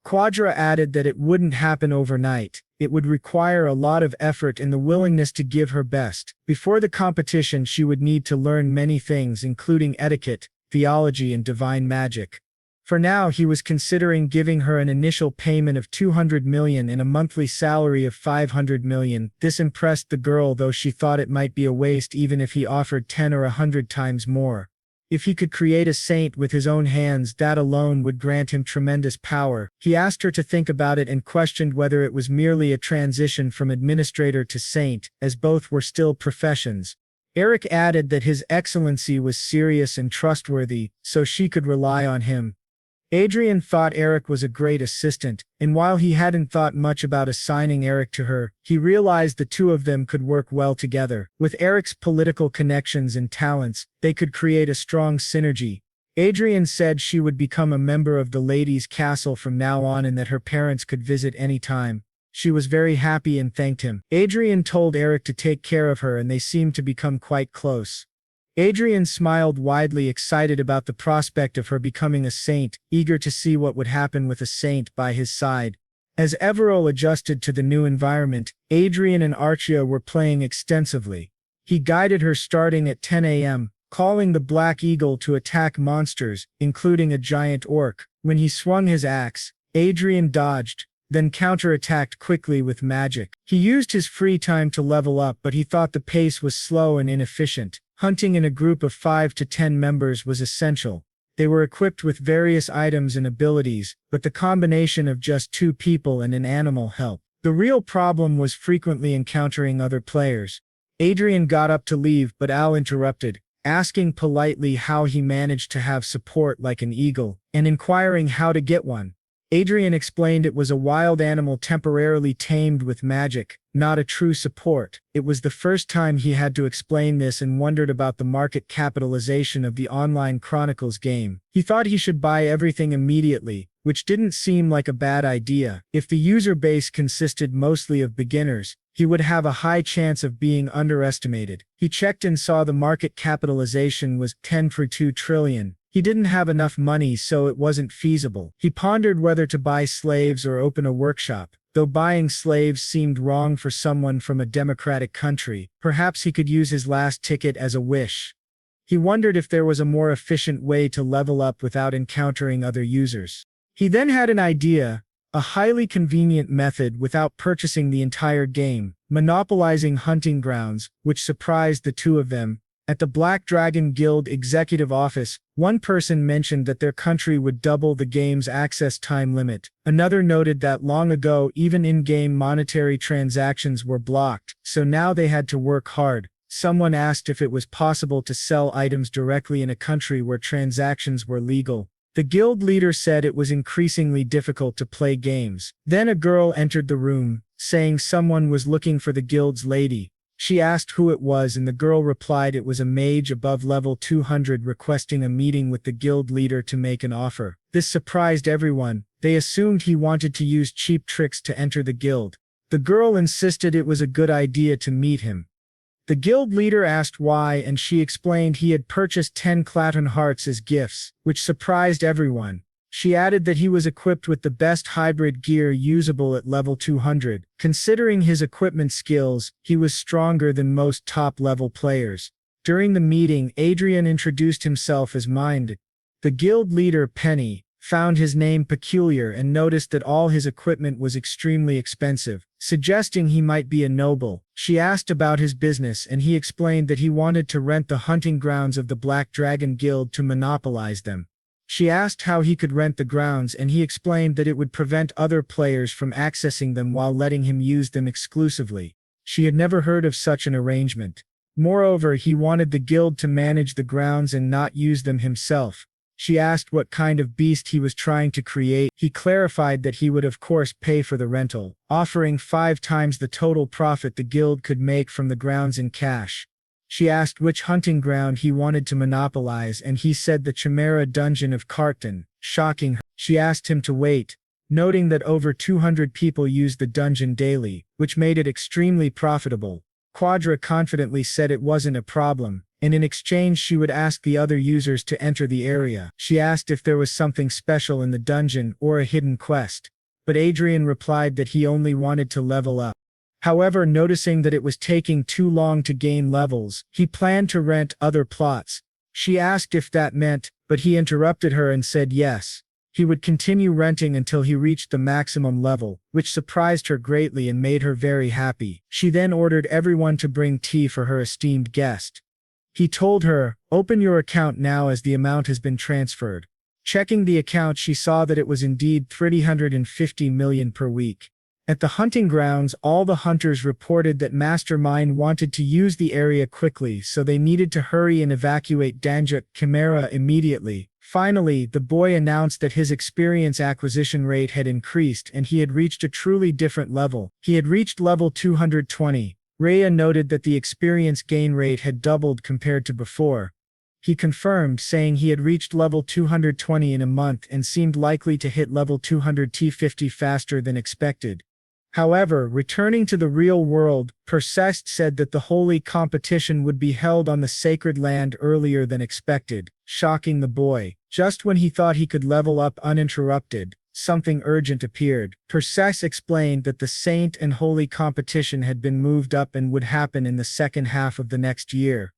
Quadra added that it wouldn't happen overnight. It would require a lot of effort and the willingness to give her best. Before the competition, she would need to learn many things, including etiquette, theology, and divine magic. For now, he was considering giving her an initial payment of 200 million and a monthly salary of 500 million. This impressed the girl, though she thought it might be a waste even if he offered 10 or 100 times more. If he could create a saint with his own hands, that alone would grant him tremendous power. He asked her to think about it and questioned whether it was merely a transition from administrator to saint, as both were still professions. Eric added that His Excellency was serious and trustworthy, so she could rely on him. Adrian thought Eric was a great assistant, and while he hadn't thought much about assigning Eric to her, he realized the two of them could work well together. With Eric's political connections and talents, they could create a strong synergy. Adrian said she would become a member of the Ladies' Castle from now on and that her parents could visit any time. She was very happy and thanked him. Adrian told Eric to take care of her and they seemed to become quite close. Adrian smiled widely, excited about the prospect of her becoming a saint, eager to see what would happen with a saint by his side. As Everil adjusted to the new environment, Adrian and Archia were playing extensively. He guided her starting at 10 a.m., calling the Black Eagle to attack monsters, including a giant orc. When he swung his axe, Adrian dodged, then counterattacked quickly with magic. He used his free time to level up, but he thought the pace was slow and inefficient. Hunting in a group of 5 to 10 members was essential. They were equipped with various items and abilities, but the combination of just 2 people and an animal helped. The real problem was frequently encountering other players. Adrian got up to leave, but Al interrupted, asking politely how he managed to have support like an eagle, and inquiring how to get one. Adrian explained it was a wild animal temporarily tamed with magic, not a true support. It was the first time he had to explain this and wondered about the market capitalization of the online Chronicles game. He thought he should buy everything immediately, which didn't seem like a bad idea. If the user base consisted mostly of beginners, he would have a high chance of being underestimated. He checked and saw the market capitalization was 10.2 trillion. He didn't have enough money, so it wasn't feasible. He pondered whether to buy slaves or open a workshop. Though buying slaves seemed wrong for someone from a democratic country, perhaps he could use his last ticket as a wish. He wondered if there was a more efficient way to level up without encountering other users. He then had an idea, a highly convenient method without purchasing the entire game, monopolizing hunting grounds, which surprised the two of them. At the Black Dragon Guild executive office, one person mentioned that their country would double the game's access time limit. Another noted that long ago even in-game monetary transactions were blocked, so now they had to work hard. Someone asked if it was possible to sell items directly in a country where transactions were legal. The guild leader said it was increasingly difficult to play games. Then a girl entered the room, saying someone was looking for the guild's lady. She asked who it was and the girl replied it was a mage above level 200 requesting a meeting with the guild leader to make an offer. This surprised everyone. They assumed he wanted to use cheap tricks to enter the guild. The girl insisted it was a good idea to meet him. The guild leader asked why and she explained he had purchased 10 Claton hearts as gifts, which surprised everyone. She added that he was equipped with the best hybrid gear usable at level 200. Considering his equipment skills, he was stronger than most top-level players. During the meeting, Adrian introduced himself as Mind. The guild leader, Penny, found his name peculiar and noticed that all his equipment was extremely expensive, suggesting he might be a noble. She asked about his business and he explained that he wanted to rent the hunting grounds of the Black Dragon Guild to monopolize them. She asked how he could rent the grounds and he explained that it would prevent other players from accessing them while letting him use them exclusively. She had never heard of such an arrangement. Moreover, he wanted the guild to manage the grounds and not use them himself. She asked what kind of beast he was trying to create. He clarified that he would of course pay for the rental, offering 5 times the total profit the guild could make from the grounds in cash. She asked which hunting ground he wanted to monopolize and he said the Chimera Dungeon of Carton, shocking her. She asked him to wait, noting that over 200 people used the dungeon daily, which made it extremely profitable. Quadra confidently said it wasn't a problem, and in exchange she would ask the other users to enter the area. She asked if there was something special in the dungeon or a hidden quest, but Adrian replied that he only wanted to level up. However, noticing that it was taking too long to gain levels, he planned to rent other plots. She asked if that meant, but he interrupted her and said yes. He would continue renting until he reached the maximum level, which surprised her greatly and made her very happy. She then ordered everyone to bring tea for her esteemed guest. He told her, "Open your account now as the amount has been transferred." Checking the account, she saw that it was indeed 350 million per week. At the hunting grounds, all the hunters reported that Mastermind wanted to use the area quickly, so they needed to hurry and evacuate Danjuk Chimera immediately. Finally, the boy announced that his experience acquisition rate had increased and he had reached a truly different level. He had reached level 220. Rhea noted that the experience gain rate had doubled compared to before. He confirmed, saying he had reached level 220 in a month and seemed likely to hit level 200 T50 faster than expected. However, returning to the real world, Persest said that the holy competition would be held on the sacred land earlier than expected, shocking the boy. Just when he thought he could level up uninterrupted, something urgent appeared. Persest explained that the saint and holy competition had been moved up and would happen in the second half of the next year.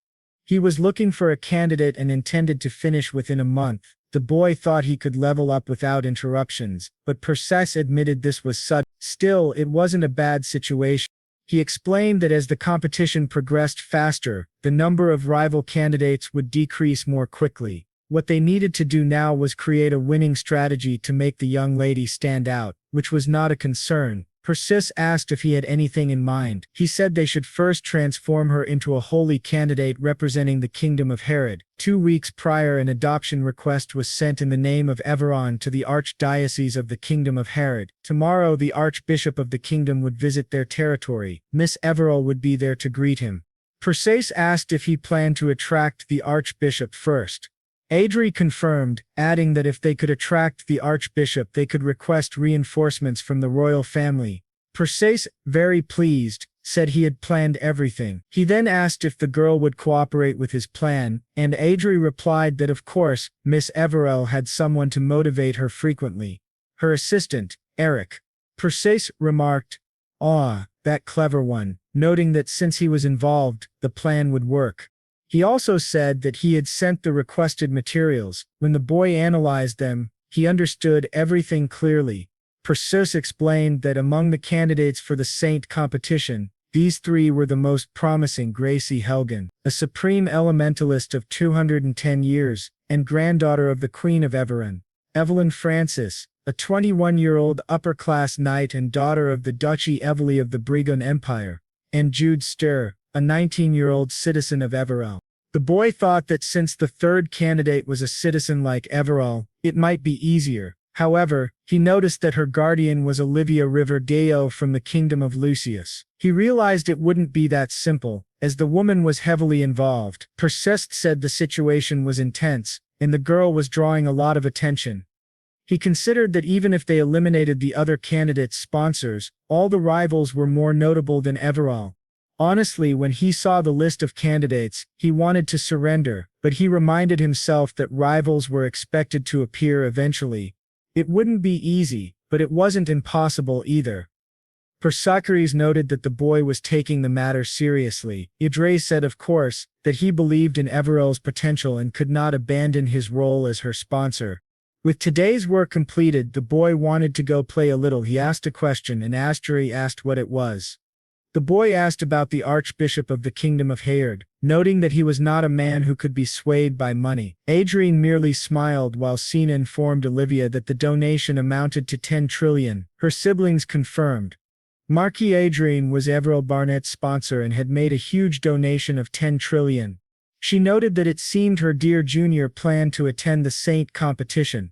He was looking for a candidate and intended to finish within a month. The boy thought he could level up without interruptions, but Persest admitted this was sudden. Still, it wasn't a bad situation. He explained that as the competition progressed faster, the number of rival candidates would decrease more quickly. What they needed to do now was create a winning strategy to make the young lady stand out, which was not a concern. Persis asked if he had anything in mind. He said they should first transform her into a holy candidate representing the kingdom of Herod. 2 weeks prior, an adoption request was sent in the name of Everon to the Archdiocese of the Kingdom of Herod. Tomorrow, the Archbishop of the kingdom would visit their territory. Miss Everall would be there to greet him. Persis asked if he planned to attract the Archbishop first. Adri confirmed, adding that if they could attract the Archbishop they could request reinforcements from the royal family. Persis, very pleased, said he had planned everything. He then asked if the girl would cooperate with his plan, and Adri replied that of course, Miss Everell had someone to motivate her frequently. Her assistant, Eric. Persis remarked, "Ah, that clever one," noting that since he was involved, the plan would work. He also said that he had sent the requested materials. When the boy analyzed them, he understood everything clearly. Persis explained that among the candidates for the Saint competition, These three were the most promising: Gracie Helgen, a supreme elementalist of 210 years, and granddaughter of the Queen of Everin; Evelyn Francis, a 21-year-old upper-class knight and daughter of the Duchy Evely of the Brigon Empire; and Jude Ster, a 19-year-old citizen of Everell. The boy thought that since the third candidate was a citizen like Everall, it might be easier. However, he noticed that her guardian was Olivia Riverdale from the Kingdom of Lucius. He realized it wouldn't be that simple, as the woman was heavily involved. Persist said the situation was intense, and the girl was drawing a lot of attention. He considered that even if they eliminated the other candidates' sponsors, all the rivals were more notable than Everall. Honestly, when he saw the list of candidates, he wanted to surrender, but he reminded himself that rivals were expected to appear eventually. It wouldn't be easy, but it wasn't impossible either. Persacares noted that the boy was taking the matter seriously. Idre said, of course, that he believed in Everell's potential and could not abandon his role as her sponsor. With today's work completed, the boy wanted to go play a little. He asked a question, and Asteri asked what it was. The boy asked about the Archbishop of the Kingdom of Hayard, noting that he was not a man who could be swayed by money. Adrian merely smiled while Sina informed Olivia that the donation amounted to 10 trillion. Her siblings confirmed. Marquis Adrian was Everell Barnett's sponsor and had made a huge donation of 10 trillion. She noted that it seemed her dear Junior planned to attend the Saint competition.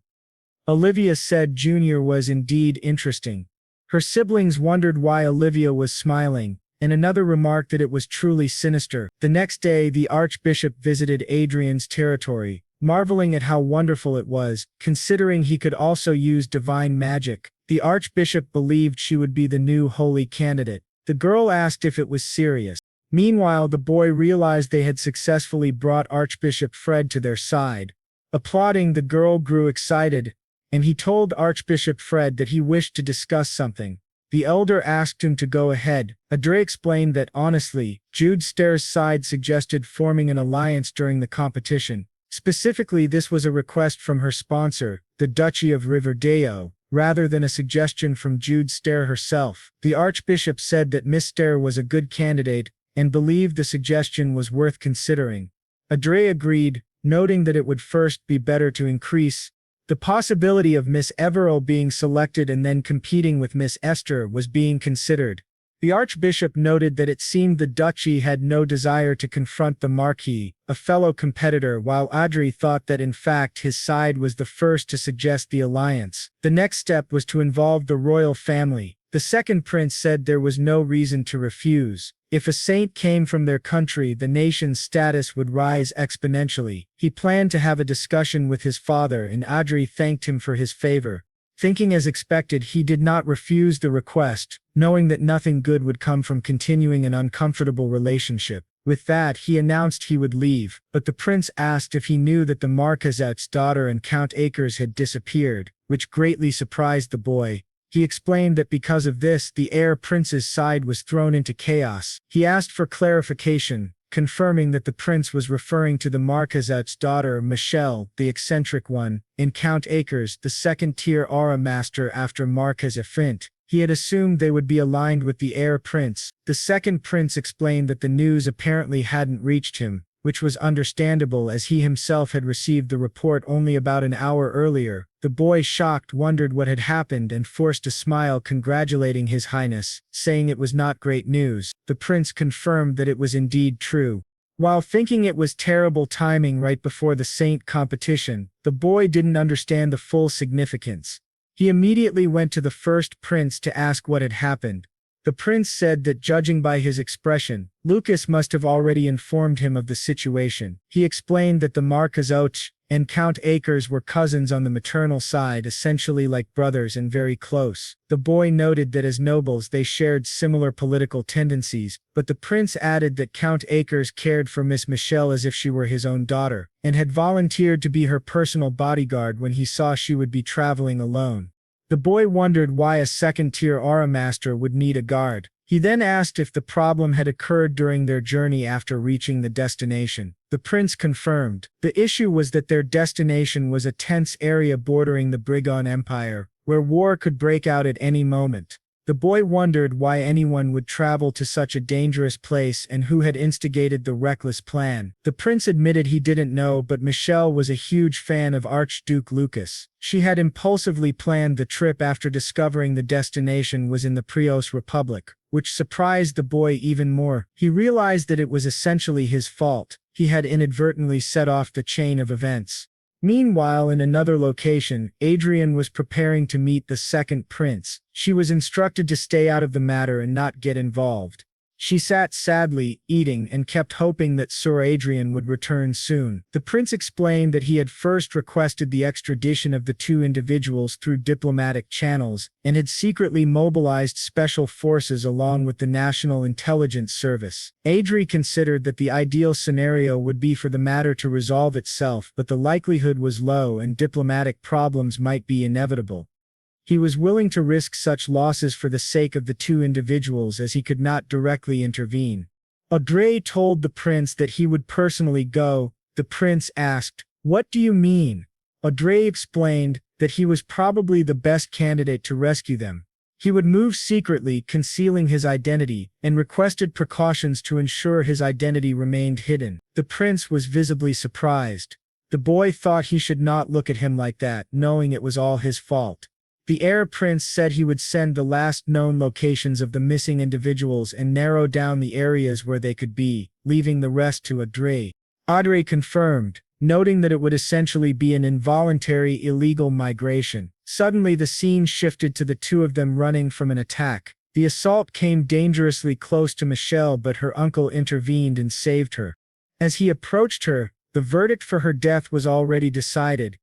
Olivia said Junior was indeed interesting. Her siblings wondered why Olivia was smiling, and another remarked that it was truly sinister. The next day, the Archbishop visited Adrian's territory, marveling at how wonderful it was, considering he could also use divine magic. The Archbishop believed she would be the new holy candidate. The girl asked if it was serious. Meanwhile, the boy realized they had successfully brought Archbishop Fred to their side. Applauding, the girl grew excited, and he told Archbishop Fred that he wished to discuss something. The elder asked him to go ahead. Adre explained that, honestly, Jude Ster's side suggested forming an alliance during the competition. Specifically, this was a request from her sponsor, the Duchy of Riverdale, rather than a suggestion from Jude Ster herself. The Archbishop said that Miss Ster was a good candidate, and believed the suggestion was worth considering. Adre agreed, noting that it would first be better to increase the possibility of Miss Everall being selected and then competing with Miss Esther was being considered. The Archbishop noted that it seemed the duchy had no desire to confront the Marquis, a fellow competitor, while Adri thought that in fact his side was the first to suggest the alliance. The next step was to involve the royal family. The second prince said there was no reason to refuse. If a saint came from their country, the nation's status would rise exponentially. He planned to have a discussion with his father, and Adri thanked him for his favor. Thinking as expected, he did not refuse the request, knowing that nothing good would come from continuing an uncomfortable relationship. With that, he announced he would leave, but the prince asked if he knew that the Marquisette's daughter and Count Acres had disappeared, which greatly surprised the boy. He explained that because of this, the heir prince's side was thrown into chaos. He asked for clarification, confirming that the prince was referring to the Marquisette's daughter, Michelle, the eccentric one, and Count Acres, the second-tier aura master after Marquise Frint. He had assumed they would be aligned with the heir prince. The second prince explained that the news apparently hadn't reached him, which was understandable as he himself had received the report only about an hour earlier. The boy, shocked, wondered what had happened and forced a smile, congratulating His Highness, saying it was not great news. The prince confirmed that it was indeed true. While thinking it was terrible timing right before the saint competition, the boy didn't understand the full significance. He immediately went to the first prince to ask what had happened. The prince said that judging by his expression, Lucas must have already informed him of the situation. He explained that the Marquisettes and Count Acres were cousins on the maternal side, essentially like brothers and very close. The boy noted that as nobles they shared similar political tendencies, but the prince added that Count Acres cared for Miss Michelle as if she were his own daughter, and had volunteered to be her personal bodyguard when he saw she would be traveling alone. The boy wondered why a second-tier aura master would need a guard. He then asked if the problem had occurred during their journey after reaching the destination. The prince confirmed. The issue was that their destination was a tense area bordering the Brigon Empire, where war could break out at any moment. The boy wondered why anyone would travel to such a dangerous place and who had instigated the reckless plan. The prince admitted he didn't know, but Michelle was a huge fan of Archduke Lucas. She had impulsively planned the trip after discovering the destination was in the Prios Republic, which surprised the boy even more. He realized that it was essentially his fault. He had inadvertently set off the chain of events. Meanwhile, in another location, Adrian was preparing to meet the second prince. She was instructed to stay out of the matter and not get involved. She sat sadly, eating, and kept hoping that Sir Adrian would return soon. The prince explained that he had first requested the extradition of the two individuals through diplomatic channels, and had secretly mobilized special forces along with the National Intelligence Service. Adri considered that the ideal scenario would be for the matter to resolve itself, but the likelihood was low and diplomatic problems might be inevitable. He was willing to risk such losses for the sake of the two individuals as he could not directly intervene. Audrey told the prince that he would personally go. The prince asked, "What do you mean?" Audrey explained that he was probably the best candidate to rescue them. He would move secretly, concealing his identity, and requested precautions to ensure his identity remained hidden. The prince was visibly surprised. The boy thought he should not look at him like that, knowing it was all his fault. The heir prince said he would send the last known locations of the missing individuals and narrow down the areas where they could be, leaving the rest to Audrey. Audrey confirmed, noting that it would essentially be an involuntary illegal migration. Suddenly the scene shifted to the two of them running from an attack. The assault came dangerously close to Michelle, but her uncle intervened and saved her. As he approached her, the verdict for her death was already decided.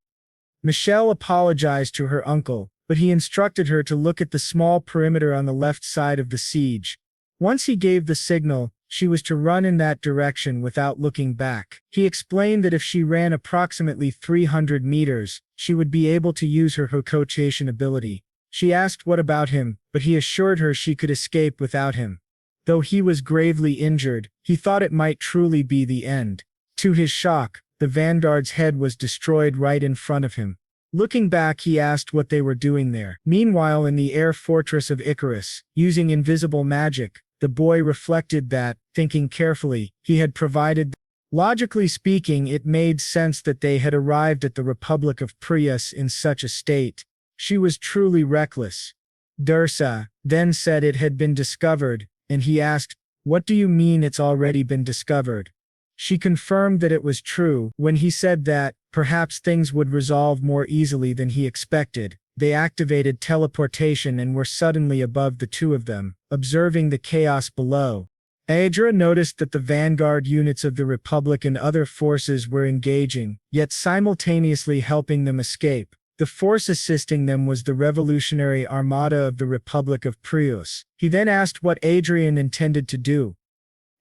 Michelle apologized to her uncle, but he instructed her to look at the small perimeter on the left side of the siege. Once he gave the signal, she was to run in that direction without looking back. He explained that if she ran approximately 300 meters, she would be able to use her Hokotation ability. She asked what about him, but he assured her she could escape without him. Though he was gravely injured, he thought it might truly be the end. To his shock, the vanguard's head was destroyed right in front of him. Looking back, he asked what they were doing there. Meanwhile, in the air fortress of Icarus, using invisible magic, the boy reflected that, thinking carefully, he had provided. Logically speaking, it made sense that they had arrived at the Republic of Prius in such a state. She was truly reckless. Dursa then said it had been discovered, and he asked, "What do you mean it's already been discovered?" She confirmed that it was true. When he said that, perhaps things would resolve more easily than he expected, they activated teleportation and were suddenly above the two of them, observing the chaos below. Adra noticed that the vanguard units of the Republic and other forces were engaging, yet simultaneously helping them escape. The force assisting them was the Revolutionary Armada of the Republic of Prius. He then asked what Adrian intended to do.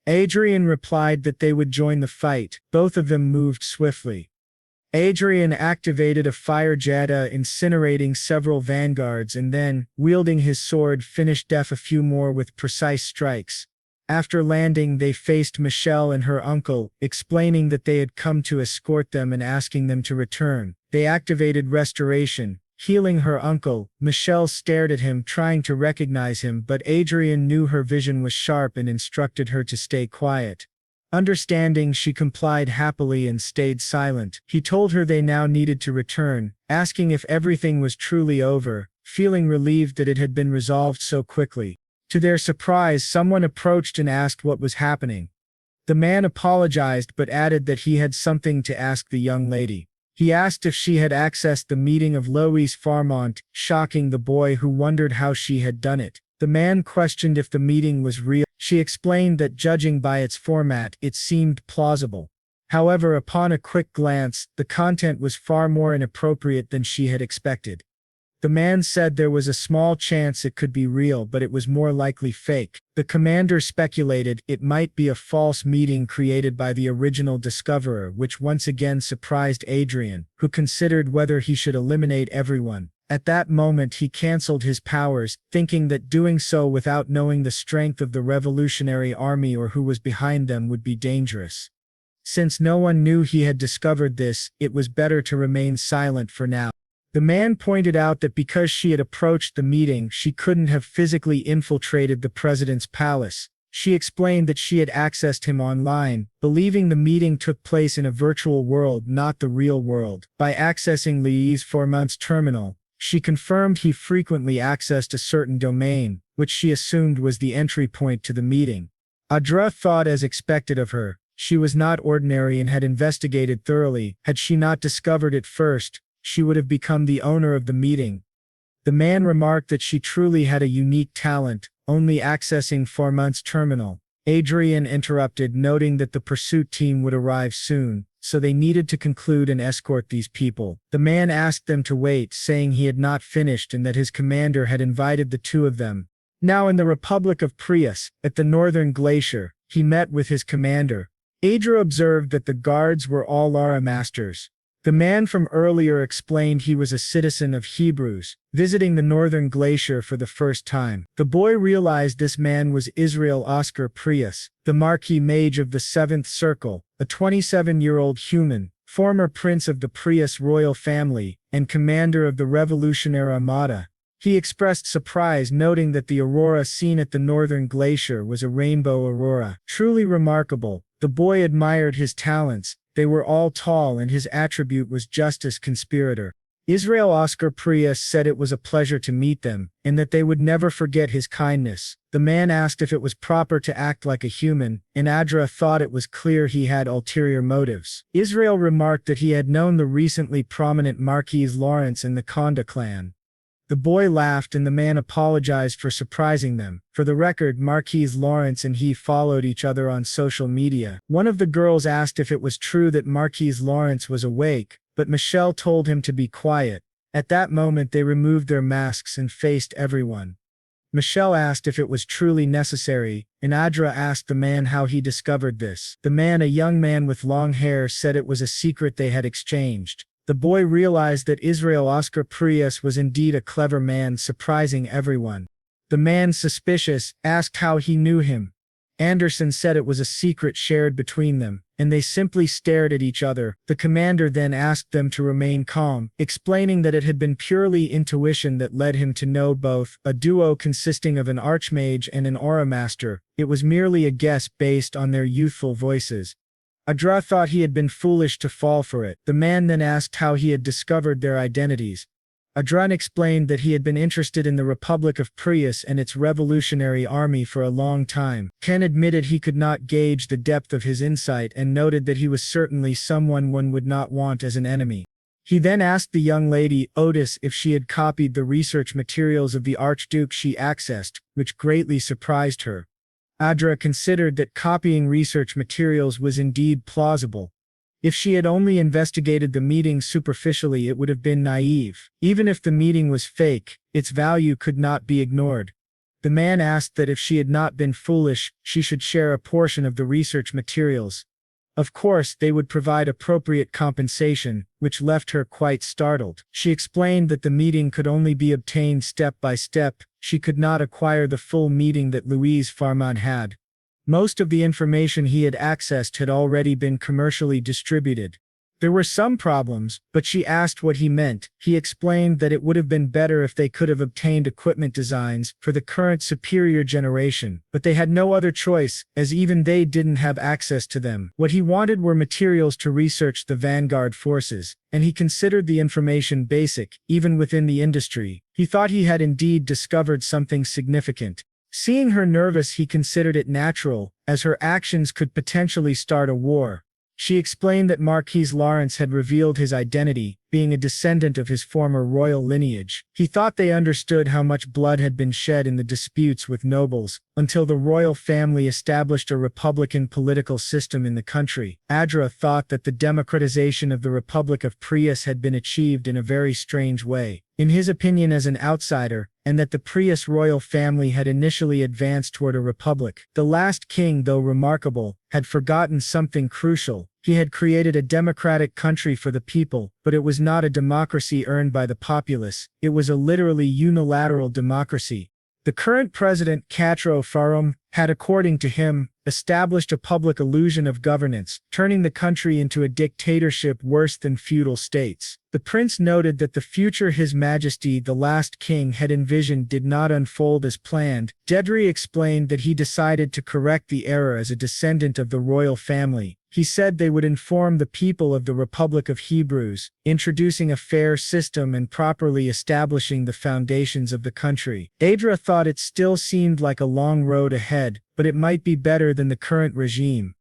Adrian replied that they would join the fight. Both of them moved swiftly. Adrian activated a fire jetta, incinerating several vanguards, and then, wielding his sword, finished off a few more with precise strikes. After landing, they faced Michelle and her uncle, explaining that they had come to escort them and asking them to return. They activated restoration, healing her uncle. Michelle stared at him, trying to recognize him, but Adrian knew her vision was sharp and instructed her to stay quiet. Understanding, she complied happily and stayed silent. He told her they now needed to return, asking if everything was truly over, feeling relieved that it had been resolved so quickly. To their surprise, someone approached and asked what was happening. The man apologized but added that he had something to ask the young lady. He asked if she had accessed the meeting of Lois Farmont, shocking the boy, who wondered how she had done it. The man questioned if the meeting was real. She explained that judging by its format, it seemed plausible. However, upon a quick glance, the content was far more inappropriate than she had expected. The man said there was a small chance it could be real, but it was more likely fake. The commander speculated it might be a false meeting created by the original discoverer, which once again surprised Adrian, who considered whether he should eliminate everyone. At that moment, he cancelled his powers, thinking that doing so without knowing the strength of the Revolutionary Army or who was behind them would be dangerous. Since no one knew he had discovered this, it was better to remain silent for now. The man pointed out that because she had approached the meeting, she couldn't have physically infiltrated the president's palace. She explained that she had accessed him online, believing the meeting took place in a virtual world, not the real world. By accessing Li's 4-month terminal, she confirmed he frequently accessed a certain domain, which she assumed was the entry point to the meeting. Adra thought, as expected of her, she was not ordinary and had investigated thoroughly. Had she not discovered it first, she would have become the owner of the meeting. The man remarked that she truly had a unique talent, only accessing 4-month terminal. Adrian interrupted, noting that the pursuit team would arrive soon, so they needed to conclude and escort these people. The man asked them to wait, saying he had not finished and that his commander had invited the two of them. Now in the Republic of Prius, at the northern glacier, he met with his commander. Adra observed that the guards were all Lara masters. The man from earlier explained he was a citizen of Hebrews, visiting the northern glacier for the first time. The boy realized this man was Israel Oscar Prius, the Marquis Mage of the 7th Circle, a 27-year-old human, former prince of the Prius royal family, and commander of the Revolutionary Armada. He expressed surprise, noting that the aurora seen at the northern glacier was a rainbow aurora. Truly remarkable. The boy admired his talents. They were all tall and his attribute was justice conspirator. Israel Oscar Prius said it was a pleasure to meet them, and that they would never forget his kindness. The man asked if it was proper to act like a human, and Adra thought it was clear he had ulterior motives. Israel remarked that he had known the recently prominent Marquis Lawrence in the Konda clan. The boy laughed and the man apologized for surprising them. For the record, Marquis Lawrence and he followed each other on social media. One of the girls asked if it was true that Marquis Lawrence was awake, but Michelle told him to be quiet. At that moment they removed their masks and faced everyone. Michelle asked if it was truly necessary, and Adra asked the man how he discovered this. The man, a young man with long hair, said it was a secret they had exchanged. The boy realized that Israel Oscar Prius was indeed a clever man, surprising everyone. The man, suspicious, asked how he knew him. Anderson said it was a secret shared between them, and they simply stared at each other. The commander then asked them to remain calm, explaining that it had been purely intuition that led him to know both, a duo consisting of an archmage and an aura master. It was merely a guess based on their youthful voices. Adra thought he had been foolish to fall for it. The man then asked how he had discovered their identities. Adran explained that he had been interested in the Republic of Prius and its revolutionary army for a long time. Ken admitted he could not gauge the depth of his insight and noted that he was certainly someone one would not want as an enemy. He then asked the young lady, Otis, if she had copied the research materials of the Archduke she accessed, which greatly surprised her. Adra considered that copying research materials was indeed plausible. If she had only investigated the meeting superficially, it would have been naive. Even if the meeting was fake, its value could not be ignored. The man asked that if she had not been foolish, she should share a portion of the research materials. Of course, they would provide appropriate compensation, which left her quite startled. She explained that the meeting could only be obtained step by step. She could not acquire the full meeting that Louise Farman had. Most of the information he had accessed had already been commercially distributed. There were some problems, but she asked what he meant. He explained that it would have been better if they could have obtained equipment designs for the current superior generation, but they had no other choice, as even they didn't have access to them. What he wanted were materials to research the vanguard forces, and he considered the information basic, even within the industry. He thought he had indeed discovered something significant. Seeing her nervous, he considered it natural, as her actions could potentially start a war. She explained that Marquis Lawrence had revealed his identity, being a descendant of his former royal lineage. He thought they understood how much blood had been shed in the disputes with nobles, until the royal family established a republican political system in the country. Adra thought that the democratization of the Republic of Prius had been achieved in a very strange way, in his opinion as an outsider, and that the Prius royal family had initially advanced toward a republic. The last king, though remarkable, had forgotten something crucial. He had created a democratic country for the people, but it was not a democracy earned by the populace. It was a literally unilateral democracy. The current president, Katro Farum, had, according to him, established a public illusion of governance, turning the country into a dictatorship worse than feudal states. The prince noted that the future His Majesty the last king had envisioned did not unfold as planned. Dedri explained that he decided to correct the error as a descendant of the royal family. He said they would inform the people of the Republic of Hebrews, introducing a fair system and properly establishing the foundations of the country. Adra thought it still seemed like a long road ahead, but it might be better than the current regime.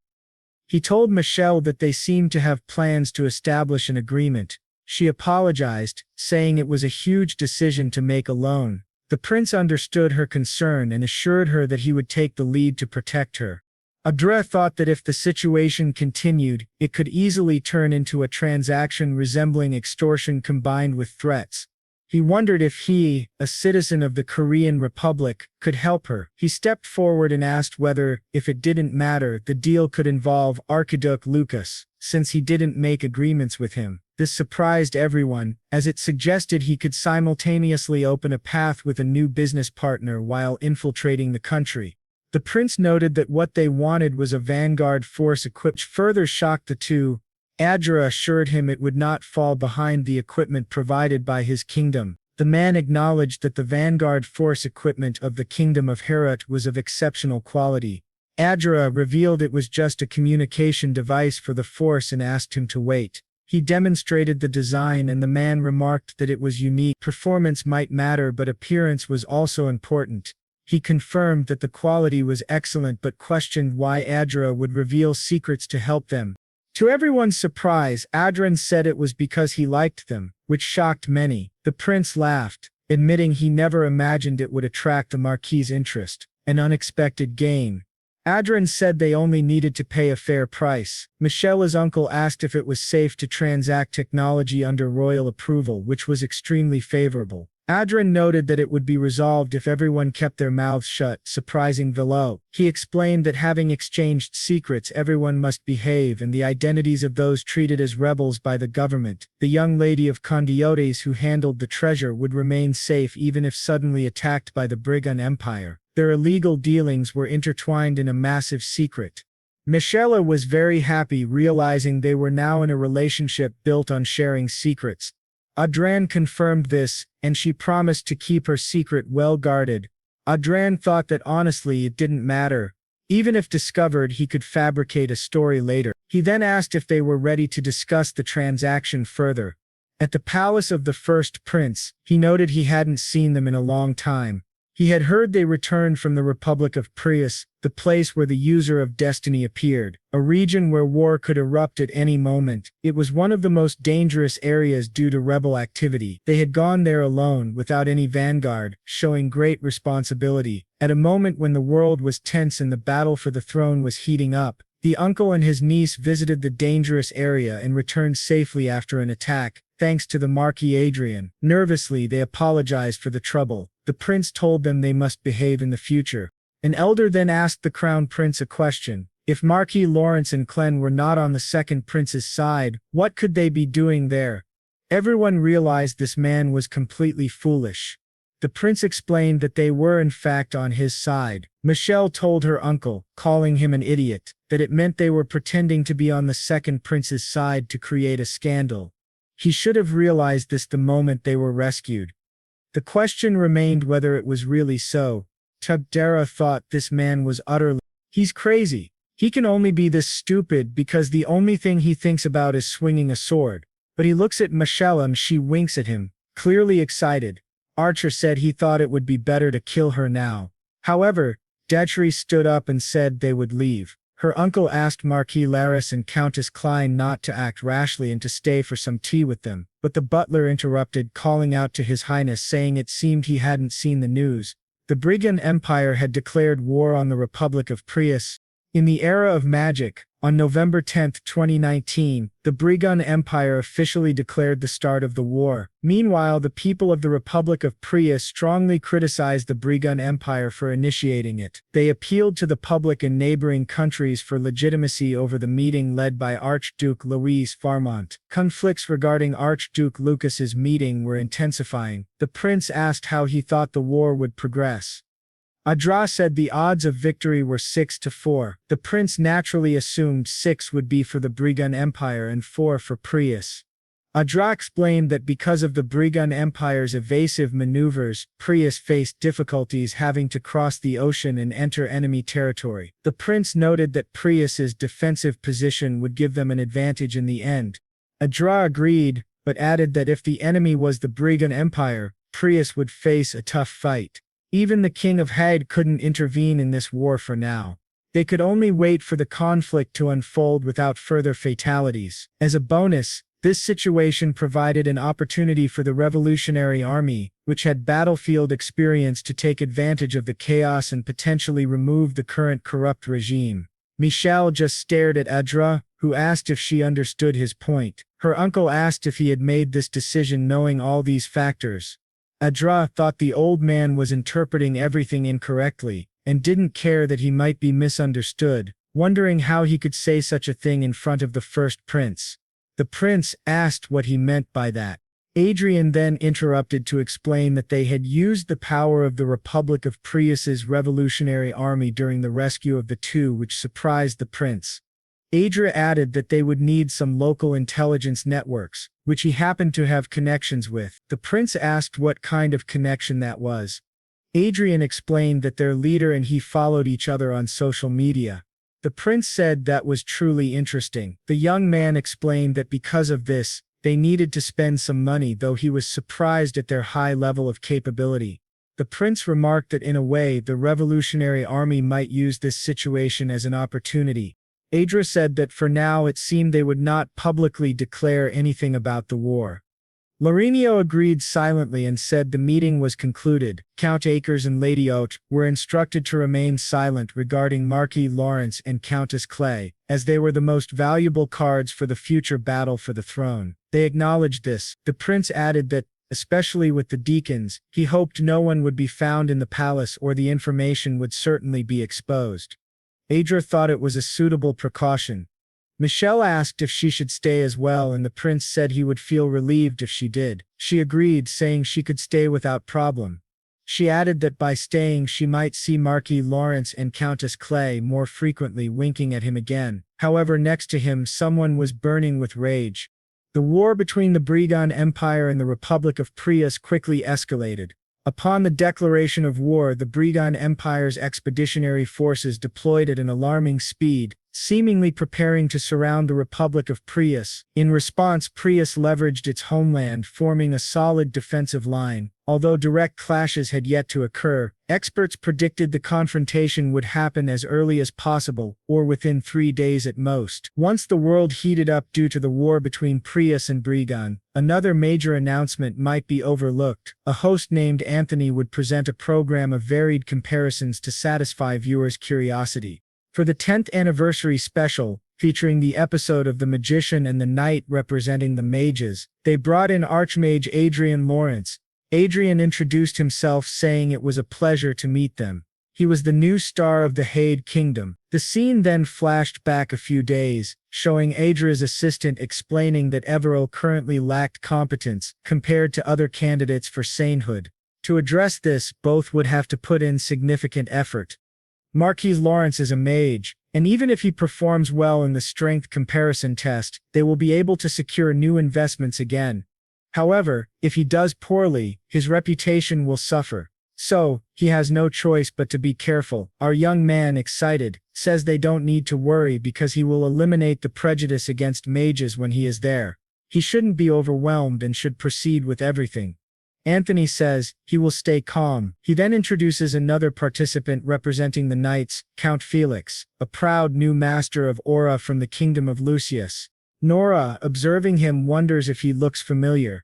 He told Michelle that they seemed to have plans to establish an agreement. She apologized, saying it was a huge decision to make alone. The prince understood her concern and assured her that he would take the lead to protect her. Adra thought that if the situation continued, it could easily turn into a transaction resembling extortion combined with threats. He wondered if he, a citizen of the Korean Republic, could help her. He stepped forward and asked whether, if it didn't matter, the deal could involve Archduke Lucas, since he didn't make agreements with him. This surprised everyone, as it suggested he could simultaneously open a path with a new business partner while infiltrating the country. The prince noted that what they wanted was a vanguard force equipped. Further shocked the two. Adra assured him it would not fall behind the equipment provided by his kingdom. The man acknowledged that the vanguard force equipment of the kingdom of Herat was of exceptional quality. Adra revealed it was just a communication device for the force and asked him to wait. He demonstrated the design and the man remarked that it was unique. Performance might matter, but appearance was also important. He confirmed that the quality was excellent but questioned why Adra would reveal secrets to help them. To everyone's surprise, Adrian said it was because he liked them, which shocked many. The prince laughed, admitting he never imagined it would attract the Marquis's interest. An unexpected gain. Adrian said they only needed to pay a fair price. Michelle's uncle asked if it was safe to transact technology under royal approval, which was extremely favorable. Adrian noted that it would be resolved if everyone kept their mouths shut, surprising Velo. He explained that having exchanged secrets, everyone must behave, and the identities of those treated as rebels by the government. The young lady of Condiotes who handled the treasure would remain safe even if suddenly attacked by the Brigand Empire. Their illegal dealings were intertwined in a massive secret. Michelle was very happy realizing they were now in a relationship built on sharing secrets. Adrian confirmed this, and she promised to keep her secret well guarded. Adrian thought that honestly it didn't matter. Even if discovered, he could fabricate a story later. He then asked if they were ready to discuss the transaction further. At the palace of the first prince, he noted he hadn't seen them in a long time. He had heard they returned from the Republic of Prius, the place where the user of destiny appeared, a region where war could erupt at any moment. It was one of the most dangerous areas due to rebel activity. They had gone there alone, without any vanguard, showing great responsibility. At a moment when the world was tense and the battle for the throne was heating up, the uncle and his niece visited the dangerous area and returned safely after an attack, thanks to the Marquis Adrian. Nervously, they apologized for the trouble. The prince told them they must behave in the future. An elder then asked the crown prince a question. If Marquis Lawrence and Clen were not on the second prince's side, what could they be doing there? Everyone realized this man was completely foolish. The prince explained that they were in fact on his side. Michelle told her uncle, calling him an idiot, that it meant they were pretending to be on the second prince's side to create a scandal. He should have realized this the moment they were rescued. The question remained whether it was really so. Tugdara thought this man was utterly. He's crazy. He can only be this stupid because the only thing he thinks about is swinging a sword. But he looks at Michelle and she winks at him, clearly excited. Archer said he thought it would be better to kill her now. However, Detri stood up and said they would leave. Her uncle asked Marquis Laris and Countess Klein not to act rashly and to stay for some tea with them, but the butler interrupted, calling out to His Highness saying it seemed he hadn't seen the news. The Brigand Empire had declared war on the Republic of Prius. In the era of magic, on November 10, 2019, the Brigand Empire officially declared the start of the war. Meanwhile, the people of the Republic of Prius strongly criticized the Brigand Empire for initiating it. They appealed to the public and neighboring countries for legitimacy over the meeting led by Archduke Louis Farmont. Conflicts regarding Archduke Lucas's meeting were intensifying. The prince asked how he thought the war would progress. Adra said the odds of victory were 6-4. The prince naturally assumed 6 would be for the Brigand Empire and 4 for Prius. Adra explained that because of the Brigand Empire's evasive maneuvers, Prius faced difficulties having to cross the ocean and enter enemy territory. The prince noted that Prius's defensive position would give them an advantage in the end. Adra agreed, but added that if the enemy was the Brigand Empire, Prius would face a tough fight. Even the king of Hade couldn't intervene in this war for now. They could only wait for the conflict to unfold without further fatalities. As a bonus, this situation provided an opportunity for the Revolutionary Army, which had battlefield experience, to take advantage of the chaos and potentially remove the current corrupt regime. Michelle just stared at Adra, who asked if she understood his point. Her uncle asked if he had made this decision knowing all these factors. Adra thought the old man was interpreting everything incorrectly, and didn't care that he might be misunderstood, wondering how he could say such a thing in front of the first prince. The prince asked what he meant by that. Adrian then interrupted to explain that they had used the power of the Republic of Prius's revolutionary army during the rescue of the two, which surprised the prince. Adria added that they would need some local intelligence networks, which he happened to have connections with. The prince asked what kind of connection that was. Adrian explained that their leader and he followed each other on social media. The prince said that was truly interesting. The young man explained that because of this, they needed to spend some money, though he was surprised at their high level of capability. The prince remarked that in a way the Revolutionary Army might use this situation as an opportunity. Adra said that for now it seemed they would not publicly declare anything about the war. Laurenio agreed silently and said the meeting was concluded. Count Akers and Lady Haute were instructed to remain silent regarding Marquis Lawrence and Countess Clay, as they were the most valuable cards for the future battle for the throne. They acknowledged this. The prince added that, especially with the deacons, he hoped no one would be found in the palace or the information would certainly be exposed. Adra thought it was a suitable precaution. Michelle asked if she should stay as well, and the prince said he would feel relieved if she did. She agreed, saying she could stay without problem. She added that by staying she might see Marquis Lawrence and Countess Clay more frequently, winking at him again. However, next to him someone was burning with rage. The war between the Brigand Empire and the Republic of Prius quickly escalated. Upon the declaration of war, the Brigand Empire's expeditionary forces deployed at an alarming speed, seemingly preparing to surround the Republic of Prius. In response, Prius leveraged its homeland, forming a solid defensive line. Although direct clashes had yet to occur, experts predicted the confrontation would happen as early as possible, or within 3 days at most. Once the world heated up due to the war between Prius and Brigand, another major announcement might be overlooked. A host named Anthony would present a program of varied comparisons to satisfy viewers' curiosity. For the 10th anniversary special, featuring the episode of The Magician and the Knight representing the Mages, they brought in Archmage Adrian Lawrence. Adrian introduced himself, saying it was a pleasure to meet them. He was the new star of the Hade Kingdom. The scene then flashed back a few days, showing Adra's assistant explaining that Evero currently lacked competence compared to other candidates for sainthood. To address this, both would have to put in significant effort. Marquis Lawrence is a mage, and even if he performs well in the strength comparison test, they will be able to secure new investments again. However, if he does poorly, his reputation will suffer. So, he has no choice but to be careful. Our young man, excited, says they don't need to worry because he will eliminate the prejudice against mages when he is there. He shouldn't be overwhelmed and should proceed with everything. Anthony says he will stay calm. He then introduces another participant representing the knights, Count Felix, a proud new master of aura from the kingdom of Lucius. Nora, observing him, wonders if he looks familiar.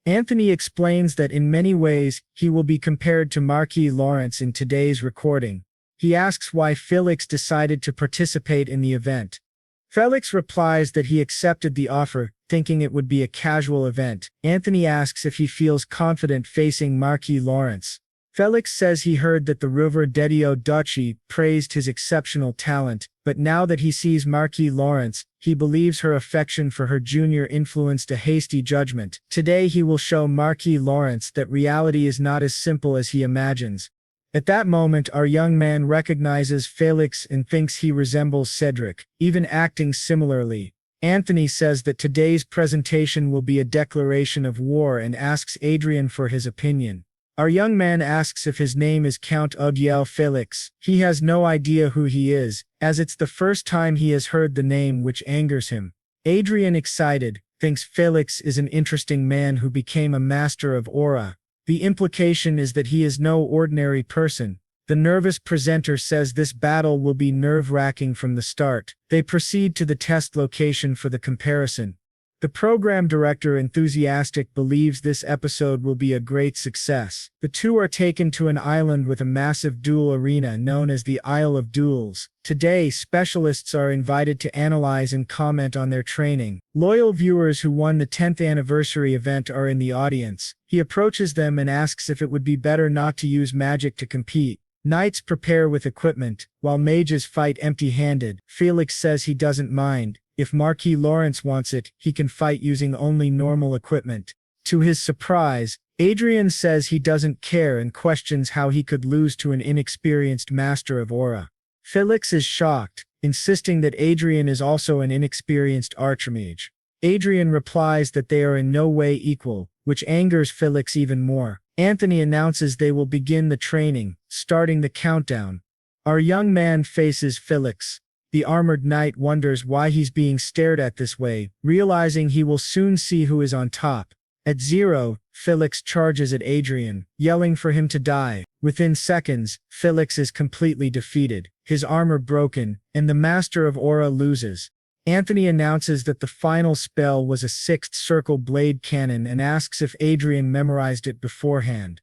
Anthony explains that in many ways, he will be compared to Marquis Lawrence in today's recording. He asks why Felix decided to participate in the event. Felix replies that he accepted the offer, thinking it would be a casual event. Anthony asks if he feels confident facing Marquis Lawrence. Felix says he heard that the River Dedio Duchy praised his exceptional talent, but now that he sees Marquis Lawrence, he believes her affection for her junior influenced a hasty judgment. Today he will show Marquis Lawrence that reality is not as simple as he imagines. At that moment, our young man recognizes Felix and thinks he resembles Cedric, even acting similarly. Anthony says that today's presentation will be a declaration of war and asks Adrian for his opinion. Our young man asks if his name is Count Udiel Felix. He has no idea who he is, as it's the first time he has heard the name, which angers him. Adrian, excited, thinks Felix is an interesting man who became a master of aura. The implication is that he is no ordinary person. The nervous presenter says this battle will be nerve-wracking from the start. They proceed to the test location for the comparison. The program director, enthusiastic, believes this episode will be a great success. The two are taken to an island with a massive duel arena known as the Isle of Duels. Today, specialists are invited to analyze and comment on their training. Loyal viewers who won the 10th anniversary event are in the audience. He approaches them and asks if it would be better not to use magic to compete. Knights prepare with equipment, while mages fight empty-handed. Felix says he doesn't mind. If Marquis Lawrence wants it, he can fight using only normal equipment. To his surprise, Adrian says he doesn't care and questions how he could lose to an inexperienced master of aura. Felix is shocked, insisting that Adrian is also an inexperienced archmage. Adrian replies that they are in no way equal, which angers Felix even more. Anthony announces they will begin the training, starting the countdown. Our young man faces Felix. The armored knight wonders why he's being stared at this way, realizing he will soon see who is on top. At 0, Felix charges at Adrian, yelling for him to die. Within seconds, Felix is completely defeated, his armor broken, and the Master of Aura loses. Anthony announces that the final spell was a 6th circle blade cannon and asks if Adrian memorized it beforehand.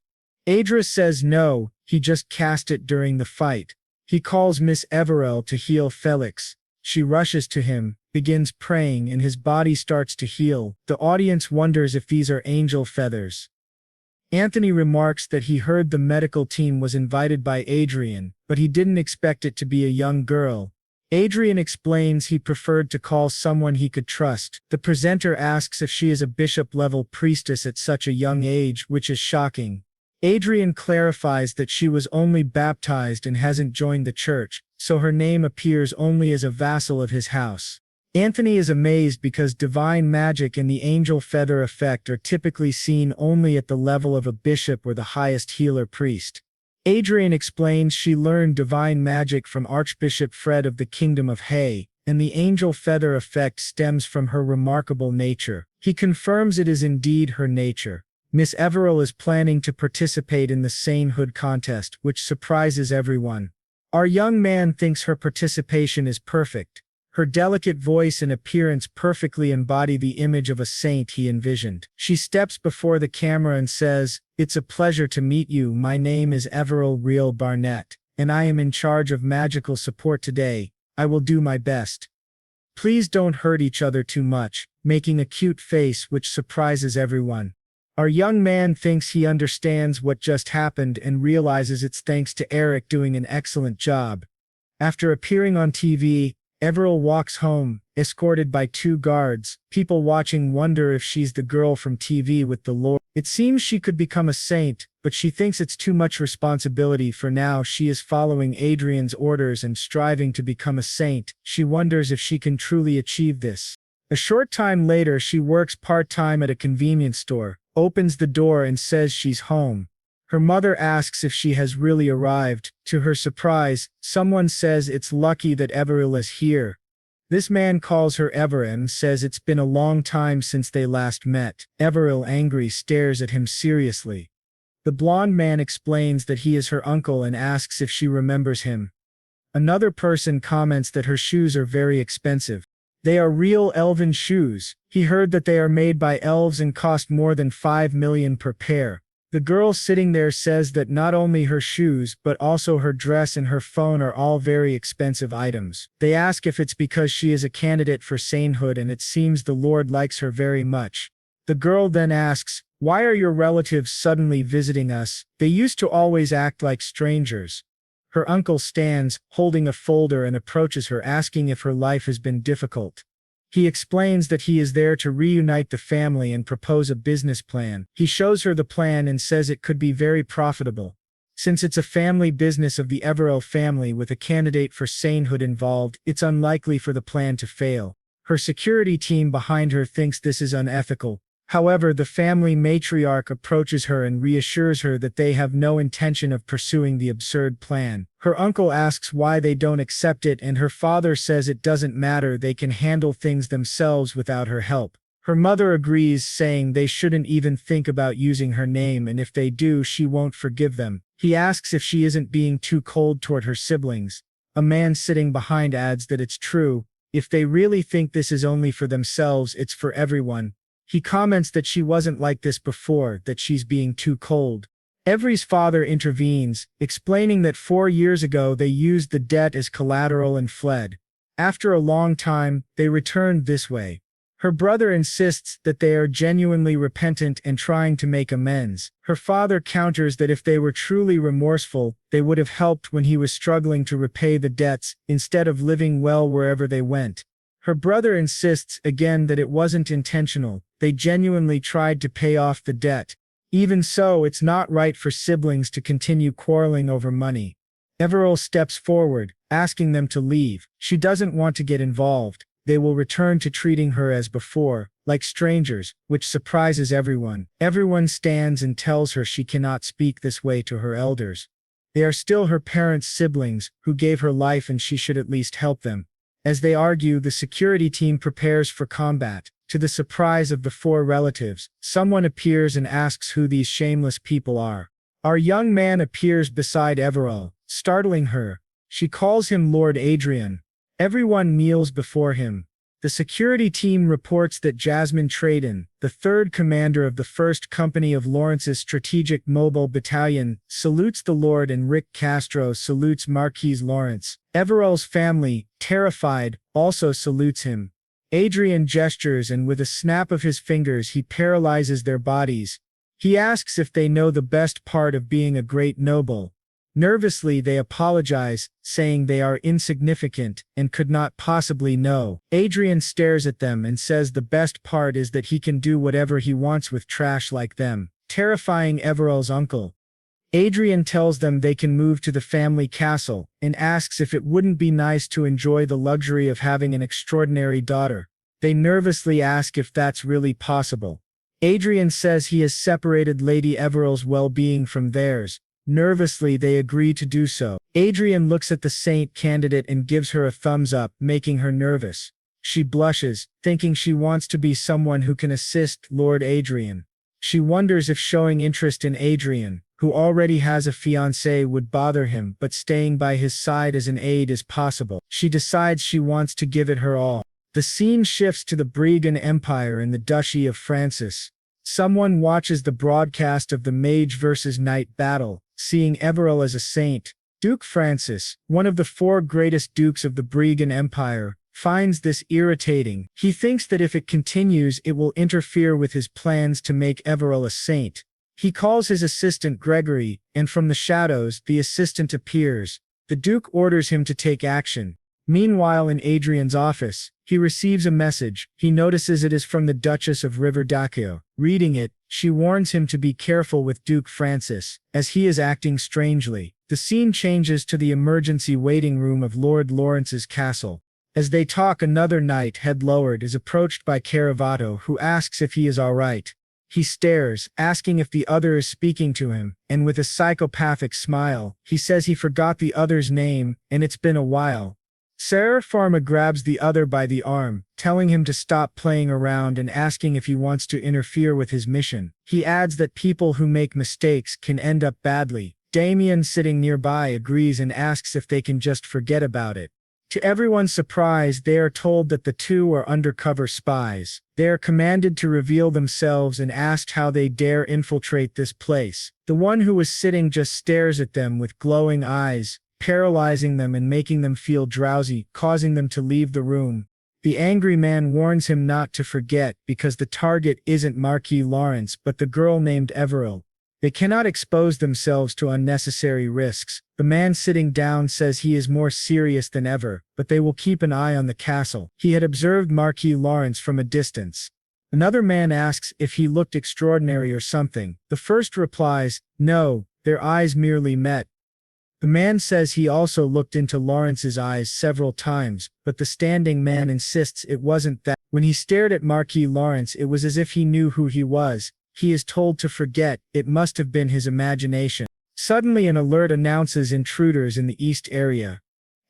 Adra says no, he just cast it during the fight. He calls Miss Everell to heal Felix. She rushes to him, begins praying, and his body starts to heal. The audience wonders if these are angel feathers. Anthony remarks that he heard the medical team was invited by Adrian, but he didn't expect it to be a young girl. Adrian explains he preferred to call someone he could trust. The presenter asks if she is a bishop-level priestess at such a young age, which is shocking. Adrian clarifies that she was only baptized and hasn't joined the church, so her name appears only as a vassal of his house. Anthony is amazed because divine magic and the angel feather effect are typically seen only at the level of a bishop or the highest healer priest. Adrian explains she learned divine magic from Archbishop Fred of the Kingdom of Hay, and the angel feather effect stems from her remarkable nature. He confirms it is indeed her nature. Miss Everell is planning to participate in the sainthood contest, which surprises everyone. Our young man thinks her participation is perfect. Her delicate voice and appearance perfectly embody the image of a saint he envisioned. She steps before the camera and says, "It's a pleasure to meet you. My name is Everell Real Barnett, and I am in charge of magical support today. I will do my best. Please don't hurt each other too much," making a cute face which surprises everyone. Our young man thinks he understands what just happened and realizes it's thanks to Eric doing an excellent job. After appearing on TV, Everell walks home, escorted by 2 guards. People watching wonder if she's the girl from TV with the Lord. It seems she could become a saint, but she thinks it's too much responsibility for now. She is following Adrian's orders and striving to become a saint. She wonders if she can truly achieve this. A short time later, she works part-time at a convenience store, opens the door and says she's home. Her mother asks if she has really arrived. To her surprise, someone says it's lucky that Everell is here. This man calls her Ever and says it's been a long time since they last met. Everell, angry, stares at him seriously. The blonde man explains that he is her uncle and asks if she remembers him. Another person comments that her shoes are very expensive. They are real elven shoes. He heard that they are made by elves and cost more than 5 million per pair. The girl sitting there says that not only her shoes but also her dress and her phone are all very expensive items. They ask if it's because she is a candidate for sainthood and it seems the Lord likes her very much. The girl then asks, "Why are your relatives suddenly visiting us? They used to always act like strangers." Her uncle stands, holding a folder, and approaches her asking if her life has been difficult. He explains that he is there to reunite the family and propose a business plan. He shows her the plan and says it could be very profitable. Since it's a family business of the Everill family with a candidate for sainthood involved, it's unlikely for the plan to fail. Her security team behind her thinks this is unethical. However, the family matriarch approaches her and reassures her that they have no intention of pursuing the absurd plan. Her uncle asks why they don't accept it, and her father says it doesn't matter, they can handle things themselves without her help. Her mother agrees, saying they shouldn't even think about using her name, and if they do, she won't forgive them. He asks if she isn't being too cold toward her siblings. A man sitting behind adds that it's true. If they really think this is only for themselves, it's for everyone. He comments that she wasn't like this before, that she's being too cold. Everi's father intervenes, explaining that 4 years ago they used the debt as collateral and fled. After a long time, they returned this way. Her brother insists that they are genuinely repentant and trying to make amends. Her father counters that if they were truly remorseful, they would have helped when he was struggling to repay the debts, instead of living well wherever they went. Her brother insists again that it wasn't intentional, they genuinely tried to pay off the debt. Even so, it's not right for siblings to continue quarreling over money. Everill steps forward, asking them to leave. She doesn't want to get involved. They will return to treating her as before, like strangers, which surprises everyone. Everyone stands and tells her she cannot speak this way to her elders. They are still her parents' siblings, who gave her life, and she should at least help them. As they argue, the security team prepares for combat. To the surprise of the 4 relatives, someone appears and asks who these shameless people are. Our young man appears beside Everill, startling her. She calls him Lord Adrian. Everyone kneels before him. The security team reports that Jasmine Traden, the 3rd commander of the 1st Company of Lawrence's Strategic Mobile Battalion, salutes the Lord, and Rick Castro salutes Marquise Lawrence. Everill's family, terrified, also salutes him. Adrian gestures, and with a snap of his fingers he paralyzes their bodies. He asks if they know the best part of being a great noble. Nervously they apologize, saying they are insignificant and could not possibly know. Adrian stares at them and says the best part is that he can do whatever he wants with trash like them, terrifying Everill's uncle. Adrian tells them they can move to the family castle, and asks if it wouldn't be nice to enjoy the luxury of having an extraordinary daughter. They nervously ask if that's really possible. Adrian says he has separated Lady Everill's well-being from theirs. Nervously they agree to do so. Adrian looks at the saint candidate and gives her a thumbs up, making her nervous. She blushes, thinking she wants to be someone who can assist Lord Adrian. She wonders if showing interest in Adrian, who already has a fiancé, would bother him, but staying by his side as an aide is possible. She decides she wants to give it her all. The scene shifts to the Briegan Empire in the Duchy of Francis. Someone watches the broadcast of the Mage versus Knight battle, seeing Everill as a saint. Duke Francis, one of the 4 greatest dukes of the Briegan Empire, finds this irritating. He thinks that if it continues, it will interfere with his plans to make Everill a saint. He calls his assistant Gregory, and from the shadows, the assistant appears. The Duke orders him to take action. Meanwhile, in Adrian's office, he receives a message. He notices it is from the Duchess of Riverdaccio. Reading it, she warns him to be careful with Duke Francis, as he is acting strangely. The scene changes to the emergency waiting room of Lord Lawrence's castle. As they talk, another knight, head lowered, is approached by Caravato, who asks if he is all right. He stares, asking if the other is speaking to him, and with a psychopathic smile, he says he forgot the other's name, and it's been a while. Sarah Pharma grabs the other by the arm, telling him to stop playing around and asking if he wants to interfere with his mission. He adds that people who make mistakes can end up badly. Damien, sitting nearby, agrees and asks if they can just forget about it. To everyone's surprise, they are told that the 2 are undercover spies. They are commanded to reveal themselves and asked how they dare infiltrate this place. The one who was sitting just stares at them with glowing eyes, paralyzing them and making them feel drowsy, causing them to leave the room. The angry man warns him not to forget, because the target isn't Marquis Lawrence but the girl named Everill. They cannot expose themselves to unnecessary risks. The man sitting down says he is more serious than ever, but they will keep an eye on the castle. He had observed Marquis Lawrence from a distance. Another man asks if he looked extraordinary or something. The first replies, "No, Their eyes merely met. The man says he also looked into Lawrence's eyes several times, but the standing man insists it wasn't that. When he stared at Marquis Lawrence, it was as if he knew who he was. He is told to forget, it must have been his imagination. Suddenly an alert announces intruders in the east area.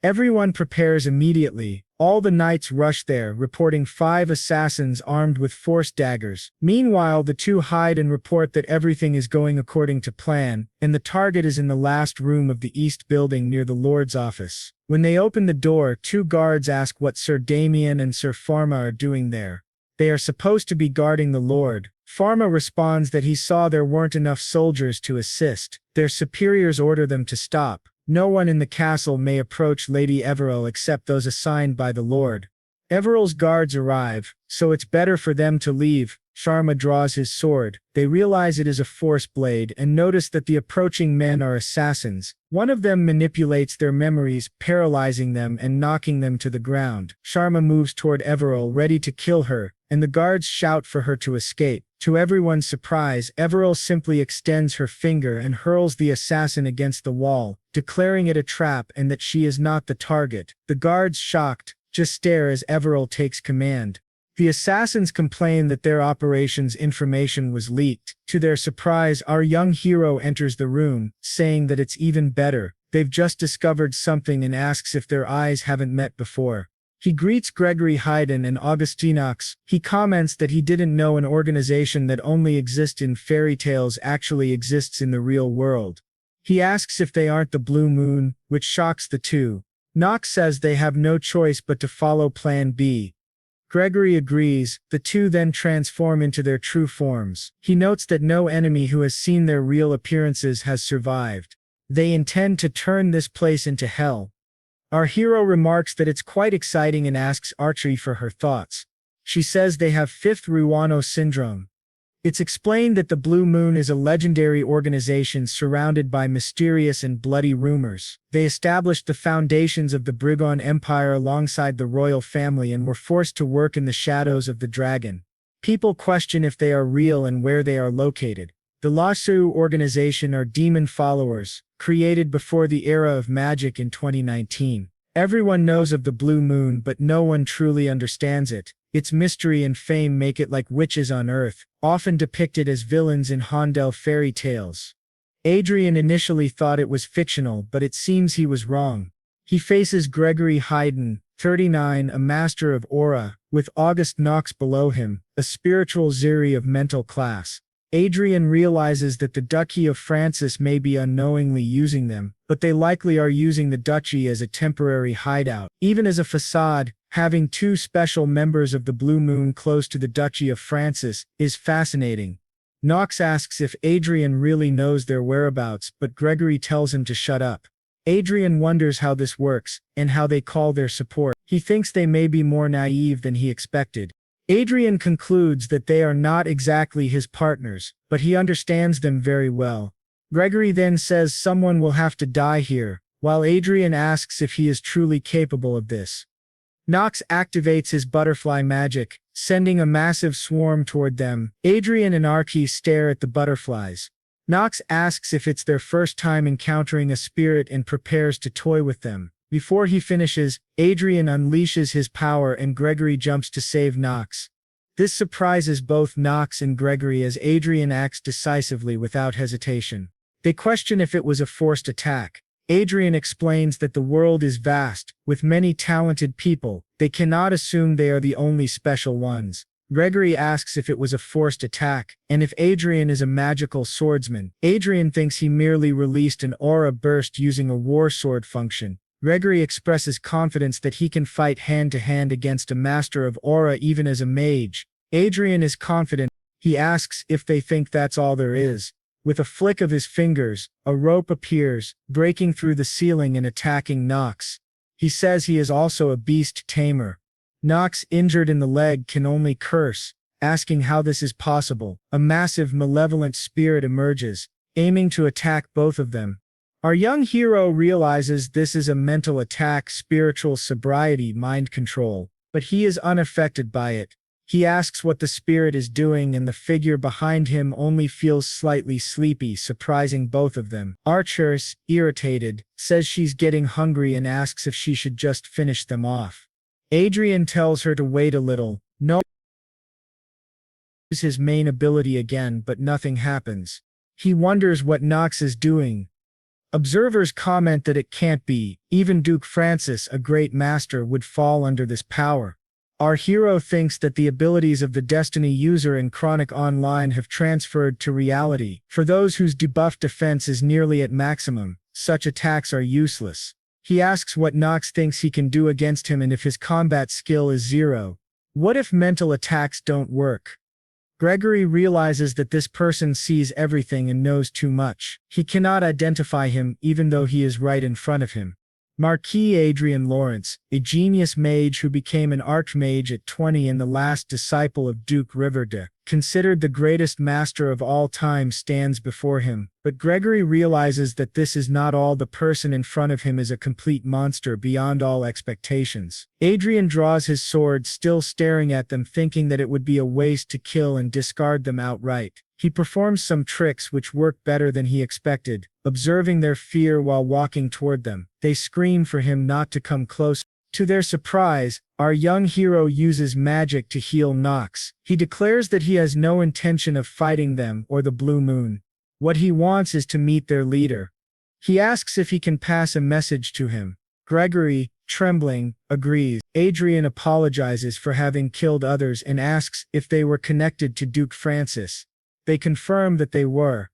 Everyone prepares immediately. All the knights rush there, reporting 5 assassins armed with force daggers. Meanwhile, the two hide and report that everything is going according to plan, and the target is in the last room of the east building near the Lord's office. When they open the door, 2 guards ask what Sir Damien and Sir Pharma are doing there. They are supposed to be guarding the Lord. Pharma responds that he saw there weren't enough soldiers to assist. Their superiors order them to stop. No one in the castle may approach Lady Everil except those assigned by the Lord. Everil's guards arrive, so it's better for them to leave. Sharma draws his sword. They realize it is a force blade and notice that the approaching men are assassins. One of them manipulates their memories, paralyzing them and knocking them to the ground. Sharma moves toward Everil, ready to kill her, and the guards shout for her to escape. To everyone's surprise, Everil simply extends her finger and hurls the assassin against the wall, declaring it a trap and that she is not the target. The guards, shocked, just stare as Everil takes command. The assassins complain that their operations information was leaked. To their surprise, our young hero enters the room, saying that it's even better. They've just discovered something and asks if their eyes haven't met before. He greets Gregory Haydn and Augustinox. He comments that he didn't know an organization that only exists in fairy tales actually exists in the real world. He asks if they aren't the Blue Moon, which shocks the two. Knox says they have no choice but to follow Plan B. Gregory agrees. The two then transform into their true forms. He notes that no enemy who has seen their real appearances has survived. They intend to turn this place into hell. Our hero remarks that it's quite exciting and asks Archie for her thoughts. She says they have 5th Ruano syndrome. It's explained that the Blue Moon is a legendary organization surrounded by mysterious and bloody rumors. They established the foundations of the Brigon Empire alongside the royal family and were forced to work in the shadows of the dragon. People question if they are real and where they are located. The Lasu organization are demon followers, created before the era of magic in 2019. Everyone knows of the Blue Moon, but no one truly understands it. Its mystery and fame make it like witches on Earth, often depicted as villains in Handel fairy tales. Adrian initially thought it was fictional, but it seems he was wrong. He faces Gregory Haydn, 39, a master of aura, with August Knox below him, a spiritual Ziri of mental class. Adrian realizes that the Duchy of Francis may be unknowingly using them, but they likely are using the duchy as a temporary hideout. Even as a facade, having 2 special members of the Blue Moon close to the Duchy of Francis is fascinating. Knox asks if Adrian really knows their whereabouts, but Gregory tells him to shut up. Adrian wonders how this works, and how they call their support. He thinks they may be more naive than he expected. Adrian concludes that they are not exactly his partners, but he understands them very well. Gregory then says someone will have to die here, while Adrian asks if he is truly capable of this. Knox activates his butterfly magic, sending a massive swarm toward them. Adrian and Archie stare at the butterflies. Knox asks if it's their first time encountering a spirit and prepares to toy with them. Before he finishes, Adrian unleashes his power and Gregory jumps to save Knox. This surprises both Knox and Gregory as Adrian acts decisively without hesitation. They question if it was a forced attack. Adrian explains that the world is vast, with many talented people. They cannot assume they are the only special ones. Gregory asks if it was a forced attack, and if Adrian is a magical swordsman. Adrian thinks he merely released an aura burst using a war sword function. Gregory expresses confidence that he can fight hand-to-hand against a master of aura even as a mage. Adrian is confident. He asks if they think that's all there is. With a flick of his fingers, a rope appears, breaking through the ceiling and attacking Knox. He says he is also a beast tamer. Knox, injured in the leg, can only curse, asking how this is possible. A massive malevolent spirit emerges, aiming to attack both of them. Our young hero realizes this is a mental attack, spiritual sobriety, mind control, but he is unaffected by it. He asks what the spirit is doing, and the figure behind him only feels slightly sleepy, surprising both of them. Archer's, irritated, says she's getting hungry and asks if she should just finish them off. Adrian tells her to wait a little. No, his main ability again, but nothing happens. He wonders what Nox is doing. Observers comment that it can't be. Even Duke Francis, a great master, would fall under this power. Our hero thinks that the abilities of the Destiny user in Chronicle Online have transferred to reality. For those whose debuff defense is nearly at maximum, such attacks are useless. He asks what Nox thinks he can do against him and if his combat skill is 0. What if mental attacks don't work? Gregory realizes that this person sees everything and knows too much. He cannot identify him even though he is right in front of him. Marquis Adrian Lawrence, a genius mage who became an archmage at 20 and the last disciple of Duke Riverde, considered the greatest master of all time, stands before him, but Gregory realizes that this is not all. The person in front of him is a complete monster beyond all expectations. Adrian draws his sword, still staring at them, thinking that it would be a waste to kill and discard them outright. He performs some tricks which work better than he expected. Observing their fear while walking toward them, they scream for him not to come close. To their surprise, our young hero uses magic to heal Nox. He declares that he has no intention of fighting them or the Blue Moon. What he wants is to meet their leader. He asks if he can pass a message to him. Gregory, trembling, agrees. Adrian apologizes for having killed others and asks if they were connected to Duke Francis. They confirm that they were.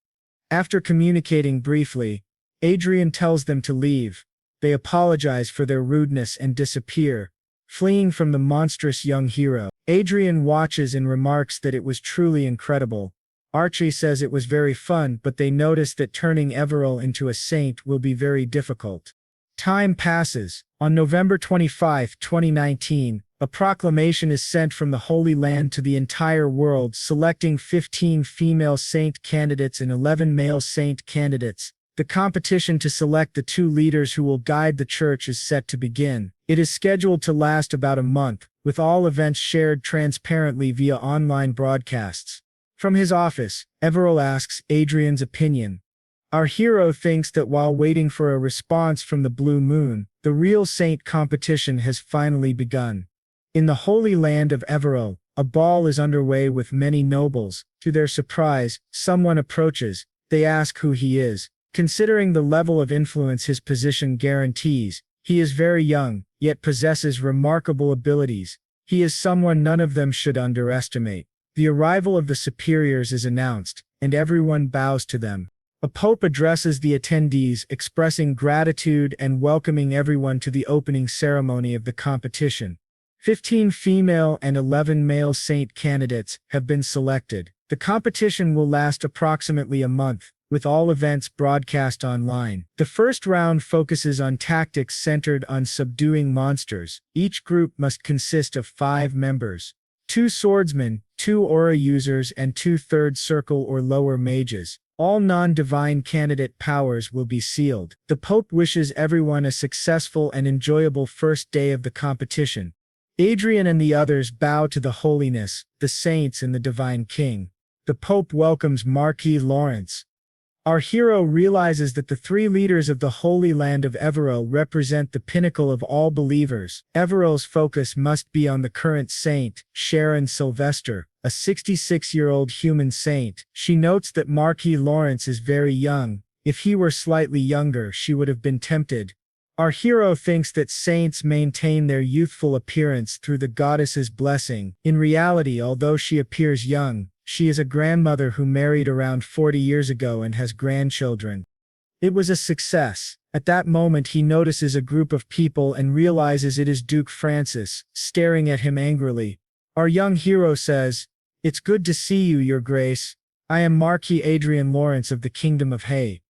After communicating briefly, Adrian tells them to leave. They apologize for their rudeness and disappear, fleeing from the monstrous young hero. Adrian watches and remarks that it was truly incredible. Archie says it was very fun, but they notice that turning Everil into a saint will be very difficult. Time passes. On November 25, 2019, a proclamation is sent from the Holy Land to the entire world, selecting 15 female saint candidates and 11 male saint candidates. The competition to select the 2 leaders who will guide the church is set to begin. It is scheduled to last about a month, with all events shared transparently via online broadcasts. From his office, Everil asks Adrian's opinion. Our hero thinks that while waiting for a response from the Blue Moon, the real saint competition has finally begun. In the Holy Land of Everil, a ball is underway with many nobles. To their surprise, someone approaches. They ask who he is. Considering the level of influence his position guarantees, he is very young, yet possesses remarkable abilities. He is someone none of them should underestimate. The arrival of the superiors is announced, and everyone bows to them. A pope addresses the attendees, expressing gratitude and welcoming everyone to the opening ceremony of the competition. 15 female and 11 male saint candidates have been selected. The competition will last approximately a month, with all events broadcast online. The first round focuses on tactics centered on subduing monsters. Each group must consist of 5 members: 2 swordsmen, 2 aura users, and 2 third circle or lower mages. All non-divine candidate powers will be sealed. The Pope wishes everyone a successful and enjoyable first day of the competition. Adrian and the others bow to the holiness, the saints, and the divine king. The Pope welcomes Marquis Lawrence. Our hero realizes that the 3 leaders of the Holy Land of Everil represent the pinnacle of all believers. Everil's focus must be on the current saint, Sharon Sylvester, a 66-year-old human saint. She notes that Marquis Lawrence is very young. If he were slightly younger, she would have been tempted. Our hero thinks that saints maintain their youthful appearance through the goddess's blessing. In reality, although she appears young, she is a grandmother who married around 40 years ago and has grandchildren. It was a success. At that moment he notices a group of people and realizes it is Duke Francis, staring at him angrily. Our young hero says, "It's good to see you, Your Grace. I am Marquis Adrian Lawrence of the Kingdom of Hay.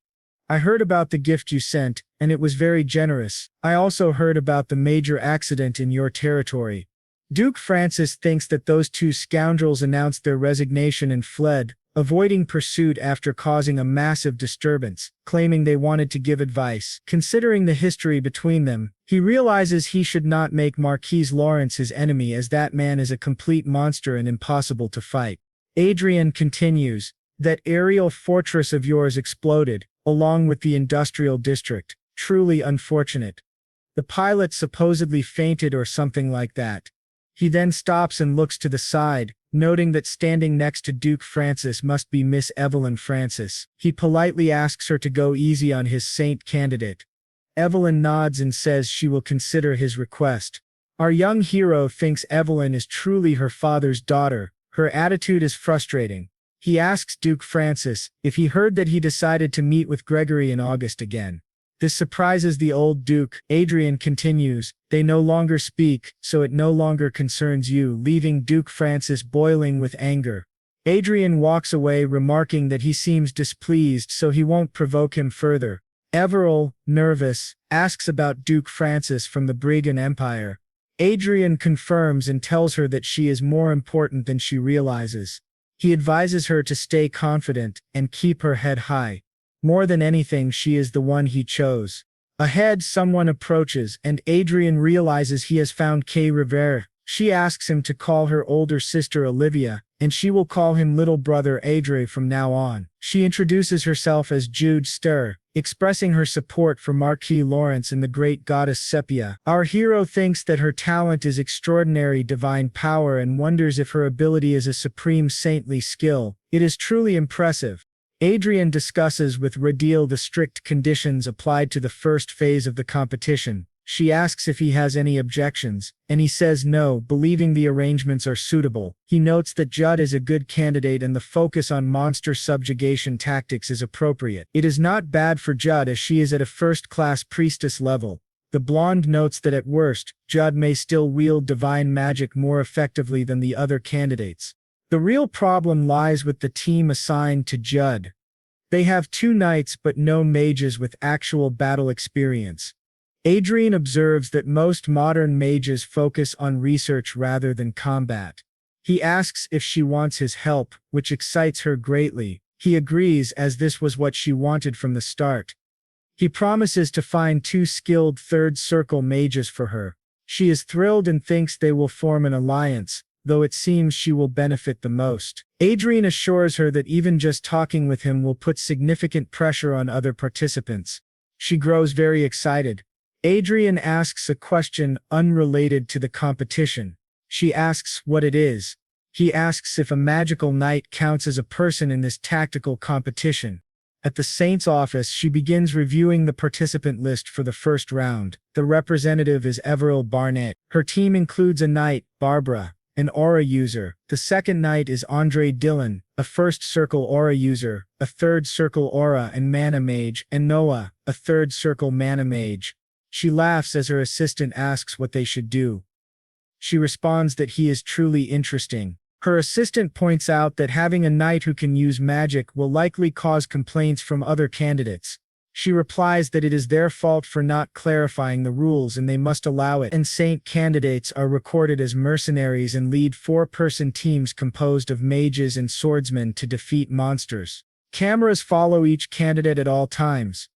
I heard about the gift you sent, and it was very generous. I also heard about the major accident in your territory." Duke Francis thinks that those 2 scoundrels announced their resignation and fled. avoiding pursuit after causing a massive disturbance, claiming they wanted to give advice. Considering the history between them, he realizes he should not make Marquise Lawrence his enemy, as that man is a complete monster and impossible to fight. Adrian continues, "That aerial fortress of yours exploded, along with the industrial district. Truly unfortunate. The pilot supposedly fainted or something like that." He then stops and looks to the side, noting that standing next to Duke Francis must be Miss Evelyn Francis. He politely asks her to go easy on his saint candidate. Evelyn nods and says she will consider his request. Our young hero thinks Evelyn is truly her father's daughter. Her attitude is frustrating. He asks Duke Francis if he heard that he decided to meet with Gregory in August again. This surprises the old Duke. Adrian continues, "They no longer speak, so it no longer concerns you," leaving Duke Francis boiling with anger. Adrian walks away, remarking that he seems displeased, so he won't provoke him further. Everil, nervous, asks about Duke Francis from the Brigand Empire. Adrian confirms and tells her that she is more important than she realizes. He advises her to stay confident and keep her head high. More than anything, she is the one he chose. Ahead, someone approaches, and Adrian realizes he has found Kay Rivera. She asks him to call her older sister Olivia, and she will call him little brother Adre from now on. She introduces herself as Jude Stir, expressing her support for Marquis Lawrence and the great goddess Sepia. Our hero thinks that her talent is extraordinary divine power and wonders if her ability is a supreme saintly skill. It is truly impressive. Adrian discusses with Radil the strict conditions applied to the first phase of the competition. She asks if he has any objections, and he says no, believing the arrangements are suitable. He notes that Judd is a good candidate and the focus on monster subjugation tactics is appropriate. It is not bad for Judd, as she is at a first-class priestess level. The blonde notes that at worst, Judd may still wield divine magic more effectively than the other candidates. The real problem lies with the team assigned to Judd. They have 2 knights but no mages with actual battle experience. Adrian observes that most modern mages focus on research rather than combat. He asks if she wants his help, which excites her greatly. He agrees, as this was what she wanted from the start. He promises to find 2 skilled third circle mages for her. She is thrilled and thinks they will form an alliance, though it seems she will benefit the most. Adrian assures her that even just talking with him will put significant pressure on other participants. She grows very excited. Adrian asks a question unrelated to the competition. She asks what it is. He asks if a magical knight counts as a person in this tactical competition. At the Saint's office, she begins reviewing the participant list for the first round. The representative is Everil Barnett. Her team includes a knight, Barbara, an aura user. The second knight is Andre Dillon, a first circle aura user, a third circle aura and mana mage, and Noah, a third circle mana mage. She laughs as her assistant asks what they should do. She responds that he is truly interesting. Her assistant points out that having a knight who can use magic will likely cause complaints from other candidates. She replies that it is their fault for not clarifying the rules and they must allow it, and Saint candidates are recorded as mercenaries and lead 4-person teams composed of mages and swordsmen to defeat monsters. Cameras follow each candidate at all times.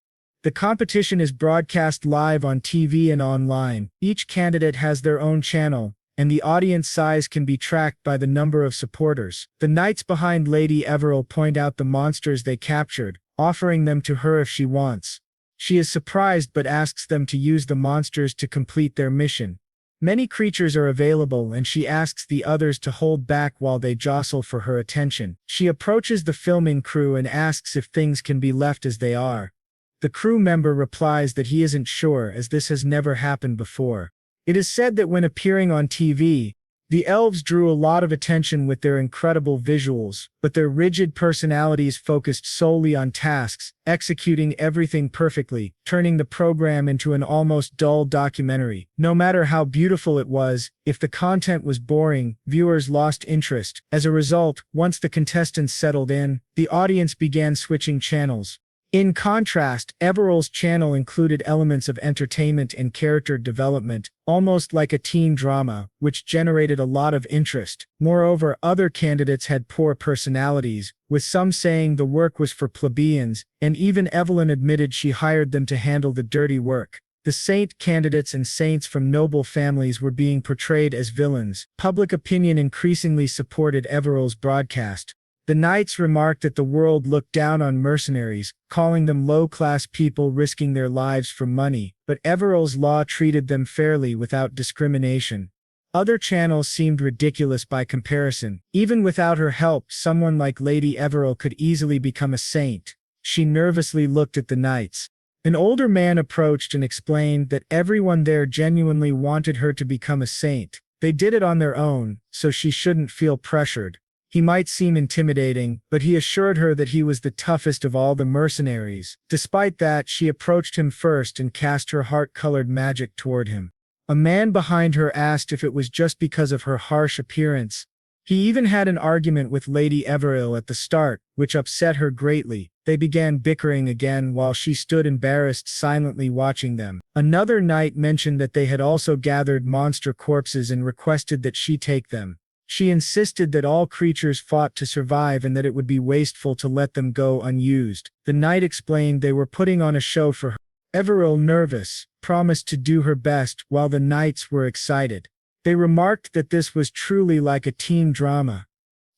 The competition is broadcast live on TV and online. Each candidate has their own channel, and the audience size can be tracked by the number of supporters. The knights behind Lady Everil point out the monsters they captured, offering them to her if she wants. She is surprised but asks them to use the monsters to complete their mission. Many creatures are available and she asks the others to hold back while they jostle for her attention. She approaches the filming crew and asks if things can be left as they are. The crew member replies that he isn't sure, as this has never happened before. It is said that when appearing on TV, the elves drew a lot of attention with their incredible visuals, but their rigid personalities focused solely on tasks, executing everything perfectly, turning the program into an almost dull documentary. No matter how beautiful it was, if the content was boring, viewers lost interest. As a result, once the contestants settled in, the audience began switching channels. In contrast, Everill's channel included elements of entertainment and character development, almost like a teen drama, which generated a lot of interest. Moreover, other candidates had poor personalities, with some saying the work was for plebeians, and even Evelyn admitted she hired them to handle the dirty work. The saint candidates and saints from noble families were being portrayed as villains. Public opinion increasingly supported Everill's broadcast. The knights remarked that the world looked down on mercenaries, calling them low-class people risking their lives for money, but Everill's law treated them fairly without discrimination. Other channels seemed ridiculous by comparison. Even without her help, someone like Lady Everill could easily become a saint. She nervously looked at the knights. An older man approached and explained that everyone there genuinely wanted her to become a saint. They did it on their own, so she shouldn't feel pressured. He might seem intimidating, but he assured her that he was the toughest of all the mercenaries. Despite that, she approached him first and cast her heart-colored magic toward him. A man behind her asked if it was just because of her harsh appearance. He even had an argument with Lady Everill at the start, which upset her greatly. They began bickering again while she stood embarrassed silently watching them. Another knight mentioned that they had also gathered monster corpses and requested that she take them. She insisted that all creatures fought to survive and that it would be wasteful to let them go unused. The knight explained they were putting on a show for her. Everill, nervous, promised to do her best while the knights were excited. They remarked that this was truly like a teen drama.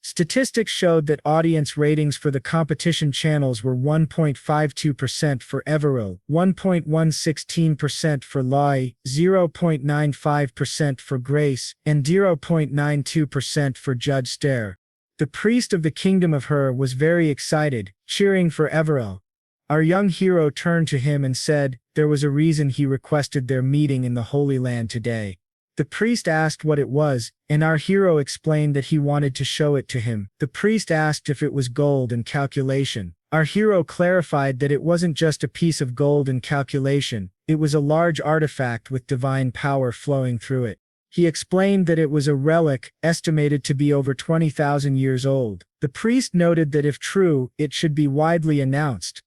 Statistics showed that audience ratings for the competition channels were 1.52% for Everill, 1.116% for Lai, 0.95% for Grace, and 0.92% for Judge Stare. The priest of the Kingdom of Her was very excited, cheering for Everill. Our young hero turned to him and said there was a reason he requested their meeting in the Holy Land today. The priest asked what it was, and our hero explained that he wanted to show it to him. The priest asked if it was gold and calculation. Our hero clarified that it wasn't just a piece of gold and calculation, it was a large artifact with divine power flowing through it. He explained that it was a relic, estimated to be over 20,000 years old. The priest noted that if true, it should be widely announced.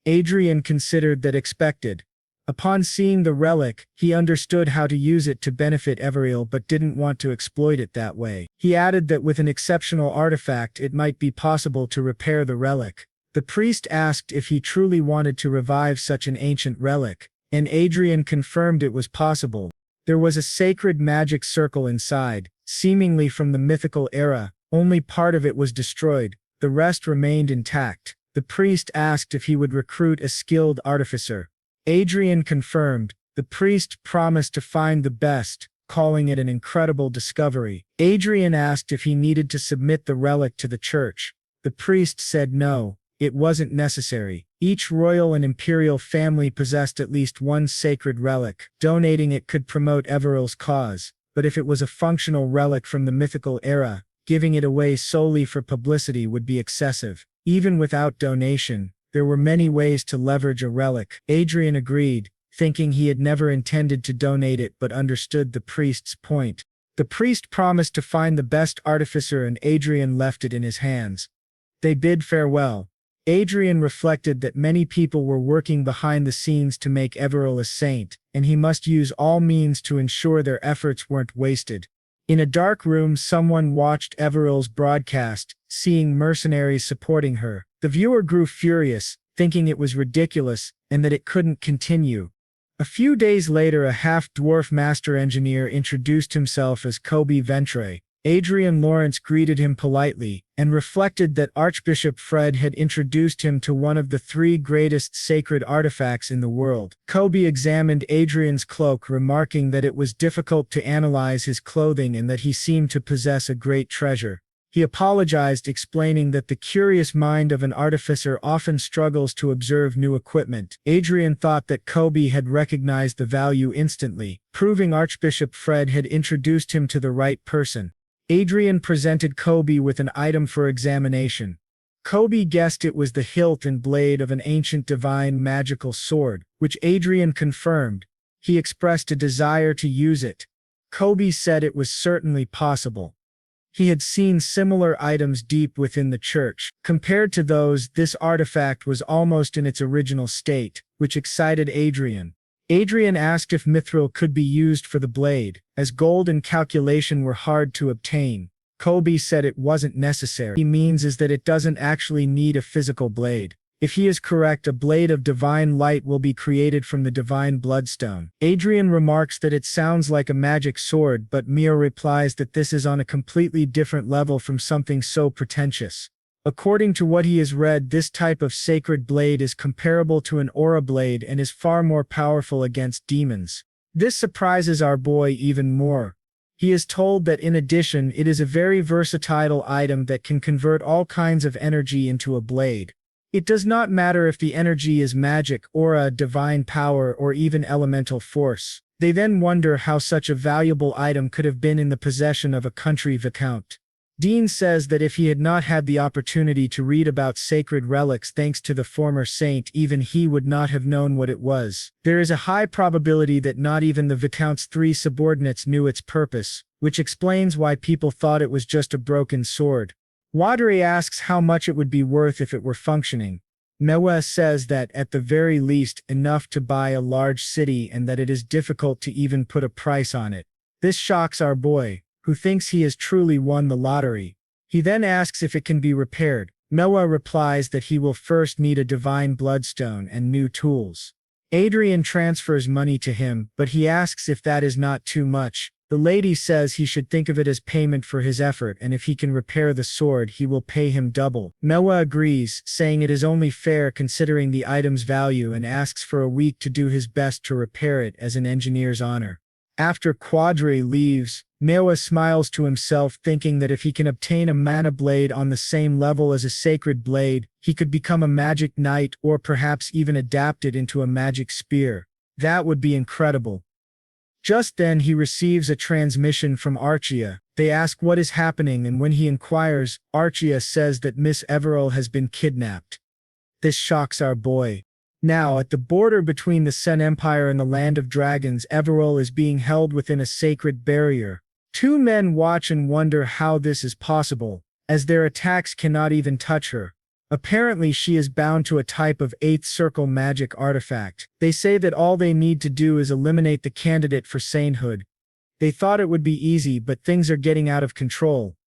Adrian considered that expected. Upon seeing the relic, he understood how to use it to benefit Everill but didn't want to exploit it that way. He added that with an exceptional artifact it might be possible to repair the relic. The priest asked if he truly wanted to revive such an ancient relic, and Adrian confirmed it was possible. There was a sacred magic circle inside, seemingly from the mythical era. Only part of it was destroyed, the rest remained intact. The priest asked if he would recruit a skilled artificer. Adrian confirmed. The priest promised to find the best, calling it an incredible discovery. Adrian asked if he needed to submit the relic to the church. The priest said no, it wasn't necessary. Each royal and imperial family possessed at least one sacred relic. Donating it could promote Everill's cause, but if it was a functional relic from the mythical era, giving it away solely for publicity would be excessive. Even without donation, there were many ways to leverage a relic. Adrian agreed, thinking he had never intended to donate it but understood the priest's point. The priest promised to find the best artificer and Adrian left it in his hands. They bid farewell. Adrian reflected that many people were working behind the scenes to make Everill a saint, and he must use all means to ensure their efforts weren't wasted. In a dark room, someone watched Everill's broadcast, seeing mercenaries supporting her. The viewer grew furious, thinking it was ridiculous, and that it couldn't continue. A few days later, a half-dwarf master engineer introduced himself as Kobe Ventre. Adrian Lawrence greeted him politely, and reflected that Archbishop Fred had introduced him to one of the 3 greatest sacred artifacts in the world. Kobe examined Adrian's cloak, remarking that it was difficult to analyze his clothing and that he seemed to possess a great treasure. He apologized, explaining that the curious mind of an artificer often struggles to observe new equipment. Adrian thought that Kobe had recognized the value instantly, proving Archbishop Fred had introduced him to the right person. Adrian presented Kobe with an item for examination. Kobe guessed it was the hilt and blade of an ancient divine magical sword, which Adrian confirmed. He expressed a desire to use it. Kobe said it was certainly possible. He had seen similar items deep within the church. Compared to those, this artifact was almost in its original state, which excited Adrian. Adrian asked if mithril could be used for the blade, as gold and calculation were hard to obtain. Kobe said it wasn't necessary. What he means is that it doesn't actually need a physical blade. If he is correct, a blade of divine light will be created from the divine bloodstone. Adrian remarks that it sounds like a magic sword, but Mio replies that this is on a completely different level from something so pretentious. According to what he has read, this type of sacred blade is comparable to an aura blade and is far more powerful against demons. This surprises our boy even more. He is told that in addition, it is a very versatile item that can convert all kinds of energy into a blade. It does not matter if the energy is magic, aura, divine power, or even elemental force. They then wonder how such a valuable item could have been in the possession of a country viscount. Dean says that if he had not had the opportunity to read about sacred relics thanks to the former saint, even he would not have known what it was. There is a high probability that not even the viscount's 3 subordinates knew its purpose, which explains why people thought it was just a broken sword. Wadri asks how much it would be worth if it were functioning. Manhwa says that, at the very least, enough to buy a large city and that it is difficult to even put a price on it. This shocks our boy, who thinks he has truly won the lottery. He then asks if it can be repaired. Manhwa replies that he will first need a divine bloodstone and new tools. Adrian transfers money to him, but he asks if that is not too much. The lady says he should think of it as payment for his effort, and if he can repair the sword, he will pay him double. Manhwa agrees, saying it is only fair considering the item's value, and asks for a week to do his best to repair it as an engineer's honor. After Quadri leaves, Manhwa smiles to himself, thinking that if he can obtain a mana blade on the same level as a sacred blade, he could become a magic knight or perhaps even adapt it into a magic spear. That would be incredible. Just then he receives a transmission from Archia. They ask what is happening, and when he inquires, Archia says that Miss Everall has been kidnapped. This shocks our boy. Now, at the border between the Sen Empire and the Land of Dragons, Everall is being held within a sacred barrier. 2 men watch and wonder how this is possible, as their attacks cannot even touch her. Apparently she is bound to a type of 8th circle magic artifact. They say that all they need to do is eliminate the candidate for sainthood. They thought it would be easy, but things are getting out of control.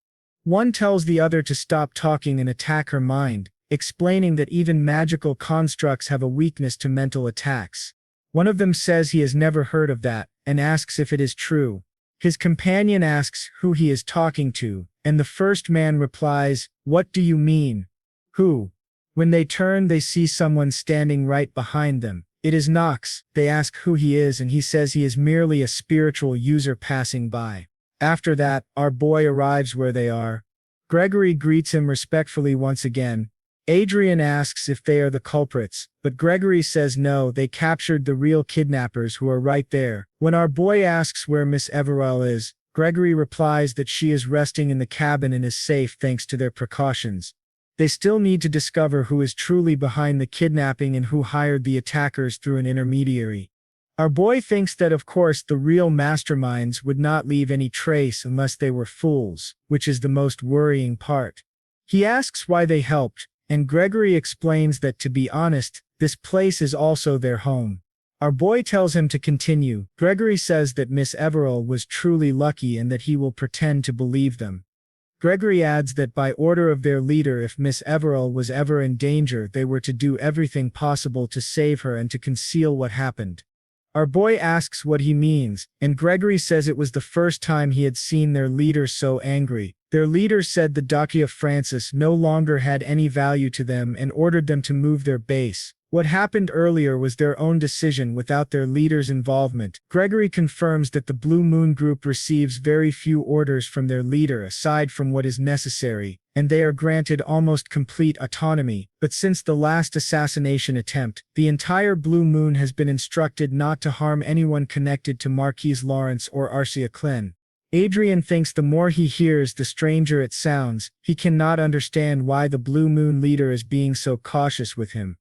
One tells the other to stop talking and attack her mind, explaining that even magical constructs have a weakness to mental attacks. One of them says he has never heard of that, and asks if it is true. His companion asks who he is talking to, and the first man replies, "What do you mean? Who?" When they turn, they see someone standing right behind them. It is Nox. They ask who he is, and he says he is merely a spiritual user passing by. After that, our boy arrives where they are. Gregory greets him respectfully once again. Adrian asks if they are the culprits, but Gregory says no, they captured the real kidnappers who are right there. When our boy asks where Miss Everall is, Gregory replies that she is resting in the cabin and is safe thanks to their precautions. They still need to discover who is truly behind the kidnapping and who hired the attackers through an intermediary. Our boy thinks that of course the real masterminds would not leave any trace unless they were fools, which is the most worrying part. He asks why they helped, and Gregory explains that, to be honest, this place is also their home. Our boy tells him to continue. Gregory says that Miss Everall was truly lucky and that he will pretend to believe them. Gregory adds that by order of their leader, if Miss Everall was ever in danger, they were to do everything possible to save her and to conceal what happened. Our boy asks what he means, and Gregory says it was the first time he had seen their leader so angry. Their leader said the Duchy of Francis no longer had any value to them and ordered them to move their base. What happened earlier was their own decision without their leader's involvement. Gregory confirms that the Blue Moon Group receives very few orders from their leader aside from what is necessary, and they are granted almost complete autonomy. But since the last assassination attempt, the entire Blue Moon has been instructed not to harm anyone connected to Marquis Lawrence or Arcia Klin. Adrian thinks the more he hears, the stranger it sounds. He cannot understand why the Blue Moon leader is being so cautious with him.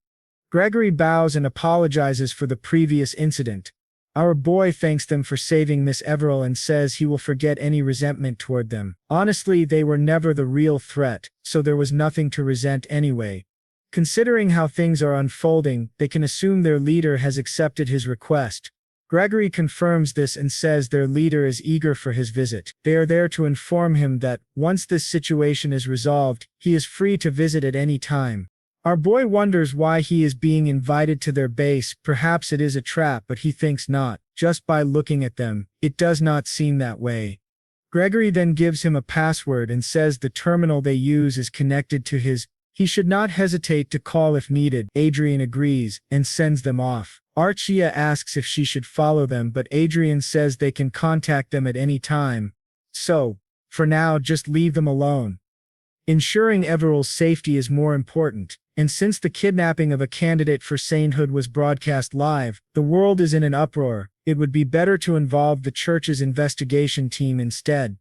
Gregory bows and apologizes for the previous incident. Our boy thanks them for saving Miss Everell and says he will forget any resentment toward them. Honestly, they were never the real threat, so there was nothing to resent anyway. Considering how things are unfolding, they can assume their leader has accepted his request. Gregory confirms this and says their leader is eager for his visit. They are there to inform him that, once this situation is resolved, he is free to visit at any time. Our boy wonders why he is being invited to their base. Perhaps it is a trap, but he thinks not. Just by looking at them, it does not seem that way. Gregory then gives him a password and says the terminal they use is connected to his. He should not hesitate to call if needed. Adrian agrees and sends them off. Archia asks if she should follow them, but Adrian says they can contact them at any time. So, for now, just leave them alone. Ensuring Everell's safety is more important, and since the kidnapping of a candidate for sainthood was broadcast live, the world is in an uproar. It would be better to involve the church's investigation team instead.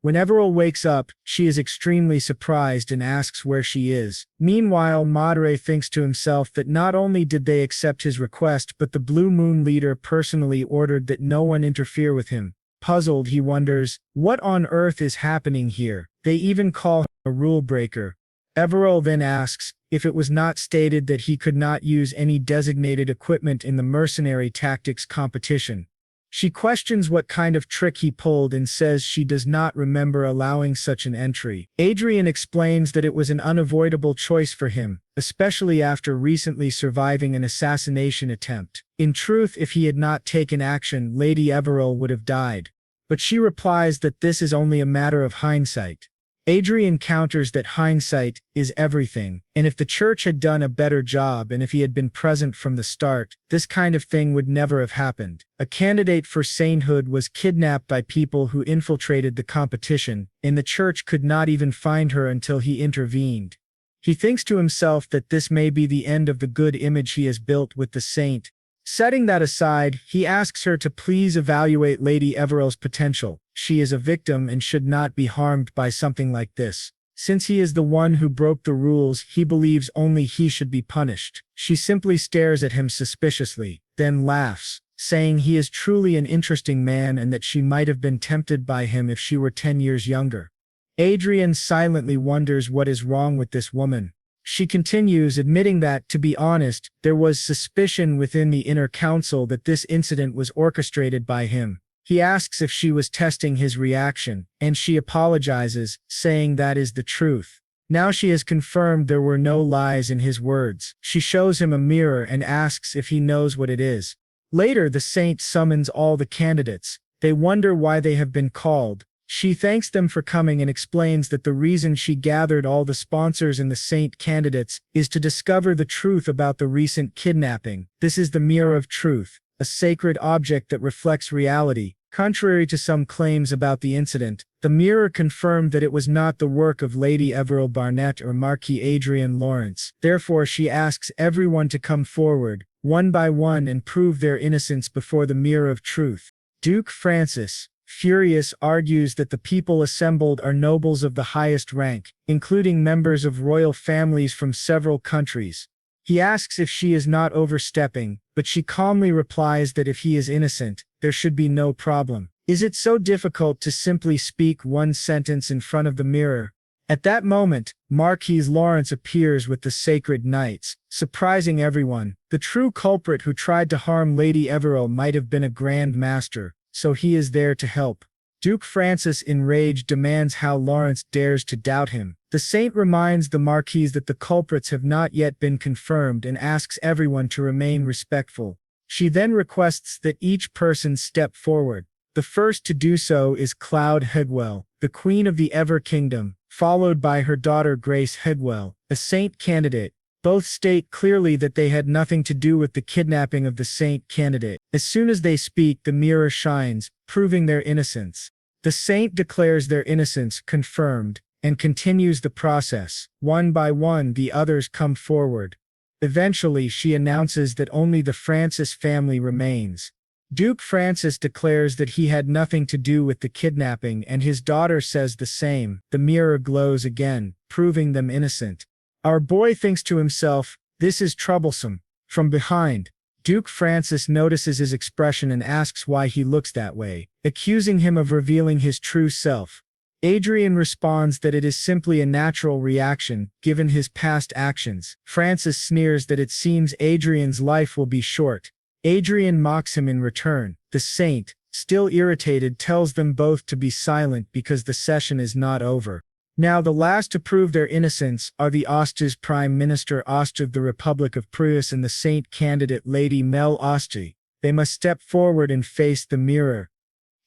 When Everell wakes up, she is extremely surprised and asks where she is. Meanwhile, Madre thinks to himself that not only did they accept his request, but the Blue Moon leader personally ordered that no one interfere with him. Puzzled, he wonders, what on earth is happening here? They even call him a rule breaker. Everell then asks if it was not stated that he could not use any designated equipment in the mercenary tactics competition. She questions what kind of trick he pulled and says she does not remember allowing such an entry. Adrian explains that it was an unavoidable choice for him, especially after recently surviving an assassination attempt. In truth, if he had not taken action, Lady Everell would have died. But she replies that this is only a matter of hindsight. Adrian counters that hindsight is everything, and if the church had done a better job and if he had been present from the start, this kind of thing would never have happened. A candidate for sainthood was kidnapped by people who infiltrated the competition, and the church could not even find her until he intervened. He thinks to himself that this may be the end of the good image he has built with the saint. Setting that aside, he asks her to please evaluate Lady Everell's potential. She is a victim and should not be harmed by something like this. Since he is the one who broke the rules, he believes only he should be punished. She simply stares at him suspiciously, then laughs, saying he is truly an interesting man and that she might have been tempted by him if she were 10 years younger. Adrian silently wonders what is wrong with this woman. She continues, admitting that, to be honest, there was suspicion within the inner council that this incident was orchestrated by him. He asks if she was testing his reaction, and she apologizes, saying that is the truth. Now she has confirmed there were no lies in his words. She shows him a mirror and asks if he knows what it is. Later, the saint summons all the candidates. They wonder why they have been called. She thanks them for coming and explains that the reason she gathered all the sponsors and the saint candidates is to discover the truth about the recent kidnapping. This is the mirror of truth, a sacred object that reflects reality. Contrary to some claims about the incident, the mirror confirmed that it was not the work of Lady Everell Barnett or Marquis Adrian Lawrence. Therefore, she asks everyone to come forward, one by one, and prove their innocence before the mirror of truth. Duke Francis, furious, argues that the people assembled are nobles of the highest rank, including members of royal families from several countries. He asks if she is not overstepping, but she calmly replies that if he is innocent, there should be no problem. Is it so difficult to simply speak one sentence in front of the mirror? At that moment, Marquis Lawrence appears with the sacred knights, surprising everyone. The true culprit who tried to harm Lady Everell might have been a Grand Master, so he is there to help. Duke Francis, enraged, demands how Lawrence dares to doubt him. The saint reminds the Marquis that the culprits have not yet been confirmed and asks everyone to remain respectful. She then requests that each person step forward. The first to do so is Cloud Headwell, the Queen of the Ever Kingdom, followed by her daughter Grace Headwell, a saint candidate. Both state clearly that they had nothing to do with the kidnapping of the saint candidate. As soon as they speak, the mirror shines, proving their innocence. The saint declares their innocence confirmed, and continues the process. One by one, the others come forward. Eventually, she announces that only the Francis family remains. Duke Francis declares that he had nothing to do with the kidnapping, and his daughter says the same. The mirror glows again, proving them innocent. Our boy thinks to himself, this is troublesome. From behind, Duke Francis notices his expression and asks why he looks that way, accusing him of revealing his true self. Adrian responds that it is simply a natural reaction, given his past actions. Francis sneers that it seems Adrian's life will be short. Adrian mocks him in return. The saint, still irritated, tells them both to be silent because the session is not over. Now the last to prove their innocence are the Osta's Prime Minister Osta of the Republic of Prius and the saint candidate Lady Mel Osta. They must step forward and face the mirror.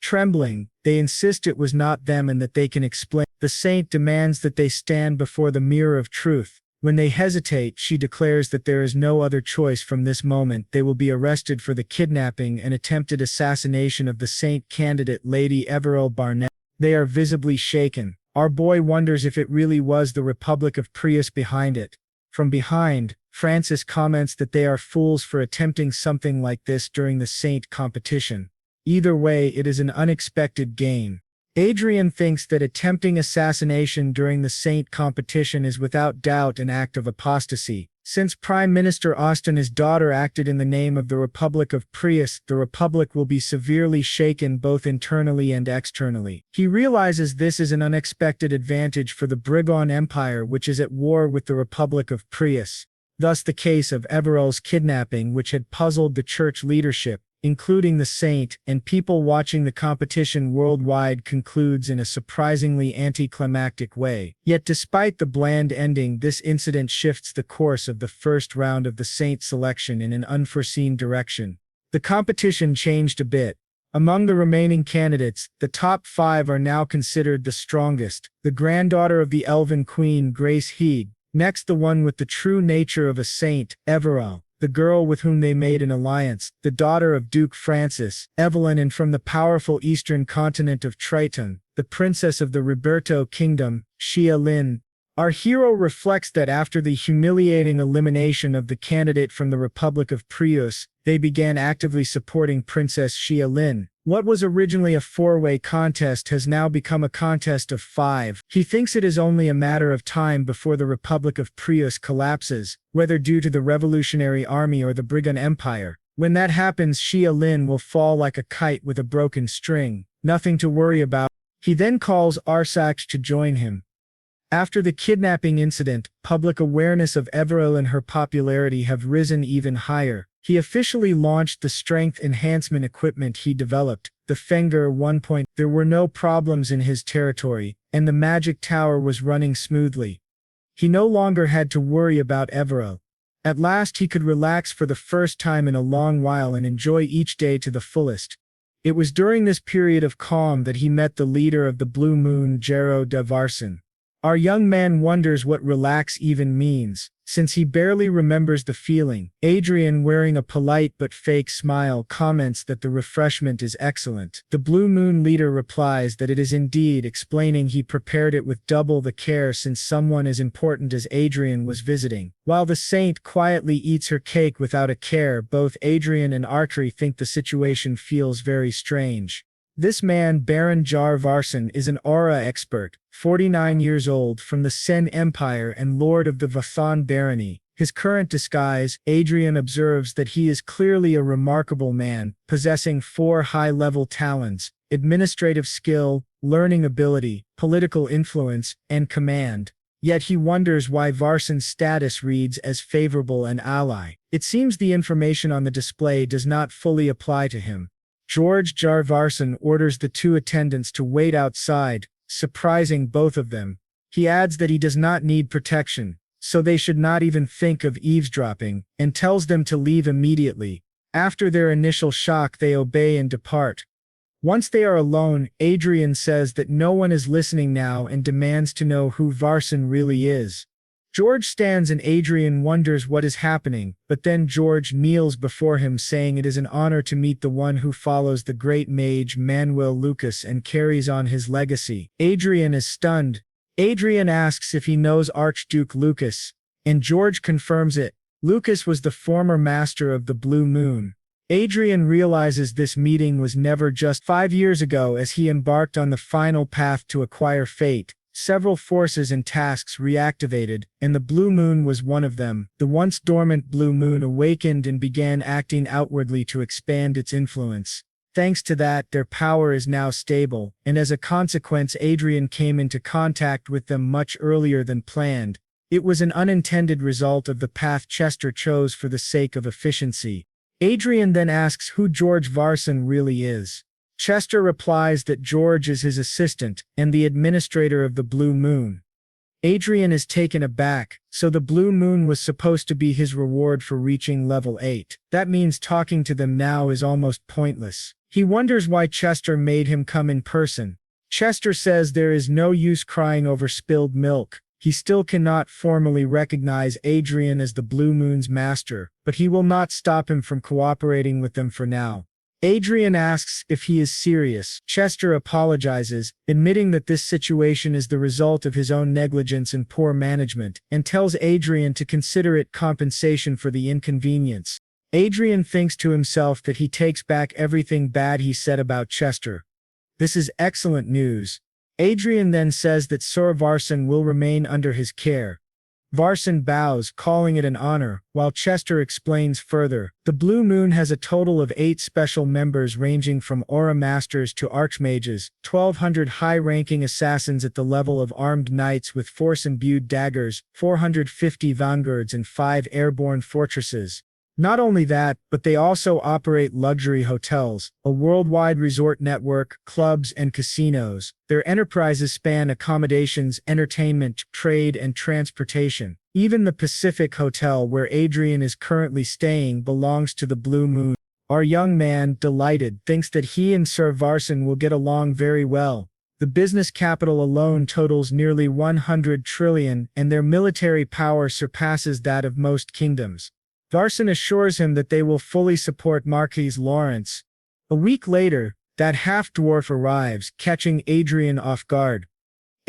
Trembling, they insist it was not them and that they can explain. The saint demands that they stand before the mirror of truth. When they hesitate, she declares that there is no other choice. From this moment they will be arrested for the kidnapping and attempted assassination of the saint candidate Lady Everell Barnett. They are visibly shaken. Our boy wonders if it really was the Republic of Prius behind it. From behind, Francis comments that they are fools for attempting something like this during the saint competition. Either way, it is an unexpected gain. Adrian thinks that attempting assassination during the saint competition is without doubt an act of apostasy. Since Prime Minister Osta and his daughter acted in the name of the Republic of Prius, the Republic will be severely shaken both internally and externally. He realizes this is an unexpected advantage for the Brigand Empire, which is at war with the Republic of Prius. Thus the case of Everell's kidnapping, which had puzzled the church leadership, including the saint, and people watching the competition worldwide, concludes in a surprisingly anticlimactic way. Yet despite the bland ending, this incident shifts the course of the first round of the saint selection in an unforeseen direction. The competition changed a bit. Among the remaining candidates, the top 5 are now considered the strongest. The granddaughter of the Elven Queen, Grace Heed. Next, the one with the true nature of a saint, Everell. The girl with whom they made an alliance, the daughter of Duke Francis, Evelyn, and from the powerful eastern continent of Triton, the princess of the Roberto Kingdom, Xia Lin. Our hero reflects that after the humiliating elimination of the candidate from the Republic of Prius, they began actively supporting Princess Xia Lin. What was originally a 4-way contest has now become a contest of 5. He thinks it is only a matter of time before the Republic of Prius collapses, whether due to the Revolutionary Army or the Brigand Empire. When that happens, Xia Lin will fall like a kite with a broken string. Nothing to worry about. He then calls Arsax to join him. After the kidnapping incident, public awareness of Everell and her popularity have risen even higher. He officially launched the strength enhancement equipment he developed, the Fenger 1. There were no problems in his territory, and the magic tower was running smoothly. He no longer had to worry about Everell. At last he could relax for the first time in a long while and enjoy each day to the fullest. It was during this period of calm that he met the leader of the Blue Moon, Jero de Varson. Our young man wonders what relax even means, since he barely remembers the feeling. Adrian, wearing a polite but fake smile, comments that the refreshment is excellent. The Blue Moon leader replies that it is indeed, explaining he prepared it with double the care since someone as important as Adrian was visiting. While the saint quietly eats her cake without a care, both Adrian and Archery think the situation feels very strange. This man, Baron Jar Varson, is an aura expert, 49 years old, from the Sen Empire and lord of the Vathan barony. His current disguise, Adrian observes that he is clearly a remarkable man, possessing 4 high-level talents: administrative skill, learning ability, political influence, and command. Yet he wonders why Varson's status reads as favorable and ally. It seems the information on the display does not fully apply to him. George Jar Varson orders the 2 attendants to wait outside, surprising both of them. He adds that he does not need protection, so they should not even think of eavesdropping, and tells them to leave immediately. After their initial shock, they obey and depart. Once they are alone, Adrian says that no one is listening now and demands to know who Varson really is. George stands and Adrian wonders what is happening, but then George kneels before him, saying it is an honor to meet the one who follows the great mage Manuel Lucas and carries on his legacy. Adrian is stunned. Adrian asks if he knows Archduke Lucas, and George confirms it. Lucas was the former master of the Blue Moon. Adrian realizes this meeting was never just 5 years ago as he embarked on the final path to acquire fate. Several forces and tasks reactivated, and the blue moon was one of them. The once dormant blue moon awakened and began acting outwardly to expand its influence. Thanks to that, their power is now stable, and as a consequence, Adrian came into contact with them much earlier than planned. It was an unintended result of the path Chester chose for the sake of efficiency. Adrian then asks who George Varson really is. Chester replies that George is his assistant and the administrator of the Blue Moon. Adrian is taken aback, so the Blue Moon was supposed to be his reward for reaching level 8. That means talking to them now is almost pointless. He wonders why Chester made him come in person. Chester says there is no use crying over spilled milk. He still cannot formally recognize Adrian as the Blue Moon's master, but he will not stop him from cooperating with them for now. Adrian asks if he is serious. Chester apologizes, admitting that this situation is the result of his own negligence and poor management, and tells Adrian to consider it compensation for the inconvenience. Adrian thinks to himself that he takes back everything bad he said about Chester. This is excellent news. Adrian then says that Sir Varson will remain under his care. Varson bows, calling it an honor, while Chester explains further. The Blue Moon has a total of 8 special members ranging from Aura Masters to Archmages, 1,200 high-ranking assassins at the level of armed knights with force-imbued daggers, 450 vanguards and 5 airborne fortresses. Not only that, but they also operate luxury hotels, a worldwide resort network, clubs, and casinos. Their enterprises span accommodations, entertainment, trade, and transportation. Even the Pacific Hotel where Adrian is currently staying belongs to the Blue Moon. Our young man, delighted, thinks that he and Sir Varson will get along very well. The business capital alone totals nearly 100 trillion, and their military power surpasses that of most kingdoms. Varson assures him that they will fully support Marquis Lawrence. A week later, that half-dwarf arrives, catching Adrian off guard.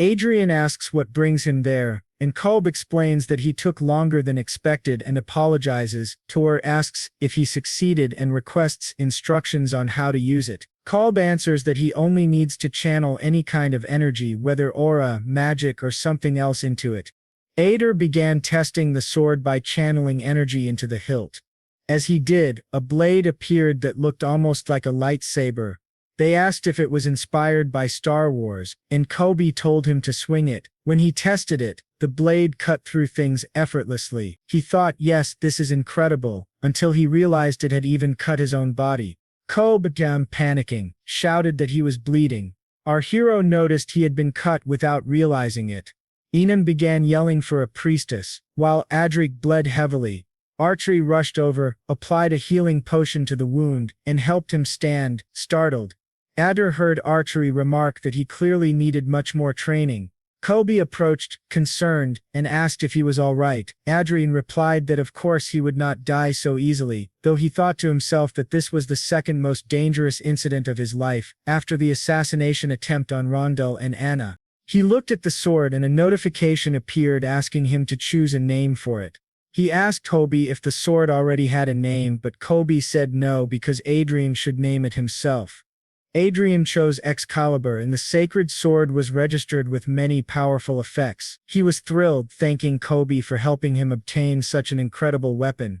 Adrian asks what brings him there, and Kolb explains that he took longer than expected and apologizes. Tor asks if he succeeded and requests instructions on how to use it. Kolb answers that he only needs to channel any kind of energy, whether aura, magic, or something else into it. Ader began testing the sword by channeling energy into the hilt. As he did, a blade appeared that looked almost like a lightsaber. They asked if it was inspired by Star Wars, and Kobe told him to swing it. When he tested it, the blade cut through things effortlessly. He thought, yes, this is incredible, until he realized it had even cut his own body. Kobe began panicking, shouted that he was bleeding. Our hero noticed he had been cut without realizing it. Enam began yelling for a priestess, while Adric bled heavily. Archery rushed over, applied a healing potion to the wound, and helped him stand, startled. Adder heard Archery remark that he clearly needed much more training. Kobe approached, concerned, and asked if he was all right. Adrian replied that of course he would not die so easily, though he thought to himself that this was the second most dangerous incident of his life, after the assassination attempt on Rondell and Anna. He looked at the sword and a notification appeared asking him to choose a name for it. He asked Kobe if the sword already had a name, but Kobe said no because Adrian should name it himself. Adrian chose Excalibur, and the sacred sword was registered with many powerful effects. He was thrilled, thanking Kobe for helping him obtain such an incredible weapon.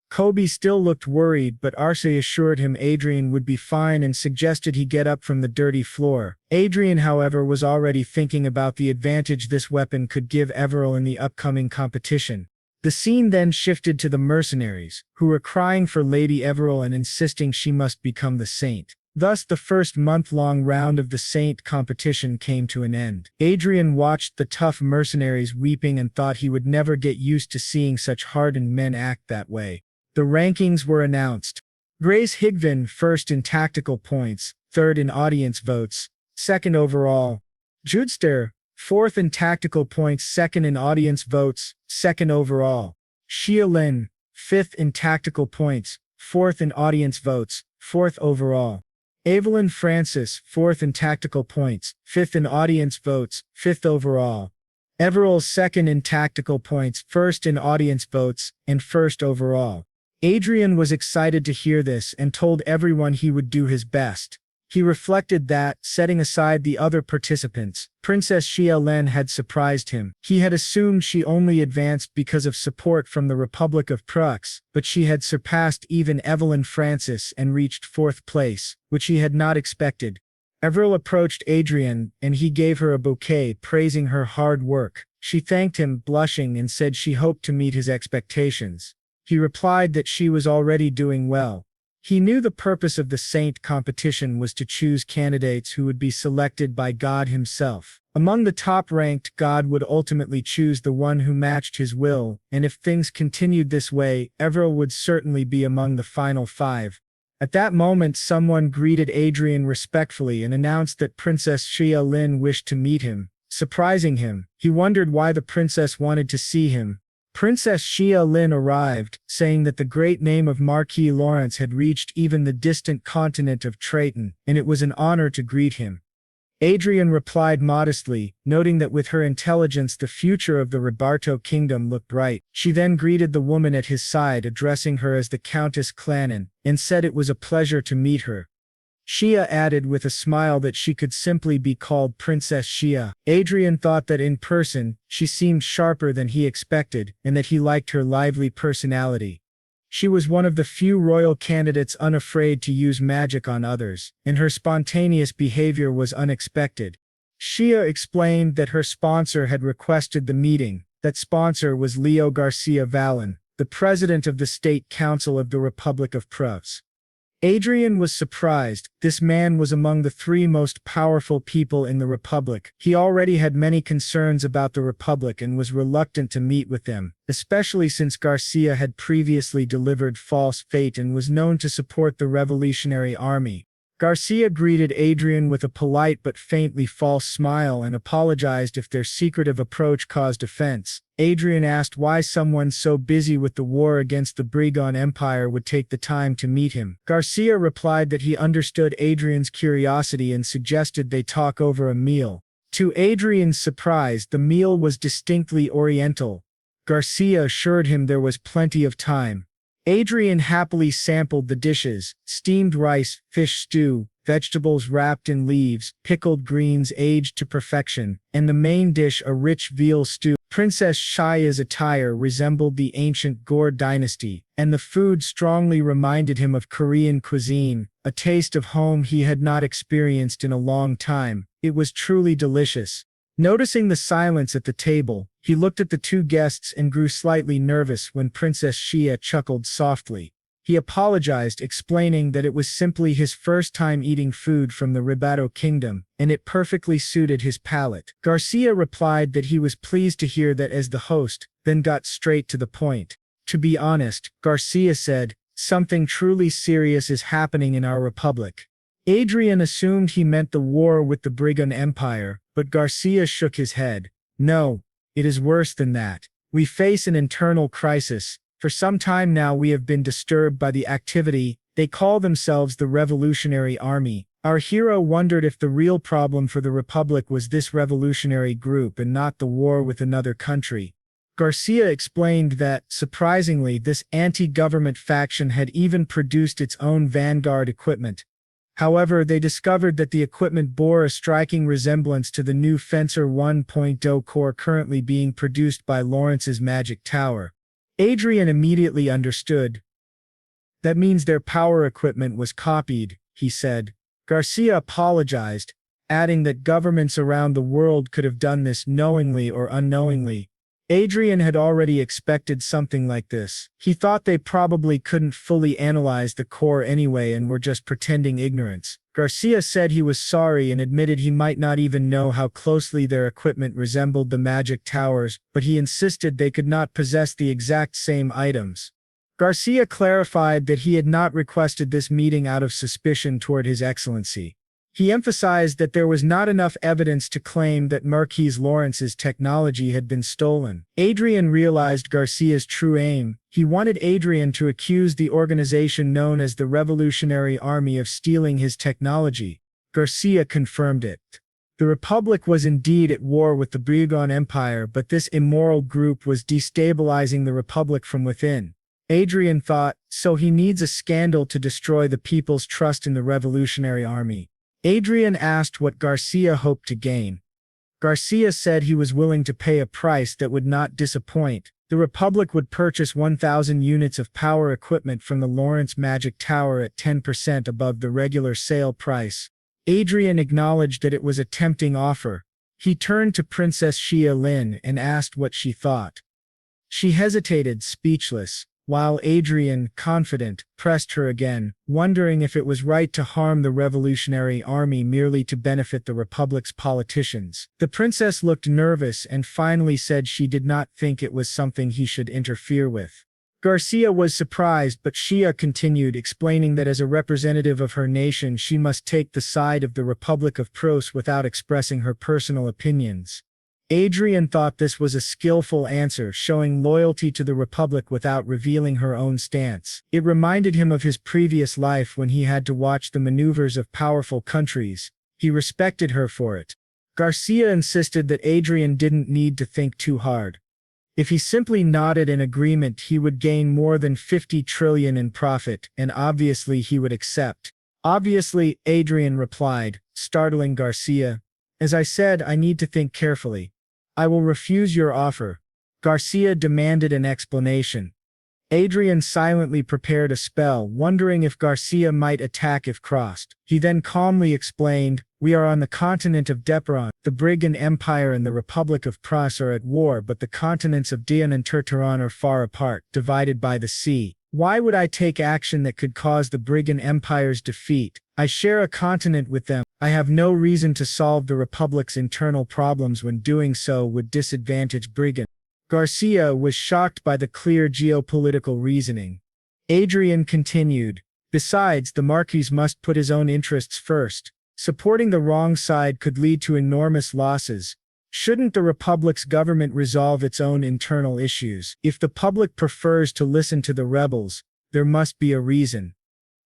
Kobe still looked worried, but Arce assured him Adrian would be fine and suggested he get up from the dirty floor. Adrian, however, was already thinking about the advantage this weapon could give Everil in the upcoming competition. The scene then shifted to the mercenaries, who were crying for Lady Everil and insisting she must become the saint. Thus the first month-long round of the saint competition came to an end. Adrian watched the tough mercenaries weeping and thought he would never get used to seeing such hardened men act that way. The rankings were announced. Grace Higvin first in tactical points, third in audience votes, second overall. Judster, fourth in tactical points, second in audience votes, second overall. Xia Lin, fifth in tactical points, fourth in audience votes, fourth overall. Evelyn Francis, fourth in tactical points, fifth in audience votes, fifth overall. Everil second in tactical points, first in audience votes, and first overall. Adrian was excited to hear this and told everyone he would do his best. He reflected that, setting aside the other participants, Princess Xia Len had surprised him. He had assumed she only advanced because of support from the Republic of Prux, but she had surpassed even Evelyn Francis and reached 4th place, which he had not expected. Avril approached Adrian, and he gave her a bouquet praising her hard work. She thanked him, blushing, and said she hoped to meet his expectations. He replied that she was already doing well. He knew the purpose of the Saint competition was to choose candidates who would be selected by God himself. Among the top-ranked, God would ultimately choose the one who matched his will, and if things continued this way, Avril would certainly be among the final 5. At that moment, someone greeted Adrian respectfully and announced that Princess Xia Lin wished to meet him. Surprising him, he wondered why the princess wanted to see him. Princess Xia Lin arrived, saying that the great name of Marquis Lawrence had reached even the distant continent of Triton, and it was an honor to greet him. Adrian replied modestly, noting that with her intelligence the future of the Roberto kingdom looked bright. She then greeted the woman at his side, addressing her as the Countess Clannon, and said it was a pleasure to meet her. Xia added with a smile that she could simply be called Princess Xia. Adrian thought that in person, she seemed sharper than he expected, and that he liked her lively personality. She was one of the few royal candidates unafraid to use magic on others, and her spontaneous behavior was unexpected. Xia explained that her sponsor had requested the meeting. That sponsor was Leo Garcia Vallon, the president of the State Council of the Republic of Prus. Adrian was surprised. This man was among the 3 most powerful people in the Republic. He already had many concerns about the Republic and was reluctant to meet with them, especially since Garcia had previously delivered false fate and was known to support the Revolutionary Army. Garcia greeted Adrian with a polite but faintly false smile and apologized if their secretive approach caused offense. Adrian asked why someone so busy with the war against the Brigon Empire would take the time to meet him. Garcia replied that he understood Adrian's curiosity and suggested they talk over a meal. To Adrian's surprise, the meal was distinctly oriental. Garcia assured him there was plenty of time. Adrian happily sampled the dishes: steamed rice, fish stew, vegetables wrapped in leaves, pickled greens aged to perfection, and the main dish, a rich veal stew. Princess Xia's attire resembled the ancient Gore dynasty, and the food strongly reminded him of Korean cuisine, a taste of home he had not experienced in a long time. It was truly delicious. Noticing the silence at the table, he looked at the 2 guests and grew slightly nervous when Princess Xia chuckled softly. He apologized, explaining that it was simply his first time eating food from the Roberto kingdom, and it perfectly suited his palate. Garcia replied that he was pleased to hear that as the host, then got straight to the point. To be honest, Garcia said, something truly serious is happening in our republic. Adrian assumed he meant the war with the Brigon Empire, but Garcia shook his head. No, it is worse than that. We face an internal crisis. For some time now we have been disturbed by the activity. They call themselves the Revolutionary Army. Our hero wondered if the real problem for the Republic was this revolutionary group and not the war with another country. Garcia explained that, surprisingly, this anti-government faction had even produced its own vanguard equipment. However, they discovered that the equipment bore a striking resemblance to the new Fencer 1.0 core currently being produced by Lawrence's Magic Tower. Adrian immediately understood. That means their power equipment was copied, he said. Garcia apologized, adding that governments around the world could have done this knowingly or unknowingly. Adrian had already expected something like this. He thought they probably couldn't fully analyze the core anyway and were just pretending ignorance. Garcia said he was sorry and admitted he might not even know how closely their equipment resembled the Magic Towers, but he insisted they could not possess the exact same items. Garcia clarified that he had not requested this meeting out of suspicion toward His Excellency. He emphasized that there was not enough evidence to claim that Marquis Lawrence's technology had been stolen. Adrian realized Garcia's true aim. He wanted Adrian to accuse the organization known as the Revolutionary Army of stealing his technology. Garcia confirmed it. The Republic was indeed at war with the Brigon Empire, but this immoral group was destabilizing the Republic from within. Adrian thought, so he needs a scandal to destroy the people's trust in the Revolutionary Army. Adrian asked what Garcia hoped to gain. Garcia said he was willing to pay a price that would not disappoint. The Republic would purchase 1,000 units of power equipment from the Lawrence Magic Tower at 10% above the regular sale price. Adrian acknowledged that it was a tempting offer. He turned to Princess Xia Lin and asked what she thought. She hesitated, speechless, while Adrian, confident, pressed her again, wondering if it was right to harm the Revolutionary Army merely to benefit the Republic's politicians. The princess looked nervous and finally said she did not think it was something he should interfere with. Garcia was surprised, but Xia continued, explaining that as a representative of her nation she must take the side of the Republic of Pros without expressing her personal opinions. Adrian thought this was a skillful answer, showing loyalty to the Republic without revealing her own stance. It reminded him of his previous life when he had to watch the maneuvers of powerful countries. He respected her for it. Garcia insisted that Adrian didn't need to think too hard. If he simply nodded in agreement, he would gain more than 50 trillion in profit, and obviously he would accept. Obviously, Adrian replied, startling Garcia. As I said, I need to think carefully. I will refuse your offer. Garcia demanded an explanation. Adrian silently prepared a spell, wondering if Garcia might attack if crossed. He then calmly explained, we are on the continent of Deperon. The Brigand Empire and the Republic of Pras are at war, but the continents of Dian and Terteron are far apart, divided by the sea. Why would I take action that could cause the Brigand Empire's defeat? I share a continent with them. I have no reason to solve the Republic's internal problems when doing so would disadvantage Brigand. Garcia was shocked by the clear geopolitical reasoning. Adrian continued, besides, the Marquis must put his own interests first. Supporting the wrong side could lead to enormous losses. Shouldn't the Republic's government resolve its own internal issues? If the public prefers to listen to the rebels, there must be a reason.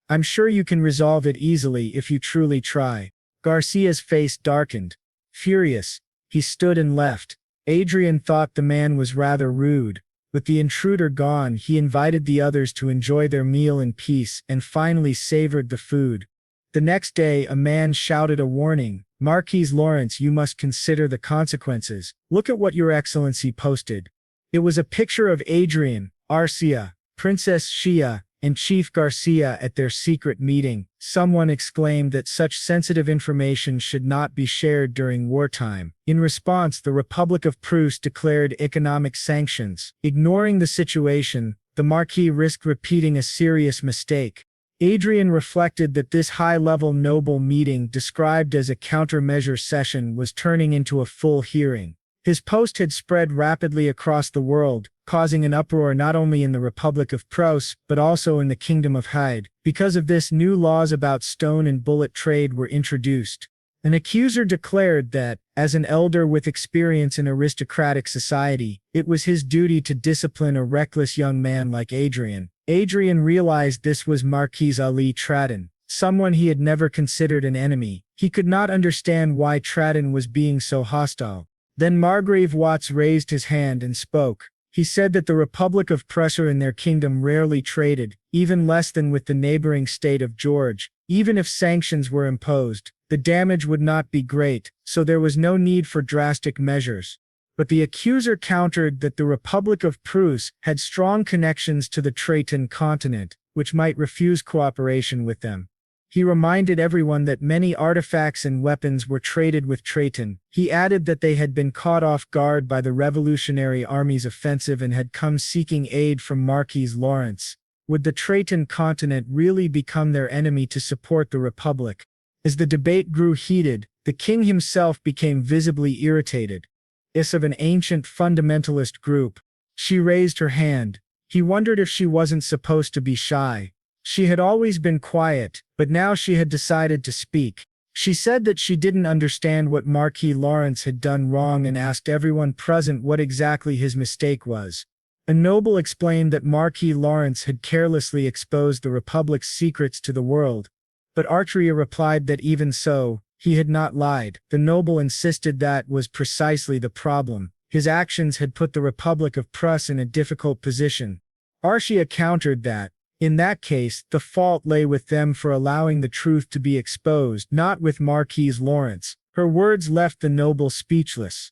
I'm sure you can resolve it easily if you truly try. Garcia's face darkened. Furious, he stood and left. Adrian thought the man was rather rude. With the intruder gone, he invited the others to enjoy their meal in peace and finally savored the food. The next day, a man shouted a warning. Marquis Lawrence, you must consider the consequences. Look at what Your Excellency posted. It was a picture of Adrian, Arcia, Princess Xia, and Chief Garcia at their secret meeting. Someone exclaimed that such sensitive information should not be shared during wartime. In response, the Republic of Prusse declared economic sanctions. Ignoring the situation, the Marquis risked repeating a serious mistake. Adrian reflected that this high-level noble meeting, described as a countermeasure session, was turning into a full hearing. His post had spread rapidly across the world, causing an uproar not only in the Republic of Prusse, but also in the Kingdom of Hyde. Because of this, new laws about stone and bullet trade were introduced. An accuser declared that, as an elder with experience in aristocratic society, it was his duty to discipline a reckless young man like Adrian. Adrian realized this was Marquis Ali Tradon, someone he had never considered an enemy. He could not understand why Tradon was being so hostile. Then Margrave Watts raised his hand and spoke. He said that the Republic of Prussia and their kingdom rarely traded, even less than with the neighboring state of George. Even if sanctions were imposed, the damage would not be great, so there was no need for drastic measures. But the accuser countered that the Republic of Prusse had strong connections to the Traton continent, which might refuse cooperation with them. He reminded everyone that many artifacts and weapons were traded with Traton. He added that they had been caught off guard by the Revolutionary Army's offensive and had come seeking aid from Marquis Lawrence. Would the Traton continent really become their enemy to support the Republic? As the debate grew heated, the king himself became visibly irritated. Is of an ancient fundamentalist group. She raised her hand. He wondered if she wasn't supposed to be shy. She had always been quiet, but now she had decided to speak. She said that she didn't understand what Marquis Lawrence had done wrong and asked everyone present what exactly his mistake was. A noble explained that Marquis Lawrence had carelessly exposed the Republic's secrets to the world, but Artria replied that even so, he had not lied. The noble insisted that was precisely the problem. His actions had put the Republic of Prusse in a difficult position. Arcia countered that, In that case, the fault lay with them for allowing the truth to be exposed, not with Marquise Lawrence. Her words left the noble speechless.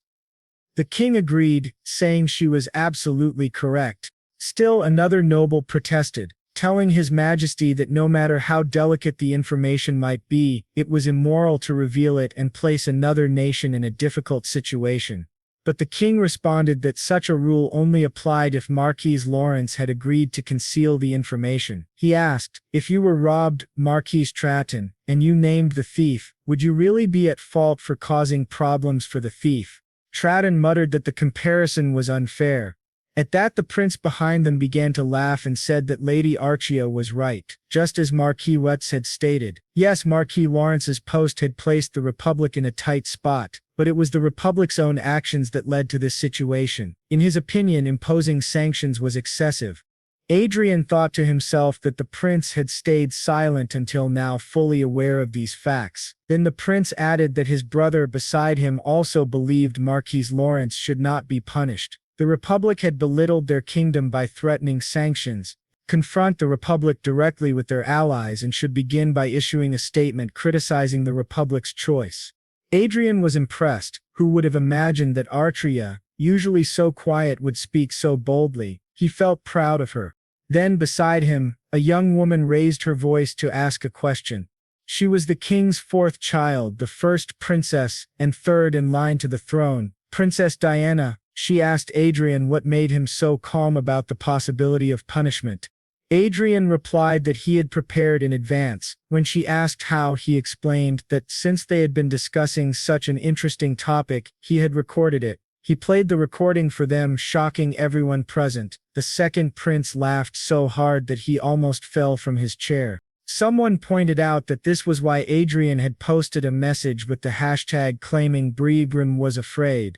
The king agreed, saying she was absolutely correct. Still another noble protested, telling His Majesty that no matter how delicate the information might be, it was immoral to reveal it and place another nation in a difficult situation. But the king responded that such a rule only applied if Marquise Lawrence had agreed to conceal the information. He asked, "If you were robbed, Marquise Stratton, and you named the thief, would you really be at fault for causing problems for the thief?" Stratton muttered that the comparison was unfair. At that, the prince behind them began to laugh and said that Lady Archia was right, just as Marquis Wetz had stated. Yes, Marquis Lawrence's post had placed the Republic in a tight spot, but it was the Republic's own actions that led to this situation. In his opinion, imposing sanctions was excessive. Adrian thought to himself that the prince had stayed silent until now, fully aware of these facts. Then the prince added that his brother beside him also believed Marquis Lawrence should not be punished. The Republic had belittled their kingdom by threatening sanctions. Confront the Republic directly with their allies and should begin by issuing a statement criticizing the Republic's choice. Adrian was impressed. Who would have imagined that Archia, usually so quiet, would speak so boldly? He felt proud of her. Then beside him, a young woman raised her voice to ask a question. She was the king's fourth child, the first princess, and third in line to the throne, Princess Diana. She asked Adrian what made him so calm about the possibility of punishment. Adrian replied that he had prepared in advance. When she asked how, he explained that since they had been discussing such an interesting topic, he had recorded it. He played the recording for them, shocking everyone present. The second prince laughed so hard that he almost fell from his chair. Someone pointed out that this was why Adrian had posted a message with the hashtag claiming Briegrim was afraid.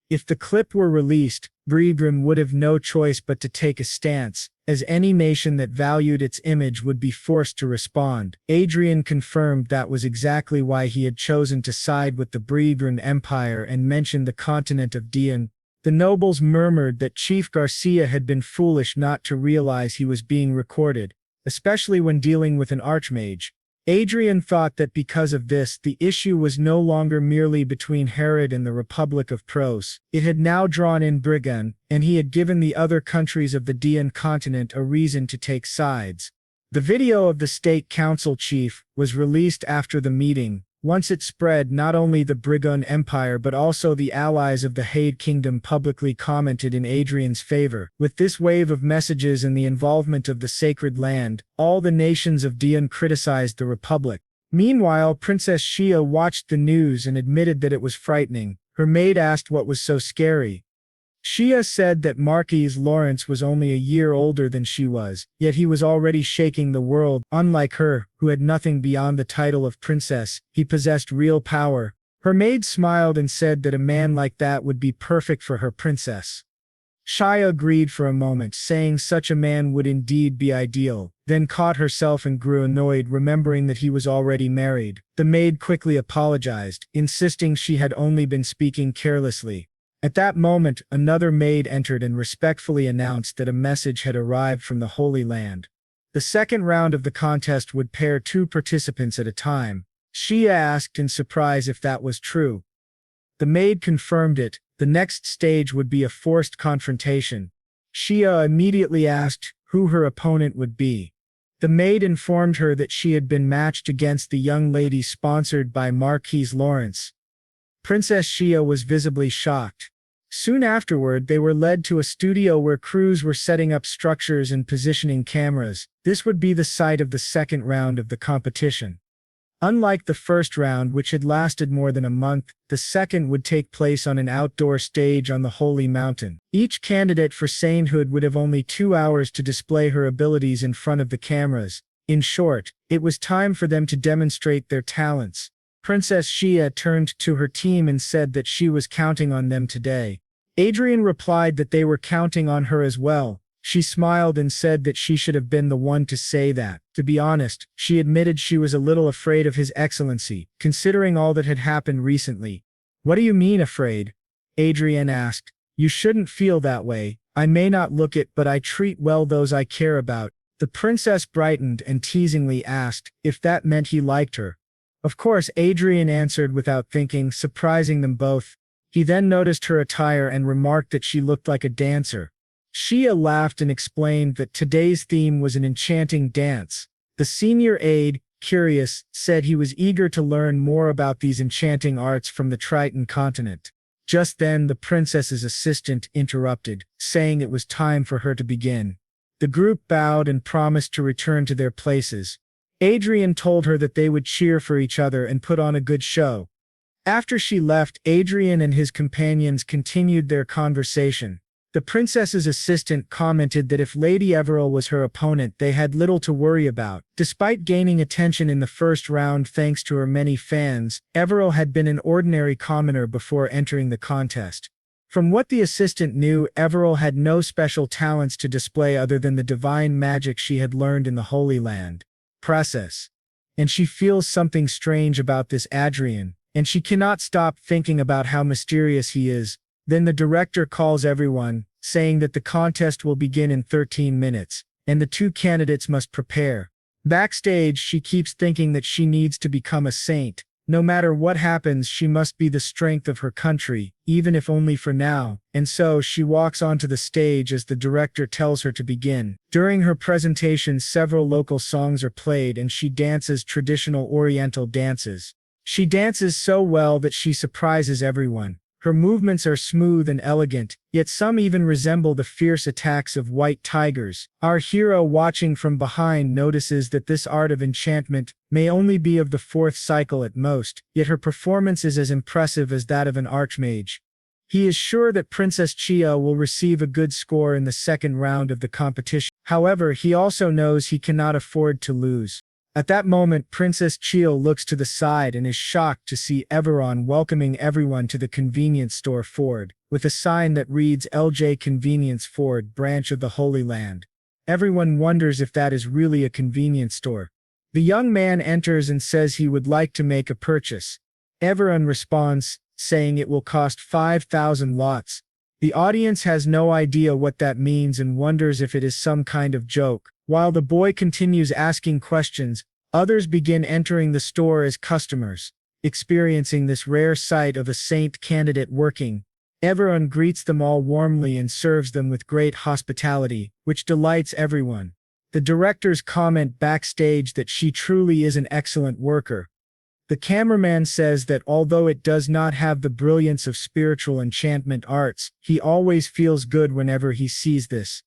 If the clip were released, Briegrim would have no choice but to take a stance, as any nation that valued its image would be forced to respond. Adrian confirmed that was exactly why he had chosen to side with the Briegrim Empire and mentioned the continent of Dian. The nobles murmured that Chief Garcia had been foolish not to realize he was being recorded, especially when dealing with an archmage. Adrian thought that because of this, the issue was no longer merely between Herod and the Republic of Pros. It had now drawn in Brigan, and he had given the other countries of the Dian continent a reason to take sides. The video of the state council chief was released after the meeting. Once it spread, not only the Brigon Empire but also the allies of the Hade Kingdom publicly commented in Adrian's favor. With this wave of messages and the involvement of the Sacred Land, all the nations of Dian criticized the Republic. Meanwhile, Princess Shia watched the news and admitted that it was frightening. Her maid asked what was so scary. Shia said that Marquise Lawrence was only a year older than she was, yet he was already shaking the world. Unlike her, who had nothing beyond the title of princess, he possessed real power. Her maid smiled and said that a man like that would be perfect for her princess. Shia agreed for a moment, saying such a man would indeed be ideal, then caught herself and grew annoyed, remembering that he was already married. The maid quickly apologized, insisting she had only been speaking carelessly. At that moment, another maid entered and respectfully announced that a message had arrived from the Holy Land. The second round of the contest would pair two participants at a time. Shia asked in surprise if that was true. The maid confirmed it. The next stage would be a forced confrontation. Shia immediately asked who her opponent would be. The maid informed her that she had been matched against the young lady sponsored by Marquise Lawrence. Princess Shia was visibly shocked. Soon afterward, they were led to a studio where crews were setting up structures and positioning cameras. This would be the site of the second round of the competition. Unlike the first round, which had lasted more than a month, the second would take place on an outdoor stage on the Holy Mountain. Each candidate for sainthood would have only 2 hours to display her abilities in front of the cameras. In short, it was time for them to demonstrate their talents. Princess Shia turned to her team and said that she was counting on them today. Adrian replied that they were counting on her as well. She smiled and said that she should have been the one to say that. To be honest, she admitted she was a little afraid of His Excellency, considering all that had happened recently. "What do you mean afraid?" Adrian asked. "You shouldn't feel that way. I may not look it, but I treat well those I care about." The princess brightened and teasingly asked if that meant he liked her. Of course, Adrian answered without thinking, surprising them both. He then noticed her attire and remarked that she looked like a dancer. Shia laughed and explained that today's theme was an enchanting dance. The senior aide, curious, said he was eager to learn more about these enchanting arts from the Triton continent. Just then the princess's assistant interrupted, saying it was time for her to begin. The group bowed and promised to return to their places. Adrian told her that they would cheer for each other and put on a good show. After she left, Adrian and his companions continued their conversation. The princess's assistant commented that if Lady Everil was her opponent, they had little to worry about. Despite gaining attention in the first round thanks to her many fans, Everil had been an ordinary commoner before entering the contest. From what the assistant knew, Everil had no special talents to display other than the divine magic she had learned in the Holy Land. Process. And she feels something strange about this Adrian, and she cannot stop thinking about how mysterious he is. Then the director calls everyone, saying that the contest will begin in 13 minutes, and the two candidates must prepare. Backstage, she keeps thinking that she needs to become a saint. No matter what happens, she must be the strength of her country, even if only for now, and so she walks onto the stage as the director tells her to begin. During her presentation, several local songs are played and she dances traditional Oriental dances. She dances so well that she surprises everyone. Her movements are smooth and elegant, yet some even resemble the fierce attacks of white tigers. Our hero, watching from behind, notices that this art of enchantment may only be of the fourth cycle at most, yet her performance is as impressive as that of an archmage. He is sure that Princess Chia will receive a good score in the second round of the competition. However, he also knows he cannot afford to lose. At that moment, Princess Chia looks to the side and is shocked to see Everon welcoming everyone to the convenience store Ford, with a sign that reads LJ Convenience Ford, branch of the Holy Land. Everyone wonders if that is really a convenience store. The young man enters and says he would like to make a purchase. Everon responds, saying it will cost 5,000 lots. The audience has no idea what that means and wonders if it is some kind of joke. While the boy continues asking questions, others begin entering the store as customers. Experiencing this rare sight of a saint candidate working, Everon greets them all warmly and serves them with great hospitality, which delights everyone. The directors comment backstage that she truly is an excellent worker. The cameraman says that although it does not have the brilliance of spiritual enchantment arts, he always feels good whenever he sees this.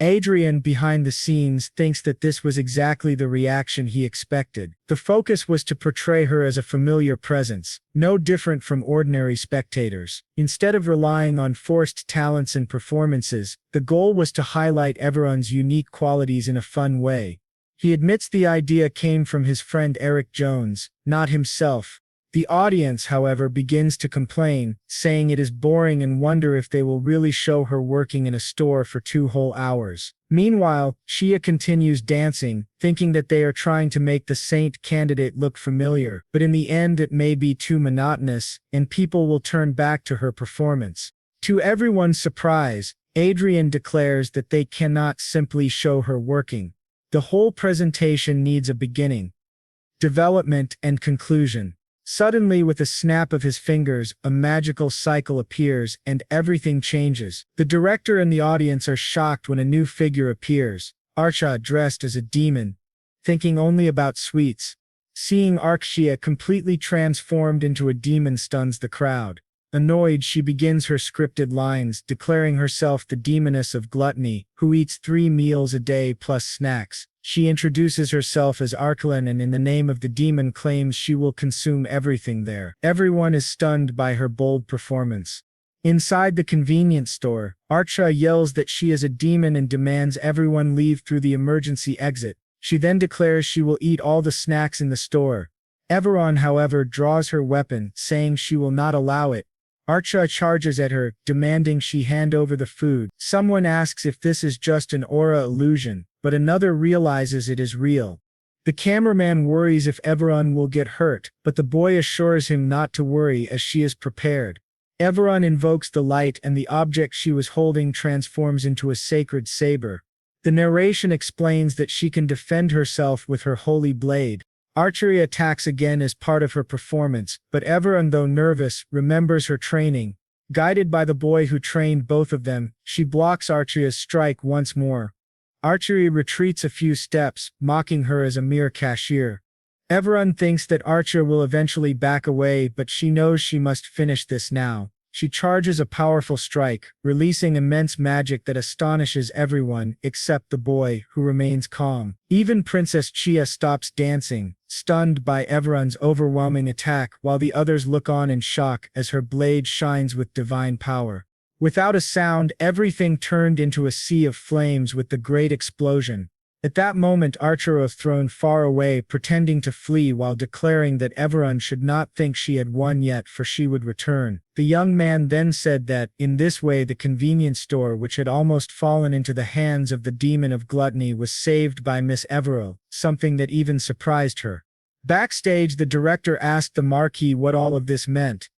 Adrian, behind the scenes, thinks that this was exactly the reaction he expected. The focus was to portray her as a familiar presence, no different from ordinary spectators. Instead of relying on forced talents and performances, the goal was to highlight Everon's unique qualities in a fun way. He admits the idea came from his friend Eric Jones, not himself. The audience, however, begins to complain, saying it is boring and wonder if they will really show her working in a store for 2 whole hours. Meanwhile, Shia continues dancing, thinking that they are trying to make the saint candidate look familiar, but in the end it may be too monotonous, and people will turn back to her performance. To everyone's surprise, Adrian declares that they cannot simply show her working. The whole presentation needs a beginning, development, and conclusion. Suddenly, with a snap of his fingers, a magical cycle appears, and everything changes. The director and the audience are shocked when a new figure appears, Archa dressed as a demon, thinking only about sweets. Seeing Arxia completely transformed into a demon stuns the crowd. Annoyed, she begins her scripted lines, declaring herself the demoness of gluttony, who eats 3 meals a day plus snacks. She introduces herself as Arkelin and in the name of the demon claims she will consume everything there. Everyone is stunned by her bold performance. Inside the convenience store, Archa yells that she is a demon and demands everyone leave through the emergency exit. She then declares she will eat all the snacks in the store. Everon, however, draws her weapon, saying she will not allow it. Archa charges at her, demanding she hand over the food. Someone asks if this is just an aura illusion, but another realizes it is real. The cameraman worries if Everon will get hurt, but the boy assures him not to worry as she is prepared. Everon invokes the light and the object she was holding transforms into a sacred saber. The narration explains that she can defend herself with her holy blade. Archery attacks again as part of her performance, but Everon, though nervous, remembers her training. Guided by the boy who trained both of them, she blocks Archeria's strike once more. Archery retreats a few steps, mocking her as a mere cashier. Everon thinks that Archer will eventually back away, but she knows she must finish this now. She charges a powerful strike, releasing immense magic that astonishes everyone except the boy, who remains calm. Even Princess Chia stops dancing, stunned by Everon's overwhelming attack, while the others look on in shock as her blade shines with divine power. Without a sound, everything turned into a sea of flames with the great explosion. At that moment, Archer was thrown far away, pretending to flee while declaring that Everon should not think she had won yet, for she would return. The young man then said that, in this way, the convenience store, which had almost fallen into the hands of the demon of gluttony, was saved by Miss Evero, something that even surprised her. Backstage, the director asked the Marquis what all of this meant.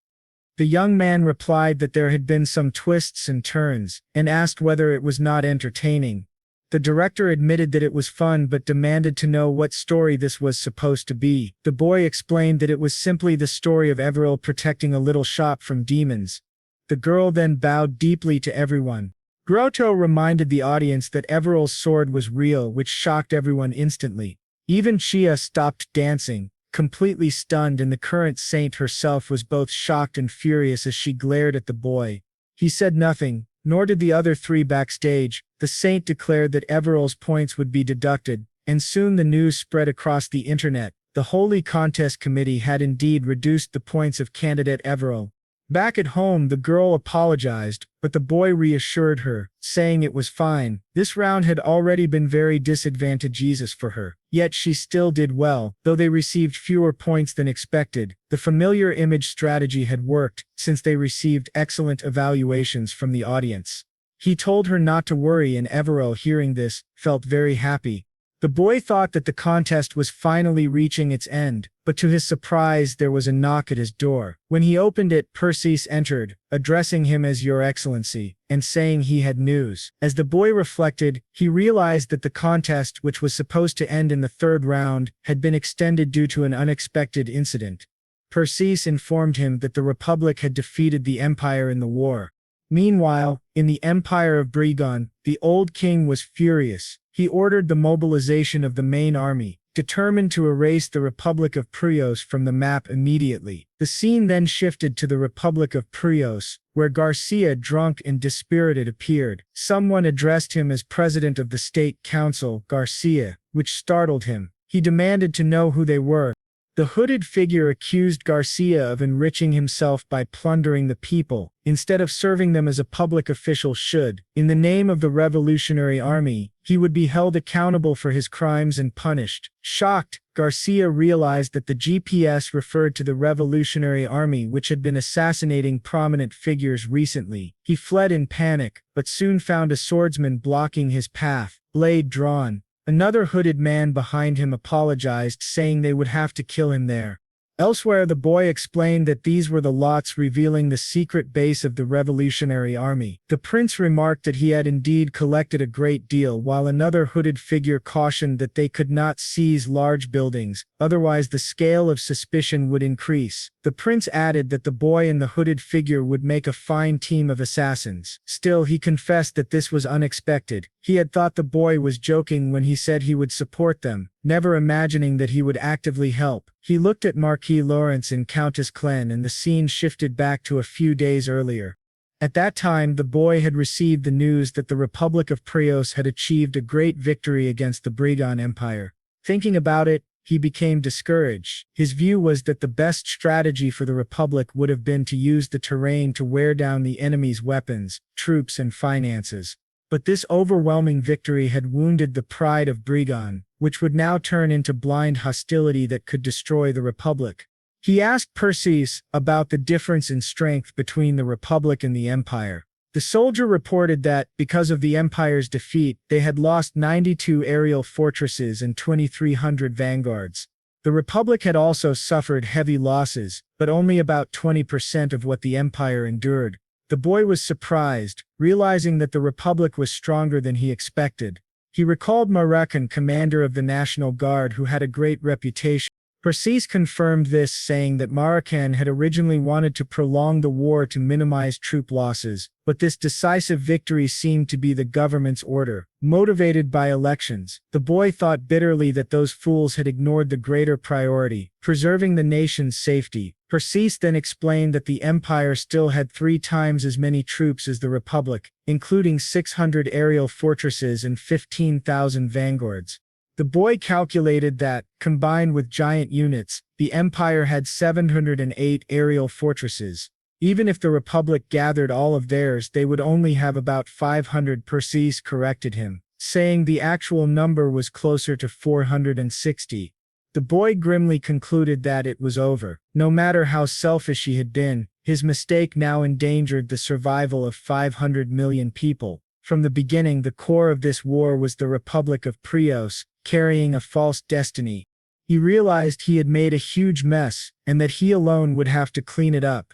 The young man replied that there had been some twists and turns, and asked whether it was not entertaining. The director admitted that it was fun, but demanded to know what story this was supposed to be. The boy explained that it was simply the story of Everil protecting a little shop from demons. The girl then bowed deeply to everyone. Grotto reminded the audience that Everil's sword was real, which shocked everyone instantly. Even Chia stopped dancing, completely stunned, and the current saint herself was both shocked and furious as she glared at the boy. He said nothing, nor did the other three backstage. The saint declared that Everill's points would be deducted, and soon the news spread across the internet. The Holy Contest Committee had indeed reduced the points of candidate Everil. Back at home, the girl apologized, but the boy reassured her, saying it was fine. This round had already been very disadvantageous for her. Yet she still did well, though they received fewer points than expected. The familiar image strategy had worked, since they received excellent evaluations from the audience. He told her not to worry, and Everil, hearing this, felt very happy. The boy thought that the contest was finally reaching its end, but to his surprise there was a knock at his door. When he opened it, Perseus entered, addressing him as Your Excellency, and saying he had news. As the boy reflected, he realized that the contest, which was supposed to end in the third round, had been extended due to an unexpected incident. Perseus informed him that the Republic had defeated the Empire in the war. Meanwhile, in the Empire of Brigon, the old king was furious. He ordered the mobilization of the main army, determined to erase the Republic of Prios from the map immediately. The scene then shifted to the Republic of Prios, where Garcia, drunk and dispirited, appeared. Someone addressed him as president of the State Council, Garcia, which startled him. He demanded to know who they were. The hooded figure accused Garcia of enriching himself by plundering the people, instead of serving them as a public official should. In the name of the Revolutionary Army, he would be held accountable for his crimes and punished. Shocked, Garcia realized that the GPS referred to the Revolutionary Army, which had been assassinating prominent figures recently. He fled in panic, but soon found a swordsman blocking his path, blade drawn. Another hooded man behind him apologized, saying they would have to kill him there. Elsewhere, the boy explained that these were the lots revealing the secret base of the Revolutionary Army. The prince remarked that he had indeed collected a great deal, while another hooded figure cautioned that they could not seize large buildings, otherwise the scale of suspicion would increase. The prince added that the boy and the hooded figure would make a fine team of assassins. Still, he confessed that this was unexpected. He had thought the boy was joking when he said he would support them, never imagining that he would actively help. He looked at Marquis Lawrence and Countess Clen, and the scene shifted back to a few days earlier. At that time, the boy had received the news that the Republic of Prios had achieved a great victory against the Brigon Empire. Thinking about it, he became discouraged. His view was that the best strategy for the Republic would have been to use the terrain to wear down the enemy's weapons, troops, and finances. But this overwhelming victory had wounded the pride of Brigon, which would now turn into blind hostility that could destroy the Republic. He asked Perseus about the difference in strength between the Republic and the Empire. The soldier reported that, because of the Empire's defeat, they had lost 92 aerial fortresses and 2,300 vanguards. The Republic had also suffered heavy losses, but only about 20% of what the Empire endured. The boy was surprised, realizing that the Republic was stronger than he expected. He recalled Marakan, commander of the National Guard, who had a great reputation. Persis confirmed this, saying that Marakan had originally wanted to prolong the war to minimize troop losses, but this decisive victory seemed to be the government's order. Motivated by elections, the boy thought bitterly that those fools had ignored the greater priority, preserving the nation's safety. Persis then explained that the empire still had 3 times as many troops as the republic, including 600 aerial fortresses and 15,000 vanguards. The boy calculated that, combined with giant units, the empire had 708 aerial fortresses. Even if the republic gathered all of theirs, they would only have about 500. Persis corrected him, saying the actual number was closer to 460. The boy grimly concluded that it was over. No matter how selfish he had been, his mistake now endangered the survival of 500 million people. From the beginning, the core of this war was the Republic of Prios, carrying a false destiny. He realized he had made a huge mess, and that he alone would have to clean it up.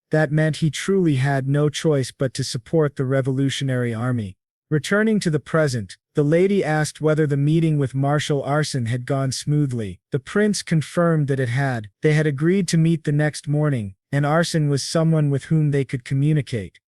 That meant he truly had no choice but to support the Revolutionary Army. Returning to the present, the lady asked whether the meeting with Marshal Arsen had gone smoothly. The prince confirmed that it had. They had agreed to meet the next morning, and Arsen was someone with whom they could communicate.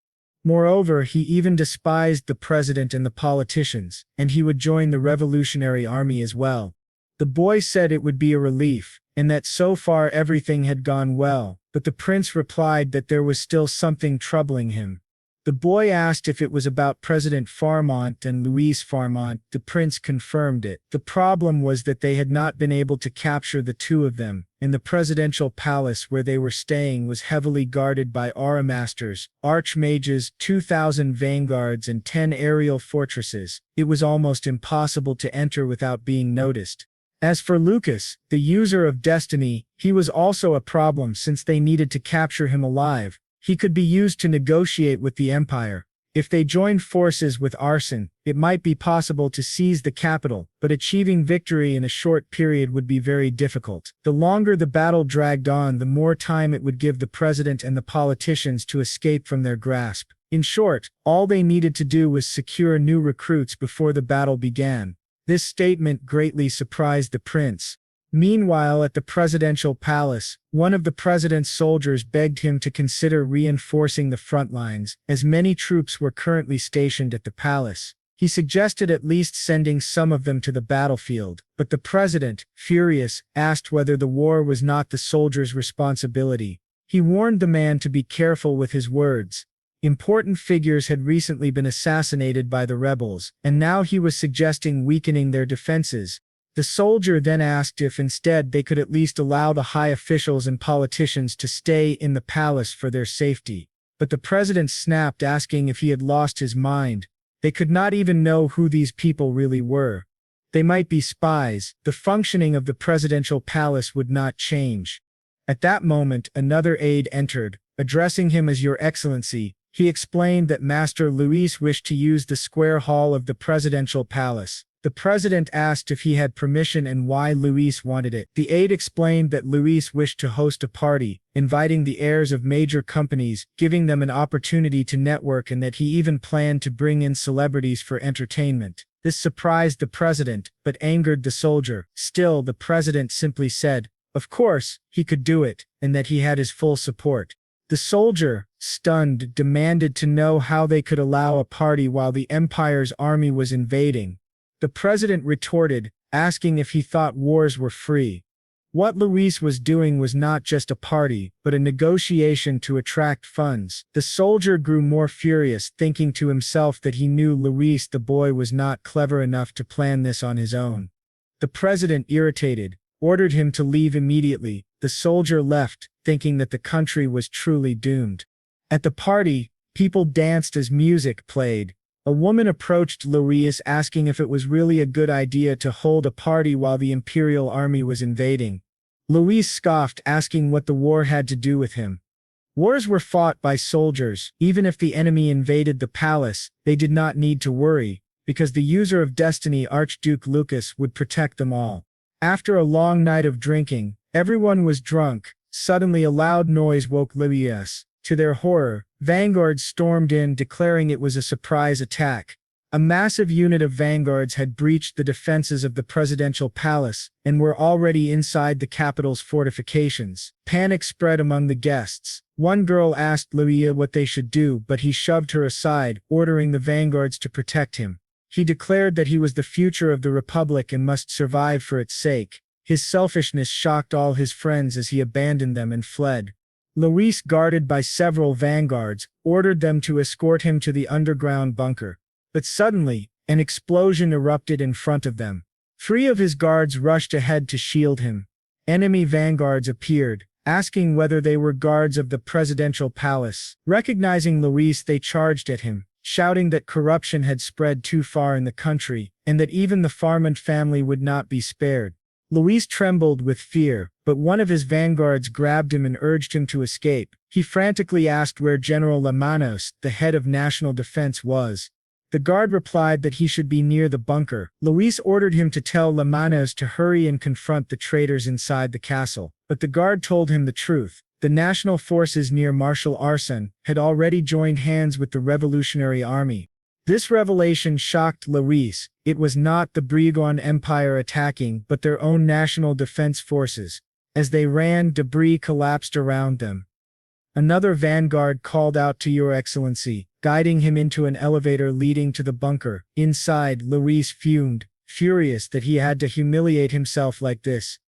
Moreover, he even despised the president and the politicians, and he would join the Revolutionary Army as well. The boy said it would be a relief, and that so far everything had gone well, but the prince replied that there was still something troubling him. The boy asked if it was about President Farmont and Louise Farmont. The prince confirmed it. The problem was that they had not been able to capture the two of them, and the presidential palace where they were staying was heavily guarded by aura masters, archmages, 2,000 vanguards, and 10 aerial fortresses. It was almost impossible to enter without being noticed. As for Lucas, the user of destiny, he was also a problem since they needed to capture him alive. He could be used to negotiate with the Empire. If they joined forces with Arsen, it might be possible to seize the capital, but achieving victory in a short period would be very difficult. The longer the battle dragged on, the more time it would give the president and the politicians to escape from their grasp. In short, all they needed to do was secure new recruits before the battle began. This statement greatly surprised the prince. Meanwhile, at the presidential palace, one of the president's soldiers begged him to consider reinforcing the front lines, as many troops were currently stationed at the palace. He suggested at least sending some of them to the battlefield, but the president, furious, asked whether the war was not the soldiers' responsibility. He warned the man to be careful with his words. Important figures had recently been assassinated by the rebels, and now he was suggesting weakening their defenses. The soldier then asked if instead they could at least allow the high officials and politicians to stay in the palace for their safety. But the president snapped, asking if he had lost his mind. They could not even know who these people really were. They might be spies. The functioning of the presidential palace would not change. At that moment, another aide entered, addressing him as Your Excellency. He explained that Master Luis wished to use the square hall of the presidential palace. The president asked if he had permission and why Luis wanted it. The aide explained that Luis wished to host a party, inviting the heirs of major companies, giving them an opportunity to network, and that he even planned to bring in celebrities for entertainment. This surprised the president, but angered the soldier. Still, the president simply said, of course, he could do it, and that he had his full support. The soldier, stunned, demanded to know how they could allow a party while the empire's army was invading. The president retorted, asking if he thought wars were free. What Luis was doing was not just a party, but a negotiation to attract funds. The soldier grew more furious, thinking to himself that he knew Luis the boy was not clever enough to plan this on his own. The president, irritated, ordered him to leave immediately. The soldier left, thinking that the country was truly doomed. At the party, people danced as music played. A woman approached Luis, asking if it was really a good idea to hold a party while the imperial army was invading. Luis scoffed, asking what the war had to do with him. Wars were fought by soldiers. Even if the enemy invaded the palace, they did not need to worry, because the user of destiny, Archduke Lucas, would protect them all. After a long night of drinking, everyone was drunk. Suddenly a loud noise woke Luis. To their horror, vanguards stormed in, declaring it was a surprise attack. A massive unit of vanguards had breached the defenses of the presidential palace and were already inside the capital's fortifications. Panic spread among the guests. One girl asked Luia what they should do, but he shoved her aside, ordering the vanguards to protect him. He declared that he was the future of the republic and must survive for its sake. His selfishness shocked all his friends as he abandoned them and fled. Luis, guarded by several vanguards, ordered them to escort him to the underground bunker. But suddenly, an explosion erupted in front of them. 3 of his guards rushed ahead to shield him. Enemy vanguards appeared, asking whether they were guards of the presidential palace. Recognizing Luis, they charged at him, shouting that corruption had spread too far in the country, and that even the Farmand family would not be spared. Luis trembled with fear, but one of his vanguards grabbed him and urged him to escape. He frantically asked where General Lamanos, the head of national defense, was. The guard replied that he should be near the bunker. Luis ordered him to tell Lamanos to hurry and confront the traitors inside the castle, but the guard told him the truth. The national forces near Marshal Arson had already joined hands with the Revolutionary Army. This revelation shocked Luis. It was not the Briguan Empire attacking, but their own national defense forces. As they ran, debris collapsed around them. Another vanguard called out to Your Excellency, guiding him into an elevator leading to the bunker. Inside, Luis fumed, furious that he had to humiliate himself like this.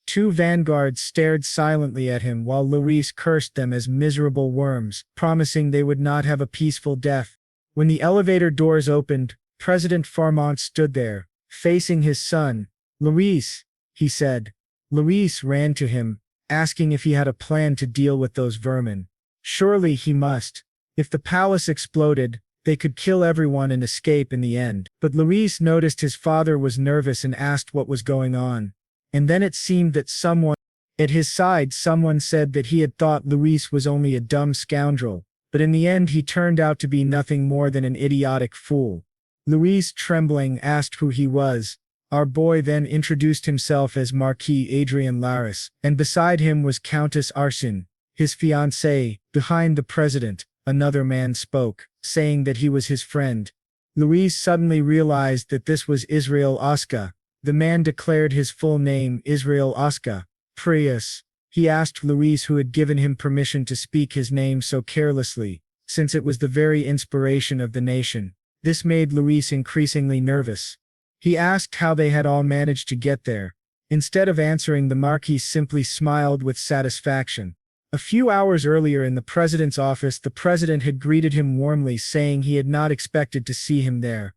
2 vanguards stared silently at him while Luis cursed them as miserable worms, promising they would not have a peaceful death. When the elevator doors opened, President Farmand stood there, facing his son. Luis, he said. Luis ran to him, asking if he had a plan to deal with those vermin. Surely he must. If the palace exploded, they could kill everyone and escape in the end. But Luis noticed his father was nervous and asked what was going on. And then it seemed that someone at his side said that he had thought Luis was only a dumb scoundrel, but in the end he turned out to be nothing more than an idiotic fool. Luis, trembling, asked who he was. Our boy then introduced himself as Marquis Adrian Lawrence, and beside him was Countess Arsin, his fiancée. Behind the president, another man spoke, saying that he was his friend. Luis suddenly realized that this was Israel Oska. The man declared his full name, Israel Oska Prius. He asked Luis who had given him permission to speak his name so carelessly, since it was the very inspiration of the nation. This made Luis increasingly nervous. He asked how they had all managed to get there. Instead of answering, the Marquis simply smiled with satisfaction. A few hours earlier in the president's office, the president had greeted him warmly, saying he had not expected to see him there.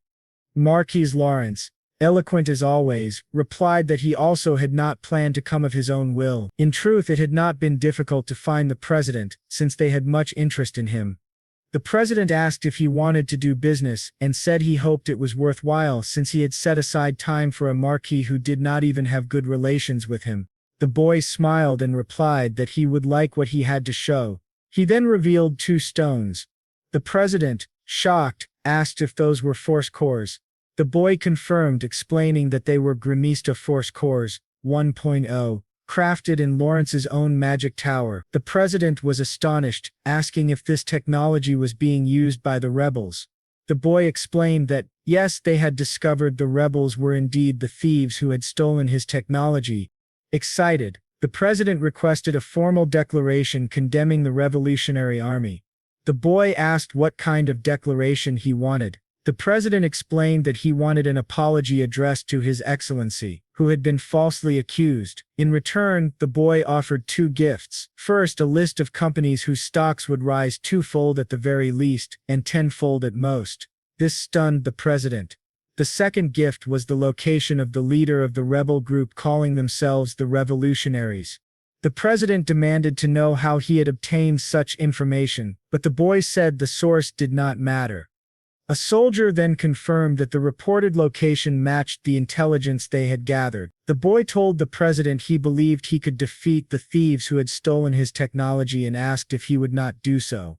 Marquis Lawrence, eloquent as always, replied that he also had not planned to come of his own will. In truth, it had not been difficult to find the president, since they had much interest in him. The president asked if he wanted to do business, and said he hoped it was worthwhile since he had set aside time for a marquis who did not even have good relations with him. The boy smiled and replied that he would like what he had to show. He then revealed 2 stones. The president, shocked, asked if those were force cores. The boy confirmed, explaining that they were Grimista force cores 1.0. Crafted in Lawrence's own magic tower. The president was astonished, asking if this technology was being used by the rebels. The boy explained that, yes, they had discovered the rebels were indeed the thieves who had stolen his technology. Excited, the president requested a formal declaration condemning the Revolutionary Army. The boy asked what kind of declaration he wanted. The president explained that he wanted an apology addressed to His Excellency, who had been falsely accused. In return, the boy offered 2 gifts. First, a list of companies whose stocks would rise 2-fold at the very least, and 10-fold at most. This stunned the president. The second gift was the location of the leader of the rebel group calling themselves the Revolutionaries. The president demanded to know how he had obtained such information, but the boy said the source did not matter. A soldier then confirmed that the reported location matched the intelligence they had gathered. The boy told the president he believed he could defeat the thieves who had stolen his technology and asked if he would not do so.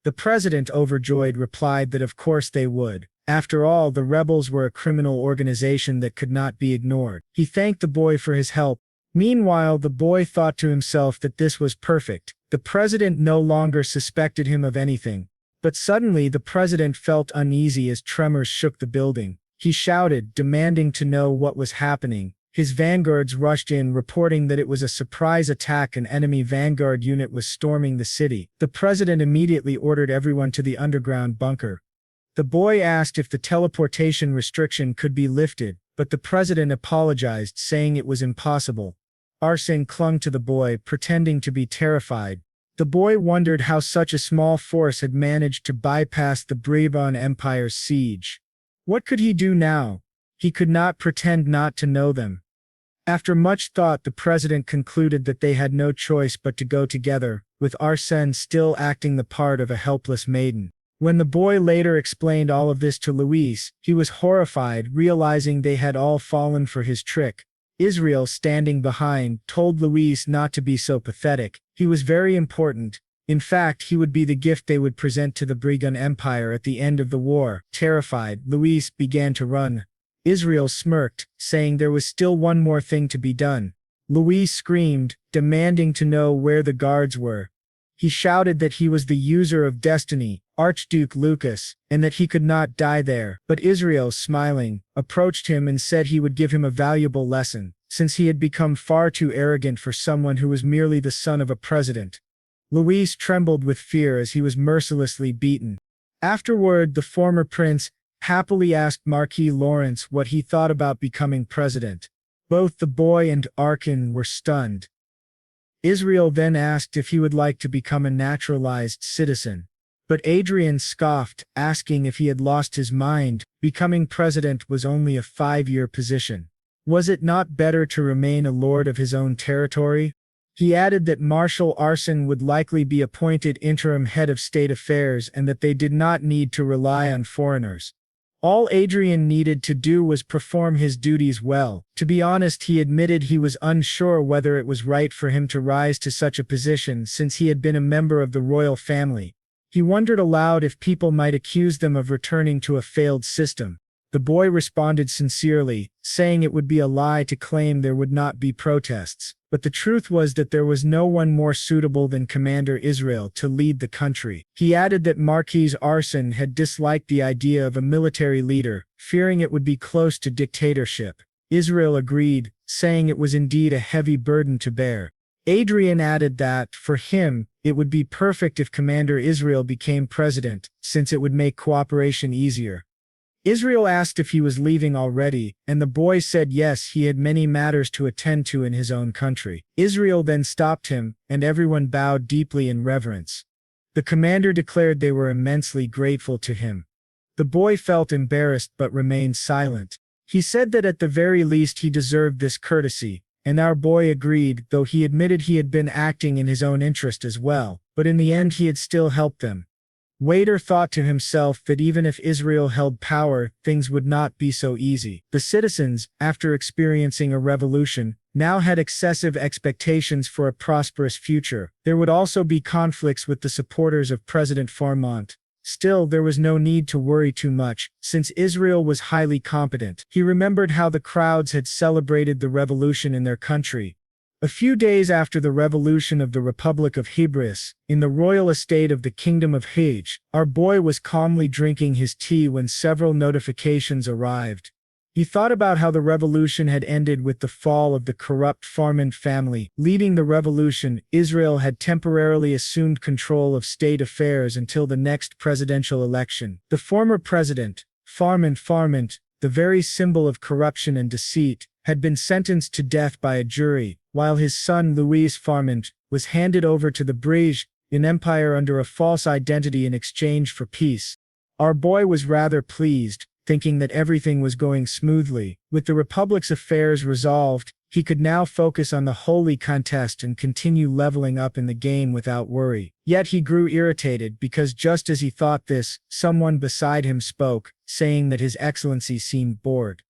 The president, overjoyed, replied that of course they would. After all, the rebels were a criminal organization that could not be ignored. He thanked the boy for his help. Meanwhile, the boy thought to himself that this was perfect. The president no longer suspected him of anything. But suddenly the president felt uneasy as tremors shook the building. He shouted, demanding to know what was happening. His vanguards rushed in, reporting that it was a surprise attack. An enemy vanguard unit was storming the city. The president immediately ordered everyone to the underground bunker. The boy asked if the teleportation restriction could be lifted, but the president apologized, saying it was impossible. Arsene clung to the boy, pretending to be terrified. The boy wondered how such a small force had managed to bypass the Brabant Empire's siege. What could he do now? He could not pretend not to know them. After much thought, the president concluded that they had no choice but to go together, with Arsene still acting the part of a helpless maiden. When the boy later explained all of this to Luis, he was horrified, realizing they had all fallen for his trick. Israel, standing behind, told Luis not to be so pathetic. He was very important. In fact, he would be the gift they would present to the Brigand Empire at the end of the war. Terrified, Luis began to run. Israel smirked, saying there was still one more thing to be done. Luis screamed, demanding to know where the guards were. He shouted that he was the user of destiny, Archduke Lucas, and that he could not die there. But Israel, smiling, approached him and said he would give him a valuable lesson, since he had become far too arrogant for someone who was merely the son of a president. Luis trembled with fear as he was mercilessly beaten. Afterward, the former prince happily asked Marquis Lawrence what he thought about becoming president. Both the boy and Arkin were stunned. Israel then asked if he would like to become a naturalized citizen. But Adrian scoffed, asking if he had lost his mind. Becoming president was only a 5-year position. Was it not better to remain a lord of his own territory? He added that Marshal Arsene would likely be appointed interim head of state affairs and that they did not need to rely on foreigners. All Adrian needed to do was perform his duties well. To be honest, he admitted he was unsure whether it was right for him to rise to such a position since he had been a member of the royal family. He wondered aloud if people might accuse them of returning to a failed system. The boy responded sincerely, saying it would be a lie to claim there would not be protests. But the truth was that there was no one more suitable than Commander Israel to lead the country. He added that Marquis Arsene had disliked the idea of a military leader, fearing it would be close to dictatorship. Israel agreed, saying it was indeed a heavy burden to bear. Adrian added that, for him, it would be perfect if Commander Israel became president, since it would make cooperation easier. Israel asked if he was leaving already, and the boy said yes, he had many matters to attend to in his own country. Israel then stopped him, and everyone bowed deeply in reverence. The commander declared they were immensely grateful to him. The boy felt embarrassed but remained silent. He said that at the very least he deserved this courtesy, and our boy agreed, though he admitted he had been acting in his own interest as well, but in the end he had still helped them. Waiter thought to himself that even if Israel held power, things would not be so easy. The citizens, after experiencing a revolution, now had excessive expectations for a prosperous future. There would also be conflicts with the supporters of President Farmont. Still, there was no need to worry too much, since Israel was highly competent. He remembered how the crowds had celebrated the revolution in their country. A few days after the revolution of the Republic of Hybris, in the royal estate of the Kingdom of Mage, our boy was calmly drinking his tea when several notifications arrived. He thought about how the revolution had ended with the fall of the corrupt Farmont family. Leading the revolution, Israel had temporarily assumed control of state affairs until the next presidential election. The former president, Farmont, the very symbol of corruption and deceit, had been sentenced to death by a jury, while his son Louis Farmont was handed over to the Brigand Empire under a false identity in exchange for peace. Our boy was rather pleased, thinking that everything was going smoothly. With the Republic's affairs resolved, he could now focus on the holy contest and continue leveling up in the game without worry. Yet he grew irritated because just as he thought this, someone beside him spoke, saying that His Excellency seemed bored.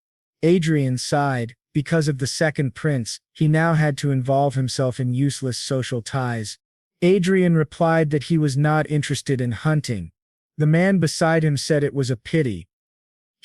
Adrian sighed. Because of the second prince, he now had to involve himself in useless social ties. Adrian replied that he was not interested in hunting. The man beside him said it was a pity.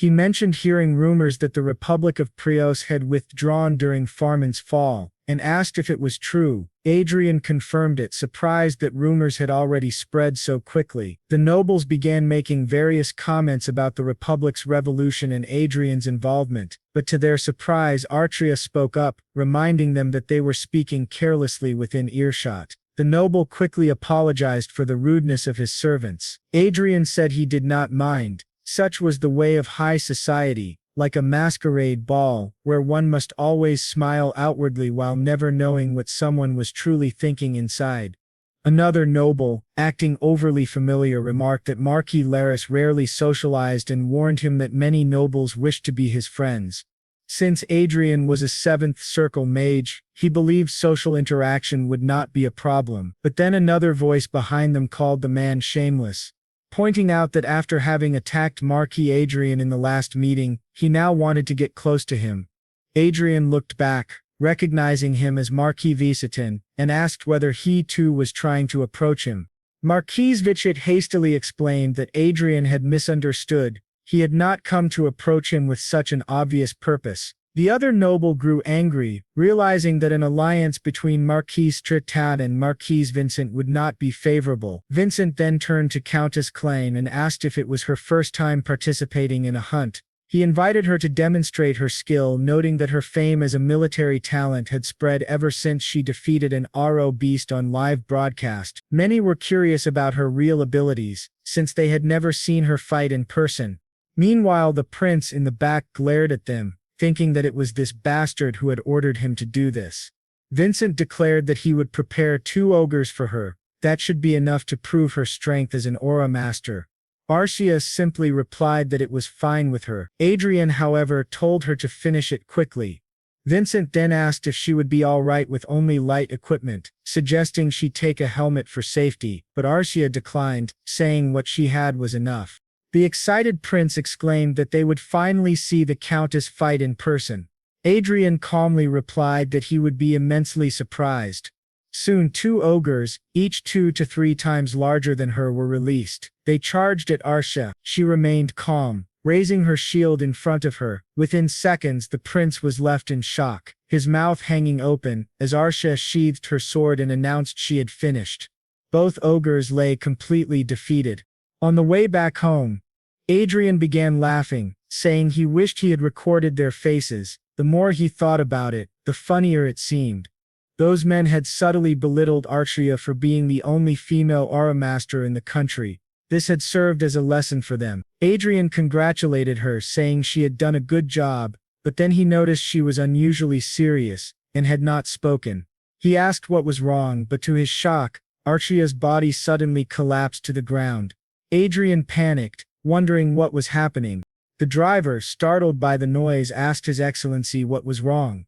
He mentioned hearing rumors that the Republic of Prios had withdrawn during Farman's fall, and asked if it was true. Adrian confirmed it, surprised that rumors had already spread so quickly. The nobles began making various comments about the Republic's revolution and Adrian's involvement, but to their surprise Artria spoke up, reminding them that they were speaking carelessly within earshot. The noble quickly apologized for the rudeness of his servants. Adrian said he did not mind. Such was the way of high society, like a masquerade ball, where one must always smile outwardly while never knowing what someone was truly thinking inside. Another noble, acting overly familiar, remarked that Marquis Laris rarely socialized and warned him that many nobles wished to be his friends. Since Adrian was a seventh circle mage, he believed social interaction would not be a problem. But then another voice behind them called the man shameless, pointing out that after having attacked Marquis Adrian in the last meeting, he now wanted to get close to him. Adrian looked back, recognizing him as Marquis Visitan, and asked whether he too was trying to approach him. Marquis Vicit hastily explained that Adrian had misunderstood. He had not come to approach him with such an obvious purpose. The other noble grew angry, realizing that an alliance between Marquis Tritat and Marquis Vincent would not be favorable. Vincent then turned to Countess Klein and asked if it was her first time participating in a hunt. He invited her to demonstrate her skill, noting that her fame as a military talent had spread ever since she defeated an RO beast on live broadcast. Many were curious about her real abilities, since they had never seen her fight in person. Meanwhile, the prince in the back glared at them, thinking that it was this bastard who had ordered him to do this. Vincent declared that he would prepare 2 ogres for her. That should be enough to prove her strength as an aura master. Arcia simply replied that it was fine with her. Adrian, however, told her to finish it quickly. Vincent then asked if she would be all right with only light equipment, suggesting she take a helmet for safety, but Arcia declined, saying what she had was enough. The excited prince exclaimed that they would finally see the countess fight in person. Adrian calmly replied that he would be immensely surprised. Soon 2 ogres, each 2 to 3 times larger than her, were released. They charged at Arcia. She remained calm, raising her shield in front of her. Within seconds the prince was left in shock, his mouth hanging open, as Arcia sheathed her sword and announced she had finished. Both ogres lay completely defeated. On the way back home, Adrian began laughing, saying he wished he had recorded their faces. The more he thought about it, the funnier it seemed. Those men had subtly belittled Artria for being the only female aura master in the country. This had served as a lesson for them. Adrian congratulated her, saying she had done a good job, but then he noticed she was unusually serious, and had not spoken. He asked what was wrong, but to his shock, Artria's body suddenly collapsed to the ground. Adrian panicked, wondering what was happening. The driver, startled by the noise, asked His Excellency what was wrong.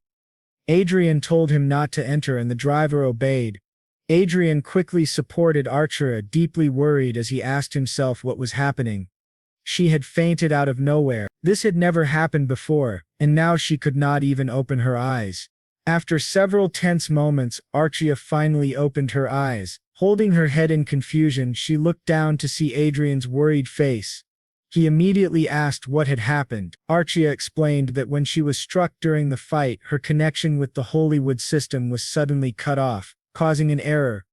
Adrian told him not to enter and the driver obeyed. Adrian quickly supported Artria, deeply worried as he asked himself what was happening. She had fainted out of nowhere. This had never happened before, and now she could not even open her eyes. After several tense moments, Artria finally opened her eyes. Holding her head in confusion, she looked down to see Adrian's worried face. He immediately asked what had happened. Archia explained that when she was struck during the fight, her connection with the Hollywood system was suddenly cut off, causing an error.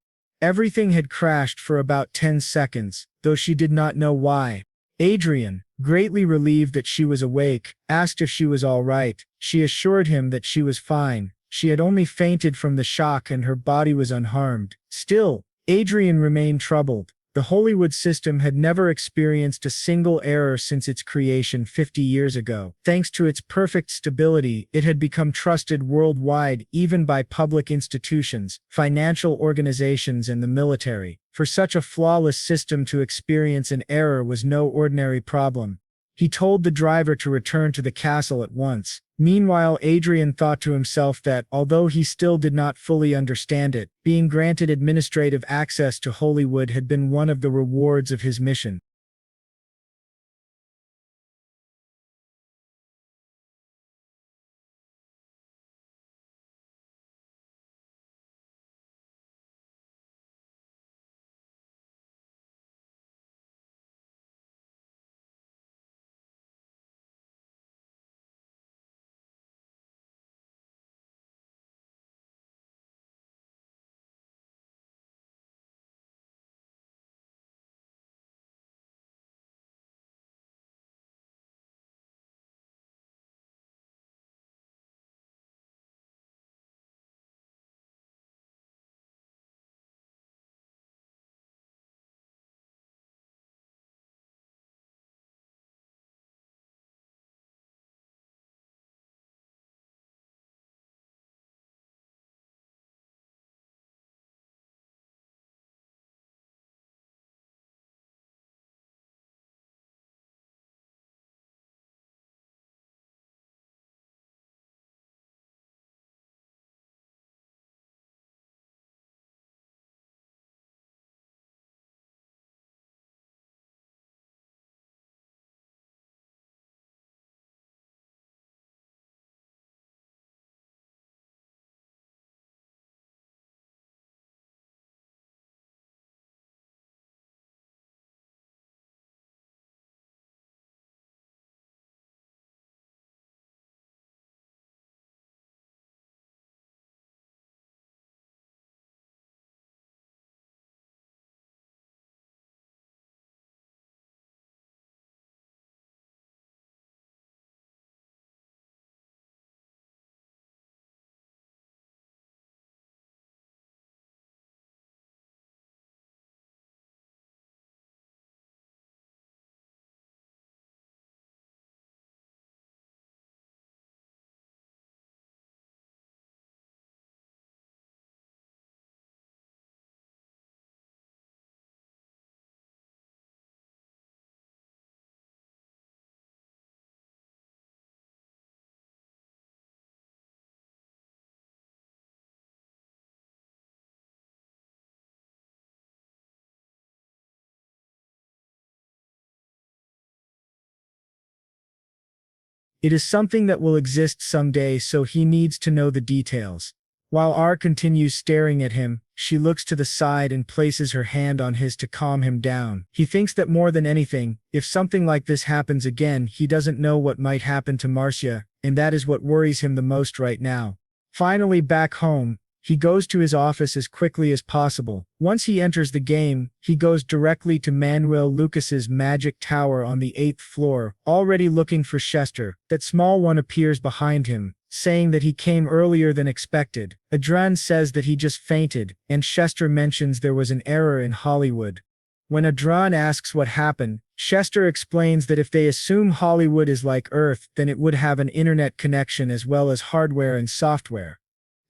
Everything had crashed for about 10 seconds, though she did not know why. Adrian, greatly relieved that she was awake, asked if she was all right. She assured him that she was fine. She had only fainted from the shock and her body was unharmed. Still, Adrian remained troubled. The Hollywood system had never experienced a single error since its creation 50 years ago. Thanks to its perfect stability, it had become trusted worldwide, even by public institutions, financial organizations, and the military. For such a flawless system to experience an error was no ordinary problem. He told the driver to return to the castle at once. Meanwhile, Adrian thought to himself that, although he still did not fully understand it, being granted administrative access to Hollywood had been one of the rewards of his mission. It is something that will exist someday, so he needs to know the details. While R continues staring at him, she looks to the side and places her hand on his to calm him down. He thinks that more than anything, if something like this happens again, he doesn't know what might happen to Marcia, and that is what worries him the most right now. Finally back home, he goes to his office as quickly as possible. Once he enters the game, he goes directly to Manuel Lucas's magic tower on the 8th floor, already looking for Chester. That small one appears behind him, saying that he came earlier than expected. Adrian says that he just fainted, and Chester mentions there was an error in Hollywood. When Adrian asks what happened, Chester explains that if they assume Hollywood is like Earth, then it would have an internet connection as well as hardware and software.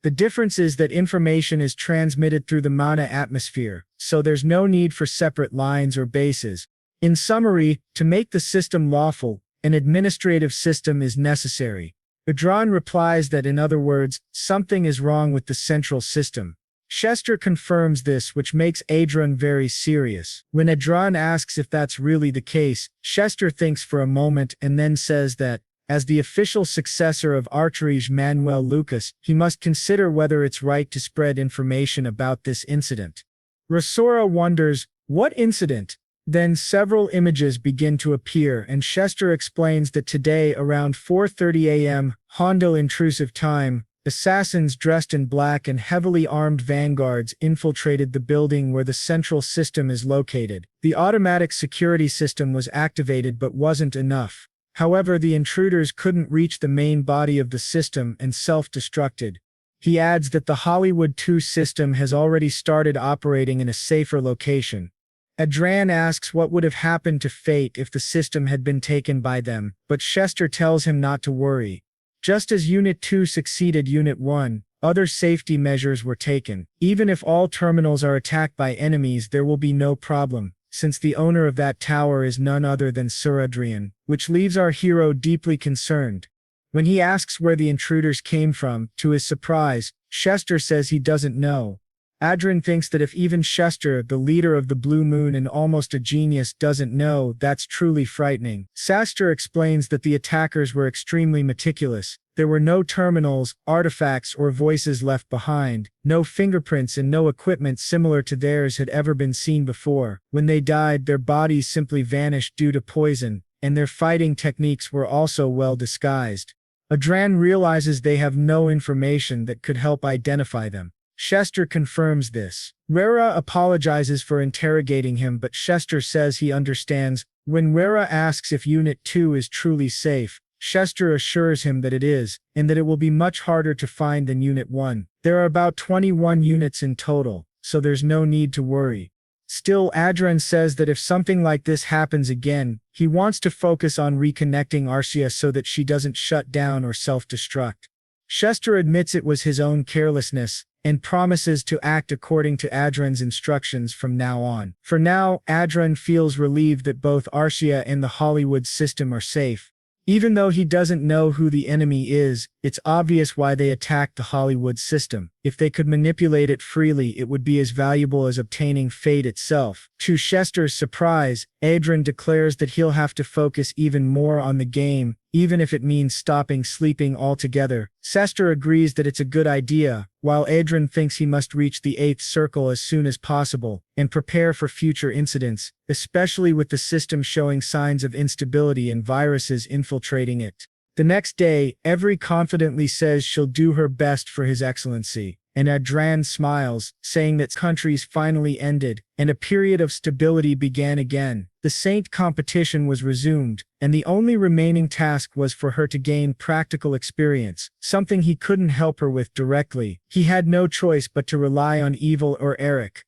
The difference is that information is transmitted through the mana atmosphere, so there's no need for separate lines or bases. In summary, to make the system lawful, an administrative system is necessary. Adrian replies that in other words, something is wrong with the central system. Chester confirms this, which makes Adrian very serious. When Adrian asks if that's really the case, Chester thinks for a moment and then says that, as the official successor of Archerige Manuel Lucas, he must consider whether it's right to spread information about this incident. Rosora wonders, what incident? Then several images begin to appear and Chester explains that today around 4:30 a.m., Hondo intrusive time, assassins dressed in black and heavily armed vanguards infiltrated the building where the central system is located. The automatic security system was activated but wasn't enough. However, the intruders couldn't reach the main body of the system and self-destructed. He adds that the Hollywood 2 system has already started operating in a safer location. Adrian asks what would have happened to Fate if the system had been taken by them, but Chester tells him not to worry. Just as Unit 2 succeeded Unit 1, other safety measures were taken. Even if all terminals are attacked by enemies, there will be no problem, since the owner of that tower is none other than Sir Adrian, which leaves our hero deeply concerned. When he asks where the intruders came from, to his surprise, Chester says he doesn't know. Adrian thinks that if even Chester, the leader of the Blue Moon and almost a genius, doesn't know, that's truly frightening. Chester explains that the attackers were extremely meticulous. There were no terminals, artifacts, or voices left behind. No fingerprints and no equipment similar to theirs had ever been seen before. When they died, their bodies simply vanished due to poison, and their fighting techniques were also well disguised. Adrian realizes they have no information that could help identify them. Chester confirms this. Rera apologizes for interrogating him, but Chester says he understands. When Rera asks if Unit 2 is truly safe, Chester assures him that it is, and that it will be much harder to find than Unit 1. There are about 21 units in total, so there's no need to worry. Still, Adrian says that if something like this happens again, he wants to focus on reconnecting Arcia so that she doesn't shut down or self-destruct. Chester admits it was his own carelessness, and promises to act according to Adrian's instructions from now on. For now, Adrian feels relieved that both Arcia and the Hollywood system are safe. Even though he doesn't know who the enemy is, it's obvious why they attacked the Hollywood system. If they could manipulate it freely, it would be as valuable as obtaining Fate itself. To Chester's surprise, Adrian declares that he'll have to focus even more on the game, even if it means stopping sleeping altogether. Chester agrees that it's a good idea, while Adrian thinks he must reach the 8th circle as soon as possible, and prepare for future incidents, especially with the system showing signs of instability and viruses infiltrating it. The next day, Every confidently says she'll do her best for His Excellency, and Adrian smiles, saying that countries finally ended, and a period of stability began again. The Saint competition was resumed, and the only remaining task was for her to gain practical experience, something he couldn't help her with directly. He had no choice but to rely on Evil or Eric.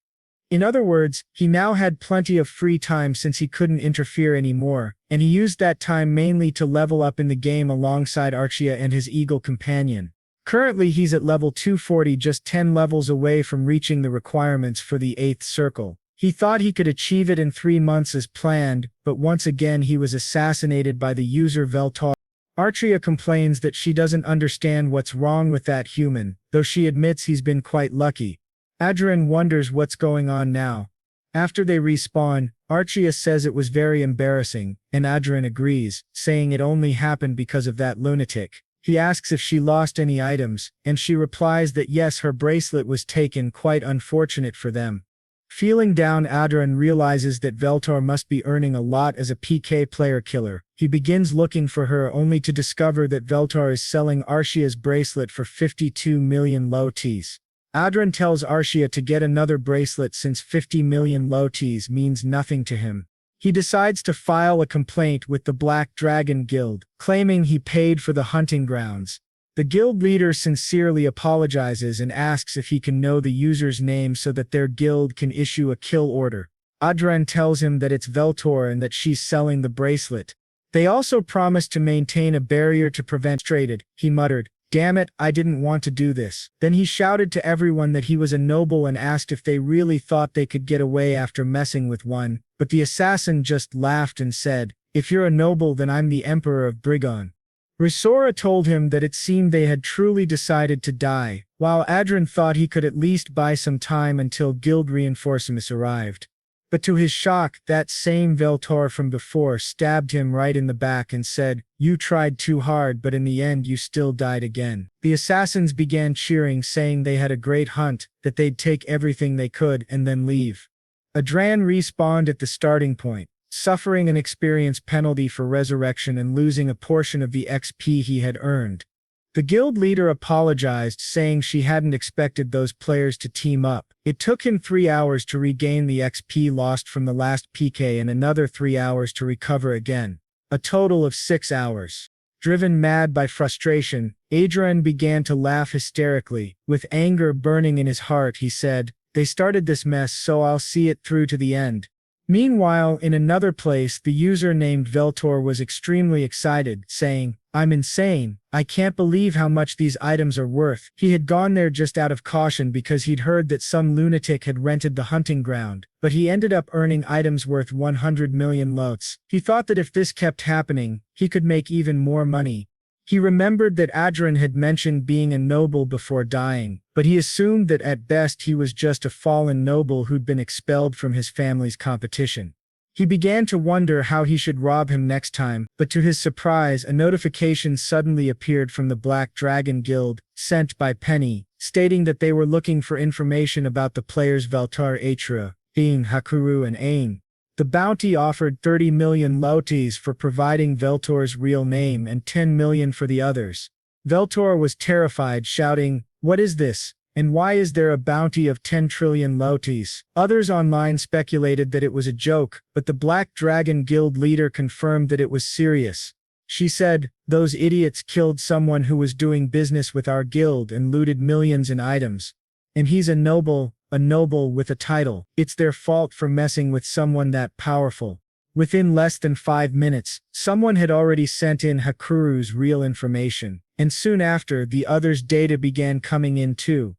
In other words, he now had plenty of free time since he couldn't interfere anymore, and he used that time mainly to level up in the game alongside Arcia and his eagle companion. Currently he's at level 240, just 10 levels away from reaching the requirements for the 8th circle. He thought he could achieve it in 3 months as planned, but once again he was assassinated by the user Veltar. Arcia complains that she doesn't understand what's wrong with that human, though she admits he's been quite lucky. Adrian wonders what's going on now. After they respawn, Archia says it was very embarrassing, and Adrian agrees, saying it only happened because of that lunatic. He asks if she lost any items, and she replies that yes, her bracelet was taken, quite unfortunate for them. Feeling down, Adrian realizes that Veltor must be earning a lot as a PK player killer. He begins looking for her only to discover that Veltor is selling Archia's bracelet for 52 million lotis. Adrian tells Archia to get another bracelet since 50 million lotis means nothing to him. He decides to file a complaint with the Black Dragon Guild, claiming he paid for the hunting grounds. The guild leader sincerely apologizes and asks if he can know the user's name so that their guild can issue a kill order. Adrian tells him that it's Veltor and that she's selling the bracelet. They also promise to maintain a barrier to prevent traded. He muttered, "Damn it, I didn't want to do this." Then he shouted to everyone that he was a noble and asked if they really thought they could get away after messing with one, but the assassin just laughed and said, "If you're a noble, then I'm the Emperor of Brigon." Risora told him that it seemed they had truly decided to die, while Adrian thought he could at least buy some time until guild reinforcements arrived. But to his shock, that same Veltor from before stabbed him right in the back and said, "You tried too hard, but in the end you still died again." The assassins began cheering, saying they had a great hunt, that they'd take everything they could and then leave. Adrian respawned at the starting point, suffering an experience penalty for resurrection and losing a portion of the XP he had earned. The guild leader apologized, saying she hadn't expected those players to team up. It took him 3 hours to regain the XP lost from the last PK and another 3 hours to recover again. A total of 6 hours. Driven mad by frustration, Adrian began to laugh hysterically. With anger burning in his heart, he said, "They started this mess, so I'll see it through to the end." Meanwhile, in another place, the user named Veltor was extremely excited, saying, "I'm insane. I can't believe how much these items are worth." He had gone there just out of caution because he'd heard that some lunatic had rented the hunting ground, but he ended up earning items worth 100 million lots. He thought that if this kept happening, he could make even more money. He remembered that Adrian had mentioned being a noble before dying, but he assumed that at best he was just a fallen noble who'd been expelled from his family's competition. He began to wonder how he should rob him next time, but to his surprise, a notification suddenly appeared from the Black Dragon Guild, sent by Penny, stating that they were looking for information about the players Veltar Atra, Ain Hakuru and Ain. The bounty offered 30 million lotis for providing Veltor's real name and 10 million for the others. Veltor was terrified, shouting, "What is this? And why is there a bounty of 10 trillion lotis?" Others online speculated that it was a joke, but the Black Dragon Guild leader confirmed that it was serious. She said, "Those idiots killed someone who was doing business with our guild and looted millions in items. And he's a noble with a title. It's their fault for messing with someone that powerful." Within less than 5 minutes, someone had already sent in Hakuru's real information, and soon after, the others' data began coming in too.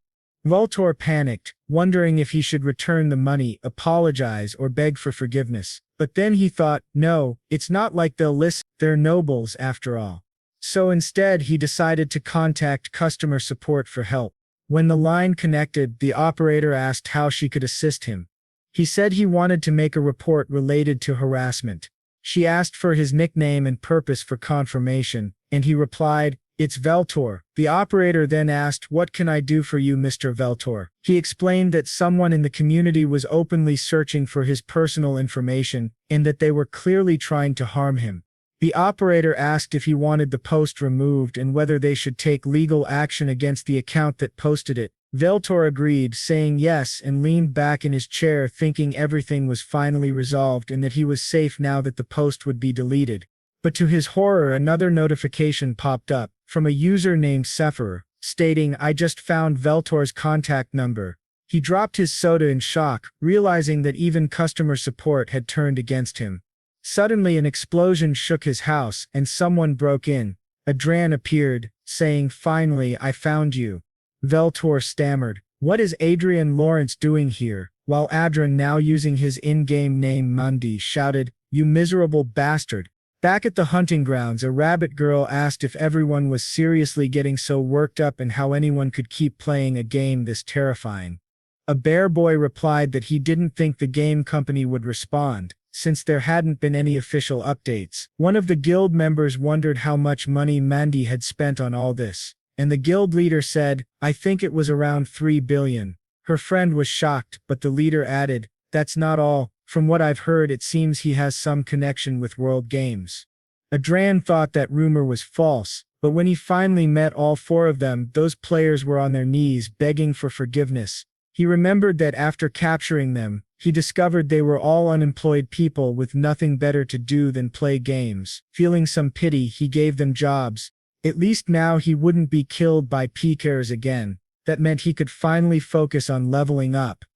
Veltor panicked, wondering if he should return the money, apologize, or beg for forgiveness. But then he thought, no, it's not like they'll listen, they're nobles after all. So instead, he decided to contact customer support for help. When the line connected, the operator asked how she could assist him. He said he wanted to make a report related to harassment. She asked for his nickname and purpose for confirmation, and he replied, "It's Veltor." The operator then asked, "What can I do for you, Mr. Veltor?" He explained that someone in the community was openly searching for his personal information, and that they were clearly trying to harm him. The operator asked if he wanted the post removed and whether they should take legal action against the account that posted it. Veltor agreed, saying yes, and leaned back in his chair thinking everything was finally resolved and that he was safe now that the post would be deleted. But to his horror, another notification popped up, from a user named Sephir, stating, "I just found Veltor's contact number." He dropped his soda in shock, realizing that even customer support had turned against him. Suddenly an explosion shook his house, and someone broke in. Adrian appeared, saying, "Finally, I found you." Veltor stammered, "What is Adrian Lawrence doing here?" While Adrian, now using his in-game name Mundi, shouted, "You miserable bastard." Back at the hunting grounds, a rabbit girl asked if everyone was seriously getting so worked up and how anyone could keep playing a game this terrifying. A bear boy replied that he didn't think the game company would respond, since there hadn't been any official updates. One of the guild members wondered how much money Mandy had spent on all this, and the guild leader said, "I think it was around 3 billion. Her friend was shocked, but the leader added, "That's not all. From what I've heard, it seems he has some connection with World Games." Adrian thought that rumor was false, but when he finally met all four of them, those players were on their knees begging for forgiveness. He remembered that after capturing them, he discovered they were all unemployed people with nothing better to do than play games. Feeling some pity, he gave them jobs. At least now he wouldn't be killed by PKers again. That meant he could finally focus on leveling up.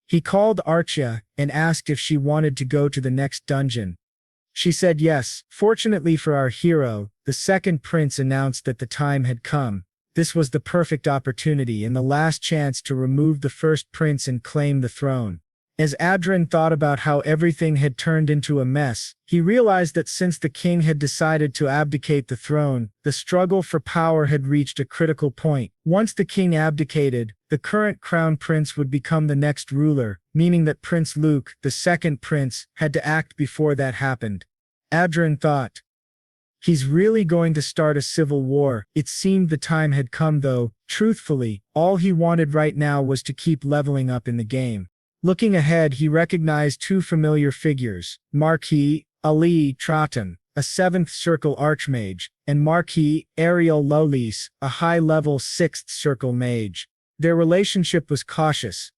He called Archia and asked if she wanted to go to the next dungeon. She said yes. Fortunately for our hero, the second prince announced that the time had come. This was the perfect opportunity and the last chance to remove the first prince and claim the throne. As Adrian thought about how everything had turned into a mess, he realized that since the king had decided to abdicate the throne, the struggle for power had reached a critical point. Once the king abdicated, the current crown prince would become the next ruler, meaning that Prince Luke, the second prince, had to act before that happened. Adrian thought, he's really going to start a civil war. It seemed the time had come though. Truthfully, all he wanted right now was to keep leveling up in the game. Looking ahead, he recognized two familiar figures, Marquis Ali Troughton, a 7th Circle Archmage, and Marquis Ariel Lowlis, a high-level 6th Circle Mage. Their relationship was cautious.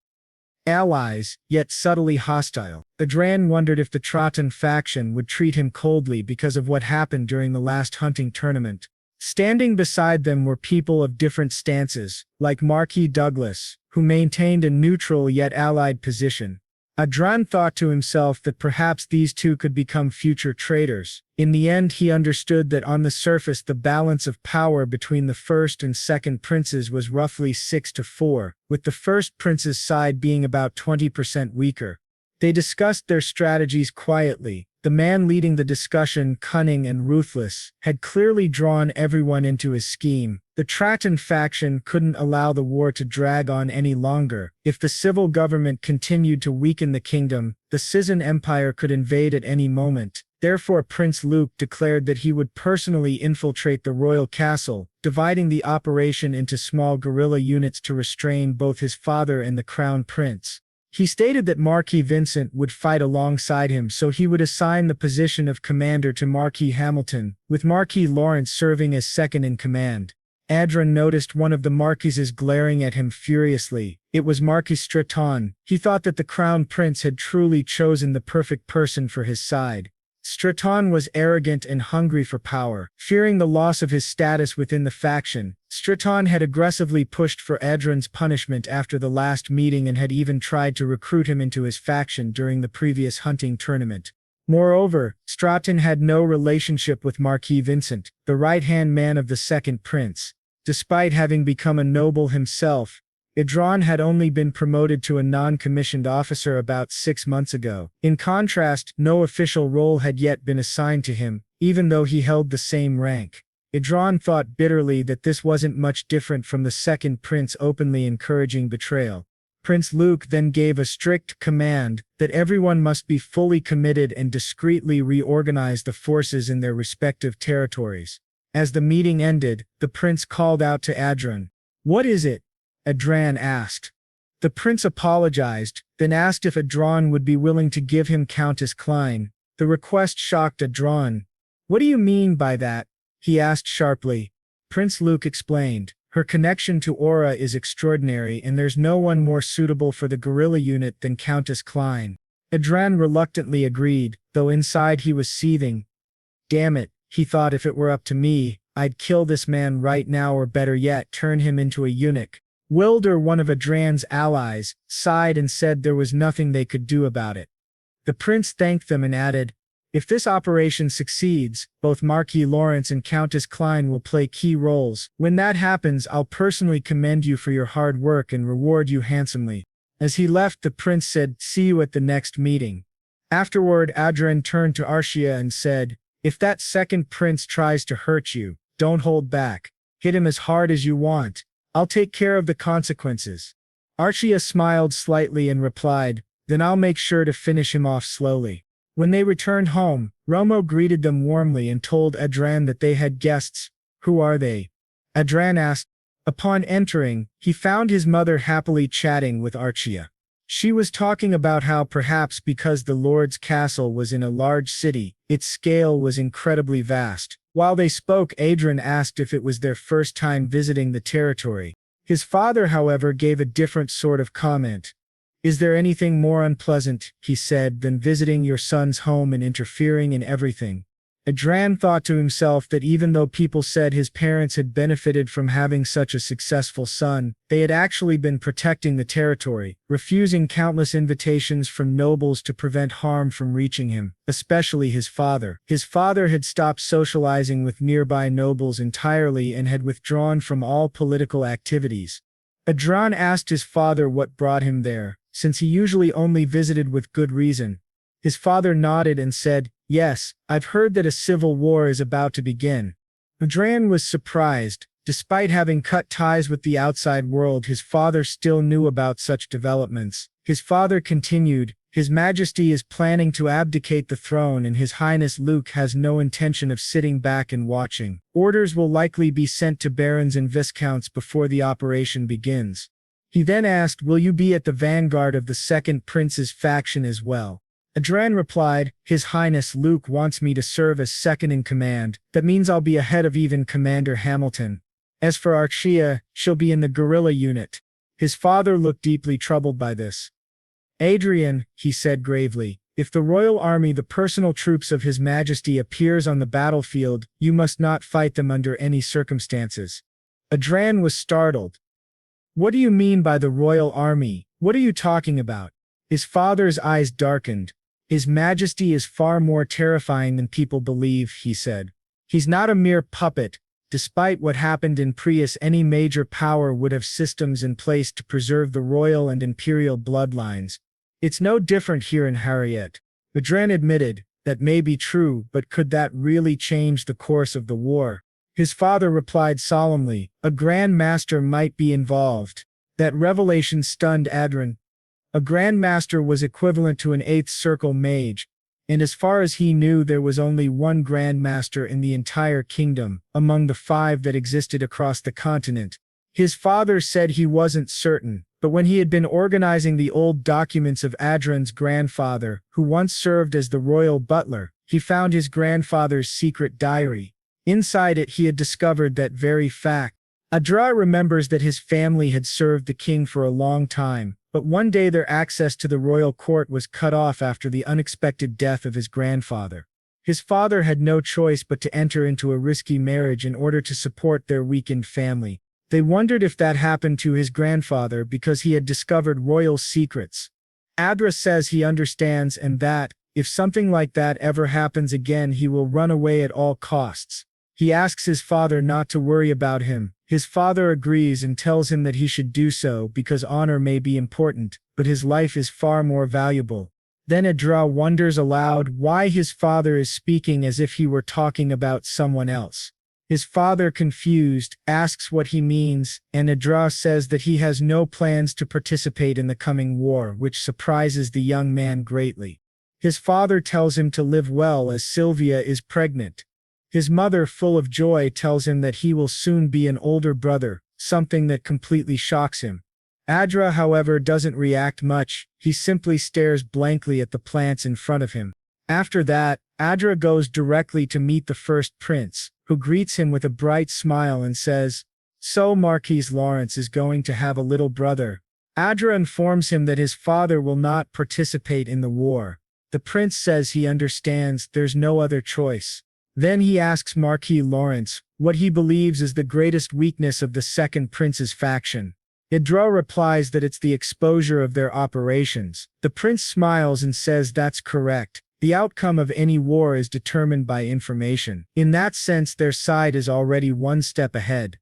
Allies, yet subtly hostile. Adrian wondered if the Troughton faction would treat him coldly because of what happened during the last hunting tournament. Standing beside them were people of different stances, like Marquis Douglas, who maintained a neutral yet allied position. Adrian thought to himself that perhaps these two could become future traitors. In the end, he understood that on the surface the balance of power between the first and second princes was roughly 6-4, with the first prince's side being about 20% weaker. They discussed their strategies quietly. The man leading the discussion, cunning and ruthless, had clearly drawn everyone into his scheme. The Troughton faction couldn't allow the war to drag on any longer. If the civil government continued to weaken the kingdom, the Cizan Empire could invade at any moment. Therefore, Prince Luke declared that he would personally infiltrate the royal castle, dividing the operation into small guerrilla units to restrain both his father and the crown prince. He stated that Marquis Vincent would fight alongside him, so he would assign the position of commander to Marquis Hamilton, with Marquis Lawrence serving as second in command. Adrian noticed one of the marquises glaring at him furiously. It was Marquis Straton. He thought that the crown prince had truly chosen the perfect person for his side. Straton was arrogant and hungry for power. Fearing the loss of his status within the faction, Straton had aggressively pushed for Adrian's punishment after the last meeting and had even tried to recruit him into his faction during the previous hunting tournament. Moreover, Straton had no relationship with Marquis Vincent, the right-hand man of the second prince. Despite having become a noble himself, Adrian had only been promoted to a non-commissioned officer about 6 months ago. In contrast, no official role had yet been assigned to him, even though he held the same rank. Adrian thought bitterly that this wasn't much different from the second prince openly encouraging betrayal. Prince Luke then gave a strict command that everyone must be fully committed and discreetly reorganize the forces in their respective territories. As the meeting ended, the prince called out to Adrian. "What is it?" Adrian asked. The prince apologized, then asked if Adrian would be willing to give him Countess Klein. The request shocked Adrian. "What do you mean by that?" he asked sharply. Prince Luke explained. "Her connection to Aura is extraordinary and there's no one more suitable for the guerrilla unit than Countess Klein." Adrian reluctantly agreed, though inside he was seething. Damn it, he thought, if it were up to me, I'd kill this man right now, or better yet, turn him into a eunuch. Wilder, one of Adrian's allies, sighed and said there was nothing they could do about it. The prince thanked them and added, "If this operation succeeds, both Marquis Lawrence and Countess Klein will play key roles. When that happens, I'll personally commend you for your hard work and reward you handsomely." As he left, the prince said, "See you at the next meeting." Afterward, Adrian turned to Archia and said, "If that second prince tries to hurt you, don't hold back. Hit him as hard as you want. I'll take care of the consequences." Archia smiled slightly and replied, "Then I'll make sure to finish him off slowly." When they returned home, Romo greeted them warmly and told Adran that they had guests. "Who are they?" Adran asked. Upon entering, he found his mother happily chatting with Archia. She was talking about how perhaps because the Lord's castle was in a large city, its scale was incredibly vast. While they spoke, Adrian asked if it was their first time visiting the territory. His father, however, gave a different sort of comment. "Is there anything more unpleasant," he said, "than visiting your son's home and interfering in everything?" Adran thought to himself that even though people said his parents had benefited from having such a successful son, they had actually been protecting the territory, refusing countless invitations from nobles to prevent harm from reaching him, especially his father. His father had stopped socializing with nearby nobles entirely and had withdrawn from all political activities. Adran asked his father what brought him there, since he usually only visited with good reason. His father nodded and said, "Yes, I've heard that a civil war is about to begin." Adran was surprised. Despite having cut ties with the outside world, his father still knew about such developments. His father continued, "His Majesty is planning to abdicate the throne and His Highness Luke has no intention of sitting back and watching. Orders will likely be sent to barons and viscounts before the operation begins." He then asked, "Will you be at the vanguard of the second prince's faction as well?" Adran replied, "His Highness Luke wants me to serve as second in command. That means I'll be ahead of even Commander Hamilton. As for Archia, she'll be in the guerrilla unit." His father looked deeply troubled by this. "Adrian," he said gravely, "if the royal army, the personal troops of His Majesty, appears on the battlefield, you must not fight them under any circumstances." Adran was startled. "What do you mean by the royal army? What are you talking about?" His father's eyes darkened. "His Majesty is far more terrifying than people believe," he said. "He's not a mere puppet. Despite what happened in Prius, any major power would have systems in place to preserve the royal and imperial bloodlines. It's no different here in Harriet." Adran admitted, "That may be true, but could that really change the course of the war?" His father replied solemnly, "A Grand Master might be involved." That revelation stunned Adrian. A Grand Master was equivalent to an Eighth Circle Mage, and as far as he knew there was only one Grand Master in the entire kingdom, among the 5 that existed across the continent. His father said he wasn't certain, but when he had been organizing the old documents of Adrian's grandfather, who once served as the royal butler, he found his grandfather's secret diary. Inside it he had discovered that very fact. Adra remembers that his family had served the king for a long time, but one day their access to the royal court was cut off after the unexpected death of his grandfather. His father had no choice but to enter into a risky marriage in order to support their weakened family. They wondered if that happened to his grandfather because he had discovered royal secrets. Adra says he understands and that, if something like that ever happens again, he will run away at all costs. He asks his father not to worry about him. His father agrees and tells him that he should do so because honor may be important, but his life is far more valuable. Then Adra wonders aloud why his father is speaking as if he were talking about someone else. His father, confused, asks what he means, and Adra says that he has no plans to participate in the coming war, which surprises the young man greatly. His father tells him to live well as Sylvia is pregnant. His mother, full of joy, tells him that he will soon be an older brother, something that completely shocks him. Adra, however, doesn't react much. He simply stares blankly at the plants in front of him. After that, Adra goes directly to meet the first prince, who greets him with a bright smile and says, "So Marquis Lawrence is going to have a little brother." Adra informs him that his father will not participate in the war. The prince says he understands, there's no other choice. Then he asks Marquis Lawrence what he believes is the greatest weakness of the second prince's faction. Adra replies that it's the exposure of their operations. The prince smiles and says that's correct. The outcome of any war is determined by information. In that sense, their side is already one step ahead.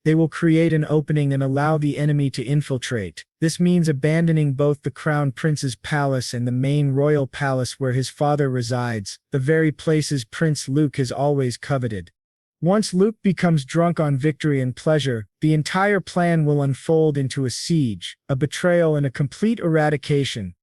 They will create an opening and allow the enemy to infiltrate. This means abandoning both the crown prince's palace and the main royal palace where his father resides, the very places Prince Luke has always coveted. Once Luke becomes drunk on victory and pleasure, the entire plan will unfold into a siege, a betrayal, and a complete eradication.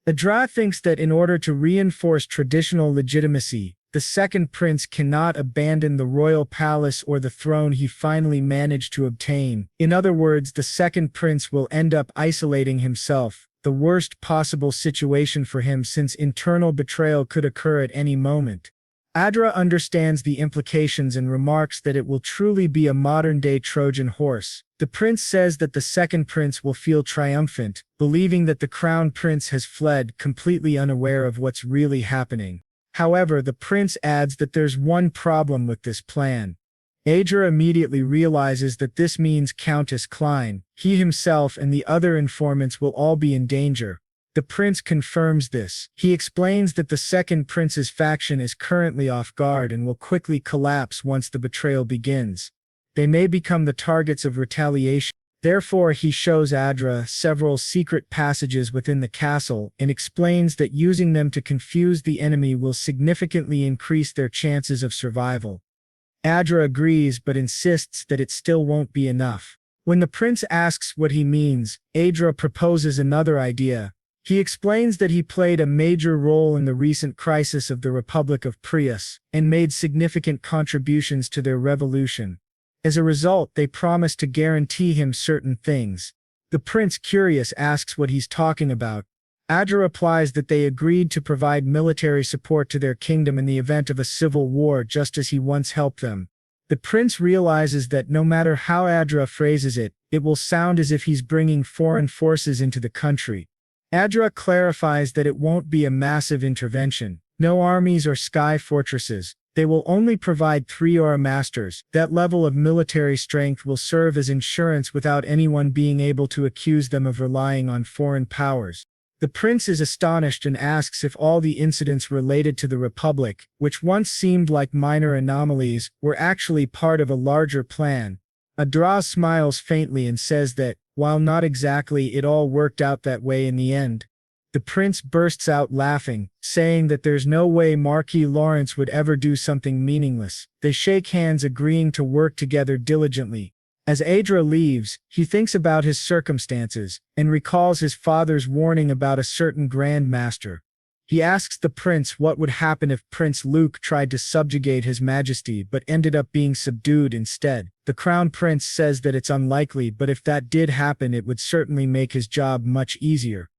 Adra thinks that in order to reinforce traditional legitimacy, the second prince cannot abandon the royal palace or the throne he finally managed to obtain. In other words, the second prince will end up isolating himself, the worst possible situation for him since internal betrayal could occur at any moment. Adra understands the implications and remarks that it will truly be a modern-day Trojan horse. The prince says that the second prince will feel triumphant, believing that the crown prince has fled, completely unaware of what's really happening. However, the prince adds that there's one problem with this plan. Adra immediately realizes that this means Countess Klein, he himself and the other informants will all be in danger. The prince confirms this. He explains that the second prince's faction is currently off guard and will quickly collapse once the betrayal begins. They may become the targets of retaliation. Therefore, he shows Adra several secret passages within the castle and explains that using them to confuse the enemy will significantly increase their chances of survival. Adra agrees but insists that it still won't be enough. When the prince asks what he means, Adra proposes another idea. He explains that he played a major role in the recent crisis of the Republic of Prius and made significant contributions to their revolution. As a result, they promise to guarantee him certain things. The prince, curious, asks what he's talking about. Adra replies that they agreed to provide military support to their kingdom in the event of a civil war just as he once helped them. The prince realizes that no matter how Adra phrases it, it will sound as if he's bringing foreign forces into the country. Adra clarifies that it won't be a massive intervention, no armies or sky fortresses. They will only provide 3 Aura Masters. That level of military strength will serve as insurance without anyone being able to accuse them of relying on foreign powers. The prince is astonished and asks if all the incidents related to the Republic, which once seemed like minor anomalies, were actually part of a larger plan. Adra smiles faintly and says that, while not exactly, it all worked out that way in the end. The prince bursts out laughing, saying that there's no way Marquis Lawrence would ever do something meaningless. They shake hands, agreeing to work together diligently. As Adra leaves, he thinks about his circumstances, and recalls his father's warning about a certain Grand Master. He asks the prince what would happen if Prince Luke tried to subjugate His Majesty but ended up being subdued instead. The Crown Prince says that it's unlikely, but if that did happen it would certainly make his job much easier.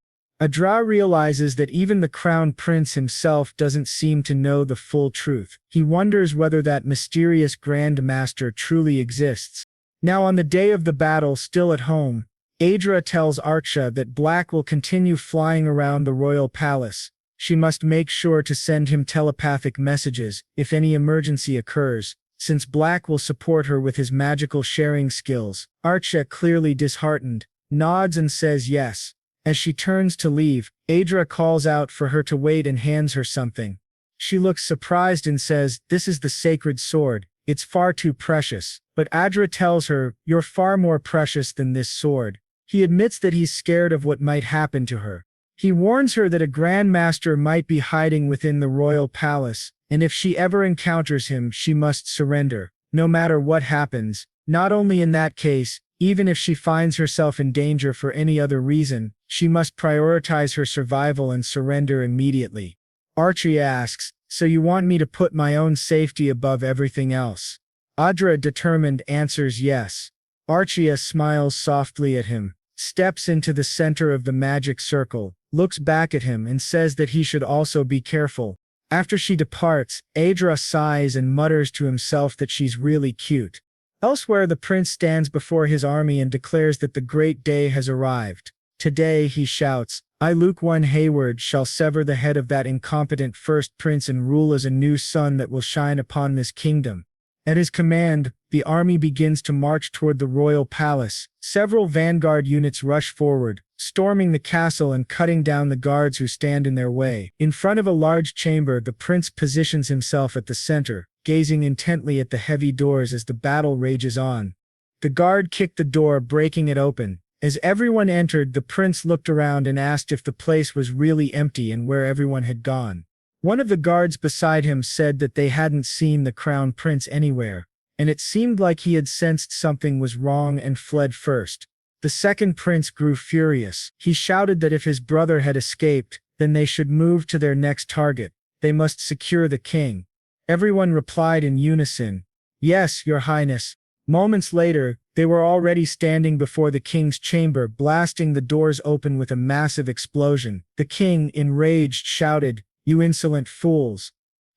Adra realizes that even the Crown Prince himself doesn't seem to know the full truth. He wonders whether that mysterious Grand Master truly exists. Now on the day of the battle, still at home, Adra tells Archa that Black will continue flying around the royal palace. She must make sure to send him telepathic messages if any emergency occurs, since Black will support her with his magical sharing skills. Archa, clearly disheartened, nods and says yes. As she turns to leave, Adra calls out for her to wait and hands her something. She looks surprised and says, "This is the sacred sword. It's far too precious." But Adra tells her, "You're far more precious than this sword." He admits that he's scared of what might happen to her. He warns her that a Grand Master might be hiding within the royal palace, and if she ever encounters him, she must surrender, no matter what happens. Not only in that case, even if she finds herself in danger for any other reason, she must prioritize her survival and surrender immediately. Archie asks, "So you want me to put my own safety above everything else?" Adra, determined, answers yes. Archia smiles softly at him, steps into the center of the magic circle, looks back at him and says that he should also be careful. After she departs, Adra sighs and mutters to himself that she's really cute. Elsewhere, the prince stands before his army and declares that the great day has arrived. Today, he shouts, "I, Luke I Hayward, shall sever the head of that incompetent first prince and rule as a new sun that will shine upon this kingdom." At his command, the army begins to march toward the royal palace. Several vanguard units rush forward, storming the castle and cutting down the guards who stand in their way. In front of a large chamber, the prince positions himself at the center, gazing intently at the heavy doors as the battle rages on. The guard kicked the door, breaking it open. As everyone entered, the prince looked around and asked if the place was really empty and where everyone had gone. One of the guards beside him said that they hadn't seen the crown prince anywhere, and it seemed like he had sensed something was wrong and fled first. The second prince grew furious. He shouted that if his brother had escaped, then they should move to their next target. They must secure the king. Everyone replied in unison, "Yes, your highness." Moments later, they were already standing before the king's chamber, blasting the doors open with a massive explosion. The king, enraged, shouted, "You insolent fools!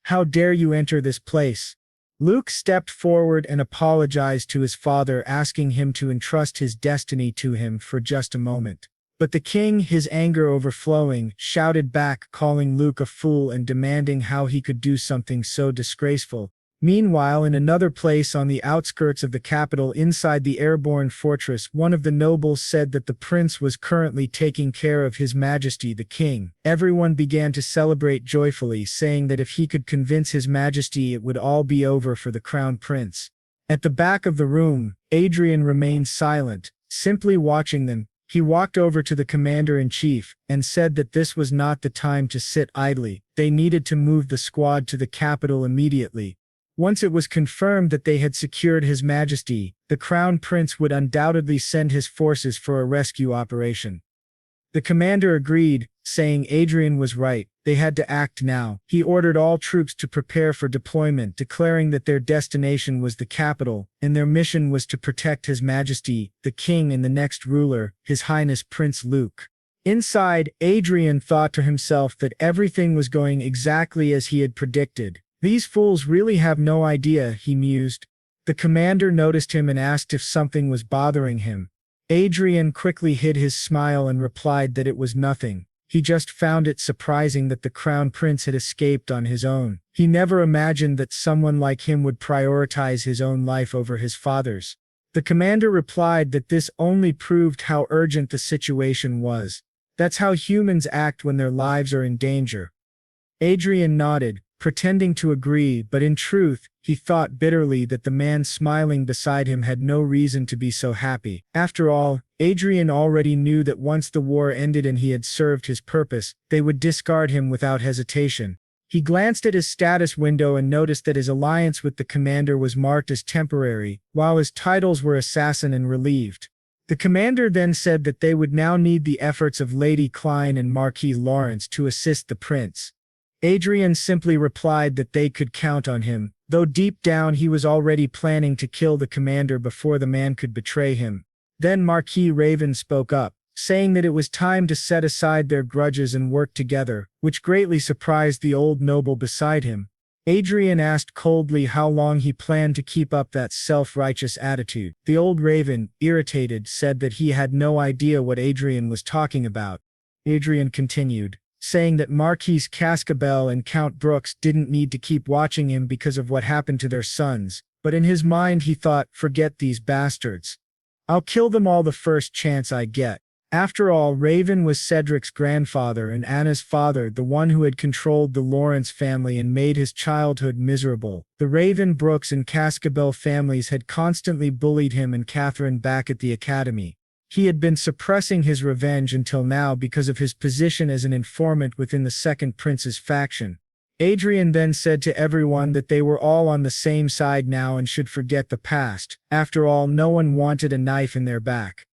How dare you enter this place?" Luke stepped forward and apologized to his father, asking him to entrust his destiny to him for just a moment. But the king, his anger overflowing, shouted back, calling Luke a fool and demanding how he could do something so disgraceful. Meanwhile, in another place on the outskirts of the capital inside the airborne fortress, one of the nobles said that the prince was currently taking care of His Majesty the King. Everyone began to celebrate joyfully, saying that if he could convince His Majesty, it would all be over for the crown prince. At the back of the room, Adrian remained silent, simply watching them. He walked over to the commander-in-chief and said that this was not the time to sit idly. They needed to move the squad to the capital immediately. Once it was confirmed that they had secured His Majesty, the Crown Prince would undoubtedly send his forces for a rescue operation. The commander agreed, saying Adrian was right. They had to act now. He ordered all troops to prepare for deployment, declaring that their destination was the capital, and their mission was to protect His Majesty, the King, and the next ruler, His Highness Prince Luke. Inside, Adrian thought to himself that everything was going exactly as he had predicted. These fools really have no idea, he mused. The commander noticed him and asked if something was bothering him. Adrian quickly hid his smile and replied that it was nothing. He just found it surprising that the crown prince had escaped on his own. He never imagined that someone like him would prioritize his own life over his father's. The commander replied that this only proved how urgent the situation was. That's how humans act when their lives are in danger. Adrian nodded, pretending to agree, but in truth, he thought bitterly that the man smiling beside him had no reason to be so happy. After all, Adrian already knew that once the war ended and he had served his purpose, they would discard him without hesitation. He glanced at his status window and noticed that his alliance with the commander was marked as temporary, while his titles were assassin and relieved. The commander then said that they would now need the efforts of Lady Klein and Marquis Lawrence to assist the prince. Adrian simply replied that they could count on him, though deep down he was already planning to kill the commander before the man could betray him. Then Marquis Raven spoke up, saying that it was time to set aside their grudges and work together, which greatly surprised the old noble beside him. Adrian asked coldly how long he planned to keep up that self-righteous attitude. The old Raven, irritated, said that he had no idea what Adrian was talking about. Adrian continued, saying that Marquis Cascabel and Count Brooks didn't need to keep watching him because of what happened to their sons, but in his mind he thought, forget these bastards. I'll kill them all the first chance I get. After all, Raven was Cedric's grandfather and Anna's father, the one who had controlled the Lawrence family and made his childhood miserable. The Raven, Brooks, and Cascabel families had constantly bullied him and Catherine back at the academy. He had been suppressing his revenge until now because of his position as an informant within the second prince's faction. Adrian then said to everyone that they were all on the same side now and should forget the past. After all, no one wanted a knife in their back.